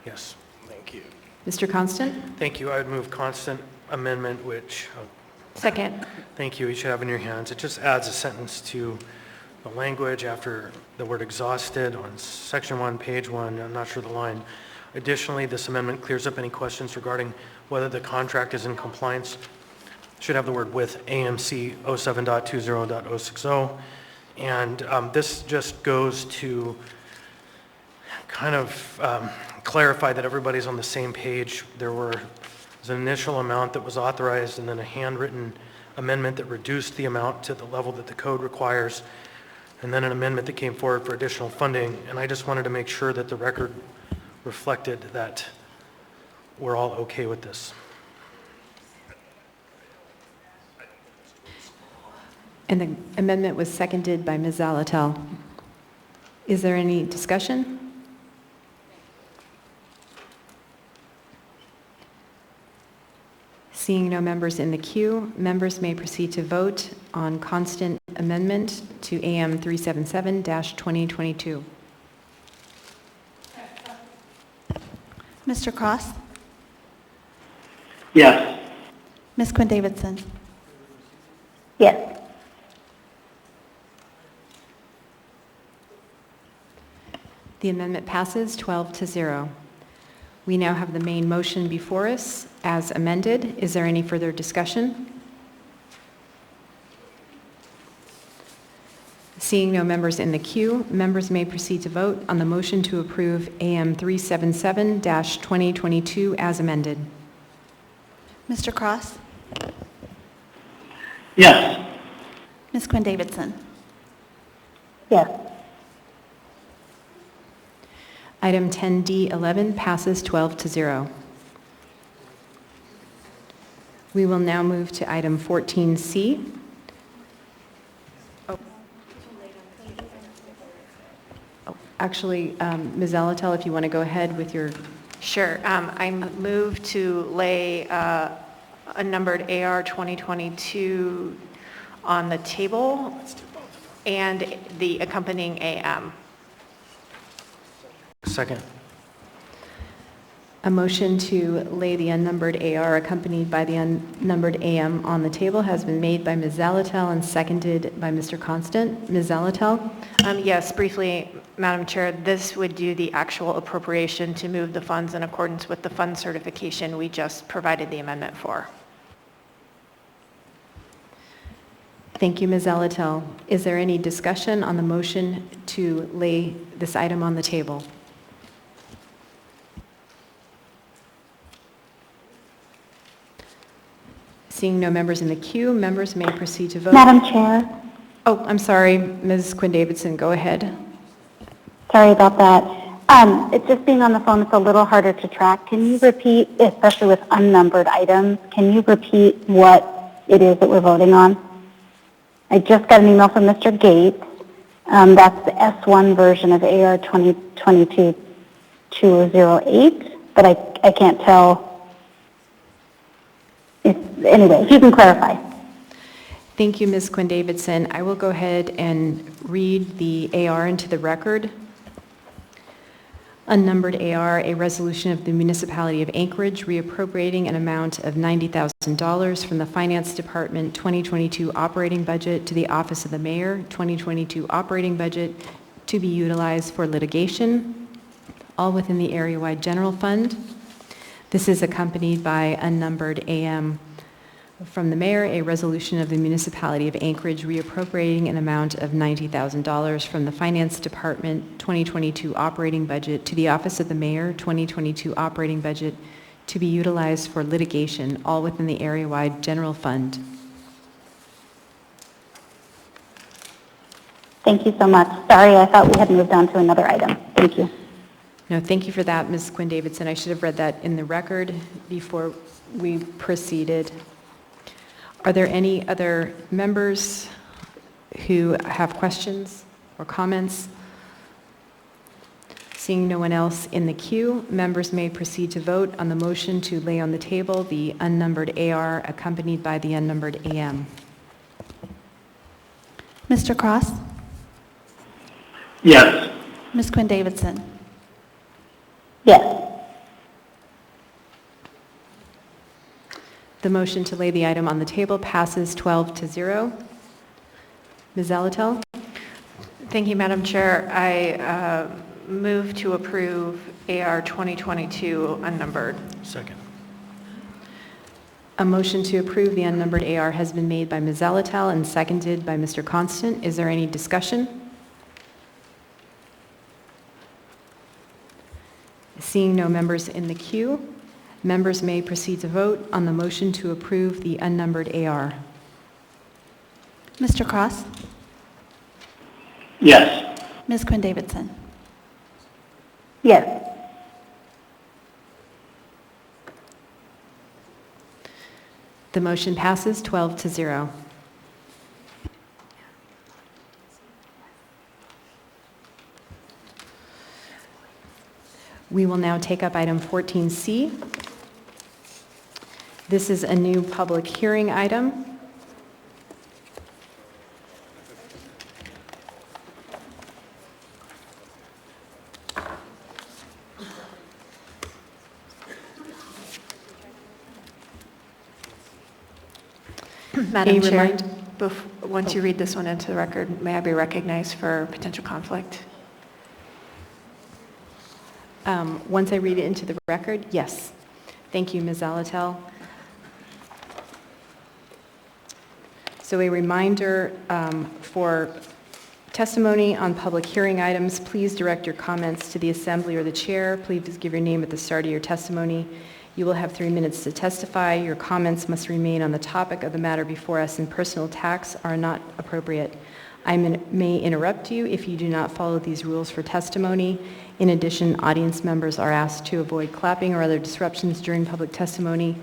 Yes. Thank you. Mr. Constant? Thank you. I would move constant amendment, which, Second. thank you, you should have in your hands. It just adds a sentence to the language after the word exhausted on section 1, page 1. I'm not sure the line. Additionally, this amendment clears up any questions regarding whether the contract is in compliance. Should have the word with AMC 07.20.060. And this just goes to kind of clarify that everybody's on the same page. There was an initial amount that was authorized and then a handwritten amendment that reduced the amount to the level that the code requires, and then an amendment that came forward for additional funding. And I just wanted to make sure that the record reflected that we're all okay with this. And the amendment was seconded by Ms. Zalatel. Is there any discussion? Seeing no members in the queue, members may proceed to vote on constant amendment to AM 377-2022. Mr. Cross? Yes. Ms. Quinn Davidson? Yes. The amendment passes 12-0. We now have the main motion before us as amended. Is there any further discussion? Seeing no members in the queue, members may proceed to vote on the motion to approve AM 377-2022 as amended. Mr. Cross? Yes. Ms. Quinn Davidson? Yes. Item 10D11 passes 12-0. We will now move to item 14C. Actually, Ms. Zalatel, if you want to go ahead with your... Sure. I move to lay a numbered AR 2022 on the table and the accompanying AM. Second. A motion to lay the unnumbered AR accompanied by the unnumbered AM on the table has been made by Ms. Zalatel and seconded by Mr. Constant. Ms. Zalatel? Yes, briefly, Madam Chair, this would do the actual appropriation to move the funds in accordance with the fund certification we just provided the amendment for. Thank you, Ms. Zalatel. Is there any discussion on the motion to lay this item on the table? Seeing no members in the queue, members may proceed to vote. Madam Chair? Oh, I'm sorry, Ms. Quinn Davidson, go ahead. Sorry about that. It's just being on the phone, it's a little harder to track. Can you repeat, especially with unnumbered items, can you repeat what it is that we're voting on? I just got an email from Mr. Gates. That's the S1 version of AR 2022-208, but I can't tell. Anyway, if you can clarify. Thank you, Ms. Quinn Davidson. I will go ahead and read the AR into the record. Unnumbered AR, a resolution of the Municipality of Anchorage reappropriating an amount of $90,000 from the Finance Department 2022 operating budget to the Office of the Mayor 2022 operating budget to be utilized for litigation, all within the area-wide general fund. This is accompanied by unnumbered AM from the Mayor, a resolution of the Municipality of Anchorage reappropriating an amount of $90,000 from the Finance Department 2022 operating budget to the Office of the Mayor 2022 operating budget to be utilized for litigation, all within the area-wide general fund. Thank you so much. Sorry, I thought we had moved on to another item. Thank you. No, thank you for that, Ms. Quinn Davidson. I should have read that in the record before we proceeded. Are there any other members who have questions or comments? Seeing no one else in the queue, members may proceed to vote on the motion to lay on the table the unnumbered AR accompanied by the unnumbered AM. Mr. Cross? Yes. Ms. Quinn Davidson? Yes. The motion to lay the item on the table passes 12-0. Ms. Zalatel? Thank you, Madam Chair. I move to approve AR 2022 unnumbered. Second. A motion to approve the unnumbered AR has been made by Ms. Zalatel and seconded by Mr. Constant. Is there any discussion? Seeing no members in the queue, members may proceed to vote on the motion to approve the unnumbered AR. Mr. Cross? Yes. Ms. Quinn Davidson? Yes. The motion passes 12-0. We will now take up item 14C. This is a new public hearing item. Madam Chair, once you read this one into the record, may I be recognized for potential conflict? Once I read it into the record, yes. Thank you, Ms. Zalatel. So a reminder for testimony on public hearing items, please direct your comments to the Assembly or the Chair. Please give your name at the start of your testimony. You will have 3 minutes to testify. Your comments must remain on the topic of the matter before us, and personal attacks are not appropriate. I may interrupt you if you do not follow these rules for testimony. In addition, audience members are asked to avoid clapping or other disruptions during public testimony.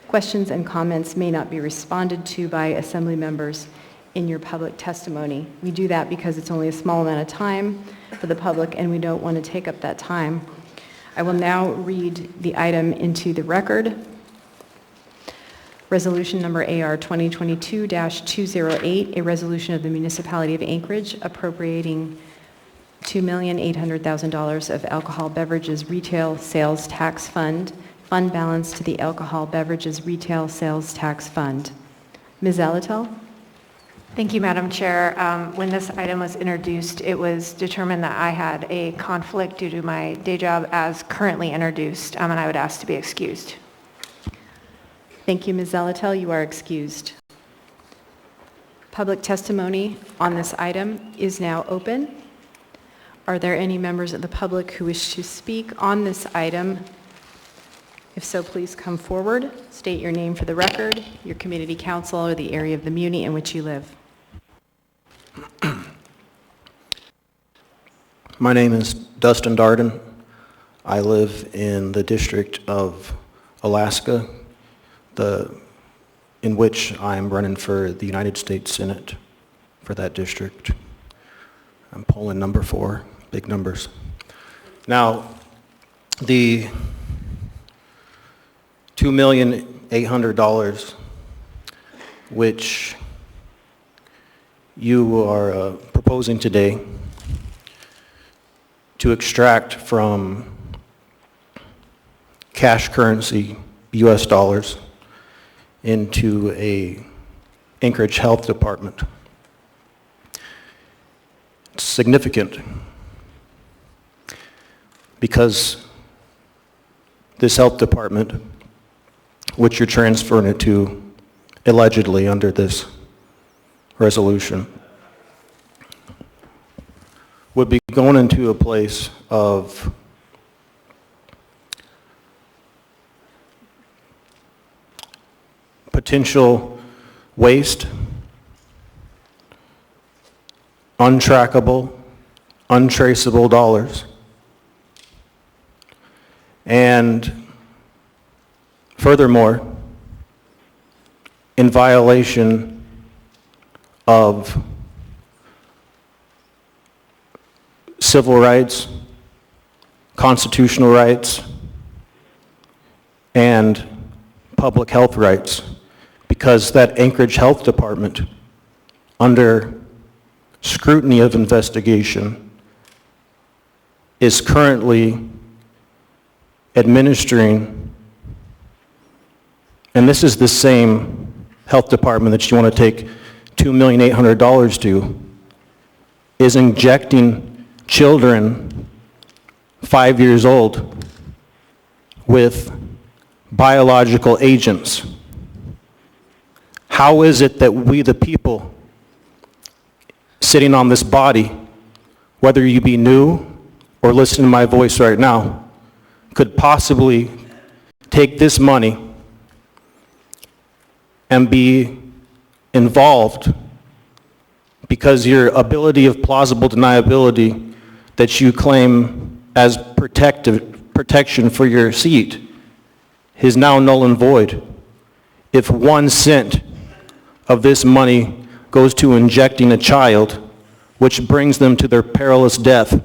Questions and comments may not be responded to by Assembly members in your public testimony. We do that because it's only a small amount of time for the public and we don't want to take up that time. I will now read the item into the record. Resolution number AR 2022-208, a resolution of the Municipality of Anchorage appropriating $2,800,000 of alcohol beverages retail sales tax fund balance to the alcohol beverages retail sales tax fund. Ms. Zalatel? Thank you, Madam Chair. When this item was introduced, it was determined that I had a conflict due to my day job as currently introduced, and I would ask to be excused. Thank you, Ms. Zalatel. You are excused. Public testimony on this item is now open. Are there any members of the public who wish to speak on this item? If so, please come forward. State your name for the record, your community council, or the area of the muni in which you live. My name is Dustin Darden. I live in the District of Alaska, in which I'm running for the United States Senate for that district. I'm polling number 4, big numbers. Now, the $2,800,000, which you are proposing today to extract from cash currency, US dollars, into a Anchorage Health Department. It's significant because this health department, which you're transferring it to allegedly under this resolution, would be going into a place of potential waste, untrackable, untraceable dollars, and furthermore, in violation of civil rights, constitutional rights, and public health rights, because that Anchorage Health Department, under scrutiny of investigation, is currently administering, and this is the same health department that you want to take $2,800,000 to, is injecting children 5 years old with biological agents. How is it that we, the people, sitting on this body, whether you be new or listen to my voice right now, could possibly take this money and be involved because your ability of plausible deniability that you claim as protection for your seat is now null and void if 1 cent of this money goes to injecting a child, which brings them to their perilous death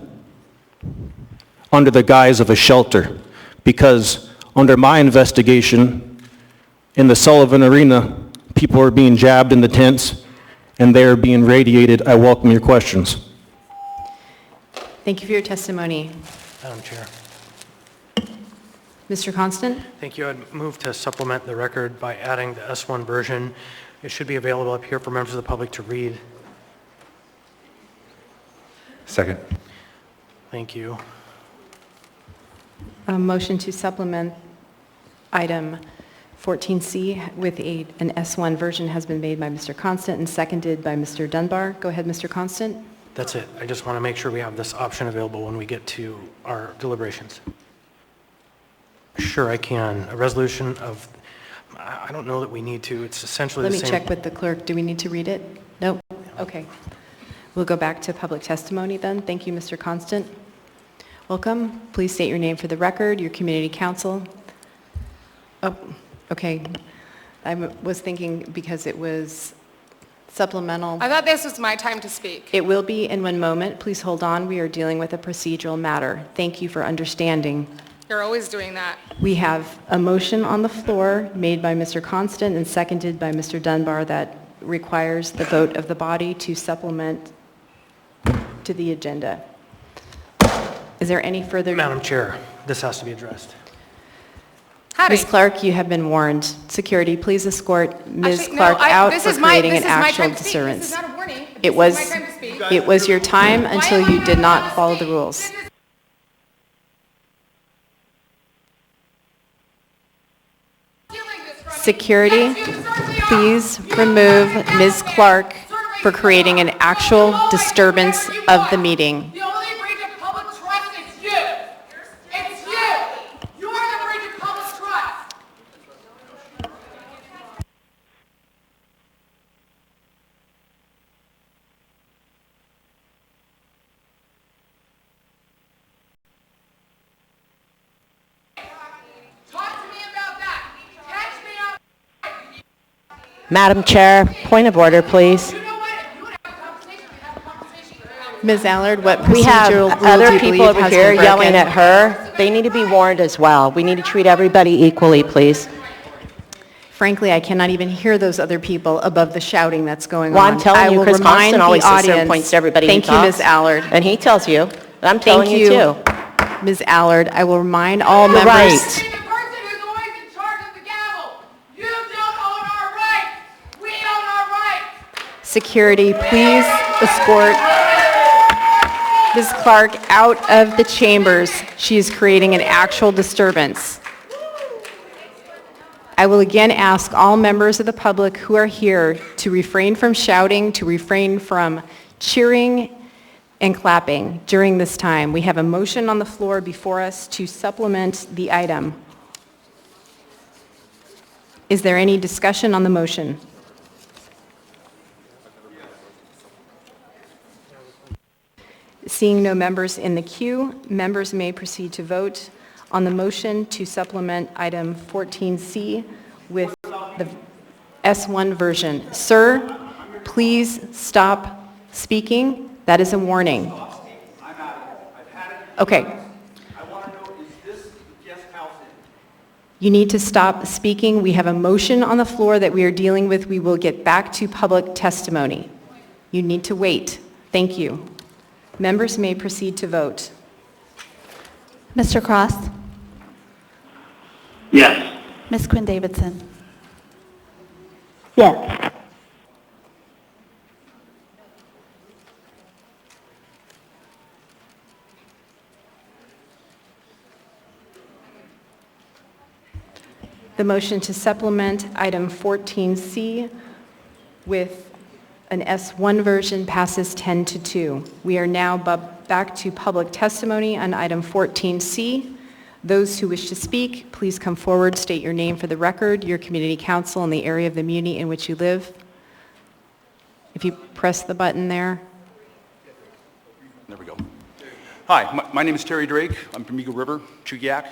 under the guise of a shelter. Because under my investigation, in the Sullivan Arena, people are being jabbed in the tents and they are being radiated. I welcome your questions. Thank you for your testimony. Madam Chair. Mr. Constant? Thank you. I'd move to supplement the record by adding the S1 version. It should be available up here for members of the public to read. Second. Thank you. A motion to supplement item 14C with an S1 version has been made by Mr. Constant and seconded by Mr. Dunbar. Go ahead, Mr. Constant. That's it. I just want to make sure we have this option available when we get to our deliberations. Sure, I can. A resolution of, I don't know that we need to. It's essentially Let the me same. check with the clerk. Do we need to read it? No? Okay. We'll go back to public testimony then. Thank you, Mr. Constant. Welcome. Please state your name for the record, your community council. Oh, okay. I was thinking because it was supplemental. I thought this was my time to speak. It will be in 1 moment. Please hold on. We are dealing with a procedural matter. Thank you for understanding. You're always doing that. We have a motion on the floor made by Mr. Constant and seconded by Mr. Dunbar that requires the vote of the body to supplement to the agenda. Is there any further? Madam Chair, this has to be addressed. Ms. Clark, you have been warned. Security, please escort Ms. Actually, Clark no, out this for is my creating an time actual to speak. disturbance. This is not a warning. It was your time until you did not follow the rules. Security, please remove Ms. Clark for creating an actual disturbance of the meeting. The only breach of public trust is you. It's you. You are the breach of public trust. Madam Chair, point of order, please. Ms. Allard, what We have procedural rule do other you people believe over has here been yelling broken? at her. They need to be warned as well. We need to treat everybody equally, please. Frankly, I cannot even hear those other people above the shouting that's going Well, on. I'm telling I you, will Chris remind Constant the always sits there and audience- points to everybody who Thank you, talks. Ms. Allard. And he tells you. And I'm telling Thank you too. Ms. Allard, I will remind all You're members... right. The person who's always in charge of the gavel. You don't own our rights. We own our rights. Security, please escort Ms. Clark out of the chambers. She is creating an actual disturbance. I will again ask all members of the public who are here to refrain from shouting, to refrain from cheering and clapping during this time. We have a motion on the floor before us to supplement the item. Is there any discussion on the motion? Seeing no members in the queue, members may proceed to vote on the motion to supplement item 14C with the S1 version. Sir, please stop speaking. That is a warning. Okay. You need to stop speaking. We have a motion on the floor that we are dealing with. We will get back to public testimony. You need to wait. Thank you. Members may proceed to vote. Mr. Cross? Yes. Ms. Quinn Davidson? Yes. The motion to supplement item 14C with an S1 version passes 10-2. We are now back to public testimony on item 14C. Those who wish to speak, please come forward, state your name for the record, your community council, and the area of the muni in which you live. If you press the button there. There we go. Hi, my name is Terry Drake. I'm from Eagle River, Chugiak.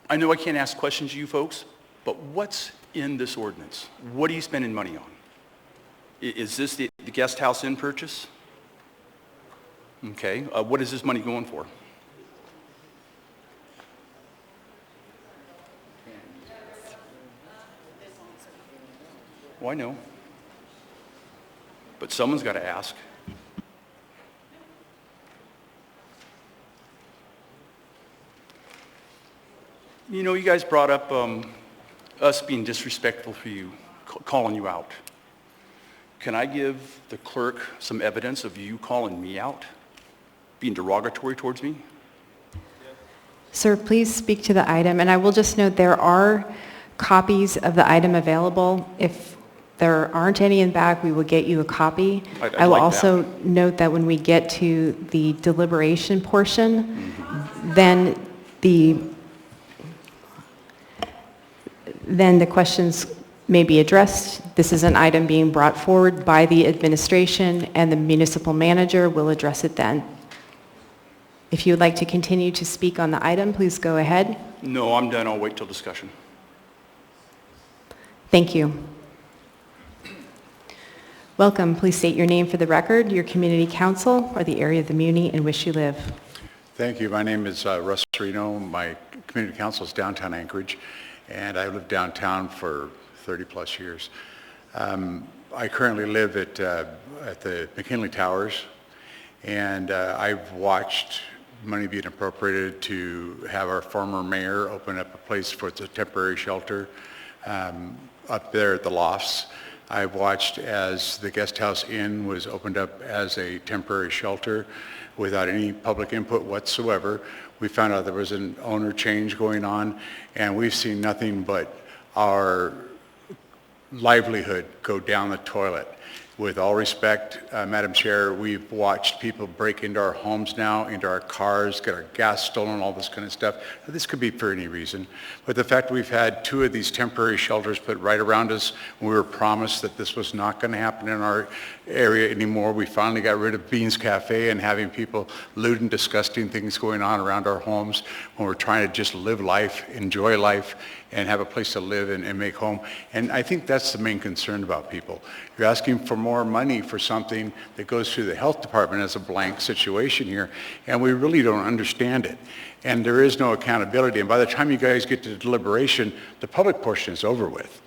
I know I can't ask questions of you folks, but what's in this ordinance? What are you spending money on? Is this the guest house in purchase? Okay, what is this money going for? Well, I know. But someone's got to ask. You know, you guys brought up us being disrespectful for you, calling you out. Can I give the clerk some evidence of you calling me out, being derogatory towards me? Sir, please speak to the item. And I will just note there are copies of the item available. If there aren't any in back, we will get you a copy. I'd I will like also note that when we get to the deliberation portion, then the questions may be addressed. This is an item being brought forward by the administration, and the municipal manager will address it then. If you would like to continue to speak on the item, please go ahead. No, I'm done. I'll wait till discussion. Thank you. Welcome. Please state your name for the record, your community council, or the area of the muni in which you live. Thank you. My name is Russ Reno. My community council is downtown Anchorage, and I lived downtown for 30 plus years. I currently live at the McKinley Towers, and I've watched money being appropriated to have our former mayor open up a place for the temporary shelter up there at the lofts. I've watched as the guest house inn was opened up as a temporary shelter without any public input whatsoever. We found out there was an owner change going on, and we've seen nothing but our livelihood go down the toilet. With all respect, Madam Chair, we've watched people break into our homes now, into our cars, get our gas stolen, all this kind of stuff. Now, this could be for any reason, but the fact we've had 2 of these temporary shelters put right around us, when we were promised that this was not going to happen in our area anymore. We finally got rid of Beans Cafe and having people lewd and disgusting things going on around our homes when we're trying to just live life, enjoy life, and have a place to live and make home. And I think that's the main concern about people. You're asking for more money for something that goes through the health department as a blank situation here, and we really don't understand it. And there is no accountability. And by the time you guys get to the deliberation, the public portion is over with.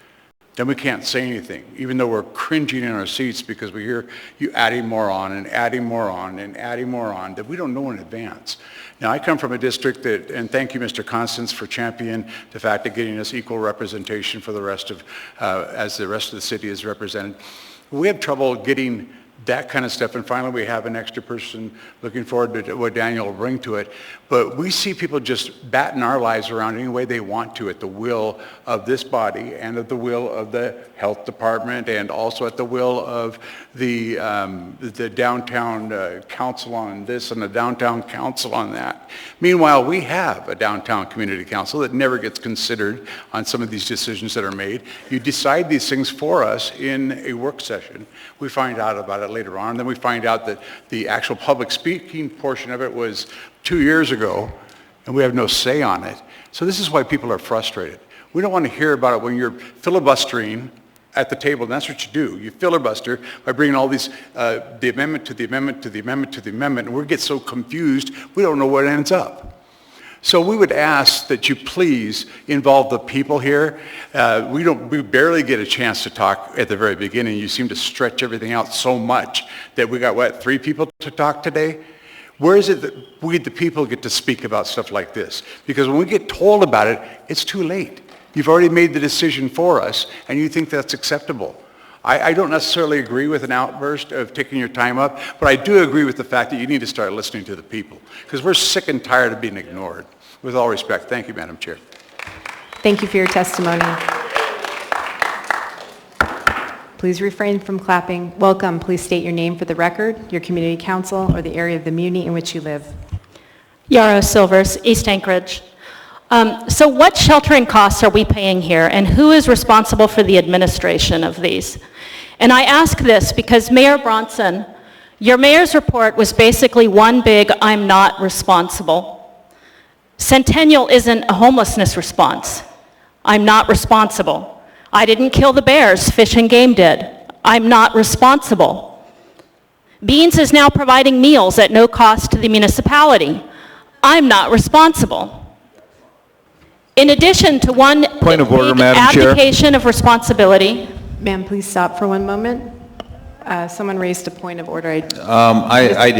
Then we can't say anything, even though we're cringing in our seats because we hear you adding more on and adding more on and adding more on that we don't know in advance. Now, I come from a district that, and thank you, Mr. Constance, for championing the fact of getting us equal representation for the rest of, as the rest of the city is represented. We have trouble getting that kind of stuff, and finally we have an extra person looking forward to what Daniel will bring to it. But we see people just batting our lives around any way they want to at the will of this body and at the will of the health department and also at the will of the downtown council on this and the downtown council on that. Meanwhile, we have a downtown community council that never gets considered on some of these decisions that are made. You decide these things for us in a work session. We find out about it later on. Then we find out that the actual public speaking portion of it was 2 years ago, and we have no say on it. So this is why people are frustrated. We don't want to hear about it when you're filibustering at the table, and that's what you do. You filibuster by bringing all these, the amendment to the amendment to the amendment to the amendment, and we get so confused, we don't know where it ends up. So we would ask that you please involve the people here. We barely get a chance to talk at the very beginning. You seem to stretch everything out so much that we got, what, 3 people to talk today? Where is it that we, the people, get to speak about stuff like this? Because when we get told about it, it's too late. You've already made the decision for us, and you think that's acceptable. I don't necessarily agree with an outburst of taking your time up, but I do agree with the fact that you need to start listening to the people, because we're sick and tired of being ignored. With all respect, thank you, Madam Chair. Thank you for your testimony. Please refrain from clapping. Welcome. Please state your name for the record, your community council, or the area of the muni in which you live. Yarrow Silvers, East Anchorage. So what sheltering costs are we paying here, and who is responsible for the administration of these? And I ask this because Mayor Bronson, your mayor's report was basically one big "I'm not responsible." Centennial isn't a homelessness response. I'm not responsible. I didn't kill the bears, Fish and Game did. I'm not responsible. Beans is now providing meals at no cost to the municipality. I'm not responsible. In addition to one Point of order, big Madam Chair. abdication of responsibility. Ma'am, please stop for one moment. Someone raised a point of order. I did.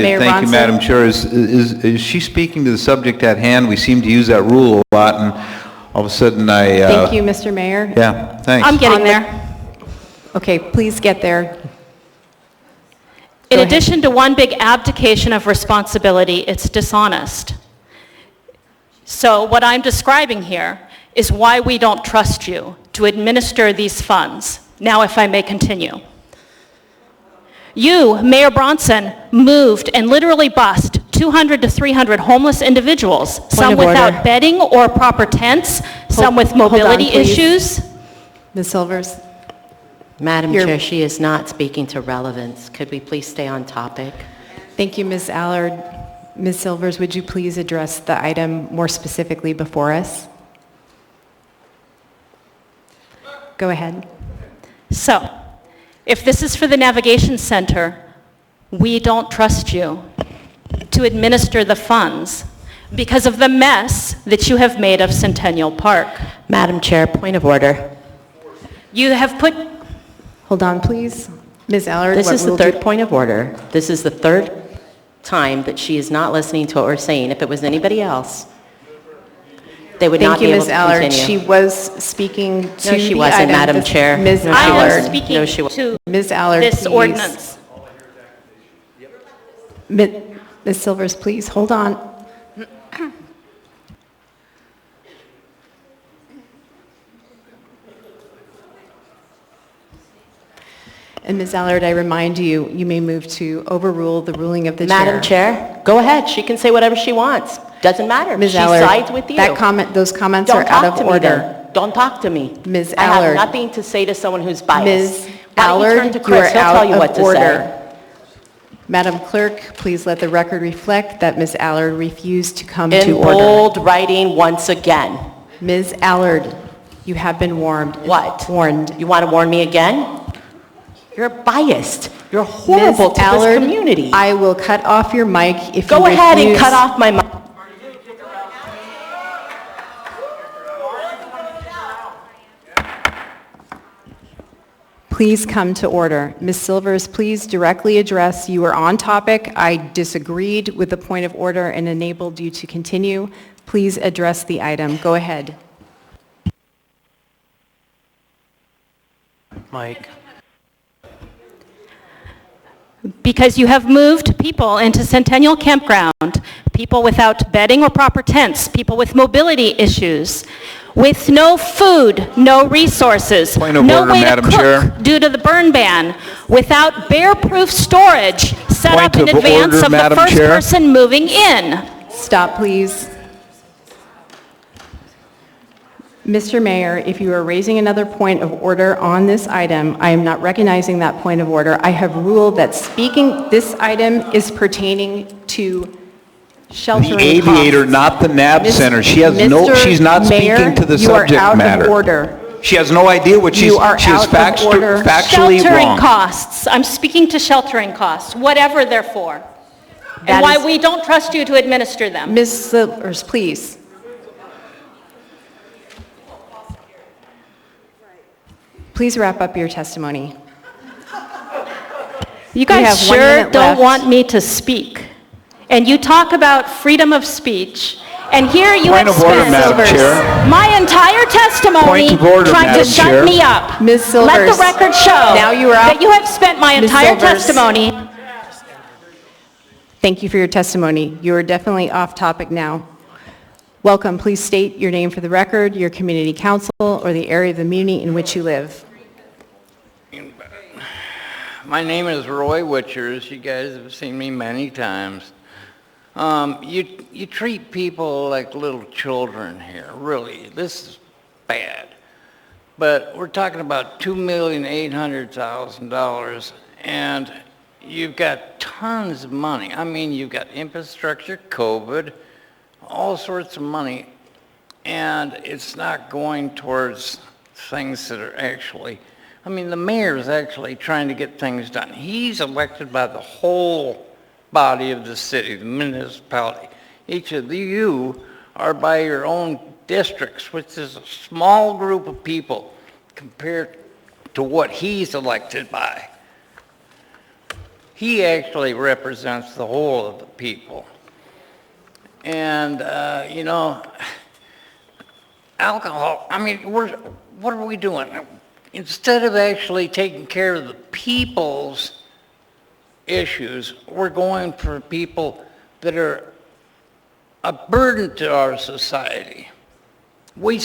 Mayor Thank you, Bronson? Madam Chair. Is she speaking to the subject at hand? We seem to use that rule a lot, and all of a sudden Thank you, Mr. Mayor. Yeah, thanks. I'm getting there. Okay, please get there. In addition to one big abdication of responsibility, it's dishonest. So what I'm describing here is why we don't trust you to administer these funds. Now, if I may continue. You, Mayor Bronson, moved and literally bused 200 to 300 homeless individuals, some without bedding or proper tents, some with mobility issues. Ms. Silvers. Madam Chair, she is not speaking to relevance. Could we please stay on topic? Thank you, Ms. Allard. Ms. Silvers, would you please address the item more specifically before us? Go ahead. So, if this is for the Navigation Center, we don't trust you to administer the funds because of the mess that you have made of Centennial Park. Madam Chair, point of order. You have put... Hold on, please. Ms. Allard, This what is the rule third point of order. This is the third time that she is not listening to what we're saying. If it was anybody else, they would not be able to continue. Thank you, Ms. Allard. She was speaking to No, she the wasn't, item. Madam Chair. Ms. No, she Allard. wasn't. I am speaking No, she wasn't. to Ms. Allard, this please. ordinance. Ms. Silvers, please, hold on. And And Ms. Allard, I remind you, you may move to overrule the ruling of the chair. Madam Chair, go ahead. She can say whatever she wants. Doesn't matter. Ms. She Allard, sides with you. those comments Don't are out talk of to me order. then. Don't talk to me. Ms. I Allard. have nothing to say to someone who's biased. Ms. Why don't you Allard, turn to you Chris? are He'll out tell you of what to order. say. Madam Clerk, please let the record reflect that Ms. Allard refused to come In to order. bold writing once again. Ms. Allard, you have been warned. What? Warned. You want to warn me again? You're biased. You're horrible Ms. to Allard, this community. I will cut off your mic if you refuse. Go ahead and cut off my mic. Please come to order. Ms. Silvers, please directly address. You were on topic. I disagreed with the point of order and enabled you to continue. Please address the item. Go ahead. Mike. Because you have moved people into Centennial Campground, people without bedding or proper tents, people with mobility issues, with no food, no resources, Point of no order, way Madam to cook Chair. due to the burn ban, without bear-proof storage set Point up in of advance order, of the Madam first Chair. person moving in. Stop, please. Mr. Mayor, if you are raising another point of order on this item, I am not recognizing that point of order. I have ruled that speaking this item is pertaining to sheltering The aviator, costs. not the NAB Miss- Center. She's not Mayor, speaking to the you are subject out matter. of order. She has no idea what You are she is out of order. factually Sheltering wrong. costs. I'm speaking to sheltering costs, whatever they're for, That and why is- we don't trust you to administer them. Ms. Silvers, please. Please wrap up your testimony. You We have guys 1 sure minute don't left. want me to speak. And you talk about freedom of speech, and here you Point have of order, spent Madam Chair. my entire testimony Point of order, trying Madam to shut Chair. me up. Ms. Silvers. Let the record show Now you are out. that you have spent my Ms. entire Silvers. testimony. Thank you for your testimony. You are definitely off topic now. Welcome. Please state your name for the record, your community council, or the area of the community in which you live. My name is Roy Witchers. You guys have seen me many times. You treat people like little children here, really. This is bad. But we're talking about $2,800,000, and you've got tons of money. I mean, you've got infrastructure, COVID, all sorts of money, and it's not going towards things that are actually, I mean, the mayor's actually trying to get things done. He's elected by the whole body of the city, the municipality. Each of you are by your own districts, which is a small group of people compared to what he's elected by. He actually represents the whole of the people. And, you know, alcohol, I mean, what are we doing? Instead of actually taking care of the people's issues, we're going for people that are a burden to our society.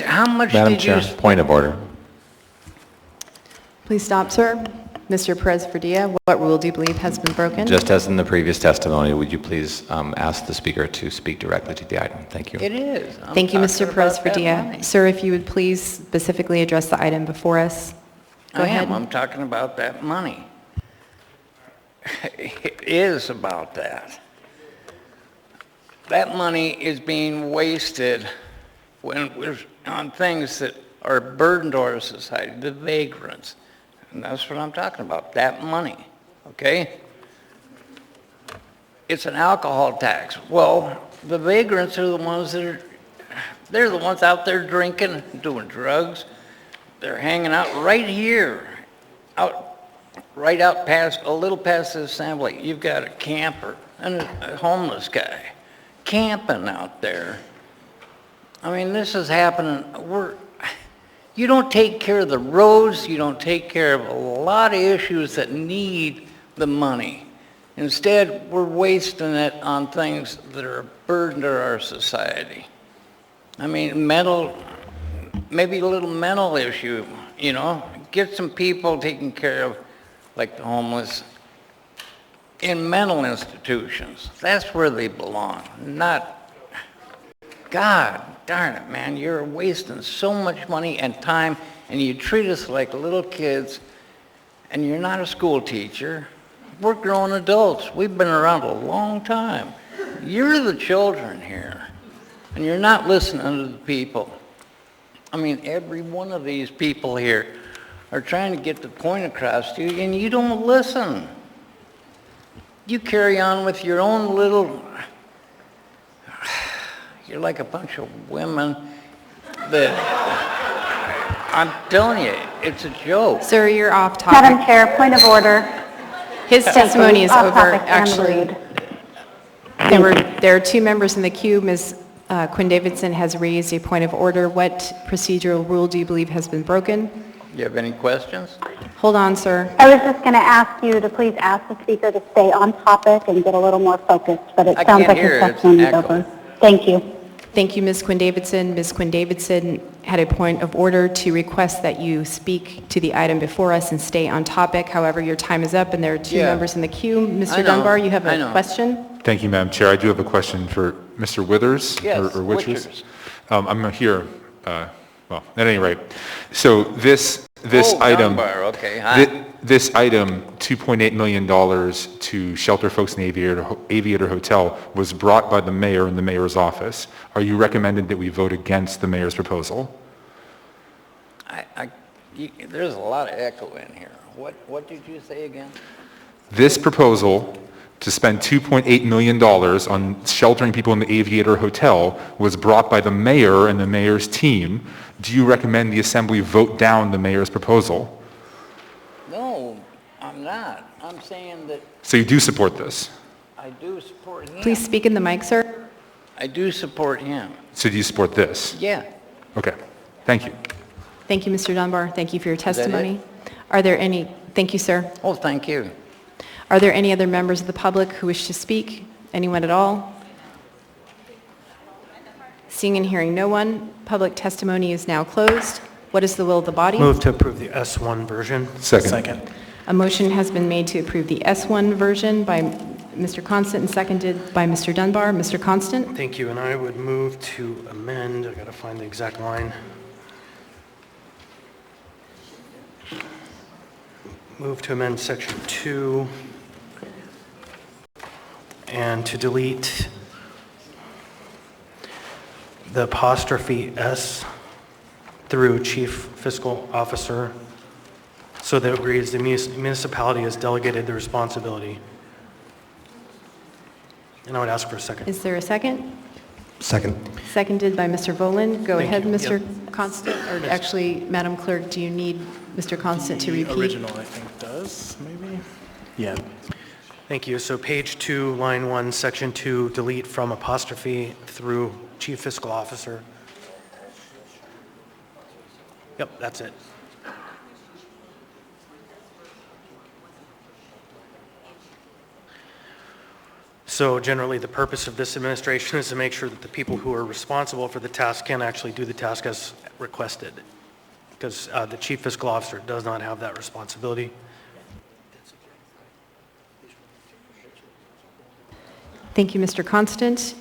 How much Madam did you Chair, point of order. Please stop, sir. Mr. Perez-Verdilla, what rule do you believe has been broken? Just as in the previous testimony, would you please ask the speaker to speak directly to the item? Thank you. It is. Thank you, Mr. talking about that Perez-Verdilla. money. Sir, if you would please specifically address the item before us. Go ahead. I'm talking about that money. It is about that. That money is being wasted when we're on things that are a burden to our society, the vagrants. And that's what I'm talking about, that money, okay? It's an alcohol tax. Well, the vagrants are the ones that they're the ones out there drinking, doing drugs. They're hanging out right here, right out past, a little past the assembly. You've got a camper and a homeless guy camping out there. I mean, this is happening. You don't take care of the roads, you don't take care of a lot of issues that need the money. Instead, we're wasting it on things that are a burden to our society. I mean, maybe a little mental issue, you know, get some people taken care of like the homeless, in mental institutions. That's where they belong, not, God darn it, man, you're wasting so much money and time, and you treat us like little kids, and you're not a school teacher. We're grown adults. We've been around a long time. You're the children here, and you're not listening to the people. I mean, every one of these people here are trying to get the point across to you, and you don't listen. You carry on with your own little... You're like a bunch of women that... I'm telling you, it's a joke. Sir, you're off topic. Madam Chair, point of order. His testimony is Off over, topic and actually. rude. There are two members in the queue. Ms. Quinn Davidson has raised a point of order. What procedural rule do you believe has been broken? Do you have any questions? Hold on, sir. I was just going to ask you to please ask the speaker to stay on topic and get a little more focused, but it I sounds can't like his hear it. It's testimony is an echo. over. Thank you. Thank you, Ms. Quinn Davidson. Ms. Quinn Davidson had a point of order to request that you speak to the item before us and stay on topic. However, your time is up, and there are two members in the queue. Mr. Dunbar, you have a question? Thank you, Madam Chair. I do have a question for Mr. Withers. Yes, or Witchers. Witchers. I'm here, well, at any rate. So this item... Dunbar, okay, hi. This item, $2.8 million to shelter folks in the Aviator Hotel, was brought by the mayor in the mayor's office. Are you recommending that we vote against the mayor's proposal? There's a lot of echo in here. What did you say again? This proposal to spend $2.8 million on sheltering people in the Aviator Hotel was brought by the mayor and the mayor's team. Do you recommend the assembly vote down the mayor's proposal? No, I'm not. I'm saying that So you do support this? I do support him. Please speak in the mic, sir. I do support him. So do you support this? Yeah. Okay. Thank you. Thank you, Mr. Dunbar. Thank you for your that it? testimony. Are there any... Thank you, sir. Oh, thank you. Are there any other members of the public who wish to speak? Anyone at all? Seeing and hearing no one, public testimony is now closed. What is the will of the body? Move to approve the S1 version. Second. A motion has been made to approve the S1 version by Mr. Constant and seconded by Mr. Dunbar. Mr. Constant? Thank you, and I would move to amend, I gotta find the exact line. Move to amend section 2 and to delete the apostrophe S through Chief Fiscal Officer so that it reads, the municipality has delegated the responsibility. And I would ask for a second. Is there a second? Second. Seconded by Mr. Volan. Go Thank ahead, you. Mr. Constant. Or actually, Madam Clerk, do you need Mr. Constant to repeat? The original, I think, does, maybe? Yeah. Thank you. So page 2, line 1, section 2, delete from apostrophe through Chief Fiscal Officer. Yep, that's it. So generally, the purpose of this administration is to make sure that the people who are responsible for the task can actually do the task as requested, because the Chief Fiscal Officer does not have that responsibility. Thank you, Mr. Constant.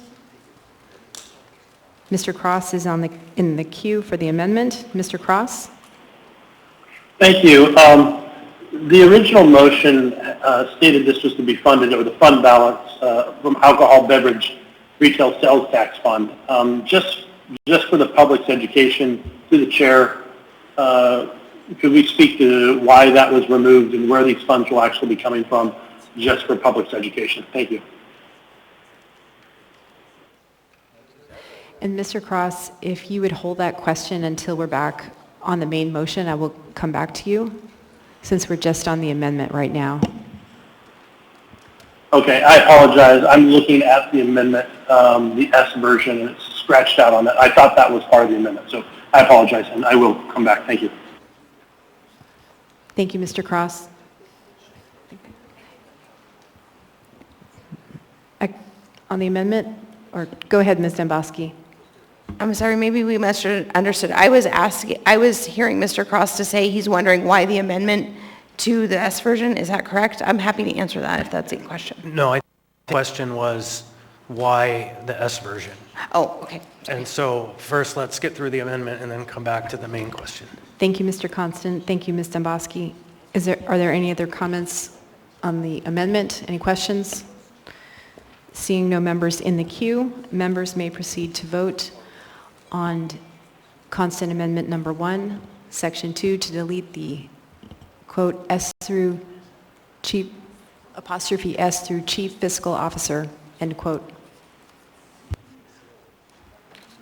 Mr. Cross is in the queue for the amendment. Mr. Cross? Thank you. The original motion stated this was to be funded over the fund balance from alcohol beverage retail sales tax fund. Just for the public's education, through the chair, could we speak to why that was removed and where these funds will actually be coming from, just for public's education? Thank you. And Mr. Cross, if you would hold that question until we're back on the main motion, I will come back to you, since we're just on the amendment right now. Okay, I apologize. I'm looking at the amendment, the S version, and it's scratched out on that. I thought that was part of the amendment, so I apologize, and I will come back. Thank you. Thank you, Mr. Cross. On the amendment, or go ahead, Ms. Demboski. I'm sorry, maybe we misunderstood. I was hearing Mr. Cross to say he's wondering why the amendment to the S version. Is that correct? I'm happy to answer that if that's a question. No, the question was why the S version? Oh, okay. And so first, let's get through the amendment and then come back to the main question. Thank you, Mr. Constant. Thank you, Ms. Domboski. Are there any other comments on the amendment? Any questions? Seeing no members in the queue, members may proceed to vote on Constant Amendment Number 1, Section 2, to delete the quote S through chief, apostrophe S through Chief Fiscal Officer, end quote.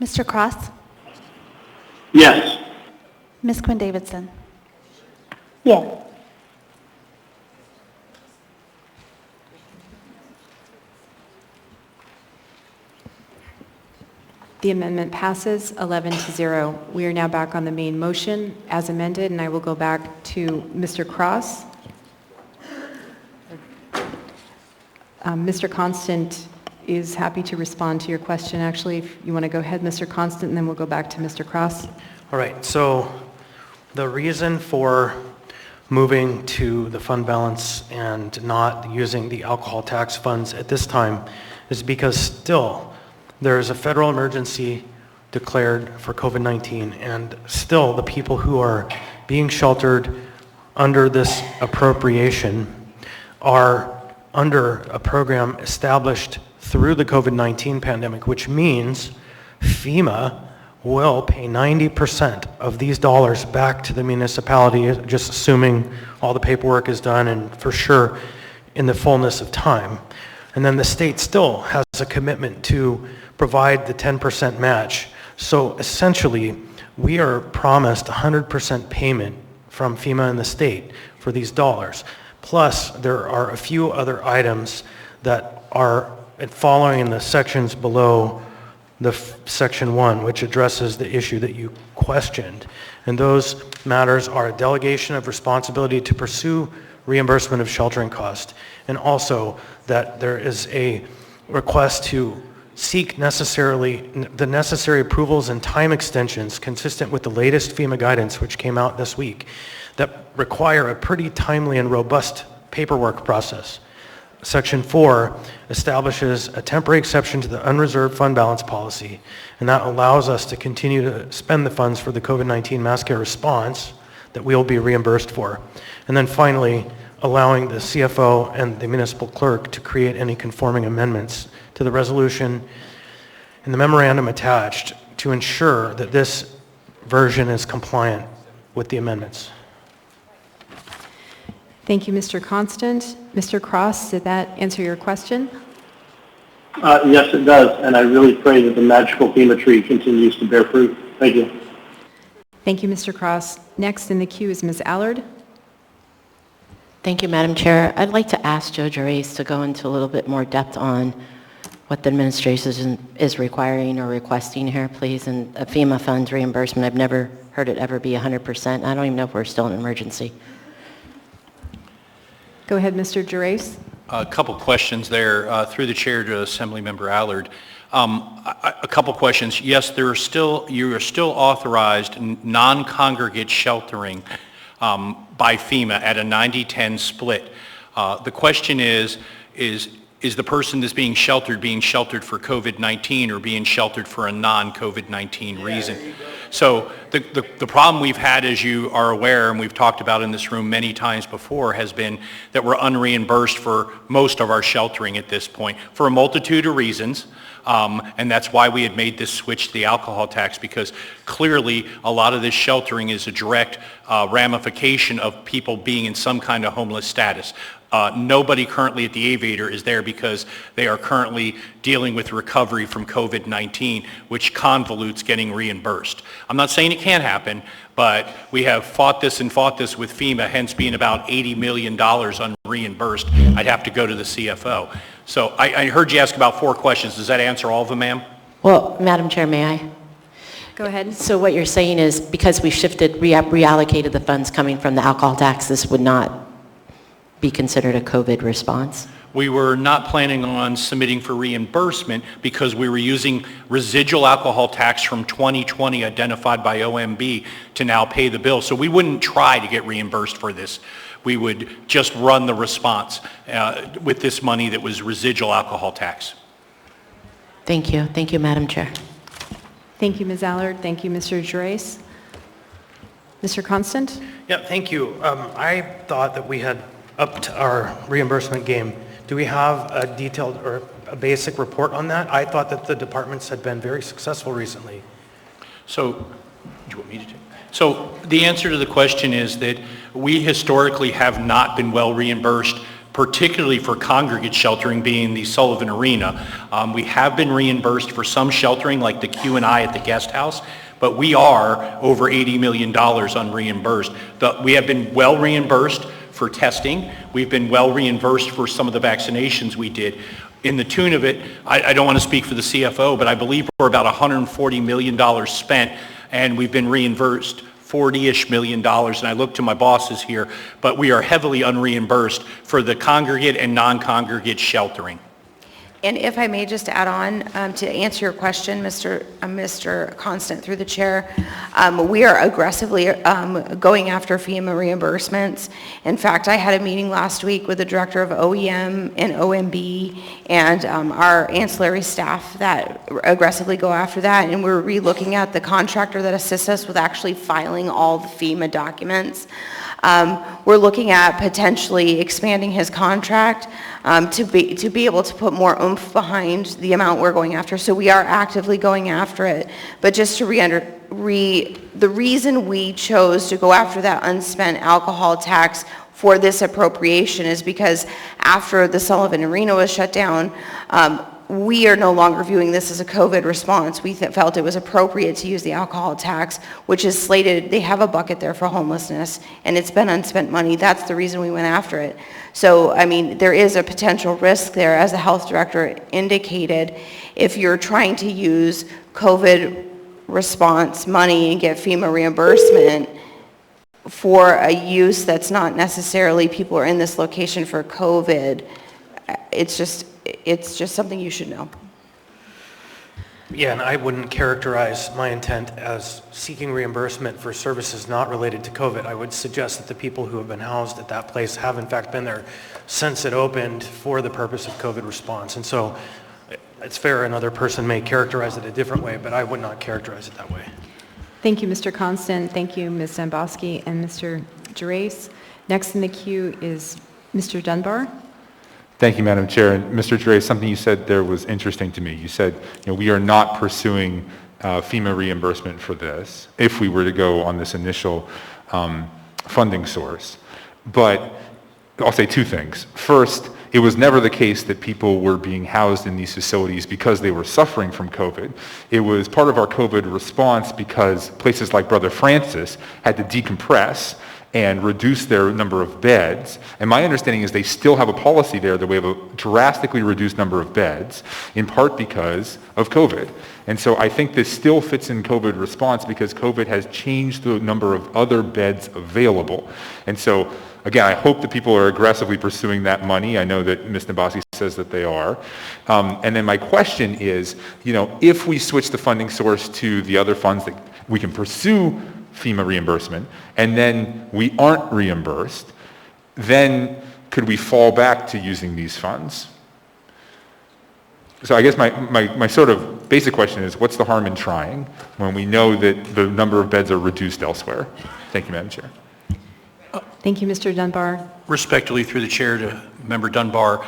Mr. Cross? Yes. Ms. Quinn Davidson? Yes. The amendment passes 11-0. We are now back on the main motion as amended, and I will go back to Mr. Cross. Mr. Constant is happy to respond to your question. Actually, if you want to go ahead, Mr. Constant, and then we'll go back to Mr. Cross. All right, so the reason for moving to the fund balance and not using the alcohol tax funds at this time is because still there is a federal emergency declared for COVID-19, and still the people who are being sheltered under this appropriation are under a program established through the COVID-19 pandemic, which means FEMA will pay 90% of these dollars back to the municipality, just assuming all the paperwork is done and for sure in the fullness of time. And then the state still has a commitment to provide the 10% match. So essentially, we are promised 100% payment from FEMA and the state for these dollars. Plus, there are a few other items that are following in the sections below the section 1, which addresses the issue that you questioned. And those matters are a delegation of responsibility to pursue reimbursement of sheltering cost, and also that there is a request to seek the necessary approvals and time extensions consistent with the latest FEMA guidance, which came out this week, that require a pretty timely and robust paperwork process. Section 4 establishes a temporary exception to the unreserved fund balance policy, and that allows us to continue to spend the funds for the COVID-19 mass care response that we will be reimbursed for. And then finally, allowing the CFO and the municipal clerk to create any conforming amendments to the resolution and the memorandum attached to ensure that this version is compliant with the amendments. Thank you, Mr. Constant. Mr. Cross, did that answer your question? Yes, it does, and I really pray that the magical FEMA tree continues to bear fruit. Thank you. Thank you, Mr. Cross. Next in the queue is Ms. Allard. Thank you, Madam Chair. I'd like to ask Joe Gervais to go into a little bit more depth on what the administration is requiring or requesting here, please, and a FEMA funds reimbursement. I've never heard it ever be 100%. I don't even know if we're still in an emergency. Go ahead, Mr. Gervais. A couple questions there through the chair to Assemblymember Allard. A couple questions. Yes, you are still authorized non-congregate sheltering by FEMA at a 90-10 split. The question is the person that's being sheltered for COVID-19 or being sheltered for a non-COVID-19 reason? So the problem we've had, as you are aware, and we've talked about in this room many times before, has been that we're unreimbursed for most of our sheltering at this point for a multitude of reasons. And that's why we had made this switch to the alcohol tax, because clearly a lot of this sheltering is a direct ramification of people being in some kind of homeless status. Nobody currently at the Aviator is there because they are currently dealing with recovery from COVID-19, which convolutes getting reimbursed. I'm not saying it can't happen, but we have fought this with FEMA, hence being about $80 million unreimbursed. I'd have to go to the CFO. So I heard you ask about 4 questions. Does that answer all of them, ma'am? Well, Madam Chair, may I? Go ahead. So what you're saying is because we reallocated the funds coming from the alcohol tax, this would not be considered a COVID response? We were not planning on submitting for reimbursement because we were using residual alcohol tax from 2020 identified by OMB to now pay the bill. So we wouldn't try to get reimbursed for this. we would just run the response with this money that was residual alcohol tax. Thank you. Thank you, Madam Chair. Thank you, Ms. Allard. Thank you, Mr. Gerace. Mr. Constant? Yeah, thank you. I thought that we had upped our reimbursement game. Do we have a detailed or a basic report on that? I thought that the departments had been very successful recently. So, do you want me to take? So the answer to the question is that we historically have not been well reimbursed, particularly for congregate sheltering being the Sullivan Arena. We have been reimbursed for some sheltering like the Q&I at the guest house, but we are over $80 million unreimbursed. We have been well reimbursed for testing. We've been well reimbursed for some of the vaccinations we did. In the tune of it, I don't want to speak for the CFO, but I believe we're about $140 million spent, and we've been reimbursed $40-ish million, and I look to my bosses here, but we are heavily unreimbursed for the congregate and non-congregate sheltering. And if I may just add on to answer your question, Mr. Constant, through the chair, we are aggressively going after FEMA reimbursements. In fact, I had a meeting last week with the director of OEM and OMB and our ancillary staff that aggressively go after that, and we're re-looking at the contractor that assists us with actually filing all the FEMA documents. We're looking at potentially expanding his contract to be able to put more oomph behind the amount we're going after. So we are actively going after it. But just to the reason we chose to go after that unspent alcohol tax for this appropriation is because after the Sullivan Arena was shut down, we are no longer viewing this as a COVID response. We felt it was appropriate to use the alcohol tax, which is slated, they have a bucket there for homelessness, and it's been unspent money. That's the reason we went after it. So, I mean, there is a potential risk there, as the health director indicated, if you're trying to use COVID response money and get FEMA reimbursement for a use that's not necessarily people are in this location for COVID. It's just something you should know. Yeah, and I wouldn't characterize my intent as seeking reimbursement for services not related to COVID. I would suggest that the people who have been housed at that place have in fact been there since it opened for the purpose of COVID response. And so it's fair another person may characterize it a different way, but I would not characterize it that way. Thank you, Mr. Constant. Thank you, Ms. Zamboski and Mr. Gerace. Next in the queue is Mr. Dunbar. Thank you, Madam Chair. And Mr. Gerace, something you said there was interesting to me. You said, we are not pursuing FEMA reimbursement for this if we were to go on this initial funding source. But I'll say two things. First, it was never the case that people were being housed in these facilities because they were suffering from COVID. It was part of our COVID response because places like Brother Francis had to decompress and reduce their number of beds. And my understanding is they still have a policy there that we have a drastically reduced number of beds, in part because of COVID. And so I think this still fits in COVID response because COVID has changed the number of other beds available. And so, again, I hope that people are aggressively pursuing that money. I know that Ms. Nabasi says that they are. And then my question is, if we switch the funding source to the other funds that we can pursue FEMA reimbursement, and then we aren't reimbursed, then could we fall back to using these funds? So I guess my sort of basic question is, what's the harm in trying when we know that the number of beds are reduced elsewhere? Thank you, Madam Chair. Thank you, Mr. Dunbar. Respectfully, through the chair to Member Dunbar,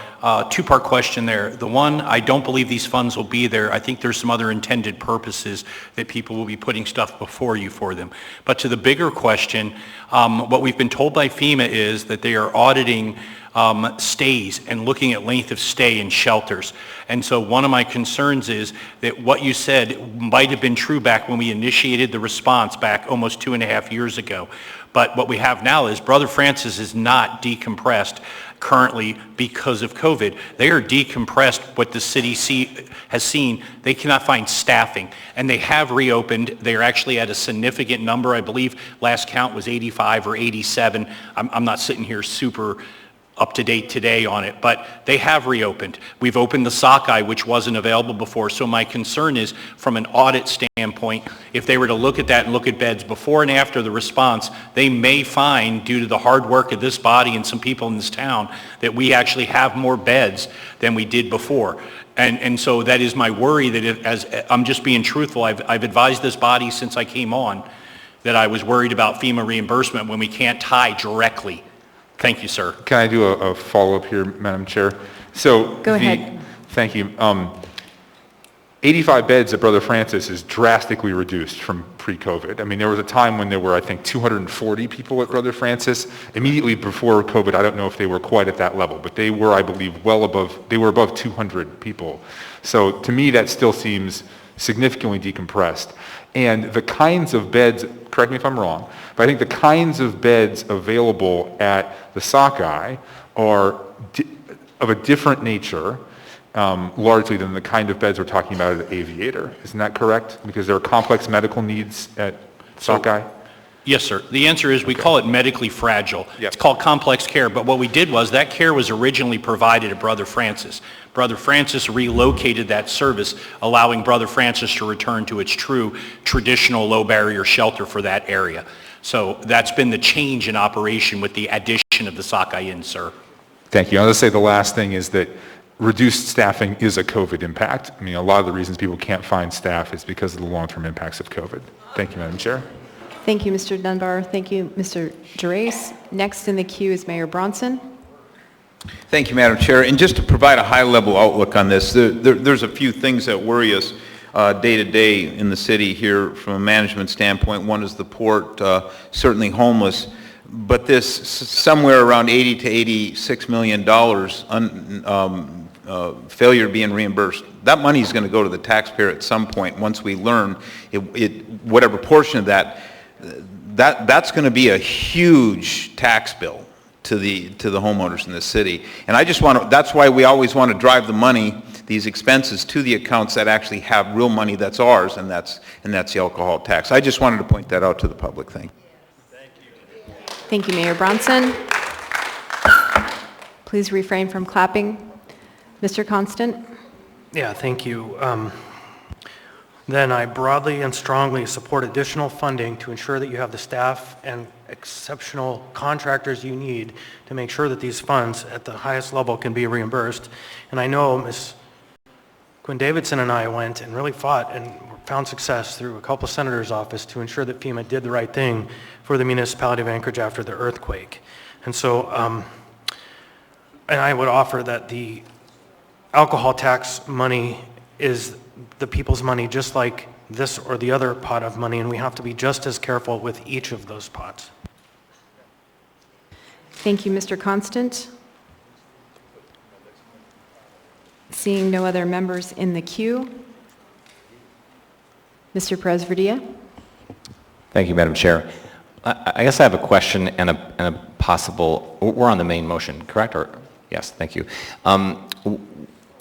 two-part question there. The one, I don't believe these funds will be there. I think there's some other intended purposes that people will be putting stuff before you for them. But to the bigger question, what we've been told by FEMA is that they are auditing stays and looking at length of stay in shelters. And so one of my concerns is that what you said might have been true back when we initiated the response back almost 2.5 years ago. But what we have now is Brother Francis is not decompressed currently because of COVID. They are decompressed. What the city has seen, they cannot find staffing. And they have reopened. They are actually at a significant number. I believe last count was 85 or 87. I'm not sitting here super up to date today on it, but they have reopened. We've opened the sockeye, which wasn't available before, so my concern is from an audit standpoint, if they were to look at that and look at beds before and after the response, they may find, due to the hard work of this body and some people in this town, that we actually have more beds than we did before. And so that is my worry, that as I'm just being truthful, I've advised this body since I came on that I was worried about FEMA reimbursement when we can't tie directly. Thank you, sir. Can I do a follow-up here, Madam Chair? So Go ahead. Thank you. 85 beds at Brother Francis is drastically reduced from pre-COVID. I mean, there was a time when there were, I think, 240 people at Brother Francis. Immediately before COVID, I don't know if they were quite at that level, but they were, I believe, they were above 200 people. So to me, that still seems significantly decompressed. And the kinds of beds, correct me if I'm wrong, but I think the kinds of beds available at the sockeye are of a different nature, largely than the kind of beds we're talking about at Aviator. Isn't that correct? Because there are complex medical needs at sockeye? Yes, sir. The answer is we call it medically fragile. It's called complex care, but what we did was that care was originally provided at Brother Francis. Brother Francis relocated that service, allowing Brother Francis to return to its true traditional low-barrier shelter for that area. So that's been the change in operation with the addition of the sockeye Inn, sir. Thank you. I'll just say the last thing is that reduced staffing is a COVID impact. I mean, a lot of the reasons people can't find staff is because of the long-term impacts of COVID. Thank you, Madam Chair. Thank you, Mr. Dunbar. Thank you, Mr. Gerace. Next in the queue is Mayor Bronson. Thank you, Madam Chair. And just to provide a high-level outlook on this, there's a few things that worry us day to day in the city here from a management standpoint. One is the port, certainly homeless, but this somewhere around $80 to $86 million failure being reimbursed. That money is going to go to the taxpayer at some point once we learn whatever portion of that's going to be a huge tax bill to the homeowners in the city. And I just want to, that's why we always want to drive the money, these expenses, to the accounts that actually have real money that's ours, and that's the alcohol tax. I just wanted to point that out to the public. Thank you. Thank you, Mayor Bronson. Please refrain from clapping. Mr. Constant? Yeah, thank you. Then I broadly and strongly support additional funding to ensure that you have the staff and exceptional contractors you need to make sure that these funds at the highest level can be reimbursed. And I know Ms. Quinn Davidson and I went and really fought and found success through a couple of senators' office to ensure that FEMA did the right thing for the municipality of Anchorage after the earthquake. And so, and I would offer that the alcohol tax money is the people's money, just like this or the other pot of money, and we have to be just as careful with each of those pots. Thank you, Mr. Constant. Seeing no other members in the queue, Mr. Perez-Verdia. Thank you, Madam Chair. I guess I have a question and a possible, we're on the main motion, correct? Or yes, thank you.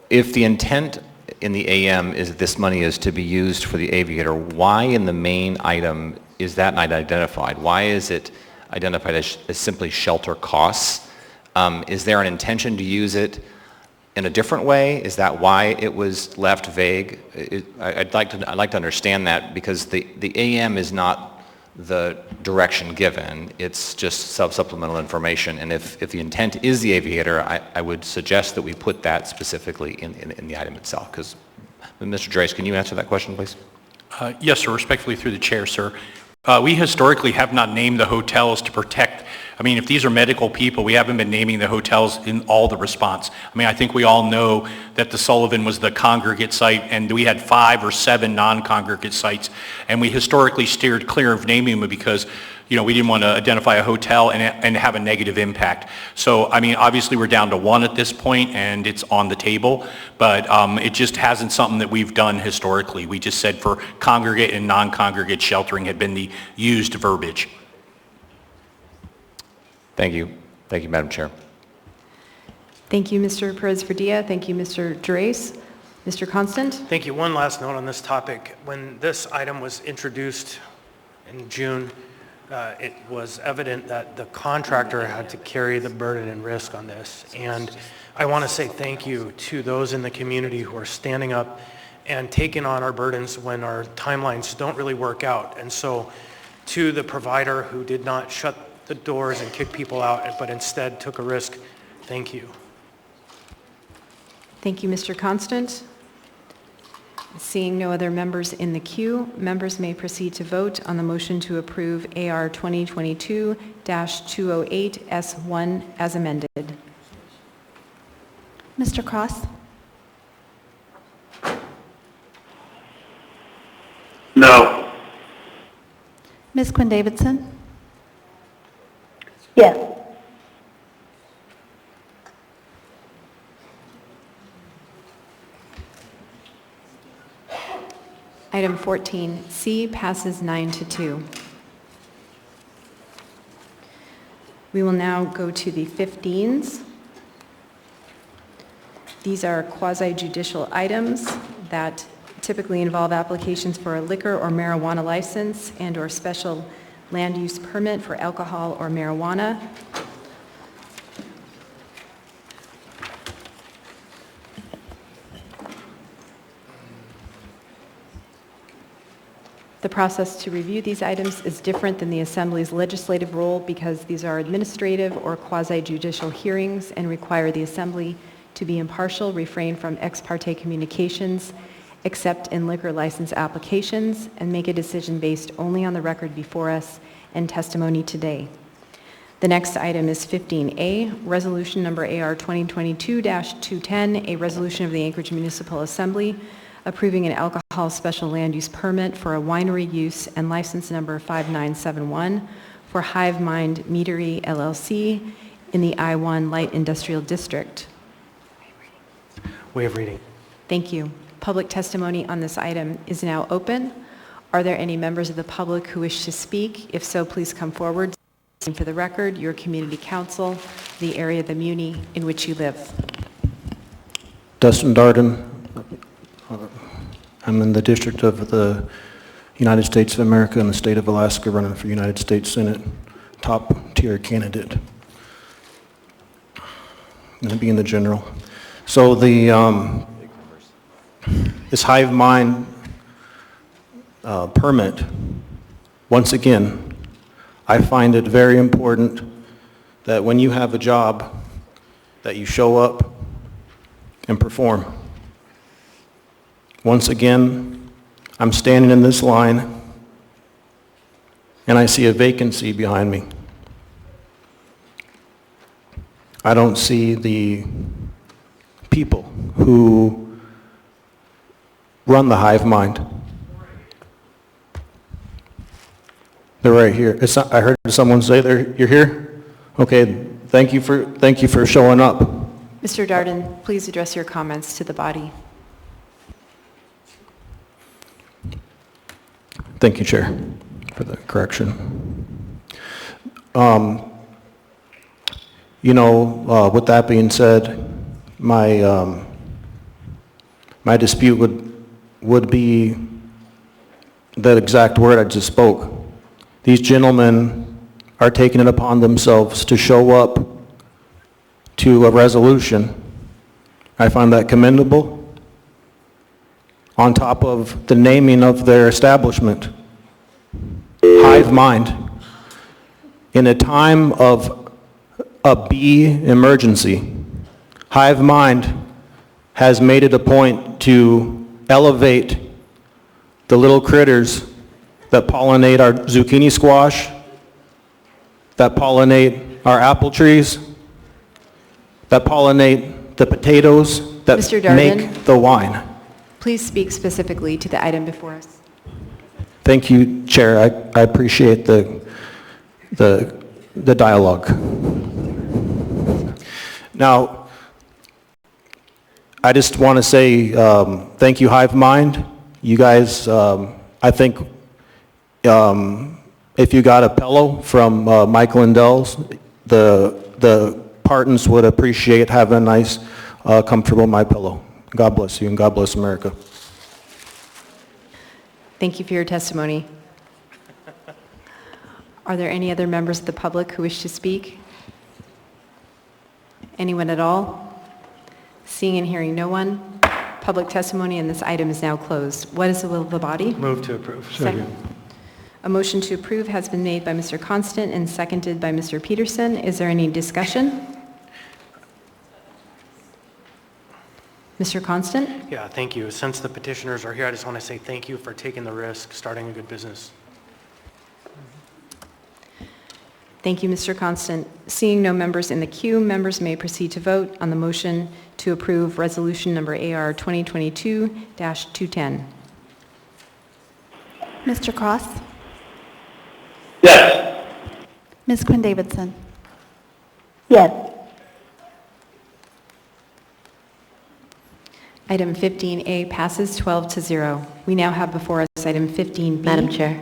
If the intent in the AM is that this money is to be used for the Aviator, why in the main item is that not identified? Why is it identified as simply shelter costs? Is there an intention to use it in a different way? Is that why it was left vague? I'd like to understand that, because the AM is not the direction given. It's just supplemental information. And if the intent is the Aviator, I would suggest that we put that specifically in the item itself. Because, Mr. Drace, can you answer that question, please? Yes, sir. Respectfully through the chair, sir. We historically have not named the hotels to protect. I mean, if these are medical people, we haven't been naming the hotels in all the response. I mean, I think we all know that the Sullivan was the congregate site, and we had 5 or 7 non-congregate sites, and we historically steered clear of naming them because, you know, we didn't want to identify a hotel and have a negative impact. So, I mean, obviously we're down to 1 at this point, and it's on the table, but it just hasn't something that we've done historically. We just said for congregate and non-congregate sheltering had been the used verbiage. Thank you. Thank you, Madam Chair. Thank you, Mr. Perez-Verdia. Thank you, Mr. Drace. Mr. Constant? Thank you. One last note on this topic. When this item was introduced in June, it was evident that the contractor had to carry the burden and risk on this. And I want to say thank you to those in the community who are standing up and taking on our burdens when our timelines don't really work out. And so to the provider who did not shut the doors and kick people out, but instead took a risk, thank you. Thank you, Mr. Constant. Seeing no other members in the queue, members may proceed to vote on the motion to approve AR 2022-208-S1 as amended. Mr. Cross? No. Ms. Quinn Davidson? Yes. Item 14C passes 9-2. We will now go to the 15s. These are quasi-judicial items that typically involve applications for a liquor or marijuana license and/or special land use permit for alcohol or marijuana. The process to review these items is different than the Assembly's legislative role because these are administrative or quasi-judicial hearings and require the Assembly to be impartial, refrain from ex parte communications, except in liquor license applications, and make a decision based only on the record before us and testimony today. The next item is 15A, Resolution Number AR 2022-210, a resolution of the Anchorage Municipal Assembly approving an alcohol special land use permit for a winery use and license number 5971 for Hive Mind Meadery LLC in the I-1 Light Industrial District. Way of reading. Thank you. Public testimony on this item is now open. Are there any members of the public who wish to speak? If so, please come forward. For the record, your community council, the area of the muni in which you live. Dustin Darden. I'm in the District of the United States of America in the state of Alaska, running for United States Senate, top tier candidate. I'm going to be in the general. So this Hive Mind permit, once again, I find it very important that when you have a job, that you show up and perform. Once again, I'm standing in this line and I see a vacancy behind me. I don't see the people who run the Hive Mind. They're right here. I heard someone say you're here? Okay, thank you for showing up. Mr. Darden, please address your comments to the body. Thank you, Chair, for the correction. With that being said, my dispute would be that exact word I just spoke. These gentlemen are taking it upon themselves to show up to a resolution. I find that commendable. On top of the naming of their establishment, Hive Mind. In a time of a bee emergency, Hive Mind has made it a point to elevate the little critters that pollinate our zucchini squash, that pollinate our apple trees, that pollinate the potatoes, that Mr. Darden, make the wine. Please speak specifically to the item before us. Thank you, Chair. I appreciate the dialogue. Now, I just want to say thank you, Hive Mind. You guys, I think if you got a pillow from Michael Lindell's, the Partons would appreciate having a nice, comfortable My Pillow. God bless you and God bless America. Thank you for your testimony. Are there any other members of the public who wish to speak? Anyone at all? Seeing and hearing no one, public testimony on this item is now closed. What is the will of the body? Move to approve. Second. A motion to approve has been made by Mr. Constant and seconded by Mr. Peterson. Is there any discussion? Mr. Constant? Yeah, thank you. Since the petitioners are here, I just want to say thank you for taking the risk, starting a good business. Thank you, Mr. Constant. Seeing no members in the queue, members may proceed to vote on the motion to approve resolution number AR 2022-210. Mr. Cross? Yes. Ms. Quinn Davidson? Yes. Item 15A passes 12-0. We now have before us item 15B. Madam Chair.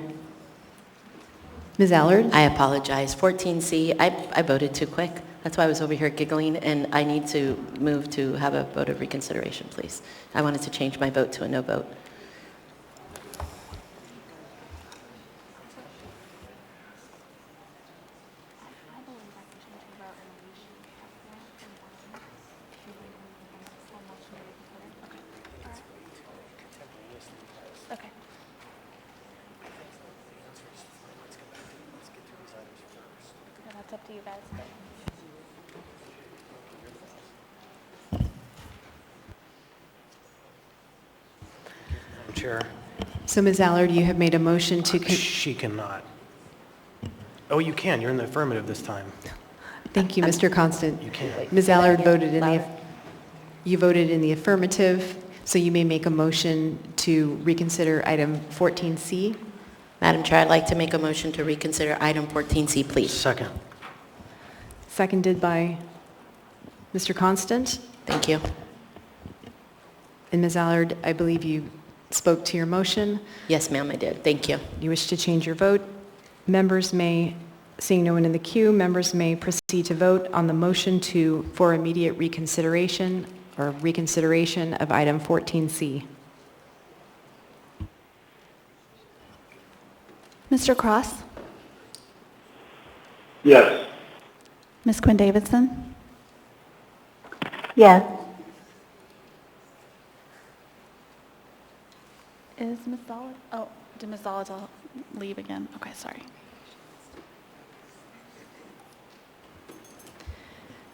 Ms. Allard? I apologize. 14C, I voted too quick. That's why I was over here giggling, and I need to move to have a vote of reconsideration, please. I wanted to change my vote to a no vote. Okay. That's up to you guys. Chair. So, Ms. Allard, you have made a motion to... She cannot. Oh, you can. You're in the affirmative this time. Thank you, Mr. Constant. You can. Ms. Allard voted in the... You voted in the affirmative, so you may make a motion to reconsider item 14C. Madam Chair, I'd like to make a motion to reconsider item 14C, please. Second. Seconded by Mr. Constant. Thank you. And Ms. Allard, I believe you spoke to your motion. Yes, ma'am, I did. Thank you. You wish to change your vote. Members may, seeing no one in the queue, members may proceed to vote on the motion for immediate reconsideration or reconsideration of item 14C. Mr. Cross? Yes. Ms. Quinn Davidson? Yes. Is Ms. Solid? Oh, did Ms. Solid leave again? Okay, sorry.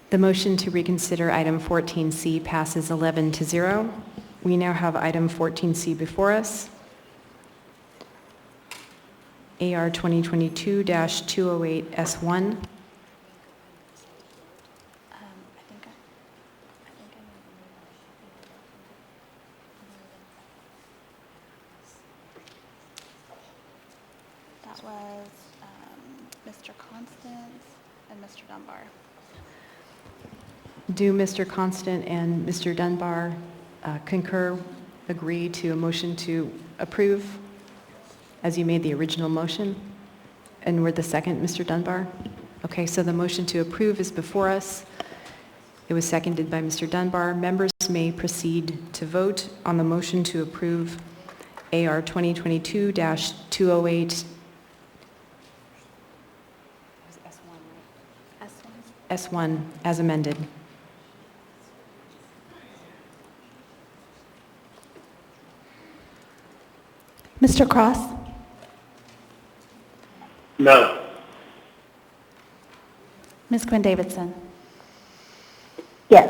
The motion to reconsider item 14C passes 11-0. We now have item 14C before us. AR 2022-208S1. That was Mr. Constance and Mr. Dunbar. Do Mr. Constant and Mr. Dunbar concur, agree to a motion to approve as you made the original motion? And were the second, Mr. Dunbar? Okay, so the motion to approve is before us. It was seconded by Mr. Dunbar. Members may proceed to vote on the motion to approve AR 2022-208 S1 as amended. Mr. Cross? No. Ms. Quinn Davidson? Yes.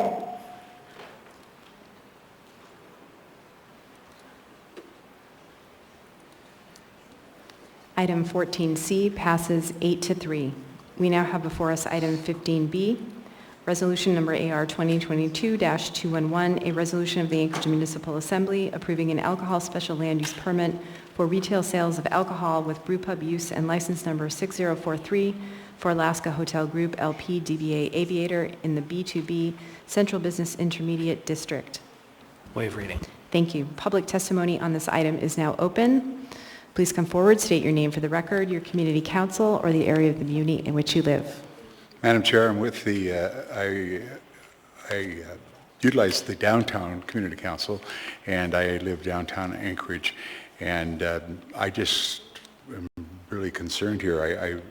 Item 14C passes 8-3. We now have before us item 15B, resolution number AR 2022-211, a resolution of the Anchorage Municipal Assembly approving an alcohol special land use permit for retail sales of alcohol with brewpub use and license number 6043 for Alaska Hotel Group LP DBA Aviator in the B2B Central Business Intermediate District. Waive reading. Thank you. Public testimony on this item is now open. Please come forward, state your name for the record, your community council, or the area of the community in which you live. Madam Chair, I'm with the, I utilize the downtown community council, and I live downtown Anchorage, and I just am really concerned here.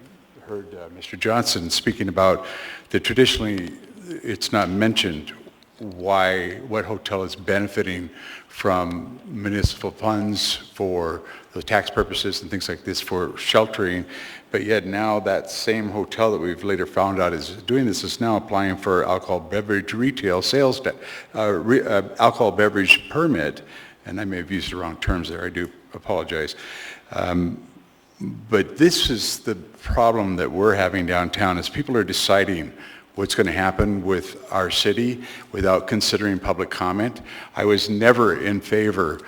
heard Mr. Johnson speaking about that traditionally it's not mentioned what hotel is benefiting from municipal funds for the tax purposes and things like this for sheltering, but yet now that same hotel that we've later found out is doing this is now applying for alcohol beverage retail sales, alcohol beverage permit, and I may have used the wrong terms there, I do apologize. But this is the problem that we're having downtown is people are deciding what's going to happen with our city without considering public comment. I was never in favor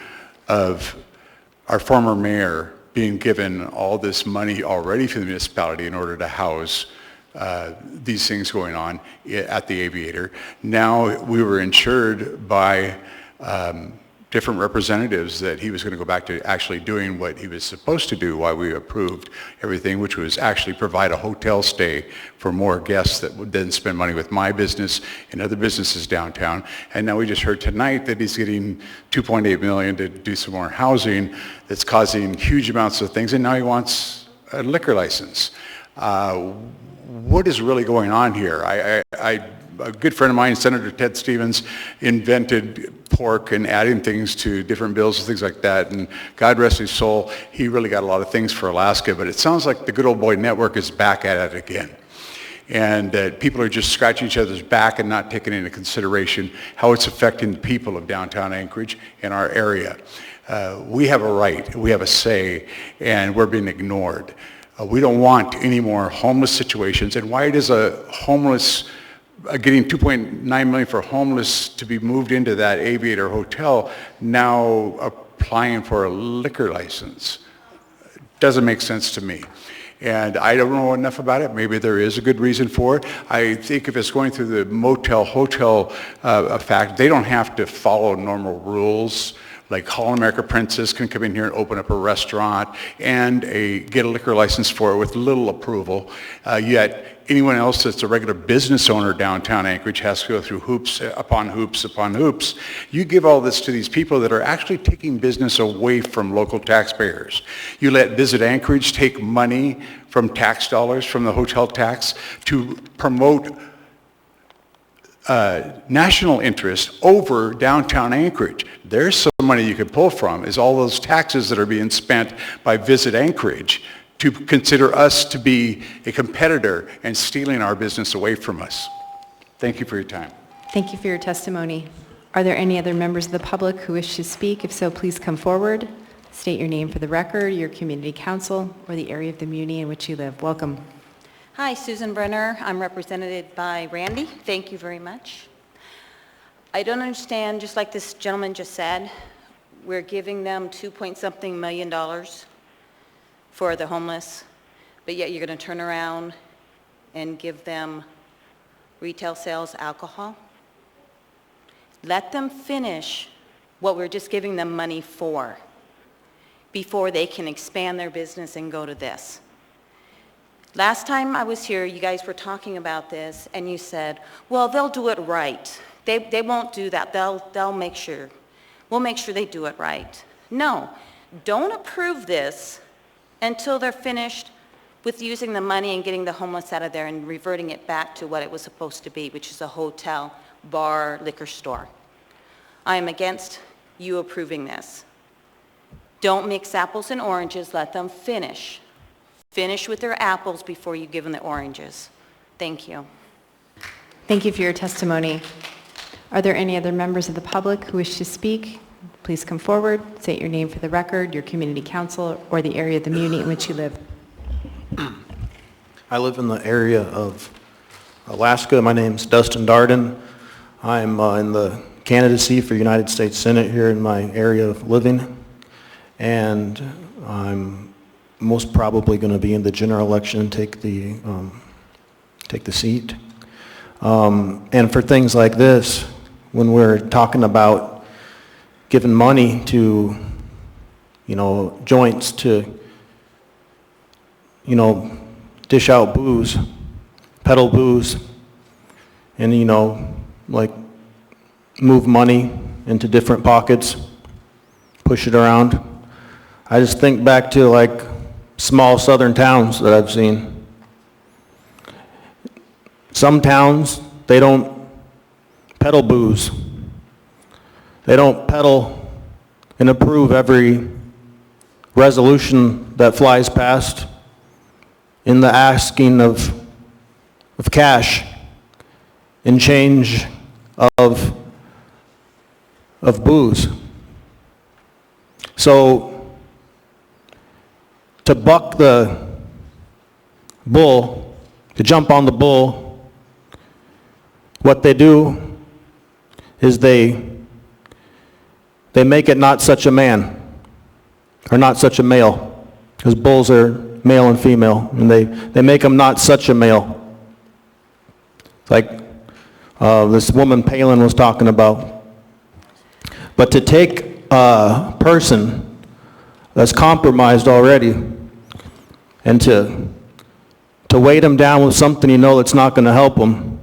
of our former mayor being given all this money already from the municipality in order to house these things going on at the Aviator. Now we were insured by different representatives that he was going to go back to actually doing what he was supposed to do while we approved everything, which was actually provide a hotel stay for more guests that would then spend money with my business and other businesses downtown. And now we just heard tonight that he's getting $2.8 million to do some more housing that's causing huge amounts of things, and now he wants a liquor license. What is really going on here? A good friend of mine, Senator Ted Stevens, invented pork and adding things to different bills and things like that, and God rest his soul, he really got a lot of things for Alaska, but it sounds like the good old boy network is back at it again. And people are just scratching each other's back and not taking into consideration how it's affecting the people of downtown Anchorage and our area. We have a right, we have a say, and we're being ignored. We don't want any more homeless situations, and why does a homeless getting $2.9 million for homeless to be moved into that Aviator Hotel, now applying for a liquor license? Doesn't make sense to me. And I don't know enough about it. Maybe there is a good reason for it. I think if it's going through the motel-hotel fact, they don't have to follow normal rules. Like Hall America Princess can come in here and open up a restaurant and get a liquor license for it with little approval. Yet anyone else that's a regular business owner downtown Anchorage has to go through hoops upon hoops upon hoops. You give all this to these people that are actually taking business away from local taxpayers. You let Visit Anchorage take money from tax dollars, from the hotel tax, to promote national interest over downtown Anchorage. There's some money you could pull from, is all those taxes that are being spent by Visit Anchorage to consider us to be a competitor and stealing our business away from us. Thank you for your time. Thank you for your testimony. Are there any other members of the public who wish to speak? If so, please come forward. State your name for the record, your community council, or the area of the muni in which you live. Welcome. Hi, Susan Brenner. I'm represented by Randy. Thank you very much. I don't understand, just like this gentleman just said, we're giving them $2-point-something million for the homeless, but yet you're going to turn around and give them retail sales alcohol? Let them finish what we're just giving them money for before they can expand their business and go to this. Last time I was here, you guys were talking about this, and you said, well, they'll do it right. They won't do that. They'll make sure. We'll make sure they do it right. No, don't approve this until they're finished with using the money and getting the homeless out of there and reverting it back to what it was supposed to be, which is a hotel, bar, liquor store. I am against you approving this. Don't mix apples and oranges. Let them finish. Finish with their apples before you give them the oranges. Thank you. Thank you for your testimony. Are there any other members of the public who wish to speak? Please come forward, state your name for the record, your community council, or the area of the muni in which you live. I live in the area of Alaska. My name's Dustin Darden. I'm in the candidacy for United States Senate here in my area of living, and I'm most probably going to be in the general election and take the seat. And for things like this, when we're talking about giving money to, joints to, dish out booze, peddle booze, and, move money into different pockets, push it around. I just think back to, small southern towns that I've seen, Some towns, they don't peddle booze. They don't peddle and approve every resolution that flies past in the asking of cash in change of booze. So to buck the bull, to jump on the bull, what they do is they make it not such a man, or not such a male, because bulls are male and female, and they make them not such a male. Like this woman Palin was talking about. But to take a person that's compromised already and to weight them down with something you know that's not going to help them,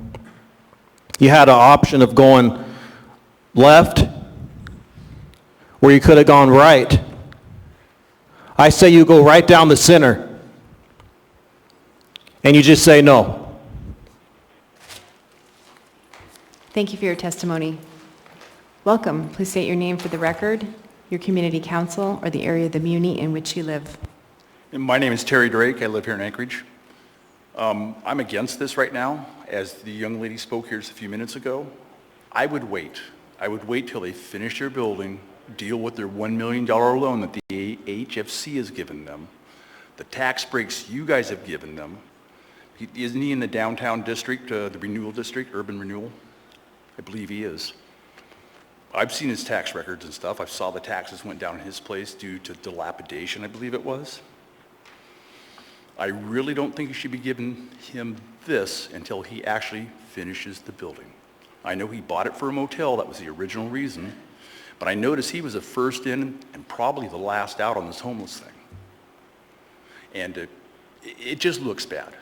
you had an option of going left, or you could have gone right. I say you go right down the center, and you just say no. Thank you for your testimony. Welcome. Please state your name for the record, your community council, or the area of the muni in which you live. My name is Terry Drake. I live here in Anchorage. I'm against this right now. As the young lady spoke here just a few minutes ago, I would wait. I would wait till they finish their building, deal with their $1 million loan that the HFC has given them, the tax breaks you guys have given them. Isn't he in the downtown district, the renewal district, urban renewal? I believe he is. I've seen his tax records and stuff. I saw the taxes went down in his place due to dilapidation, I believe it was. I really don't think you should be giving him this until he actually finishes the building. I know he bought it for a motel, that was the original reason, but I noticed he was the first in and probably the last out on this homeless thing. And it just looks bad.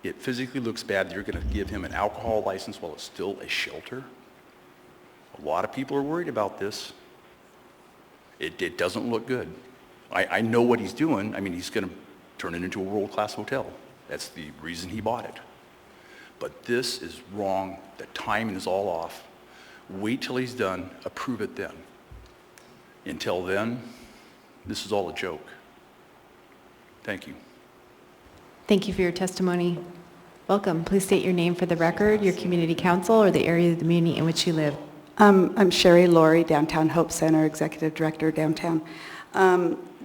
It physically looks bad that you're going to give him an alcohol license while it's still a shelter. A lot of people are worried about this. It doesn't look good. I know what he's doing. I mean, he's going to turn it into a world-class hotel. That's the reason he bought it. But this is wrong. The timing is all off. Wait till he's done. Approve it then. Until then, this is all a joke. Thank you. Thank you for your testimony. Welcome. Please state your name for the record, your community council, or the area of the muni in which you live. I'm Sherry Laurie, Downtown Hope Center, Executive Director, Downtown.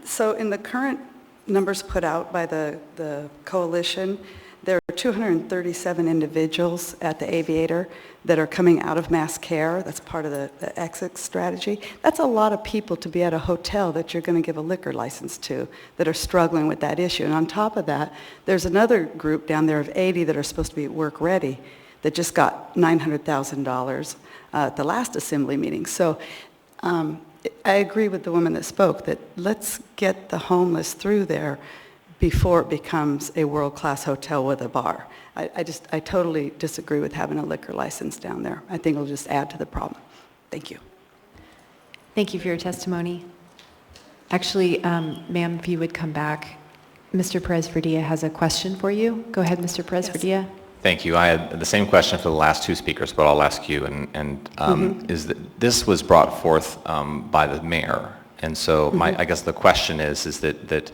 So in the current numbers put out by the coalition, there are 237 individuals at the Aviator that are coming out of mass care. That's part of the exit strategy. That's a lot of people to be at a hotel that you're going to give a liquor license to that are struggling with that issue. And on top of that, there's another group down there of 80 that are supposed to be work ready that just got $900,000 at the last assembly meeting. So I agree with the woman that spoke that let's get the homeless through there before it becomes a world-class hotel with a bar. I totally disagree with having a liquor license down there. I think it'll just add to the problem. Thank you. Thank you for your testimony. Actually, ma'am, if you would come back, Mr. Perez-Verdilla has a question for you. Go ahead, Mr. Perez-Verdilla. Thank you. I had the same question for the last two speakers, but I'll ask you. Is that this was brought forth by the mayor, and so I guess the question is that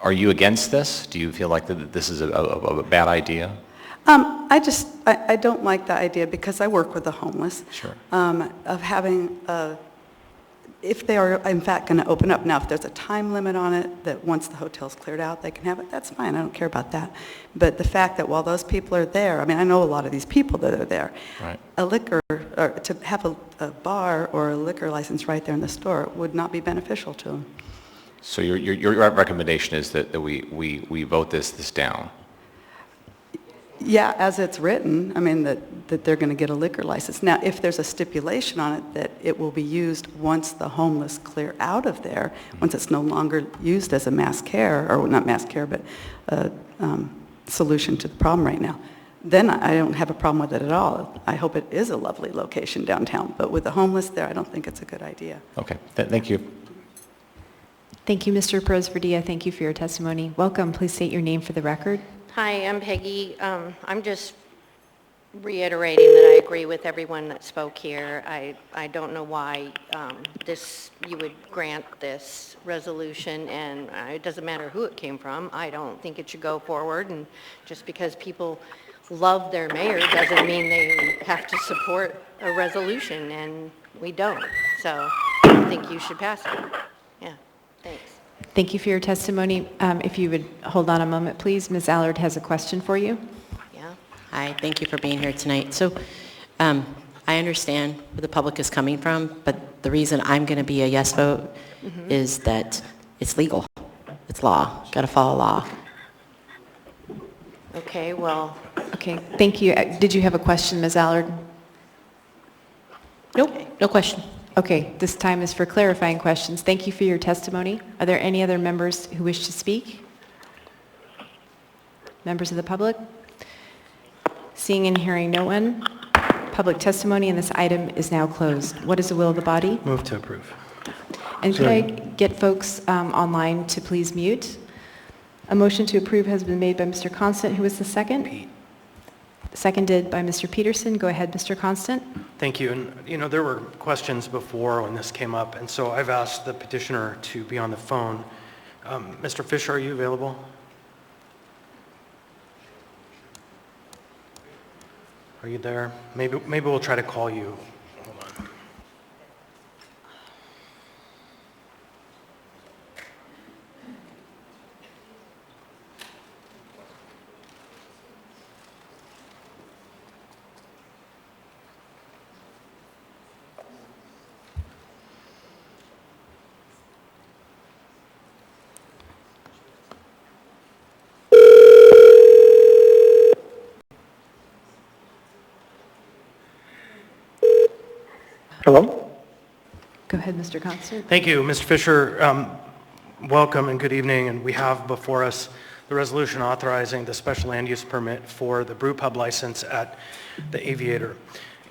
are you against this? Do you feel like that this is a bad idea? I don't like the idea because I work with the homeless. Sure. Of having if they are in fact going to open up. Now, if there's a time limit on it, that once the hotel's cleared out, they can have it, that's fine. I don't care about that. But the fact that while those people are there, I mean, I know a lot of these people that are there. Right. A liquor, or to have a bar or a liquor license right there in the store would not be beneficial to them. So your recommendation is that we vote this down? Yeah, as it's written, I mean, that they're going to get a liquor license. Now, if there's a stipulation on it that it will be used once the homeless clear out of there, once it's no longer used as a mass care, or not mass care, but a solution to the problem right now, then I don't have a problem with it at all. I hope it is a lovely location downtown, but with the homeless there, I don't think it's a good idea. Okay, thank you. Thank you, Mr. Perez-Verdilla. Thank you for your testimony. Welcome. Please state your name for the record. Hi, I'm Peggy. I'm just reiterating that I agree with everyone that spoke here. I don't know why you would grant this resolution, and it doesn't matter who it came from. I don't think it should go forward, and just because people love their mayor doesn't mean they have to support a resolution, and we don't. So I think you should pass it. Yeah, thanks. Thank you for your testimony. If you would hold on a moment, please. Ms. Allard has a question for you. Hi, thank you for being here tonight. So I understand where the public is coming from, but the reason I'm going to be a yes vote is that it's legal. It's law. Got to follow law. Okay, well. Okay, thank you. Did you have a question, Ms. Allard? Nope, no question. Okay, this time is for clarifying questions. Thank you for your testimony. Are there any other members who wish to speak? Members of the public? Seeing and hearing no one, public testimony on this item is now closed. What is the will of the body? Move to approve. And could I get folks online to please mute? A motion to approve has been made by Mr. Constant. Who was the second? Pete. Seconded by Mr. Peterson. Go ahead, Mr. Constant. Thank you. And, there were questions before when this came up, and so I've asked the petitioner to be on the phone. Mr. Fisher, are you available? Are you there? Maybe we'll try to call you. Hold on. Hello? Go ahead, Mr. Constant. Thank you, Mr. Fisher. Welcome and good evening. And we have before us the resolution authorizing the special land use permit for the brew pub license at the Aviator.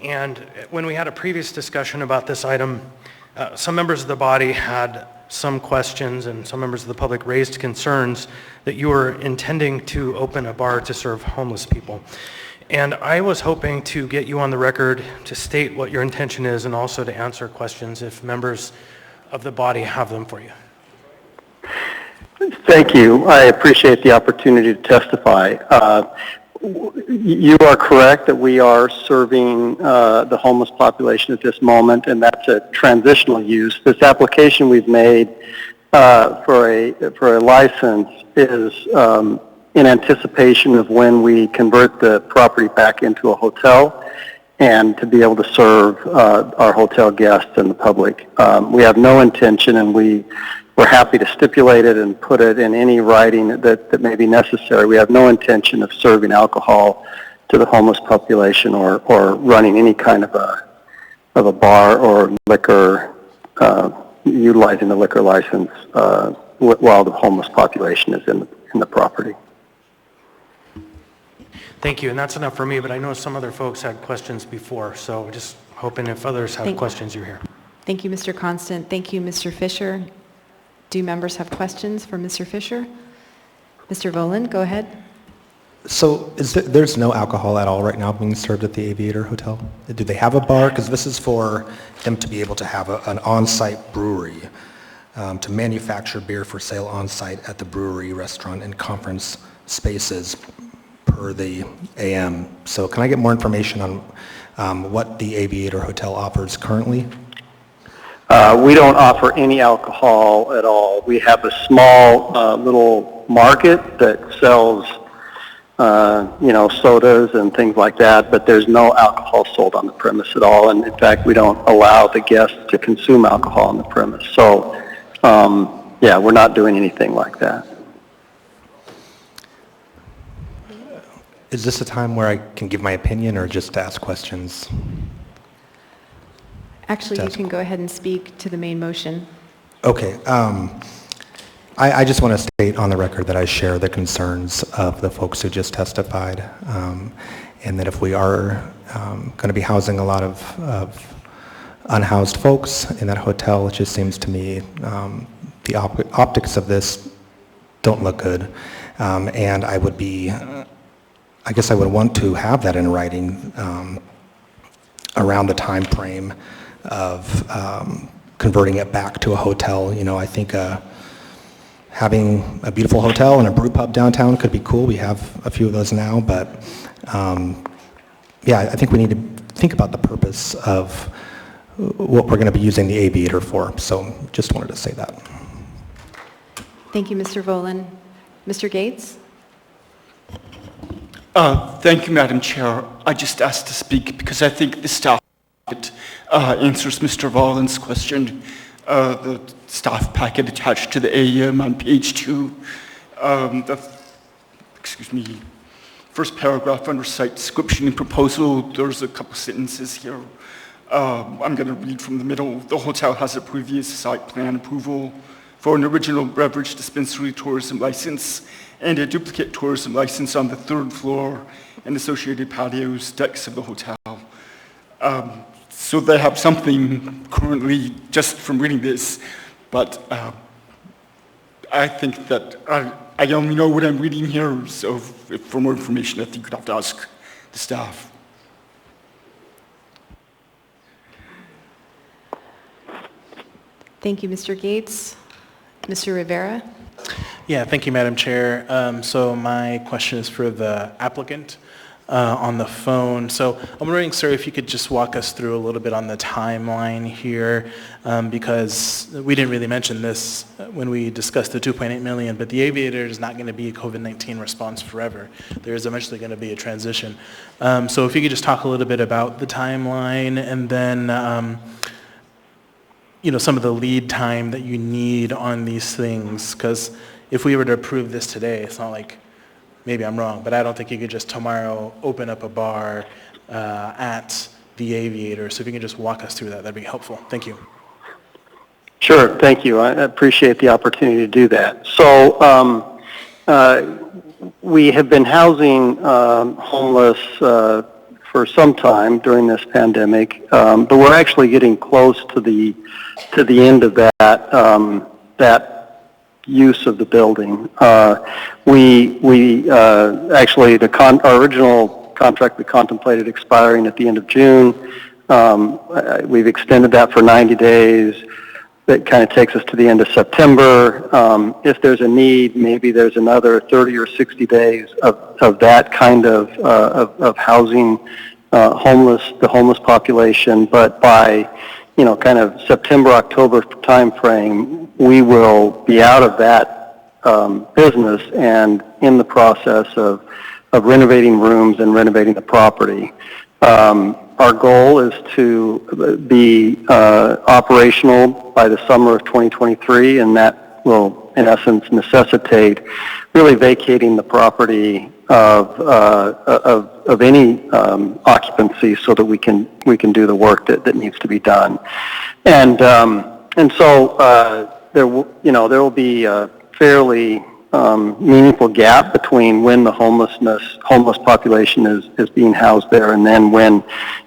And when we had a previous discussion about this item, some members of the body had some questions and some members of the public raised concerns that you were intending to open a bar to serve homeless people. And I was hoping to get you on the record to state what your intention is and also to answer questions if members of the body have them for you. Thank you. I appreciate the opportunity to testify. You are correct that we are serving the homeless population at this moment, and that's a transitional use. This application we've made for a license is in anticipation of when we convert the property back into a hotel and to be able to serve our hotel guests and the public. We have no intention, and we're happy to stipulate it and put it in any writing that may be necessary. We have no intention of serving alcohol to the homeless population or running any kind of a bar or liquor, utilizing the liquor license while the homeless population is in the property. Thank you, and that's enough for me, but I know some other folks had questions before, so just hoping if others have questions, you're here. Thank you, Mr. Constant. Thank you, Mr. Fisher. Do members have questions for Mr. Fisher? Mr. Voland, go ahead. So there's no alcohol at all right now being served at the Aviator Hotel? Do they have a bar? Because this is for them to be able to have an on-site brewery, to manufacture beer for sale on-site at the brewery, restaurant, and conference spaces per the AM. So can I get more information on what the Aviator Hotel offers currently? We don't offer any alcohol at all. We have a small little market that sells, sodas and things like that, but there's no alcohol sold on the premise at all. And in fact, we don't allow the guests to consume alcohol on the premise. So, we're not doing anything like that. Is this a time where I can give my opinion or just ask questions? Actually, you can go ahead and speak to the main motion. Okay. I just want to state on the record that I share the concerns of the folks who just testified, and that if we are going to be housing a lot of unhoused folks in that hotel, it just seems to me the optics of this don't look good. And I would be, I guess I would want to have that in writing around the time frame of converting it back to a hotel. You know, I think having a beautiful hotel and a brew pub downtown could be cool. We have a few of those now, but yeah, I think we need to think about the purpose of what we're going to be using the aviator for. So just wanted to say that. Thank you, Mr. Volin. Mr. Gates? Thank you, Madam Chair. I just asked to speak because I think the staff packet answers Mr. Volin's question. The staff packet attached to the AEM on page 2. First paragraph under site description and proposal, there's a couple sentences here. I'm going to read from the middle. The hotel has a previous site plan approval for an original beverage dispensary tourism license and a duplicate tourism license on the 3rd floor and associated patios, decks of the hotel. So they have something currently just from reading this, but I think that I only know what I'm reading here, so for more information, I think you'd have to ask the staff. Thank you, Mr. Gates. Mr. Rivera? Yeah, thank you, Madam Chair. So my question is for the applicant on the phone. So I'm wondering, sir, if you could just walk us through a little bit on the timeline here, because we didn't really mention this when we discussed the 2.8 million, but the aviator is not going to be a COVID-19 response forever. There is eventually going to be a transition. So if you could just talk a little bit about the timeline, and then you know, some of the lead time that you need on these things, because if we were to approve this today, it's not like, maybe I'm wrong, but I don't think you could just tomorrow open up a bar at the aviator. So if you can just walk us through that, that'd be helpful. Thank you. Sure, thank you. I appreciate the opportunity to do that. So we have been housing homeless for some time during this pandemic, but we're actually getting close to the end of that use of the building. We actually, our original contract we contemplated expiring at the end of June. We've extended that for 90 days. That kind of takes us to the end of September. If there's a need, maybe there's another 30 or 60 days of that kind of housing the homeless population. But by kind of September, October timeframe, we will be out of that business and in the process of renovating rooms and renovating the property. Our goal is to be operational by the summer of 2023, and that will, in essence, necessitate really vacating the property of any occupancy so that we can do the work that needs to be done. And so there will be a fairly meaningful gap between when the homeless population is being housed there and then when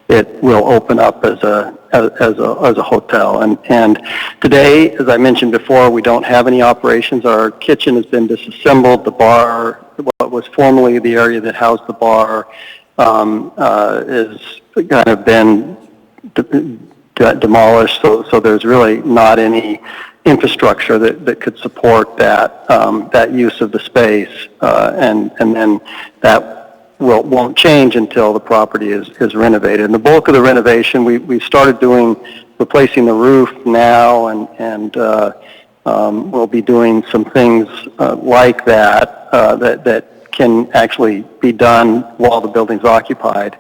it will open up as a hotel. And today, as I mentioned before, we don't have any operations. Our kitchen has been disassembled. The bar, what was formerly the area that housed the bar, is kind of been demolished. So there's really not any infrastructure that could support that use of the space, and then that won't change until the property is renovated. And the bulk of the renovation, we started replacing the roof now, and we'll be doing some things like that can actually be done while the building's occupied.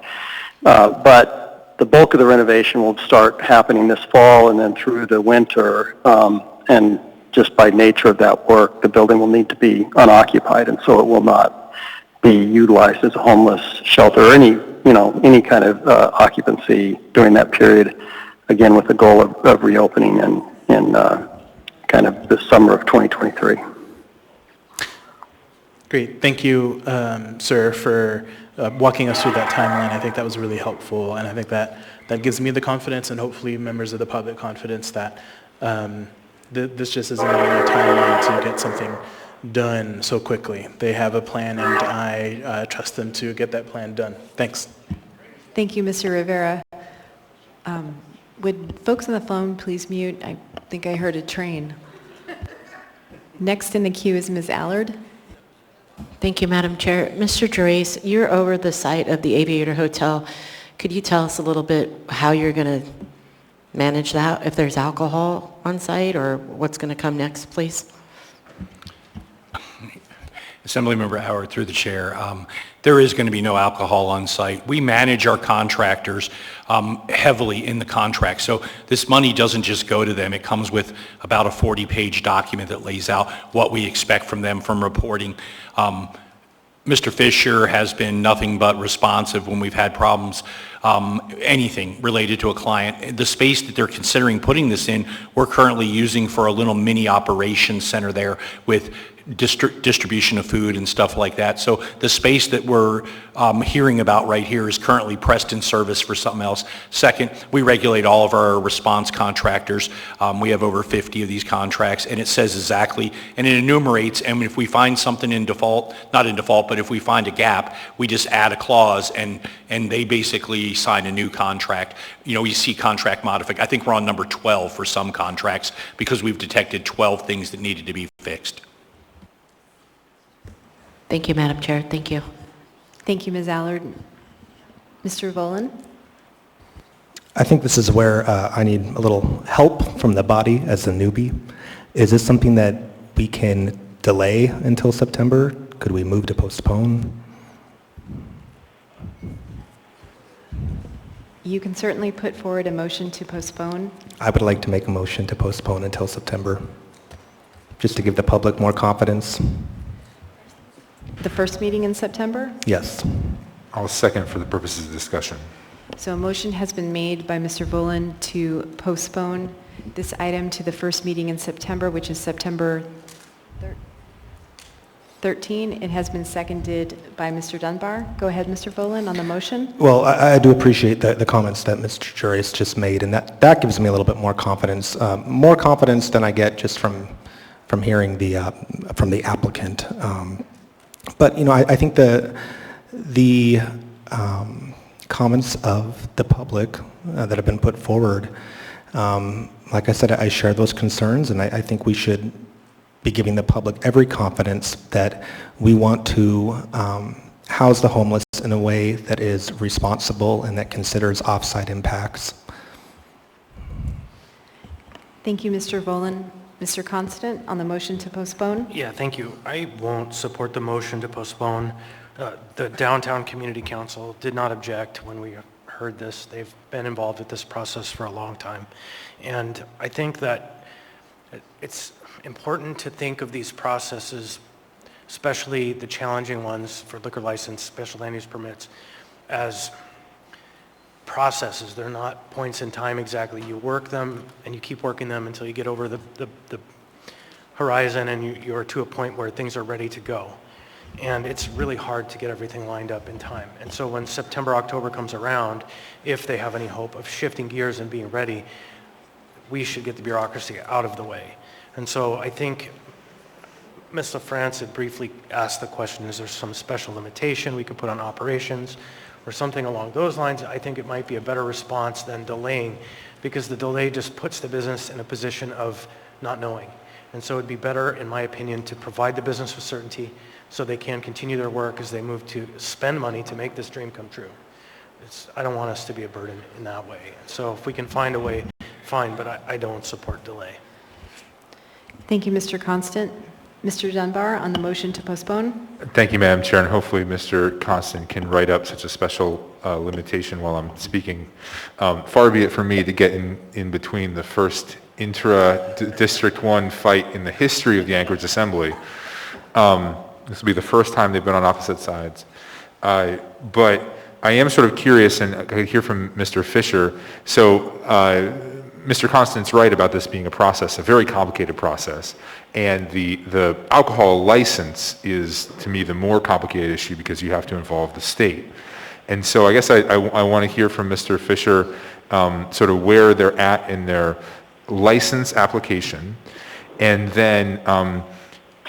But the bulk of the renovation will start happening this fall and then through the winter. And just by nature of that work, the building will need to be unoccupied, and so it will not be utilized as a homeless shelter or any kind of occupancy during that period. Again, with the goal of reopening in kind of the summer of 2023. Great, thank you, sir, for walking us through that timeline. I think that was really helpful, and I think that gives me the confidence, and hopefully members of the public confidence, that this just isn't a timeline to get something done so quickly. They have a plan, and I trust them to get that plan done. Thanks. Thank you, Mr. Rivera. Would folks on the phone please mute? I think I heard a train. Next in the queue is Ms. Allard. Thank you, Madam Chair. Mr. Gervais, you're over the site of the Aviator Hotel. Could you tell us a little bit how you're going to manage that, if there's alcohol on site, or what's going to come next, please? Assemblymember Howard, through the chair, there is going to be no alcohol on site. We manage our contractors heavily in the contract, so this money doesn't just go to them. It comes with about a 40-page document that lays out what we expect from them from reporting. Mr. Fisher has been nothing but responsive when we've had problems, anything related to a client. The space that they're considering putting this in, we're currently using for a little mini operations center there with distribution of food and stuff like that. So the space that we're hearing about right here is currently pressed in service for something else. Second, we regulate all of our response contractors. We have over 50 of these contracts, and it says exactly, and it enumerates, and if we find something in default, not in default, but if we find a gap, we just add a clause, and they basically sign a new contract. You know, you see contract modification. I think we're on number 12 for some contracts because we've detected 12 things that needed to be fixed. Thank you, Madam Chair. Thank you. Thank you, Ms. Allard. Mr. Volan? I think this is where I need a little help from the body as a newbie. Is this something that we can delay until September? Could we move to postpone? You can certainly put forward a motion to postpone. I would like to make a motion to postpone until September, just to give the public more confidence. The first meeting in September? Yes. I'll second for the purposes of discussion. So a motion has been made by Mr. Volan to postpone this item to the first meeting in September, which is September 13. It has been seconded by Mr. Dunbar. Go ahead, Mr. Volan, on the motion. Well, I do appreciate the comments that Mr. Juris just made, and that gives me a little bit more confidence than I get just from hearing from the applicant. But, you know, I think the comments of the public that have been put forward, like I said, I share those concerns, and I think we should be giving the public every confidence that we want to house the homeless in a way that is responsible and that considers off-site impacts. Thank you, Mr. Volan. Mr. Constant, on the motion to postpone? Yeah, thank you. I won't support the motion to postpone. The Downtown Community Council did not object when we heard this. They've been involved with this process for a long time. And I think that it's important to think of these processes, especially the challenging ones for liquor license, special land use permits, as processes. They're not points in time exactly. You work them and you keep working them until you get over the horizon and you're to a point where things are ready to go. And it's really hard to get everything lined up in time. And so when September, October comes around, if they have any hope of shifting gears and being ready, we should get the bureaucracy out of the way. And so I think Ms. LaFrance had briefly asked the question, is there some special limitation we could put on operations or something along those lines? I think it might be a better response than delaying, because the delay just puts the business in a position of not knowing. And so it'd be better, in my opinion, to provide the business with certainty so they can continue their work as they move to spend money to make this dream come true. I don't want us to be a burden in that way. So if we can find a way, fine, but I don't support delay. Thank you, Mr. Constant. Mr. Dunbar, on the motion to postpone? Thank you, Madam Chair, and hopefully Mr. Constant can write up such a special limitation while I'm speaking. Far be it from me to get in between the first intra-District 1 fight in the history of the Anchorage Assembly. This will be the first time they've been on opposite sides. But I am sort of curious, and I hear from Mr. Fisher, so Mr. Constant's right about this being a process, a very complicated process. And the alcohol license is, to me, the more complicated issue because you have to involve the state. And so I guess I want to hear from Mr. Fisher sort of where they're at in their license application. And then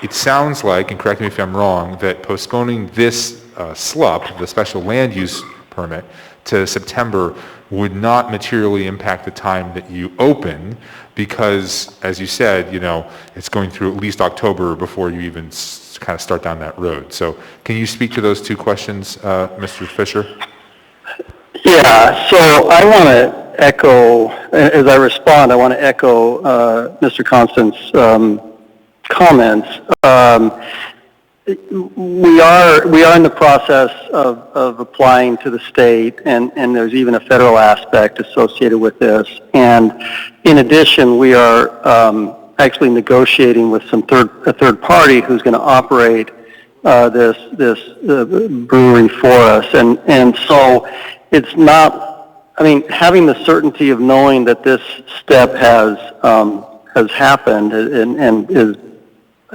it sounds like, and correct me if I'm wrong, that postponing this SLUP, the special land use permit, to September would not materially impact the time that you open because, as you said, you know, it's going through at least October before you even kind of start down that road. So can you speak to those two questions, Mr. Fisher? Yeah, so I want to echo, as I respond, I want to echo Mr. Constant's comments. We are in the process of applying to the state, and there's even a federal aspect associated with this. And in addition, we are actually negotiating with a third party who's going to operate this brewery for us. And so it's not, I mean, having the certainty of knowing that this step has happened and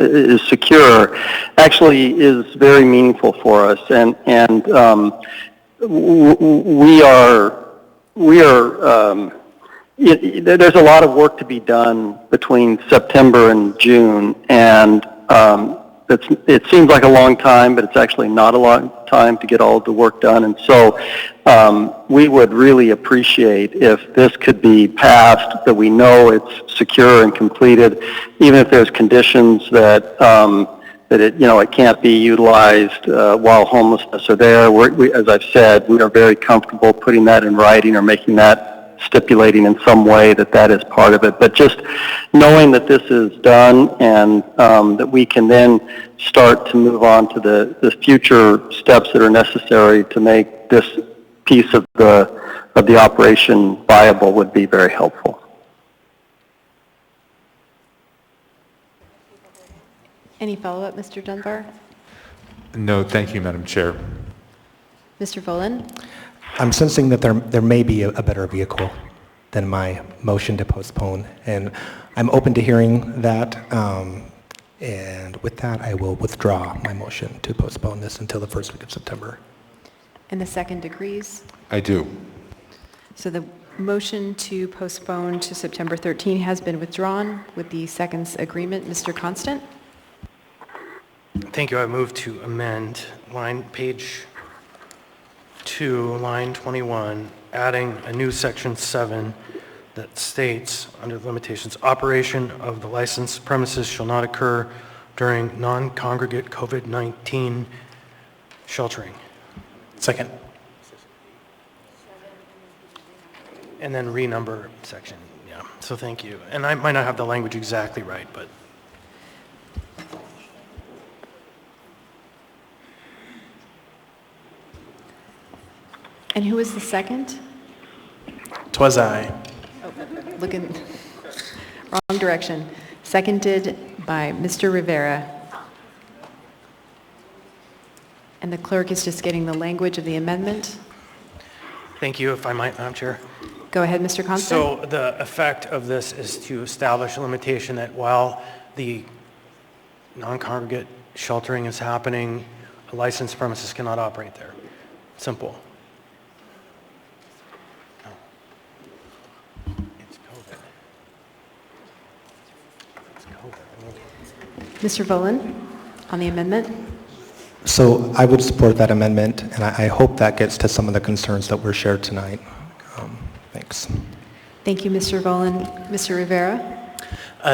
is secure actually is very meaningful for us, and we are there's a lot of work to be done between September and June, and it seems like a long time, but it's actually not a long time to get all of the work done. And so we would really appreciate if this could be passed, that we know it's secure and completed, even if there's conditions that it can't be utilized while homelessness are there. As I've said, we are very comfortable putting that in writing or making that stipulating in some way that is part of it. But just knowing that this is done and that we can then start to move on to the future steps that are necessary to make this piece of the operation viable would be very helpful. Any follow-up, Mr. Dunbar? No, thank you, Madam Chair. Mr. Volan? I'm sensing that there may be a better vehicle than my motion to postpone, and I'm open to hearing that. And with that, I will withdraw my motion to postpone this until the first week of September. And the second agrees? I do. So the motion to postpone to September 13 has been withdrawn with the second's agreement. Mr. Constant? Thank you. I move to amend page 2, line 21, adding a new section 7 that states, under the limitations, operation of the licensed premises shall not occur during non-congregate COVID-19 sheltering. Second. And then renumber section, yeah. So thank you. And I might not have the language exactly right, but. And who was the second? 'Twas I. Oh, looking wrong direction. Seconded by Mr. Rivera. And the clerk is just getting the language of the amendment. Thank you, if I might, Madam Chair. Go ahead, Mr. Constant. So the effect of this is to establish a limitation that while the non-congregate sheltering is happening, a licensed premises cannot operate there. Simple. Mr. Volan, on the amendment? So I would support that amendment, and I hope that gets to some of the concerns that were shared tonight. Thanks. Thank you, Mr. Volan. Mr. Rivera?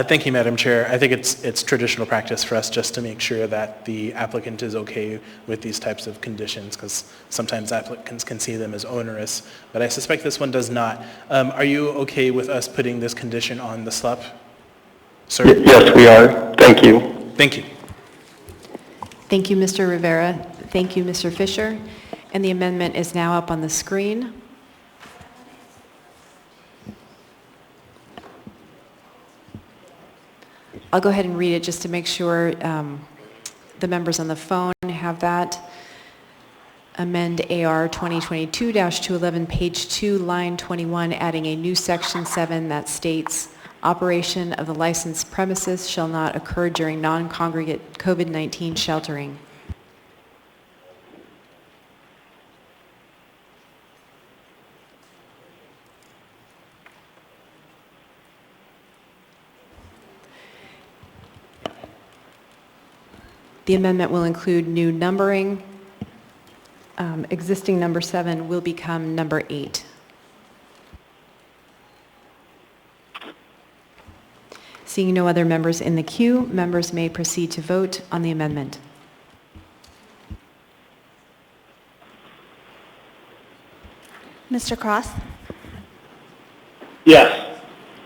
Thank you, Madam Chair. I think it's traditional practice for us just to make sure that the applicant is okay with these types of conditions, because sometimes applicants can see them as onerous, but I suspect this one does not. Are you okay with us putting this condition on the SLUP, sir? Yes, we are. Thank you. Thank you. Thank you, Mr. Rivera. Thank you, Mr. Fisher. And the amendment is now up on the screen. I'll go ahead and read it just to make sure the members on the phone have that. Amend AR 2022-211, page 2, line 21, adding a new section 7 that states, operation of the licensed premises shall not occur during non-congregate COVID-19 sheltering. The amendment will include new numbering. Existing number 7 will become number 8. Seeing no other members in the queue, members may proceed to vote on the amendment. Mr. Cross? Yes.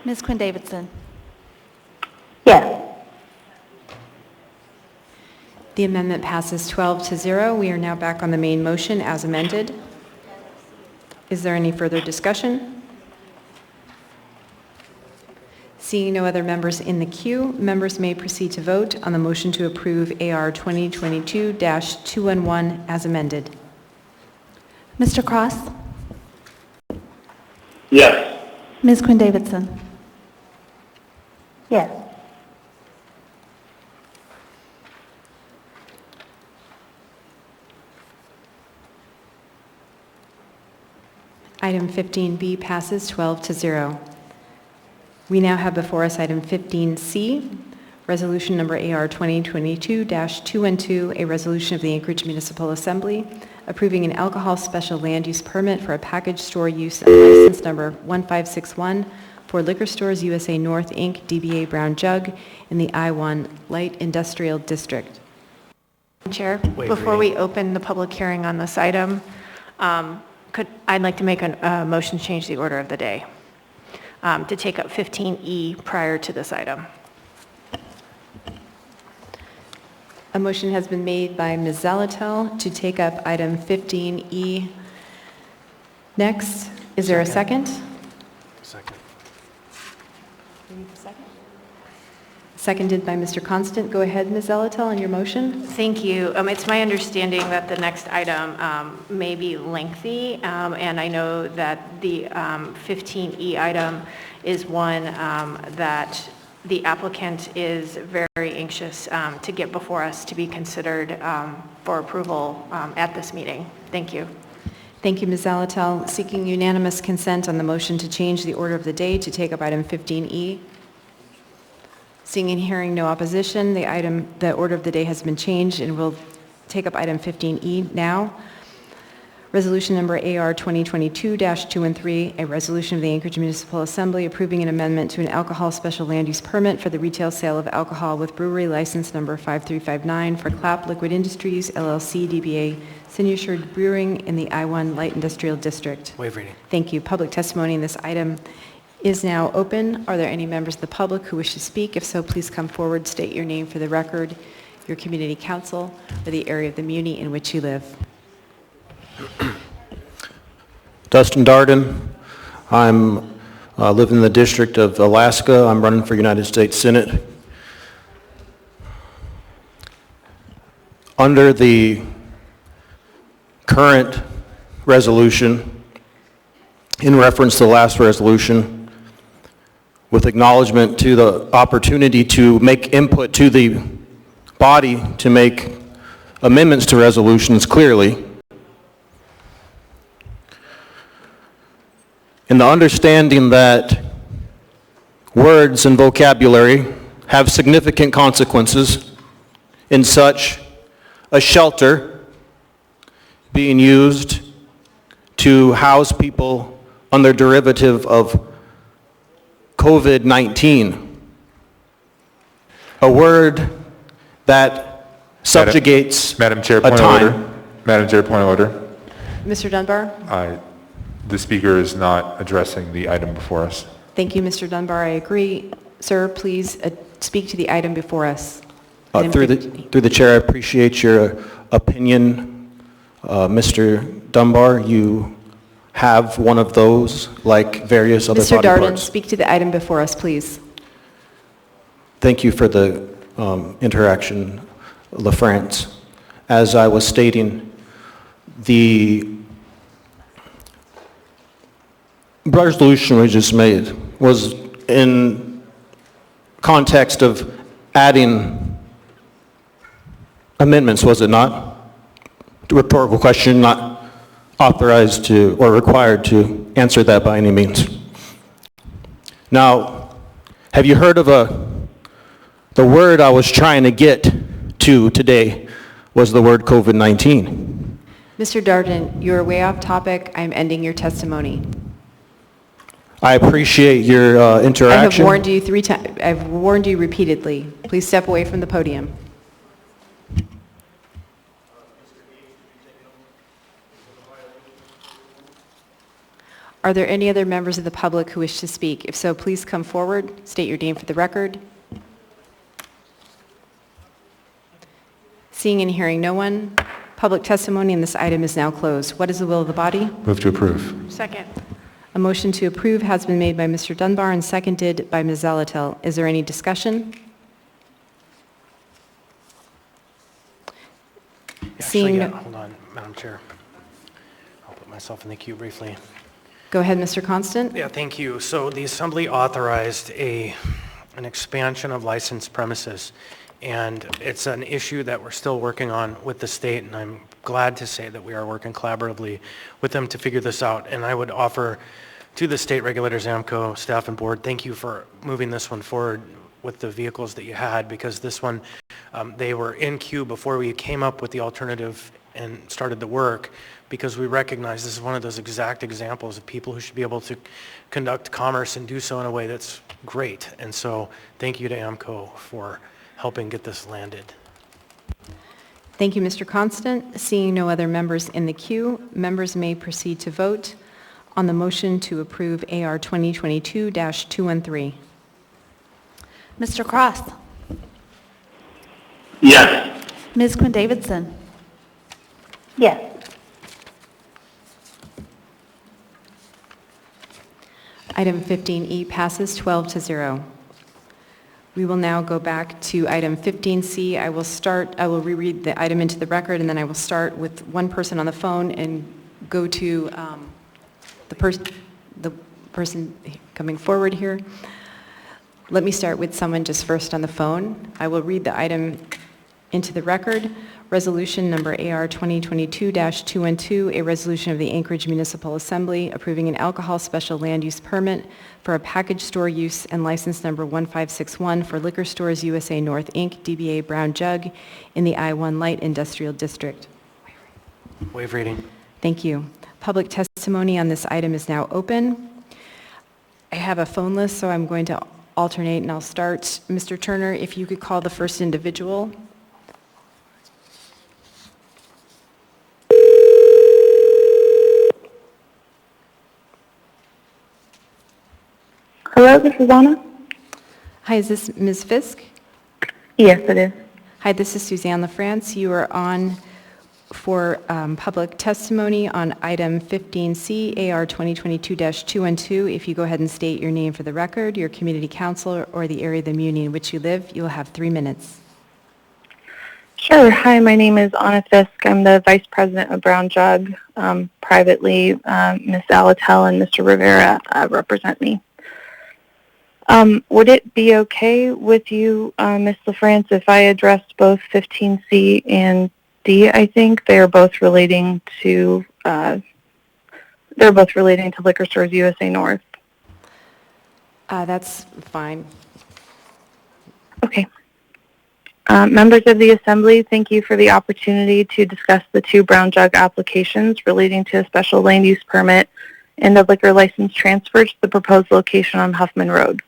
Ms. Quinn Davidson? Yes. The amendment passes 12-0. We are now back on the main motion as amended. Is there any further discussion? Seeing no other members in the queue, members may proceed to vote on the motion to approve AR 2022-211 as amended. Mr. Cross? Yes. Ms. Quinn Davidson? Yes. Item 15B passes 12-0. We now have before us item 15C, resolution number AR 2022-212, a resolution of the Anchorage Municipal Assembly approving an alcohol special land use permit for a package store use of license number 1561 for Liquor Stores USA North, Inc., DBA Brown Jug in the I-1 Light Industrial District. Chair, before we open the public hearing on this item, I'd like to make a motion to change the order of the day, to take up 15E prior to this item. A motion has been made by Ms. Zalatel to take up item 15E next. Is there a second? Second. Seconded by Mr. Constant. Go ahead, Ms. Zalatel, on your motion. Thank you. It's my understanding that the next item may be lengthy, and I know that the 15E item is one that the applicant is very anxious to get before us to be considered for approval at this meeting. Thank you. Thank you, Ms. Zalatel. Seeking unanimous consent on the motion to change the order of the day to take up item 15E. Seeing and hearing no opposition, the order of the day has been changed, and we'll take up item 15E now. Resolution number AR 2022-213, a resolution of the Anchorage Municipal Assembly approving an amendment to an alcohol special land use permit for the retail sale of alcohol with brewery license number 5359 for Clapp Liquid Industries, LLC, DBA Sinusured Brewing in the I-1 Light Industrial District. Waive reading. Thank you. Public testimony in this item is now open. Are there any members of the public who wish to speak? If so, please come forward, state your name for the record, your community council, or the area of the muni in which you live. Dustin Darden. I'm live in the District of Alaska. I'm running for United States Senate. Under the current resolution, in reference to the last resolution, with acknowledgement to the opportunity to make input to the body to make amendments to resolutions clearly, in the understanding that words and vocabulary have significant consequences, in such a shelter being used to house people under derivative of COVID-19, a word that subjugates Madam Chair, a point of time. order. Madam Chair, point of order. Mr. Dunbar? The speaker is not addressing the item before us. Thank you, Mr. Dunbar. I agree. Sir, please speak to the item before us. Through the chair, I appreciate your opinion. Mr. Dunbar, you have one of those, like various other Mr. body Darden, parts. speak to the item before us, please. Thank you for the interaction, LaFrance. As I was stating, the resolution we just made was in context of adding amendments, was it not? Rhetorical question, not authorized to or required to answer that by any means. Now, have you heard of the word I was trying to get to today was the word COVID-19. Mr. Darden, you're way off topic. I'm ending your testimony. I appreciate your interaction. I have warned you 3 times. I've warned you repeatedly. Please step away from the podium. Are there any other members of the public who wish to speak? If so, please come forward, state your name for the record. Seeing and hearing no one, public testimony on this item is now closed. What is the will of the body? Move to approve. Second. A motion to approve has been made by Mr. Dunbar and seconded by Ms. Zalatel. Is there any discussion? Hold on, Madam Chair. I'll put myself in the queue briefly. Go ahead, Mr. Constant. Yeah, thank you. So the Assembly authorized an expansion of licensed premises, and it's an issue that we're still working on with the state, and I'm glad to say that we are working collaboratively with them to figure this out. And I would offer to the state regulators, AMCO, staff and board, thank you for moving this one forward with the vehicles that you had, because this one, they were in queue before we came up with the alternative and started the work, because we recognize this is one of those exact examples of people who should be able to conduct commerce and do so in a way that's great. And so thank you to AMCO for helping get this landed. Thank you, Mr. Constant. Seeing no other members in the queue, members may proceed to vote on the motion to approve AR 2022-213. Mr. Cross? Yes. Ms. Quinn Davidson? Yes. Item 15E passes 12-0. We will now go back to item 15C. I will reread the item into the record, and then I will start with one person on the phone and go to the person coming forward here. Let me start with someone just first on the phone. I will read the item into the record. Resolution number AR 2022-212, a resolution of the Anchorage Municipal Assembly approving an alcohol special land use permit for a package store use and license number 1561 for Liquor Stores USA North Inc., DBA Brown Jug in the I-1 Light Industrial District. Waive reading. Thank you. Public testimony on this item is now open. I have a phone list, so I'm going to alternate, and I'll start. Mr. Turner, if you could call the first individual. Hello, this is Anna. Hi, is this Ms. Fisk? Yes, it is. Hi, this is Suzanne LaFrance. You are on for public testimony on item 15C, AR 2022-212. If you go ahead and state your name for the record, your community council, or the area of the community in which you live, you'll have 3 minutes. Sure. Hi, my name is Anna Fisk. I'm the Vice President of Brown Jug. Privately, Ms. Alatel and Mr. Rivera represent me. Would it be okay with you, Ms. LaFrance, if I addressed both 15C and D? I think they are both relating to Liquor Stores USA North. That's fine. Okay. Members of the Assembly, thank you for the opportunity to discuss the 2 Brown Jug applications relating to a special land use permit and a liquor license transfer to the proposed location on Huffman Road.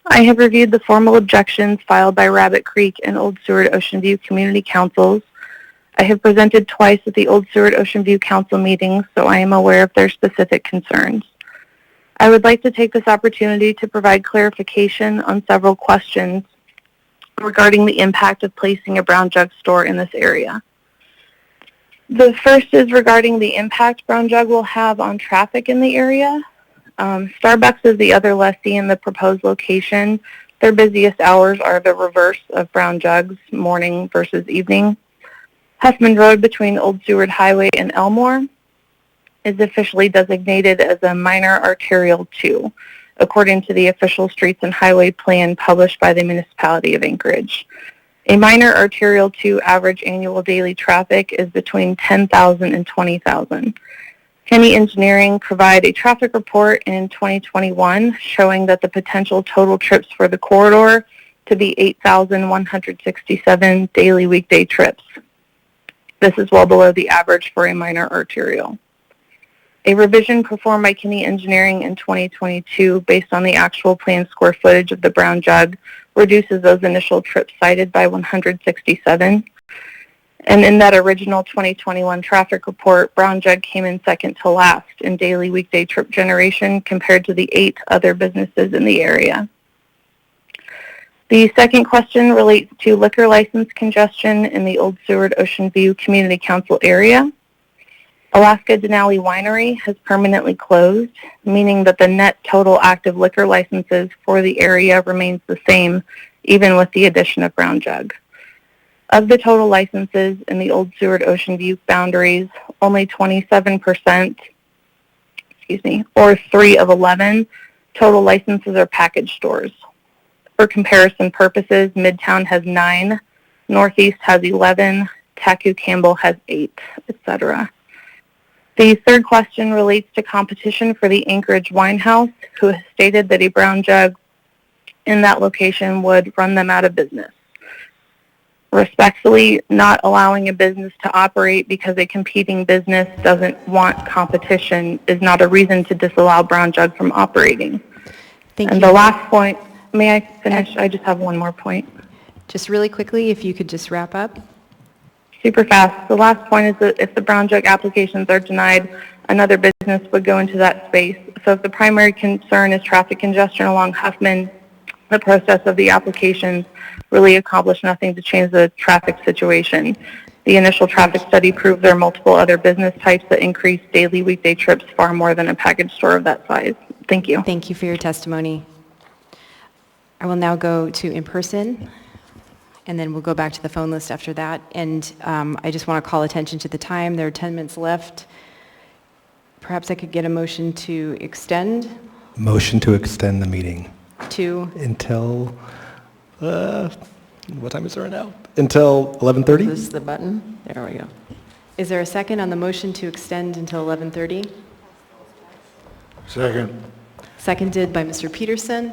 I have reviewed the formal objections filed by Rabbit Creek and Old Seward Ocean View Community Councils. I have presented twice at the Old Seward Ocean View Council meetings, so I am aware of their specific concerns. I would like to take this opportunity to provide clarification on several questions regarding the impact of placing a Brown Jug store in this area. The first is regarding the impact Brown Jug will have on traffic in the area. Starbucks is the other lessee in the proposed location. Their busiest hours are the reverse of Brown Jug's, morning versus evening. Huffman Road between Old Seward Highway and Elmore is officially designated as a minor arterial 2, according to the official streets and highway plan published by the municipality of Anchorage. A minor arterial 2 average annual daily traffic is between 10,000 and 20,000. Kenny Engineering provided a traffic report in 2021 showing that the potential total trips for the corridor to be 8,167 daily weekday trips. This is well below the average for a minor arterial. A revision performed by Kinney Engineering in 2022 based on the actual planned square footage of the brown jug reduces those initial trips cited by 167. And in that original 2021 traffic report, brown jug came in second to last in daily weekday trip generation compared to the 8 other businesses in the area. The second question relates to liquor license congestion in the Old Seward Ocean View Community Council area. Alaska Denali Winery has permanently closed, meaning that the net total active liquor licenses for the area remains the same, even with the addition of brown jug. Of the total licenses in the Old Seward Ocean View boundaries, only 27%, or 3 of 11 total licenses are package stores. For comparison purposes, Midtown has 9, Northeast has 11, Taku Campbell has 8, etc. The third question relates to competition for the Anchorage Wine House, who has stated that a brown jug in that location would run them out of business. Respectfully, not allowing a business to operate because a competing business doesn't want competition is not a reason to disallow brown jug from operating. Thank and you. The last point, may I finish? I just have one more point. Just really quickly, if you could just wrap up. Super fast. The last point is that if the brown jug applications are denied, another business would go into that space. So if the primary concern is traffic congestion along Huffman, the process of the applications really accomplished nothing to change the traffic situation. The initial traffic study proved there are multiple other business types that increase daily weekday trips far more than a package store of that size. Thank you. Thank you for your testimony. I will now go to in-person, and then we'll go back to the phone list after that. And I just want to call attention to the time. There are 10 minutes left. Perhaps I could get a motion to extend. Motion to extend the meeting. To? Until, what time is it right now? Until 11:30? This is the button. There we go. Is there a second on the motion to extend until 11:30? Second. Seconded by Mr. Peterson.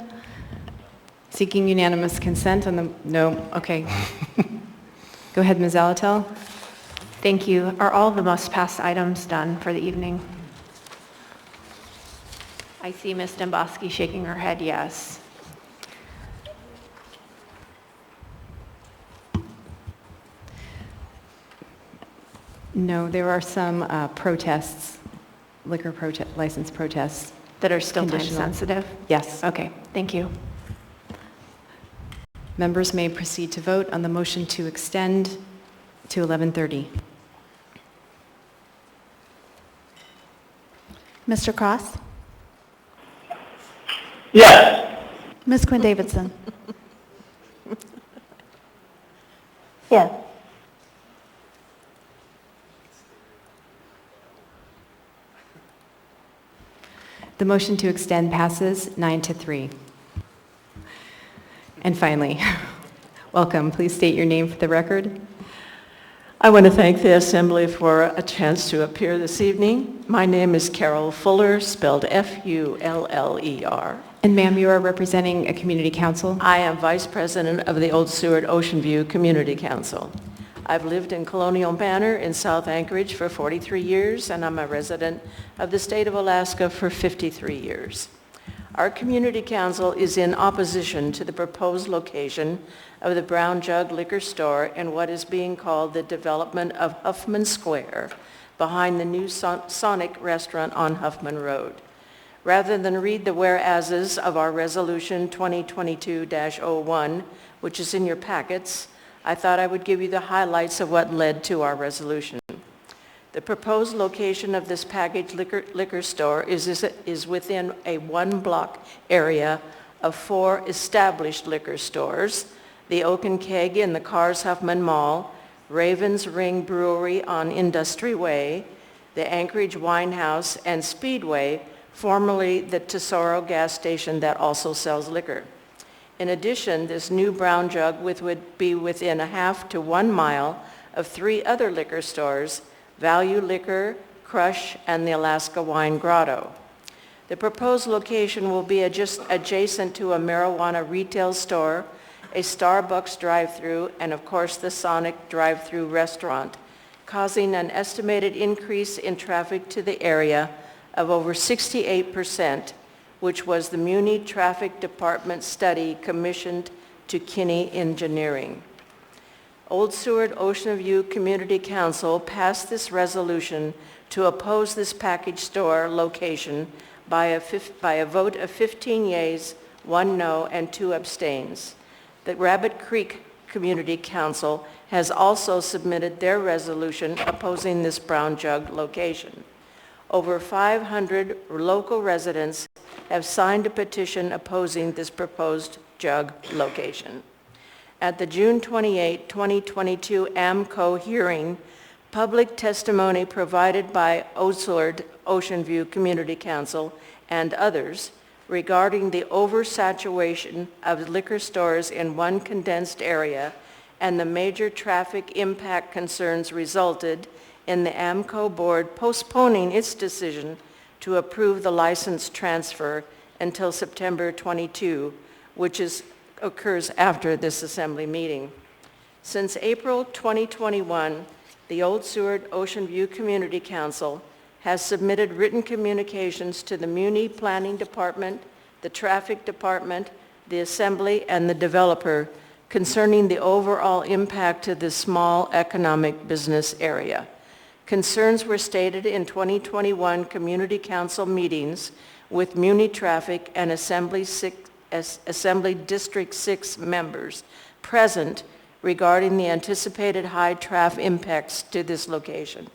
Seeking unanimous consent on the, no, okay. Go ahead, Ms. Alatel. Thank you. Are all the must-pass items done for the evening? I see Ms. Demboski shaking her head yes. No, there are some protests, liquor license protests. That are still time Conditional. sensitive? Yes. Okay, thank you. Members may proceed to vote on the motion to extend to 11:30. Mr. Cross? Yes. Ms. Quinn Davidson? Yes. The motion to extend passes 9-3. And finally, welcome. Please state your name for the record. I want to thank the Assembly for a chance to appear this evening. My name is Carol Fuller, spelled F-U-L-L-E-R. And ma'am, you are representing a community council? I am Vice President of the Old Seward Ocean View Community Council. I've lived in Colonial Manor in South Anchorage for 43 years, and I'm a resident of the state of Alaska for 53 years. Our community council is in opposition to the proposed location of the Brown Jug Liquor Store in what is being called the development of Huffman Square behind the new Sonic restaurant on Huffman Road. Rather than read the whereases of our resolution 2022-01, which is in your packets, I thought I would give you the highlights of what led to our resolution. The proposed location of this packaged liquor store is within a one-block area of 4 established liquor stores, the Oak and Keg in the Cars Huffman Mall, Raven's Ring Brewery on Industry Way, the Anchorage Wine House, and Speedway, formerly the Tesoro gas station that also sells liquor. In addition, this new Brown Jug would be within a half to 1 mile of 3 other liquor stores, Value Liquor, Crush, and the Alaska Wine Grotto. The proposed location will be just adjacent to a marijuana retail store, a Starbucks drive-through, and of course the Sonic drive-through restaurant, causing an estimated increase in traffic to the area of over 68%, which was the Muni Traffic Department study commissioned to Kinney Engineering. Old Seward Ocean View Community Council passed this resolution to oppose this package store location by a vote of 15 yeas, 1 no, and 2 abstains. The Rabbit Creek Community Council has also submitted their resolution opposing this brown jug location. Over 500 local residents have signed a petition opposing this proposed jug location. At the June 28, 2022 AMCO hearing, public testimony provided by Old Seward Ocean View Community Council and others regarding the oversaturation of liquor stores in one condensed area and the major traffic impact concerns resulted in the AMCO board postponing its decision to approve the license transfer until September 22, which occurs after this assembly meeting. Since April 2021, the Old Seward Ocean View Community Council has submitted written communications to the Muni Planning Department, the Traffic Department, the Assembly, and the developer concerning the overall impact to this small economic business area. Concerns were stated in 2021 Community Council meetings with Muni Traffic and Assembly District 6 members present regarding the anticipated high traffic impacts to this location.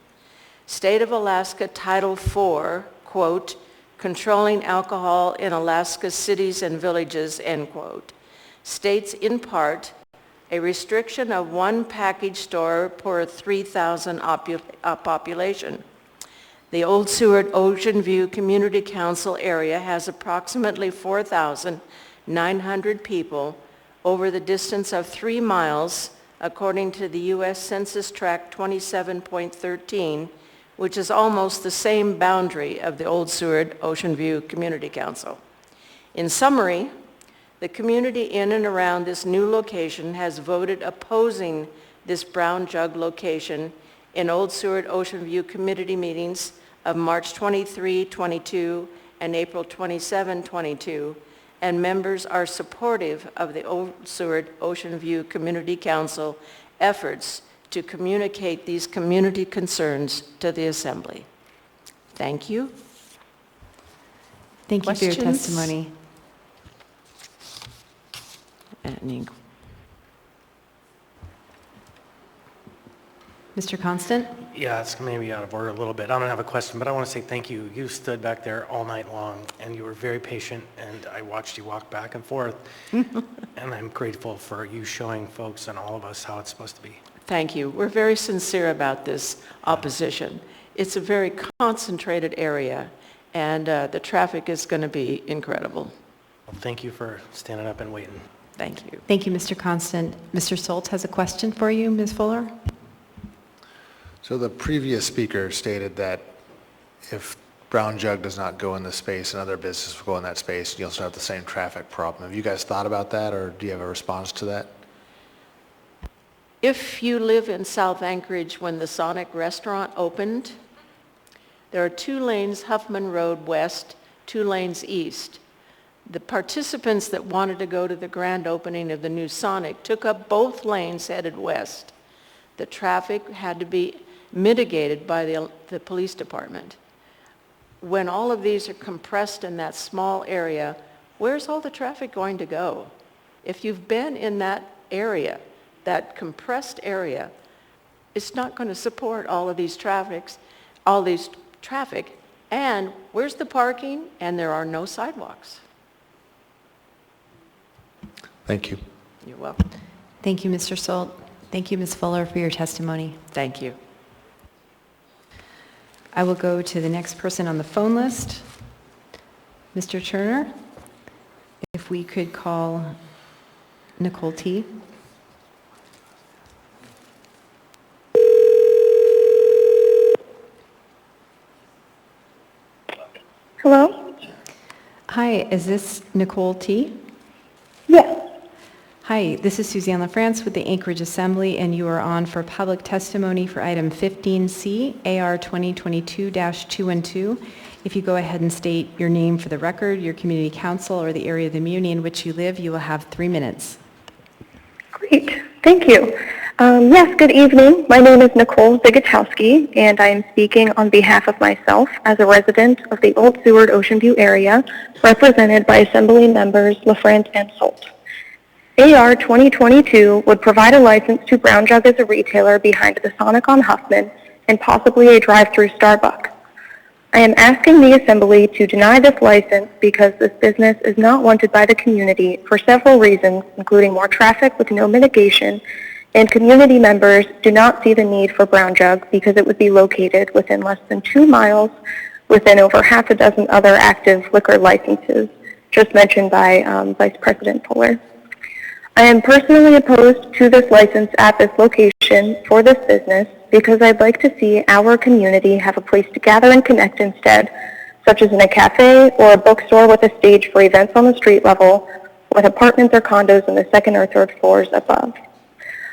State of Alaska Title IV, quote, controlling alcohol in Alaska cities and villages, end quote, states in part a restriction of 1 package store per 3,000 population. The Old Seward Ocean View Community Council area has approximately 4,900 people over the distance of 3 miles, according to the U.S. Census Tract 27.13, which is almost the same boundary of the Old Seward Ocean View Community Council. In summary, the community in and around this new location has voted opposing this brown jug location in Old Seward Ocean View committee meetings of March 23, 22, and April 27, 22, and members are supportive of the Old Seward Ocean View Community Council efforts to communicate these community concerns to the Assembly. Thank you. Thank you for your Questions? testimony. Mr. Constant? Yeah, it's maybe out of order a little bit. I don't have a question, but I want to say thank you. You stood back there all night long, and you were very patient, and I watched you walk back and forth, and I'm grateful for you showing folks and all of us how it's supposed to be. Thank you. We're very sincere about this opposition. It's a very concentrated area, and the traffic is going to be incredible. Well, thank you for standing up and waiting. Thank you. Thank you, Mr. Constant. Mr. Solt has a question for you, Ms. Fuller. So the previous speaker stated that if brown jug does not go in the space and other businesses will go in that space, you'll still have the same traffic problem. Have you guys thought about that, or do you have a response to that? If you live in South Anchorage when the Sonic restaurant opened, there are 2 lanes Huffman Road west, 2 lanes east. The participants that wanted to go to the grand opening of the new Sonic took up both lanes headed west. The traffic had to be mitigated by the police department. When all of these are compressed in that small area, where's all the traffic going to go? If you've been in that area, that compressed area, it's not going to support all of these traffic, and where's the parking? And there are no sidewalks. Thank you. You're welcome. Thank you, Mr. Solt. Thank you, Ms. Fuller, for your testimony. Thank you. I will go to the next person on the phone list. Mr. Turner, if we could call Nicole T. Hello? Hi, is this Nicole T? Yes. Hi, this is Suzanne LaFrance with the Anchorage Assembly, and you are on for public testimony for item 15C, AR 2022-212. If you go ahead and state your name for the record, your community council, or the area of the muni in which you live, you will have 3 minutes. Great. Thank you. Yes, good evening. My name is Nicole Zigotowski, and I am speaking on behalf of myself as a resident of the Old Seward Ocean View area, represented by Assembly members LaFrance and Solt. AR 2022 would provide a license to Brown Jug as a retailer behind the Sonic on Huffman and possibly a drive-through Starbucks. I am asking the Assembly to deny this license because this business is not wanted by the community for several reasons, including more traffic with no mitigation, and community members do not see the need for Brown Jug because it would be located within less than 2 miles within over half a dozen other active liquor licenses, just mentioned by Vice President Fuller. I am personally opposed to this license at this location for this business because I'd like to see our community have a place to gather and connect instead, such as in a cafe or a bookstore with a stage for events on the street level, with apartments or condos in the 2nd or 3rd floors above.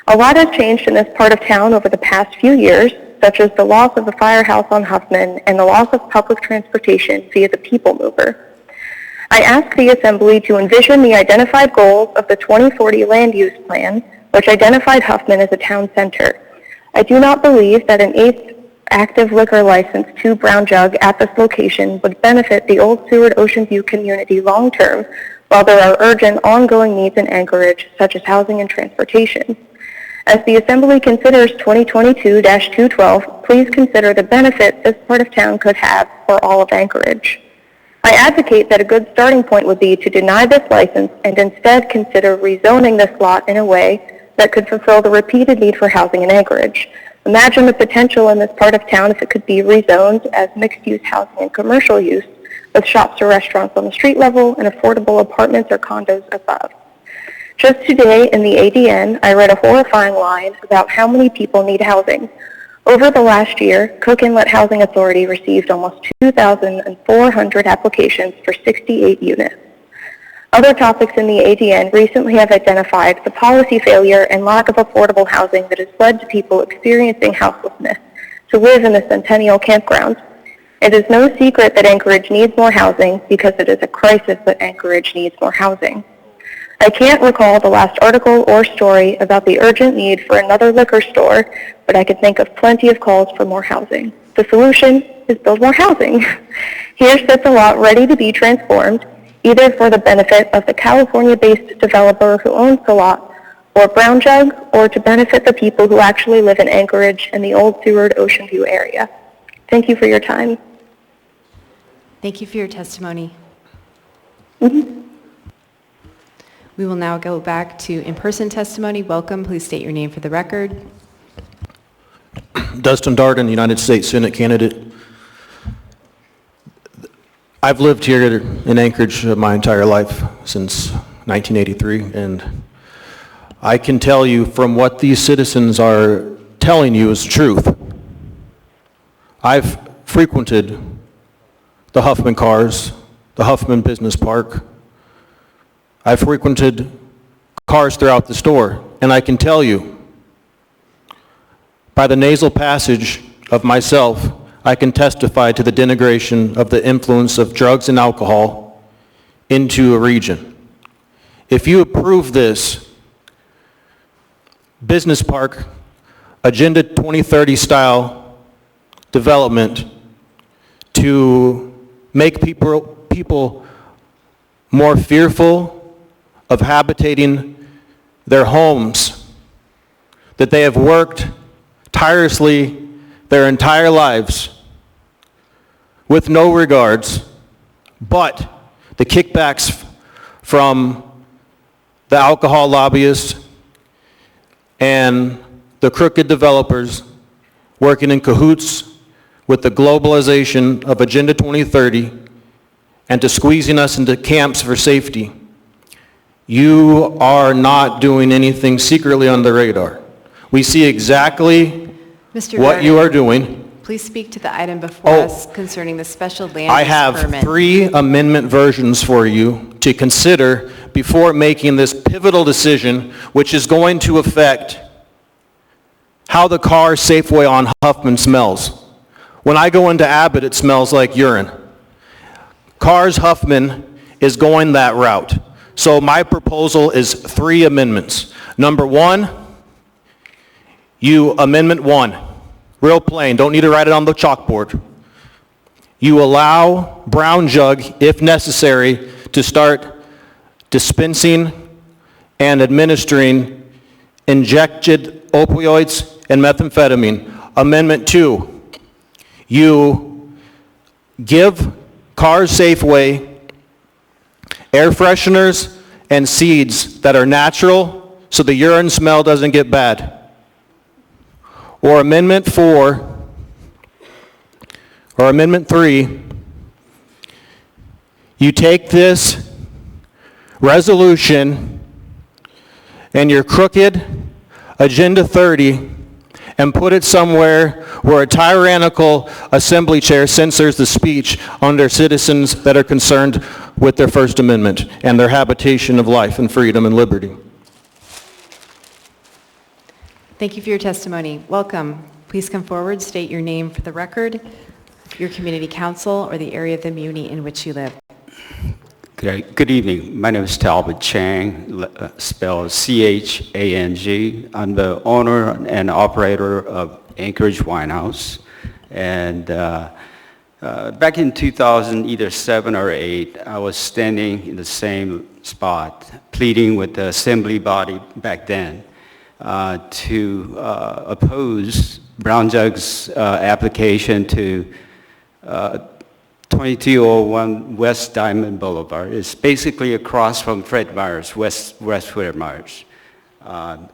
A lot has changed in this part of town over the past few years, such as the loss of the firehouse on Huffman and the loss of public transportation via the People Mover. I ask the Assembly to envision the identified goals of the 2040 Land Use Plan, which identified Huffman as a town center. I do not believe that an 8th active liquor license to Brown Jug at this location would benefit the Old Seward Ocean View community long term, while there are urgent ongoing needs in Anchorage, such as housing and transportation. As the Assembly considers 2022-212, please consider the benefit this part of town could have for all of Anchorage. I advocate that a good starting point would be to deny this license and instead consider rezoning this lot in a way that could fulfill the repeated need for housing in Anchorage. Imagine the potential in this part of town if it could be rezoned as mixed-use housing and commercial use, with shops or restaurants on the street level and affordable apartments or condos above. Just today in the ADN, I read a horrifying line about how many people need housing. Over the last year, Cook Inlet Housing Authority received almost 2,400 applications for 68 units. Other topics in the ADN recently have identified the policy failure and lack of affordable housing that has led to people experiencing houselessness to live in the Centennial Campground. It is no secret that Anchorage needs more housing because it is a crisis that Anchorage needs more housing. I can't recall the last article or story about the urgent need for another liquor store, but I could think of plenty of calls for more housing. The solution is build more housing. Here sits a lot ready to be transformed, either for the benefit of the California-based developer who owns the lot, or Brown Jug, or to benefit the people who actually live in Anchorage and the Old Seward Ocean View area. Thank you for your time. Thank you for your testimony. Mm-hmm. We will now go back to in-person testimony. Welcome. Please state your name for the record. Dustin Darden, United States Senate candidate. I've lived here in Anchorage my entire life, since 1983, and I can tell you from what these citizens are telling you is truth. I've frequented the Huffman Cars, the Huffman Business Park. I frequented cars throughout the store, and I can tell you, by the nasal passage of myself, I can testify to the denigration of the influence of drugs and alcohol into a region. If you approve this business park, Agenda 2030 style development to make people more fearful of habitating their homes that they have worked tirelessly their entire lives with no regards, but the kickbacks from the alcohol lobbyists and the crooked developers working in cahoots with the globalization of Agenda 2030 and to squeezing us into camps for safety. You are not doing anything secretly on the radar. We see exactly what you are doing. please speak to the item before us concerning the special land I use have permit. 3 amendment versions for you to consider before making this pivotal decision, which is going to affect how the car Safeway on Huffman smells. When I go into Abbott, it smells like urine. Cars Huffman is going that route. So my proposal is 3 amendments. Number 1, Amendment 1, real plain, don't need to write it on the chalkboard. You allow Brown Jug, if necessary, to start dispensing and administering injected opioids and methamphetamine. Amendment 2, you give Cars Safeway air fresheners and seeds that are natural so the urine smell doesn't get bad. Or Amendment 4, or Amendment 3, you take this resolution and your crooked Agenda 30 and put it somewhere where a tyrannical assembly chair censors the speech under citizens that are concerned with their First Amendment and their habitation of life and freedom and liberty. Thank you for your testimony. Welcome. Please come forward, state your name for the record, your community council, or the area of the muni in which you live. Good evening. My name is Talbot Chang, spelled C-H-A-N-G. I'm the owner and operator of Anchorage Winehouse. And back in 2000, either 7 or 8, I was standing in the same spot, pleading with the assembly body back then to oppose Brown Jug's application to 2201 West Diamond Boulevard. It's basically across from Fred Meyer's, West Fred Meyer's.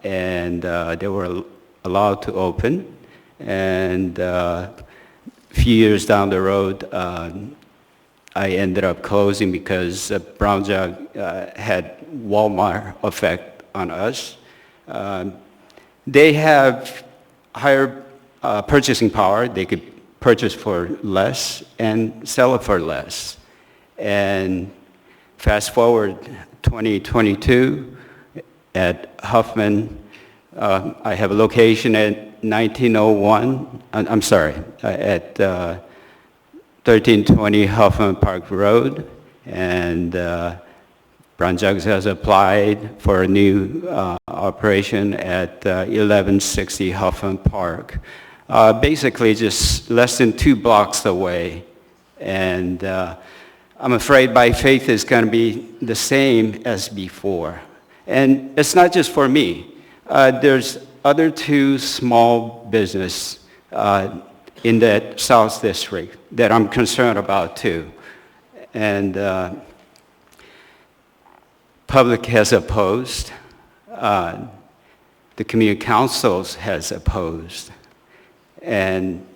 And they were allowed to open. And a few years down the road, I ended up closing because Brown Jug had Walmart effect on us. They have higher purchasing power. They could purchase for less and sell it for less. And fast forward 2022 at Huffman, I have a location at 1901, I'm sorry, at 1320 Huffman Park Road, and Brown Jugs has applied for a new operation at 1160 Huffman Park. Basically just less than 2 blocks away. And I'm afraid my faith is going to be the same as before. And it's not just for me. There's other 2 small business in that South District that I'm concerned about too. And public has opposed. The community councils has opposed. And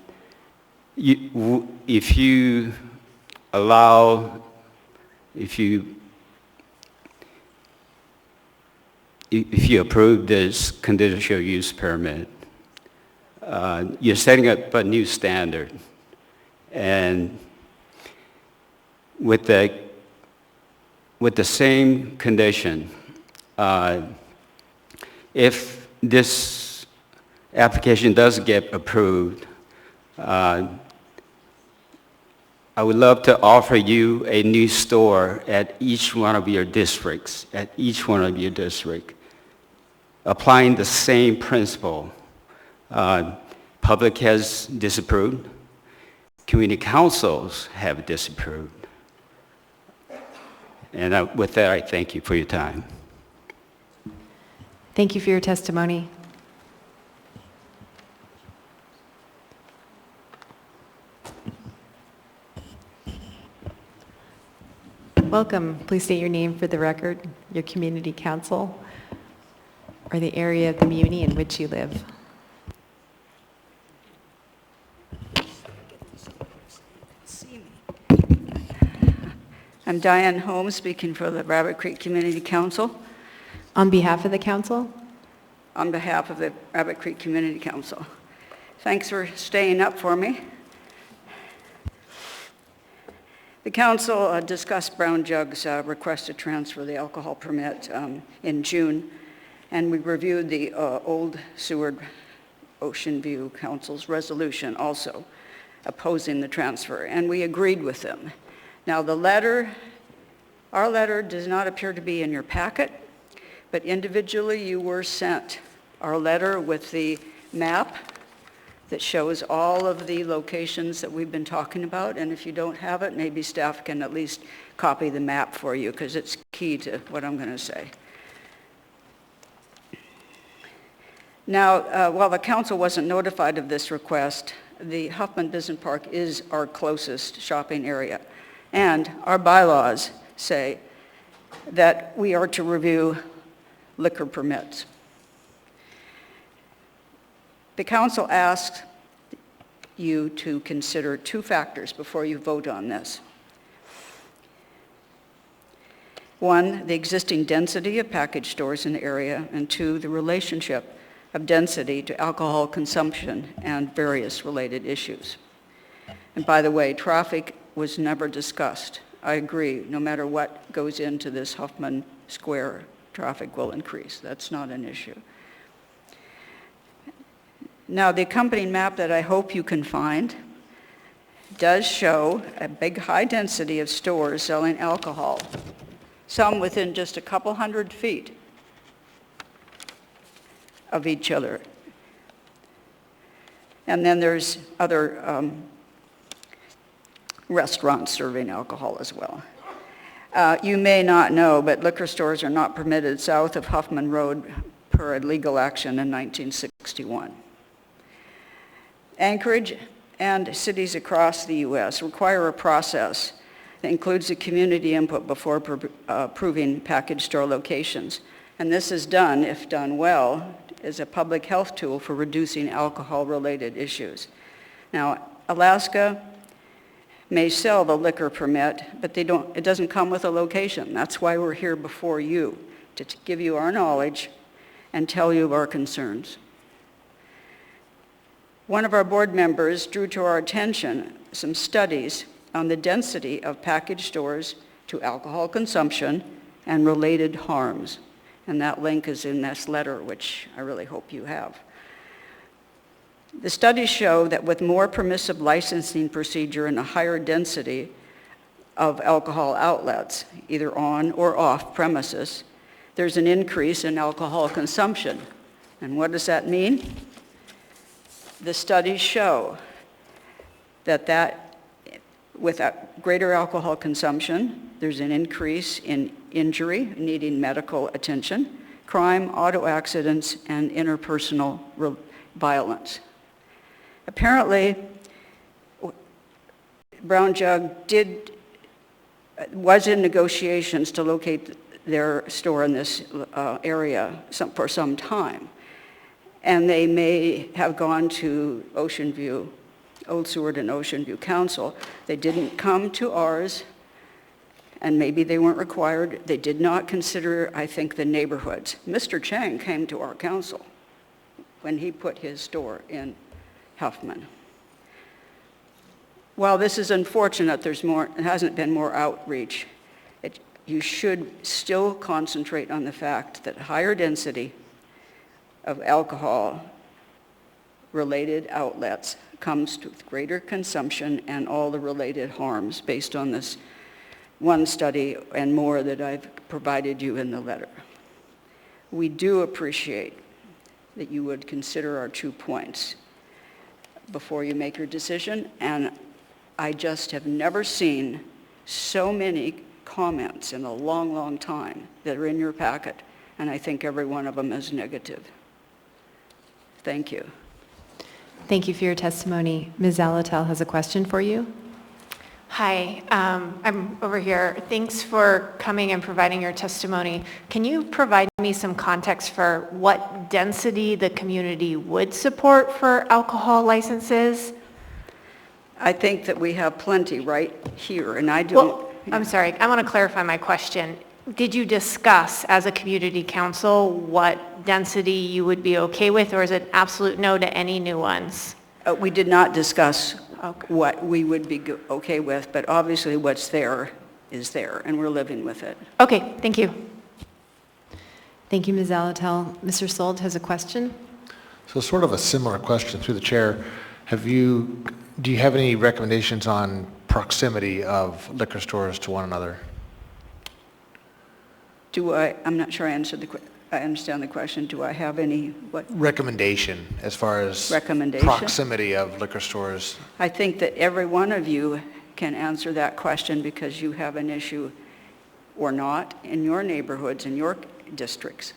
if you approve this conditional use permit, you're setting up a new standard. And with the same condition, if this application does get approved, I would love to offer you a new store at each one of your districts, applying the same principle. Public has disapproved. Community councils have disapproved. And with that, I thank you for your time. Thank you for your testimony. Welcome. Please state your name for the record, your community council, or the area of the muni in which you live. I'm Diane Holmes, speaking for the Rabbit Creek Community Council. On behalf of the council? On behalf of the Rabbit Creek Community Council. Thanks for staying up for me. The council discussed Brown Jug's request to transfer the alcohol permit in June, and we reviewed the Old Seward Ocean View Council's resolution also opposing the transfer, and we agreed with them. Now our letter does not appear to be in your packet, but individually you were sent our letter with the map that shows all of the locations that we've been talking about, and if you don't have it, maybe staff can at least copy the map for you, because it's key to what I'm going to say. Now, while the council wasn't notified of this request, the Huffman Business Park is our closest shopping area, and our bylaws say that we are to review liquor permits. The council asks you to consider two factors before you vote on this. One, the existing density of package stores in the area, and two, the relationship of density to alcohol consumption and various related issues. And by the way, traffic was never discussed. I agree, no matter what goes into this Huffman Square, traffic will increase. That's not an issue. Now, the accompanying map that I hope you can find does show a big high density of stores selling alcohol, some within just a couple hundred feet of each other. And then there's other restaurants serving alcohol as well. You may not know, but liquor stores are not permitted south of Huffman Road per a legal action in 1961. Anchorage and cities across the U.S. require a process that includes a community input before approving package store locations. And this is done, if done well, as a public health tool for reducing alcohol-related issues. Now, Alaska may sell the liquor permit, but it doesn't come with a location. That's why we're here before you, to give you our knowledge and tell you of our concerns. One of our board members drew to our attention some studies on the density of package stores to alcohol consumption and related harms. And that link is in this letter, which I really hope you have. The studies show that with more permissive licensing procedure and a higher density of alcohol outlets, either on or off premises, there's an increase in alcohol consumption. And what does that mean? The studies show that with a greater alcohol consumption, there's an increase in injury needing medical attention, crime, auto accidents, and interpersonal violence. Apparently, Brown Jug was in negotiations to locate their store in this area for some time. And they may have gone to Ocean View, Old Seward and Ocean View Council. They didn't come to ours, and maybe they weren't required. They did not consider, I think, the neighborhoods. Mr. Chang came to our council when he put his store in Huffman. While this is unfortunate, there hasn't been more outreach. You should still concentrate on the fact that higher density of alcohol-related outlets comes with greater consumption and all the related harms based on this one study and more that I've provided you in the letter. We do appreciate that you would consider our 2 points before you make your decision, and I just have never seen so many comments in a long, long time that are in your packet, and I think every one of them is negative. Thank you. Thank you for your testimony. Ms. Zalatel has a question for you. Hi, I'm over here. Thanks for coming and providing your testimony. Can you provide me some context for what density the community would support for alcohol licenses? I think that we have plenty right here, and I don't... Well, I'm sorry, I want to clarify my question. Did you discuss as a community council what density you would be okay with, or is it absolute no to any new ones? We did not discuss what we would be okay with, but obviously what's there is there, and we're living with it. Okay, thank you. Thank you, Ms. Alatel. Mr. Sold has a question. So sort of a similar question through the chair. Do you have any recommendations on proximity of liquor stores to one another? I'm not sure I understand the question. Do I have any, what? Recommendation as far as Recommendation? proximity of liquor stores. I think that every one of you can answer that question because you have an issue or not in your neighborhoods, in your districts.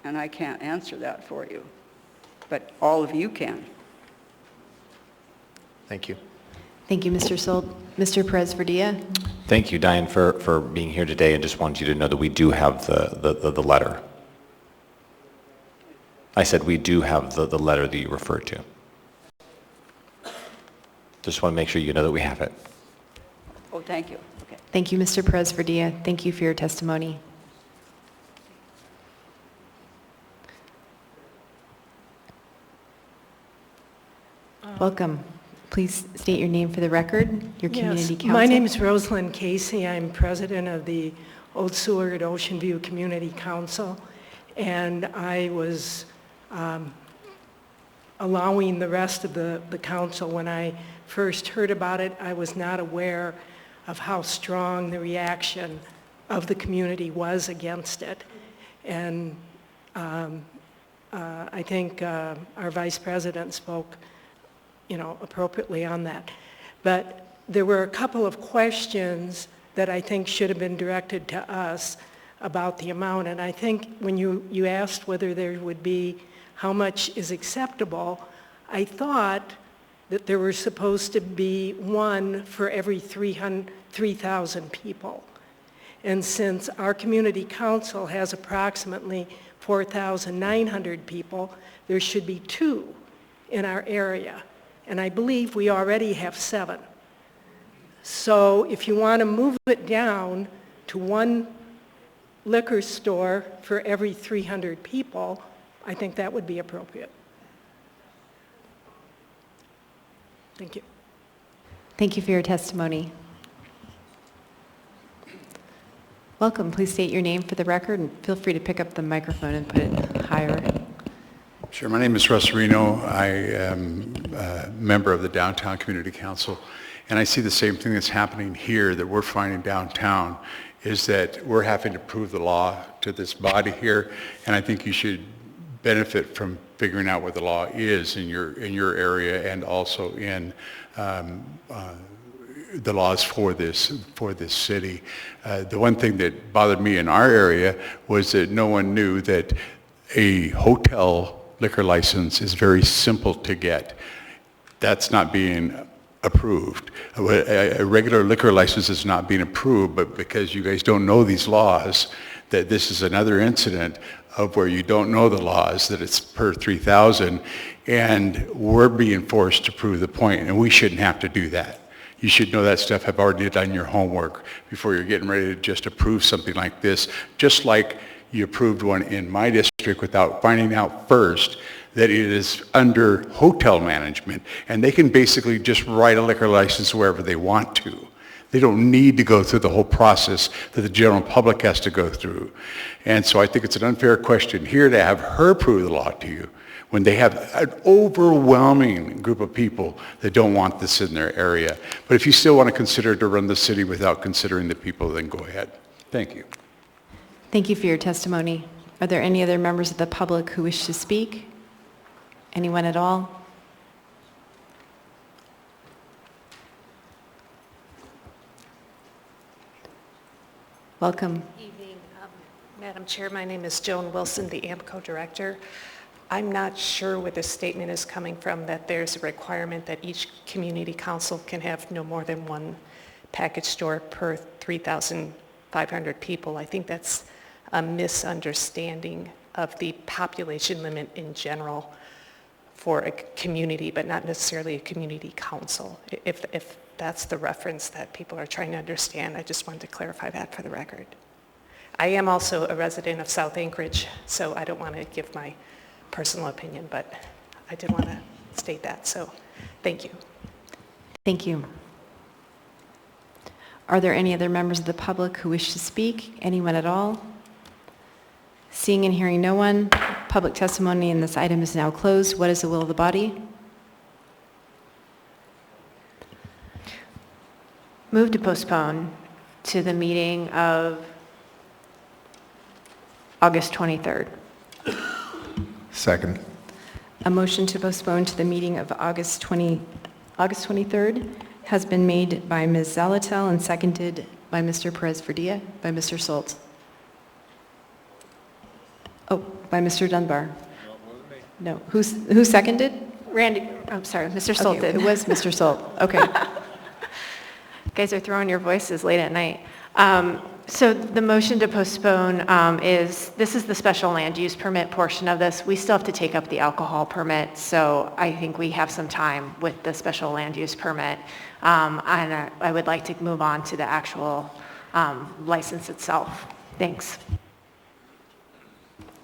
And I can't answer that for you, but all of you can. Thank you. Thank you, Mr. Sold. Mr. Perez-Verdilla? Thank you, Diane, for being here today, and just wanted you to know that we do have the letter. I said we do have the letter that you referred to. Just want to make sure you know that we have it. Oh, thank you. Okay. Thank you, Mr. Perez-Verdilla. Thank you for your testimony. Welcome. Please state your name for the record, your community council. My name is Rosalind Casey. I'm president of the Old Seward Ocean View Community Council, and I was allowing the rest of the council. When I first heard about it, I was not aware of how strong the reaction of the community was against it. And I think our vice president spoke appropriately on that. But there were a couple of questions that I think should have been directed to us about the amount. And I think when you asked whether there would be how much is acceptable, I thought that there were supposed to be one for every 3,000 people. And since our community council has approximately 4,900 people, there should be two in our area. And I believe we already have 7. So if you want to move it down to one liquor store for every 300 people, I think that would be appropriate. Thank you. Thank you for your testimony. Welcome. Please state your name for the record, and feel free to pick up the microphone and put it higher. Sure. My name is Russ Reno. I am a member of the Downtown Community Council, and I see the same thing that's happening here that we're finding downtown, is that we're having to prove the law to this body here, and I think you should benefit from figuring out what the law is in your area, and also in the laws for this city. The one thing that bothered me in our area was that no one knew that a hotel liquor license is very simple to get. That's not being approved. A regular liquor license is not being approved, but because you guys don't know these laws, that this is another incident of where you don't know the laws, that it's per 3,000, and we're being forced to prove the point, and we shouldn't have to do that. You should know that stuff, have already done your homework before you're getting ready to just approve something like this, just like you approved one in my district without finding out first that it is under hotel management, and they can basically just write a liquor license wherever they want to. They don't need to go through the whole process that the general public has to go through. And so I think it's an unfair question here to have her prove the law to you when they have an overwhelming group of people that don't want this in their area. But if you still want to consider to run the city without considering the people, then go ahead. Thank you. Thank you for your testimony. Are there any other members of the public who wish to speak? Anyone at all? Welcome. Good evening, Madam Chair. My name is Joan Wilson, the AMCO Director. I'm not sure where this statement is coming from, that there's a requirement that each community council can have no more than one package store per 3,500 people. I think that's a misunderstanding of the population limit in general for a community, but not necessarily a community council. If that's the reference that people are trying to understand, I just wanted to clarify that for the record. I am also a resident of South Anchorage, so I don't want to give my personal opinion, but I did want to state that. So thank you. Thank you. Are there any other members of the public who wish to speak? Anyone at all? Seeing and hearing no one, public testimony in this item is now closed. What is the will of the body? Move to postpone to the meeting of August 23rd. Second. A motion to postpone to the meeting of August 23rd has been made by Ms. Zalatel and seconded by Mr. Perez-Verdilla, by Mr. Soltz. Oh, by Mr. Dunbar. No, who seconded? Randy, I'm sorry, Mr. Solt Okay, did. it was Mr. Solt. Okay. You guys are throwing your voices late at night. So the motion to postpone this is the special land use permit portion of this. We still have to take up the alcohol permit, so I think we have some time with the special land use permit. And I would like to move on to the actual license itself. Thanks.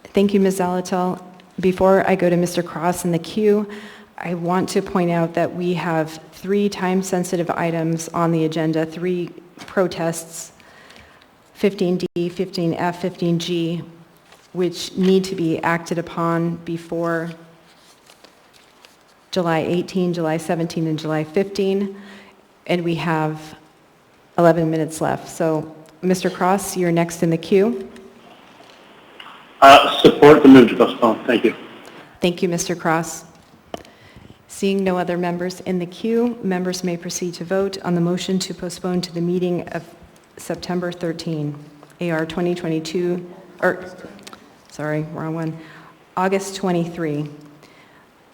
Thank you, Ms. Zalatel. Before I go to Mr. Cross in the queue, I want to point out that we have 3 time-sensitive items on the agenda, 3 protests, 15D, 15F, 15G, which need to be acted upon before July 18, July 17, and July 15, and we have 11 minutes left. So, Mr. Cross, you're next in the queue. Support the move to postpone. Thank you. Thank you, Mr. Cross. Seeing no other members in the queue, members may proceed to vote on the motion to postpone to the meeting of September 13, AR 2022, August 23.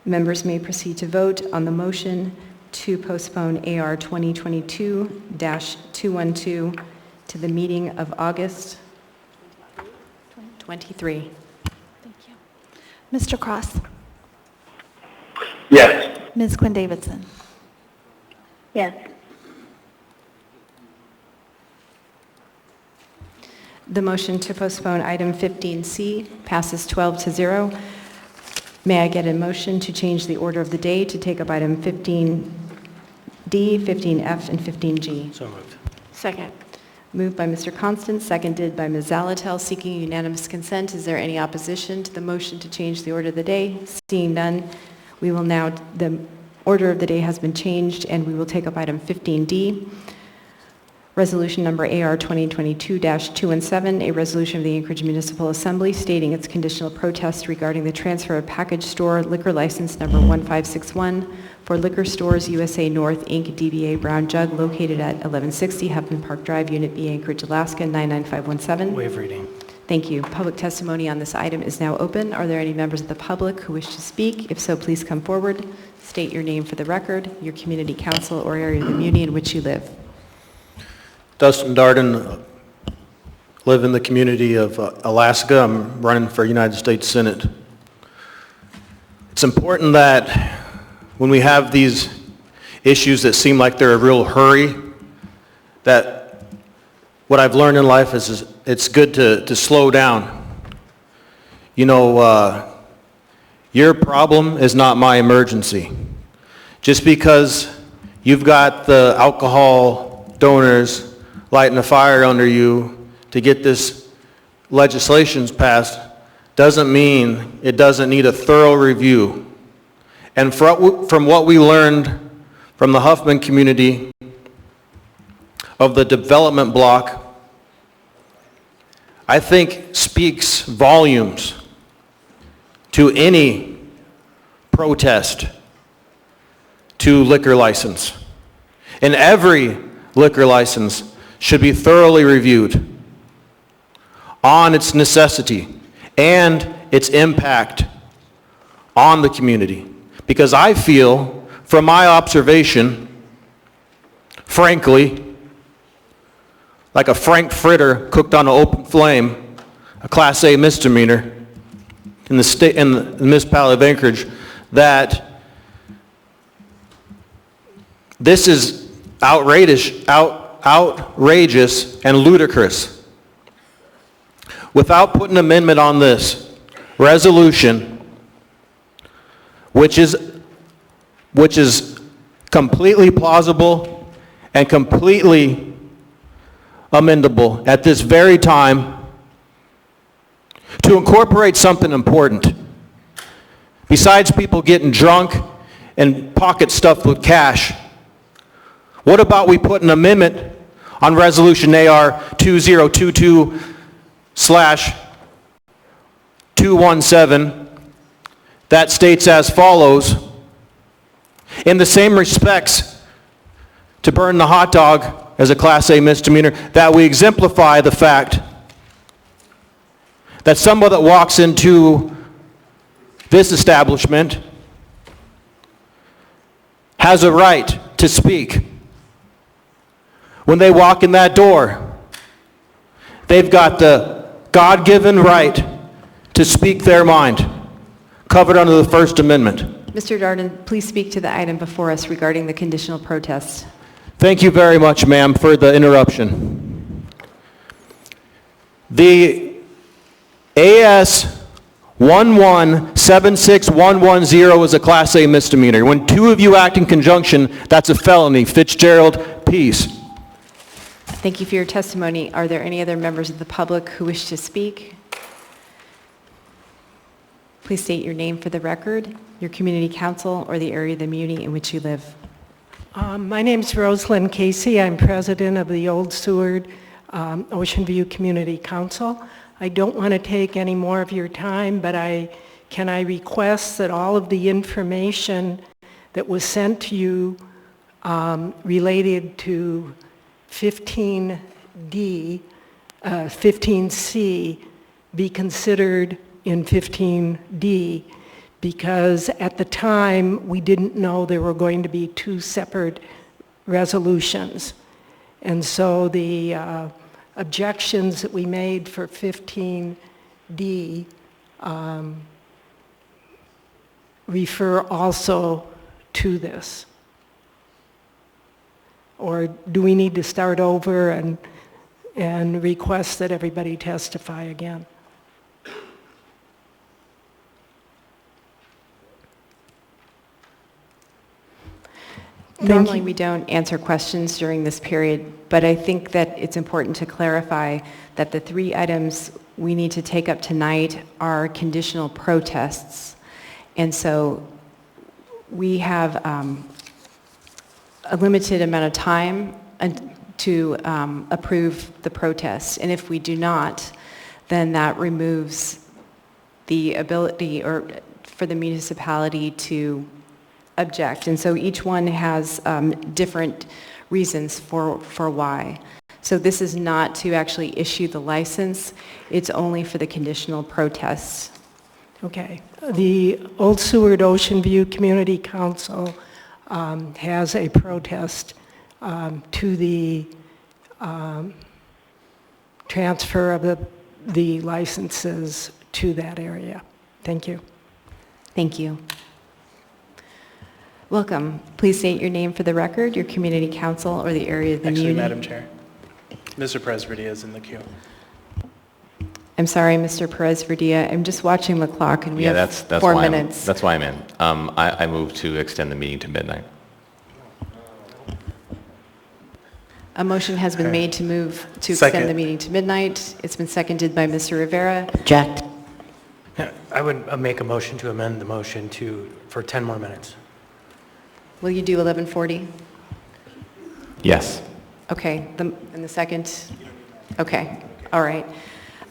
Members may proceed to vote on the motion to postpone AR 2022-212 to the meeting of August 23. Thank you. Mr. Cross? Yes. Ms. Quinn Davidson? Yes. The motion to postpone item 15C passes 12-0. May I get a motion to change the order of the day to take up item 15D, 15F, and 15G? So moved. Second. Moved by Mr. Constant, seconded by Ms. Zalatel, seeking unanimous consent. Is there any opposition to the motion to change the order of the day? Seeing none, we will now, the order of the day has been changed, and we will take up item 15D. Resolution number AR 2022-217, a resolution of the Anchorage Municipal Assembly stating its conditional protest regarding the transfer of package store liquor license number 1561 for Liquor Stores USA North, Inc., DBA Brown Jug, located at 1160 Huffman Park Drive, Unit B, Anchorage, Alaska, 99517. Waive reading. Thank you. Public testimony on this item is now open. Are there any members of the public who wish to speak? If so, please come forward. State your name for the record, your community council or area of the community in which you live. Dustin Darden, live in the community of Alaska. I'm running for United States Senate. It's important that when we have these issues that seem like they're a real hurry, that what I've learned in life is it's good to slow down. You know, your problem is not my emergency. Just because you've got the alcohol donors lighting a fire under you to get this legislation passed doesn't mean it doesn't need a thorough review. And from what we learned from the Huffman community of the development block, I think speaks volumes to any protest to liquor license. And every liquor license should be thoroughly reviewed on its necessity and its impact on the community. Because I feel, from my observation, frankly, like a frankfurter cooked on an open flame, a Class A misdemeanor in the municipality of Anchorage, that this is outrageous and ludicrous. Without putting an amendment on this resolution, which is which is completely plausible and completely amendable at this very time, to incorporate something important. Besides people getting drunk and pocket stuffed with cash, what about we put an amendment on Resolution AR 2022/217 that states as follows: in the same respects to burn the hot dog as a Class A misdemeanor, that we exemplify the fact that someone that walks into this establishment has a right to speak. When they walk in that door, they've got the God-given right to speak their mind, covered under the First Amendment. Mr. Darden, please speak to the item before us regarding the conditional protest. Thank you very much, ma'am, for the interruption. The AS 1176110 is a Class A misdemeanor. When two of you act in conjunction, that's a felony. Fitzgerald, peace. Thank you for your testimony. Are there any other members of the public who wish to speak? Please state your name for the record, your community council, or the area of the community in which you live. My name's Rosalind Casey. I'm president of the Old Seward Ocean View Community Council. I don't want to take any more of your time, but can I request that all of the information that was sent to you related to 15D, 15C be considered in 15D, because at the time we didn't know there were going to be two separate resolutions. And so the objections that we made for 15D refer also to this. Or do we need to start over and request that everybody testify again? Normally we don't answer questions during this period, but I think that it's important to clarify that the three items we need to take up tonight are conditional protests. And so we have a limited amount of time to approve the protest. And if we do not, then that removes the ability for the municipality to object. And so each one has different reasons for why. So this is not to actually issue the license, it's only for the conditional protests. Okay. The Old Seward Ocean View Community Council has a protest to the transfer of the licenses to that area. Thank you. Thank you. Welcome. Please state your name for the record, your community council, or the area of the Actually, community. Madam Chair, Mr. Perez-Verdia is in the queue. I'm sorry, Mr. Perez-Verdia. I'm just watching the clock, and we have that's 4 why minutes. That's why I'm in. I move to extend the meeting to midnight. A motion has been made to move to extend the meeting to midnight. It's been seconded by Mr. Rivera. Object. Yeah, I would make a motion to amend the motion for 10 more minutes. Will you do 11:40? Yes. Okay, and the second? Okay, all right.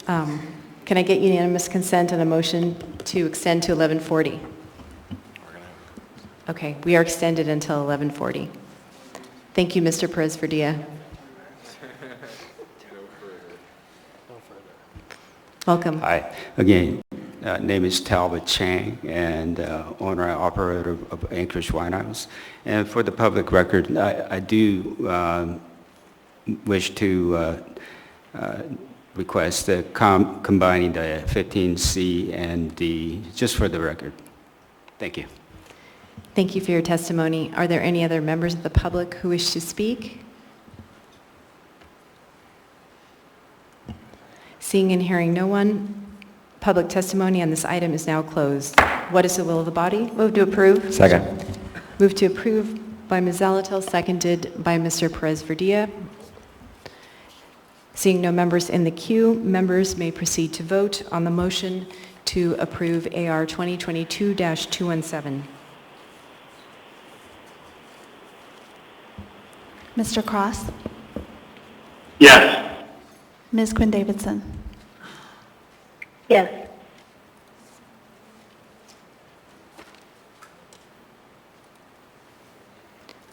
Can I get unanimous consent on a motion to extend to 11:40? Okay, we are extended until 11:40. Thank you, Mr. Perez-Verdia. Welcome. Hi. Again, name is Talbot Chang, and owner and operator of Anchorage Wine House. And for the public record, I do wish to request combining the 15C and D, just for the record. Thank you. Thank you for your testimony. Are there any other members of the public who wish to speak? Seeing and hearing no one, public testimony on this item is now closed. What is the will of the body? Move to approve. Second. Move to approve by Ms. Zalatil, seconded by Mr. Perez-Verdia. Seeing no members in the queue, members may proceed to vote on the motion to approve AR 2022-217. Mr. Cross? Yes. Ms. Quinn Davidson? Yes.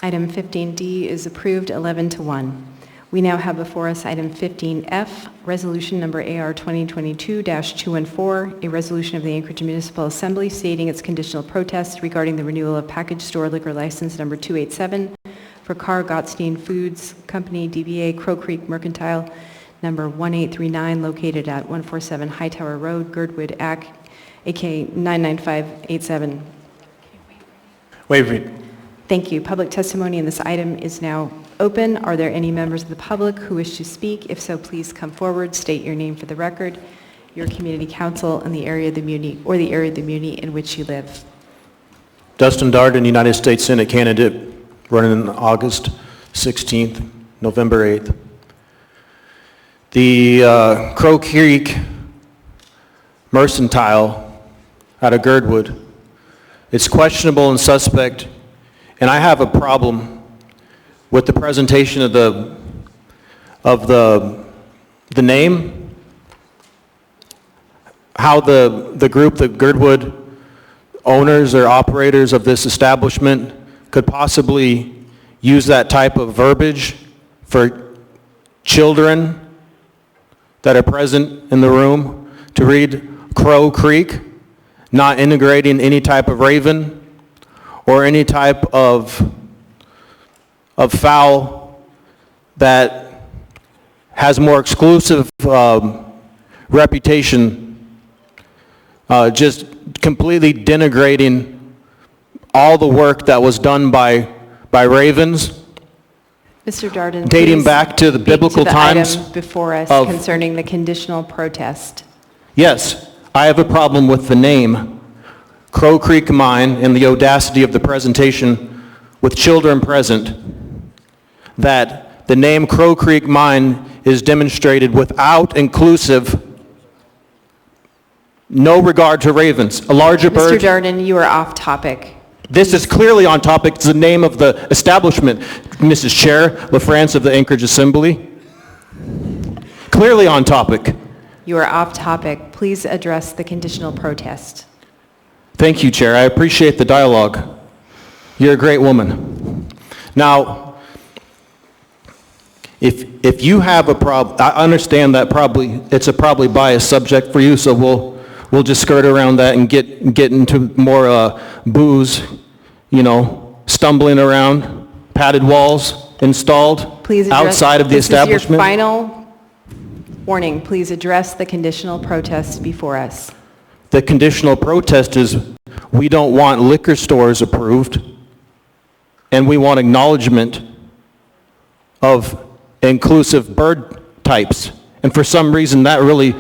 Item 15D is approved 11-1. We now have before us item 15F, resolution number AR 2022-214, a resolution of the Anchorage Municipal Assembly stating its conditional protest regarding the renewal of package store liquor license number 287 for Carr Gottstein Foods Company, DBA Crow Creek Mercantile, number 1839, located at 147 Hightower Road, Girdwood, AC, AK 99587. Waive reading. Thank you. Public testimony in this item is now open. Are there any members of the public who wish to speak? If so, please come forward, state your name for the record, your community council, and the area of the community or the area of the community in which you live. Dustin Darden, United States Senate candidate, running on August 16th, November 8th. The Crow Creek Mercantile out of Girdwood, it's questionable and suspect, and I have a problem with the presentation of the name, how the group, the Girdwood owners or operators of this establishment could possibly use that type of verbiage for children that are present in the room to read Crow Creek, not integrating any type of raven or any type of fowl that has more exclusive reputation, just completely denigrating all the work that was done by ravens, Mr. Darden, dating please back to the speak biblical to the times item before us of- concerning the conditional protest. Yes, I have a problem with the name Crow Creek Mine and the audacity of the presentation with children present, that the name Crow Creek Mine is demonstrated without inclusive, no regard to ravens. A larger bird. Mr. Darden, you are off topic. This is clearly on topic. It's the name of the establishment, Mrs. Chair LaFrance of the Anchorage Assembly. Clearly on topic. You are off topic. Please address the conditional protest. Thank you, Chair. I appreciate the dialogue. You're a great woman. Now, if you have a problem, I understand that probably it's a probably biased subject for you, so we'll just skirt around that and get into more booze, stumbling around, padded walls installed Please address, outside of the establishment. This is your final warning. Please address the conditional protest before us. The conditional protest is we don't want liquor stores approved, and we want acknowledgement of inclusive bird types. And for some reason, that really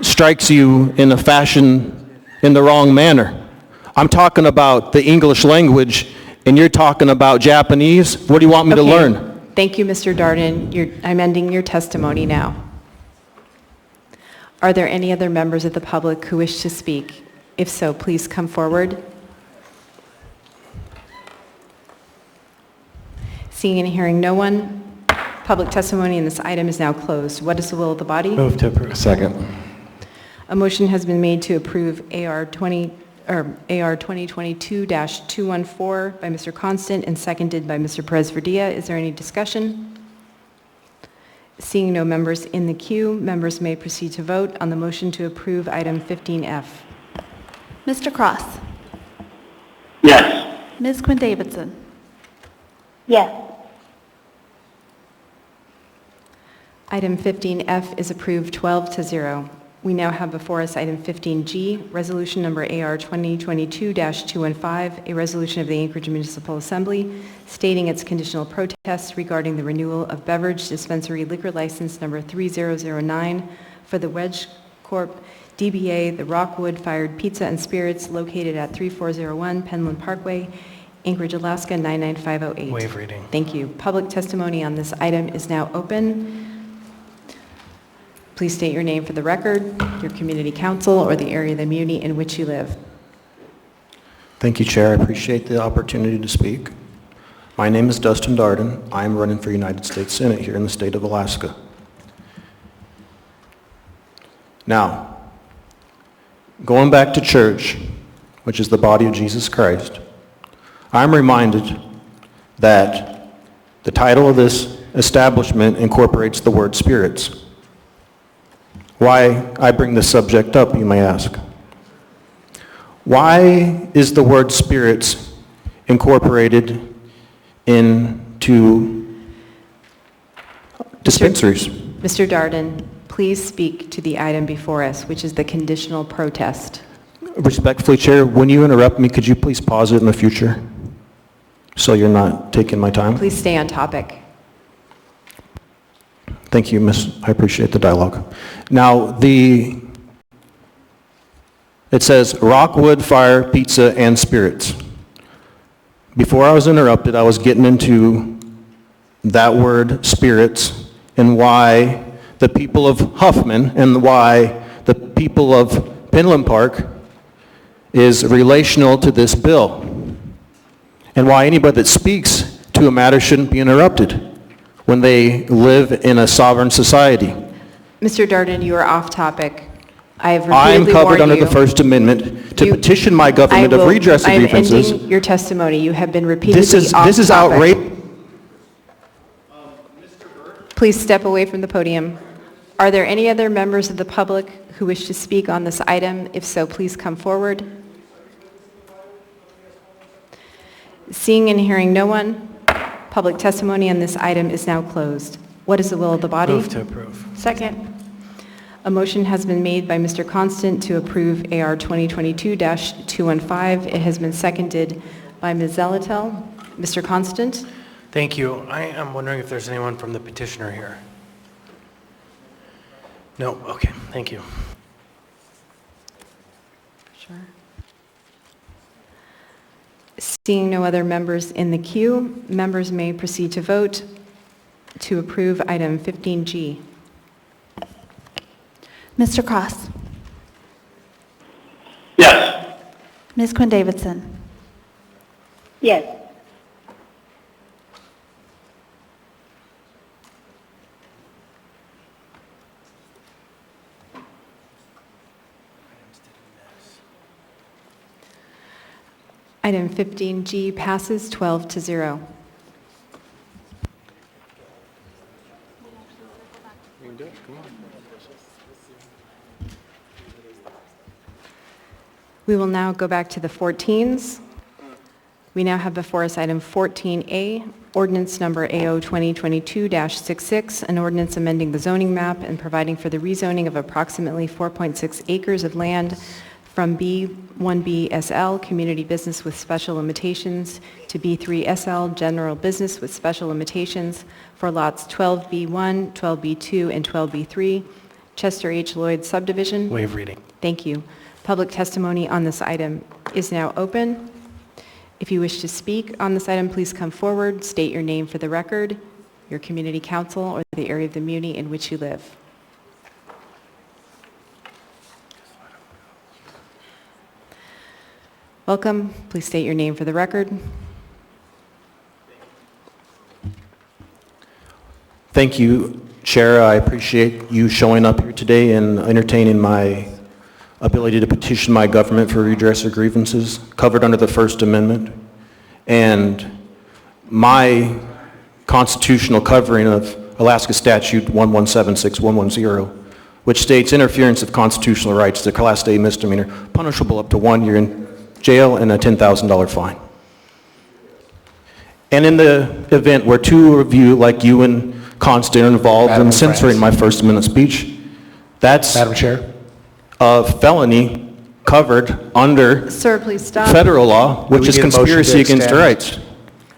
strikes you in a fashion in the wrong manner. I'm talking about the English language, and you're talking about Japanese. What do you want me to learn? Thank you, Mr. Darden. I'm ending your testimony now. Are there any other members of the public who wish to speak? If so, please come forward. Seeing and hearing no one, public testimony in this item is now closed. What is the will of the body? Move to approve. Second. A motion has been made to approve AR 2022-214 by Mr. Constant and seconded by Mr. Perez-Verdia. Is there any discussion? Seeing no members in the queue, members may proceed to vote on the motion to approve item 15F. Mr. Cross? Yes. Ms. Quinn Davidson? Yes. Item 15F is approved 12-0. We now have before us item 15G, resolution number AR 2022-215, a resolution of the Anchorage Municipal Assembly stating its conditional protest regarding the renewal of beverage dispensary liquor license number 3009 for the Wedge Corp. DBA The Rockwood Fired Pizza and Spirits located at 3401 Penland Parkway, Anchorage, Alaska 99508. Waive reading. Thank you. Public testimony on this item is now open. Please state your name for the record, your community council, or the area of the muni in which you live. Thank you, Chair. I appreciate the opportunity to speak. My name is Dustin Darden. I am running for United States Senate here in the state of Alaska. Now, going back to church, which is the body of Jesus Christ, I'm reminded that the title of this establishment incorporates the word spirits. Why I bring this subject up, you may ask. Why is the word spirits incorporated into dispensaries? Mr. Darden, please speak to the item before us, which is the conditional protest. Respectfully, Chair, when you interrupt me, could you please pause it in the future so you're not taking my time? Please stay on topic. Thank you, Miss. I appreciate the dialogue. Now, it says rock, wood, fire, pizza, and spirits. Before I was interrupted, I was getting into that word spirits and why the people of Huffman and why the people of Pinland Park is relational to this bill, and why anybody that speaks to a matter shouldn't be interrupted when they live in a sovereign society. Mr. Darden, you are off topic. I have I am repeatedly covered warned under you. the First Amendment to petition my government of redress of grievances. I am ending your testimony. You have been repeatedly This is topic. outrageous. Please step away from the podium. Are there any other members of the public who wish to speak on this item? If so, please come forward. Seeing and hearing no one, public testimony on this item is now closed. What is the will of the body? Move to approve. Second. A motion has been made by Mr. Constant to approve AR 2022-215. It has been seconded by Ms. Zelatel. Mr. Constant? Thank you. I am wondering if there's anyone from the petitioner here. No? Okay. Thank you. Sure. Seeing no other members in the queue, members may proceed to vote to approve item 15G. Mr. Cross? Yes. Ms. Quinn Davidson? Yes. Item 15G passes 12-0. We will now go back to the 14s. We now have before us item 14A, ordinance number AO 2022-66, an ordinance amending the zoning map and providing for the rezoning of approximately 4.6 acres of land from B1B SL, Community Business with Special Limitations, to B3 SL, General Business with Special Limitations, for lots 12B1, 12B2, and 12B3, Chester H. Lloyd subdivision. Waive reading. Thank you. Public testimony on this item is now open. If you wish to speak on this item, please come forward, state your name for the record, your community council, or the area of the muni in which you live. Welcome. Please state your name for the record. Thank you, Chair. I appreciate you showing up here today and entertaining my ability to petition my government for redress of grievances covered under the First Amendment and my constitutional covering of Alaska Statute 1176110, which states interference with constitutional rights is a Class A misdemeanor, punishable up to 1 year in jail and a $10,000 fine. And in the event where two of you, like you and Constant, are involved in censoring my First Amendment speech, that's Madam Chair. a felony covered under Sir, please stop. federal law, which is conspiracy against your rights.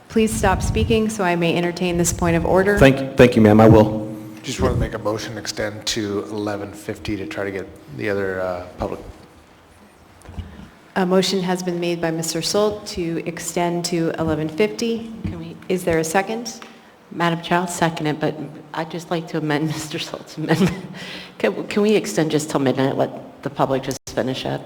Please stop speaking so I may entertain this point of order. Thank you, ma'am. I will. Just want to make a motion to extend to 11:50 to try to get the other public. A motion has been made by Mr. Solt to extend to 11:50. Is there a second? Madam Chair, I'll second it, but I'd just like to amend Mr. Solt's amendment. Can we extend just till midnight, let the public just finish up?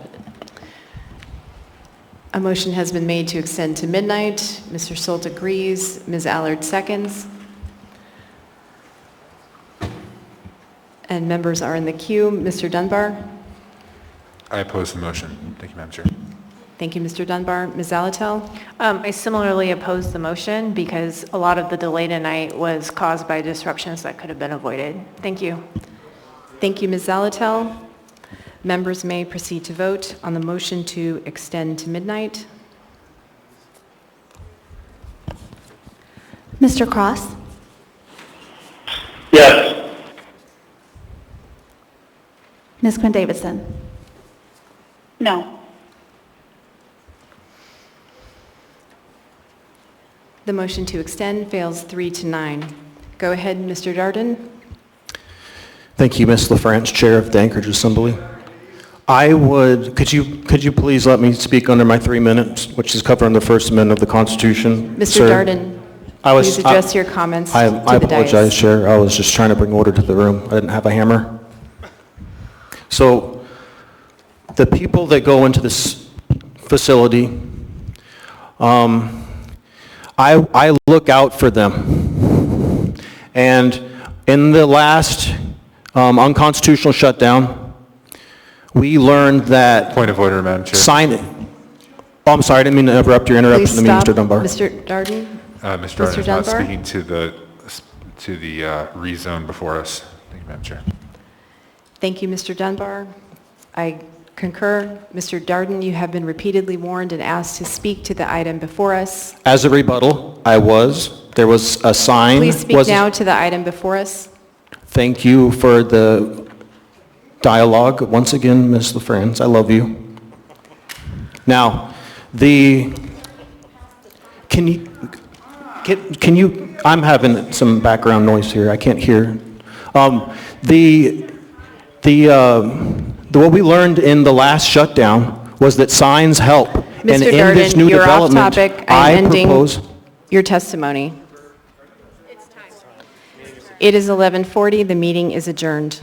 A motion has been made to extend to midnight. Mr. Solt agrees. Ms. Allard seconds. And members are in the queue. Mr. Dunbar? I oppose the motion. Thank you, Madam Chair. Thank you, Mr. Dunbar. Ms. Zalatel? I similarly oppose the motion because a lot of the delay tonight was caused by disruptions that could have been avoided. Thank you. Thank you, Ms. Zalatel. Members may proceed to vote on the motion to extend to midnight. Mr. Cross? Yes. Ms. Quinn Davidson? No. The motion to extend fails 3-9. Go ahead, Mr. Darden. Thank you, Ms. LaFrance, Chair of the Anchorage Assembly. Could you please let me speak under my 3 minutes, which is covering the First Amendment of the Constitution? Mr. Sir, Darden, please address your comments to the dais. I apologize, Chair. I was just trying to bring order to the room. I didn't have a hammer. So, the people that go into this facility, I look out for them. And in the last unconstitutional shutdown, we learned that... Point of order, Madam Chair. I'm sorry, I didn't mean to interrupt your interruption to me, Mr. Dunbar. Mr. Darden? Mr. Darden is not speaking to the rezone before us. Thank you, Madam Chair. Thank you, Mr. Dunbar. I concur. Mr. Darden, you have been repeatedly warned and asked to speak to the item before us. As a rebuttal, there was a sign. Please speak now to the item before us. Thank you for the dialogue. Once again, Ms. LaFrance, I love you. Now, I'm having some background noise here. I can't hear. What we learned in the last shutdown was that signs help. Mr. And in Darden, this new you're off development, topic. I I'm ending propose... your testimony. It is 11:40. The meeting is adjourned.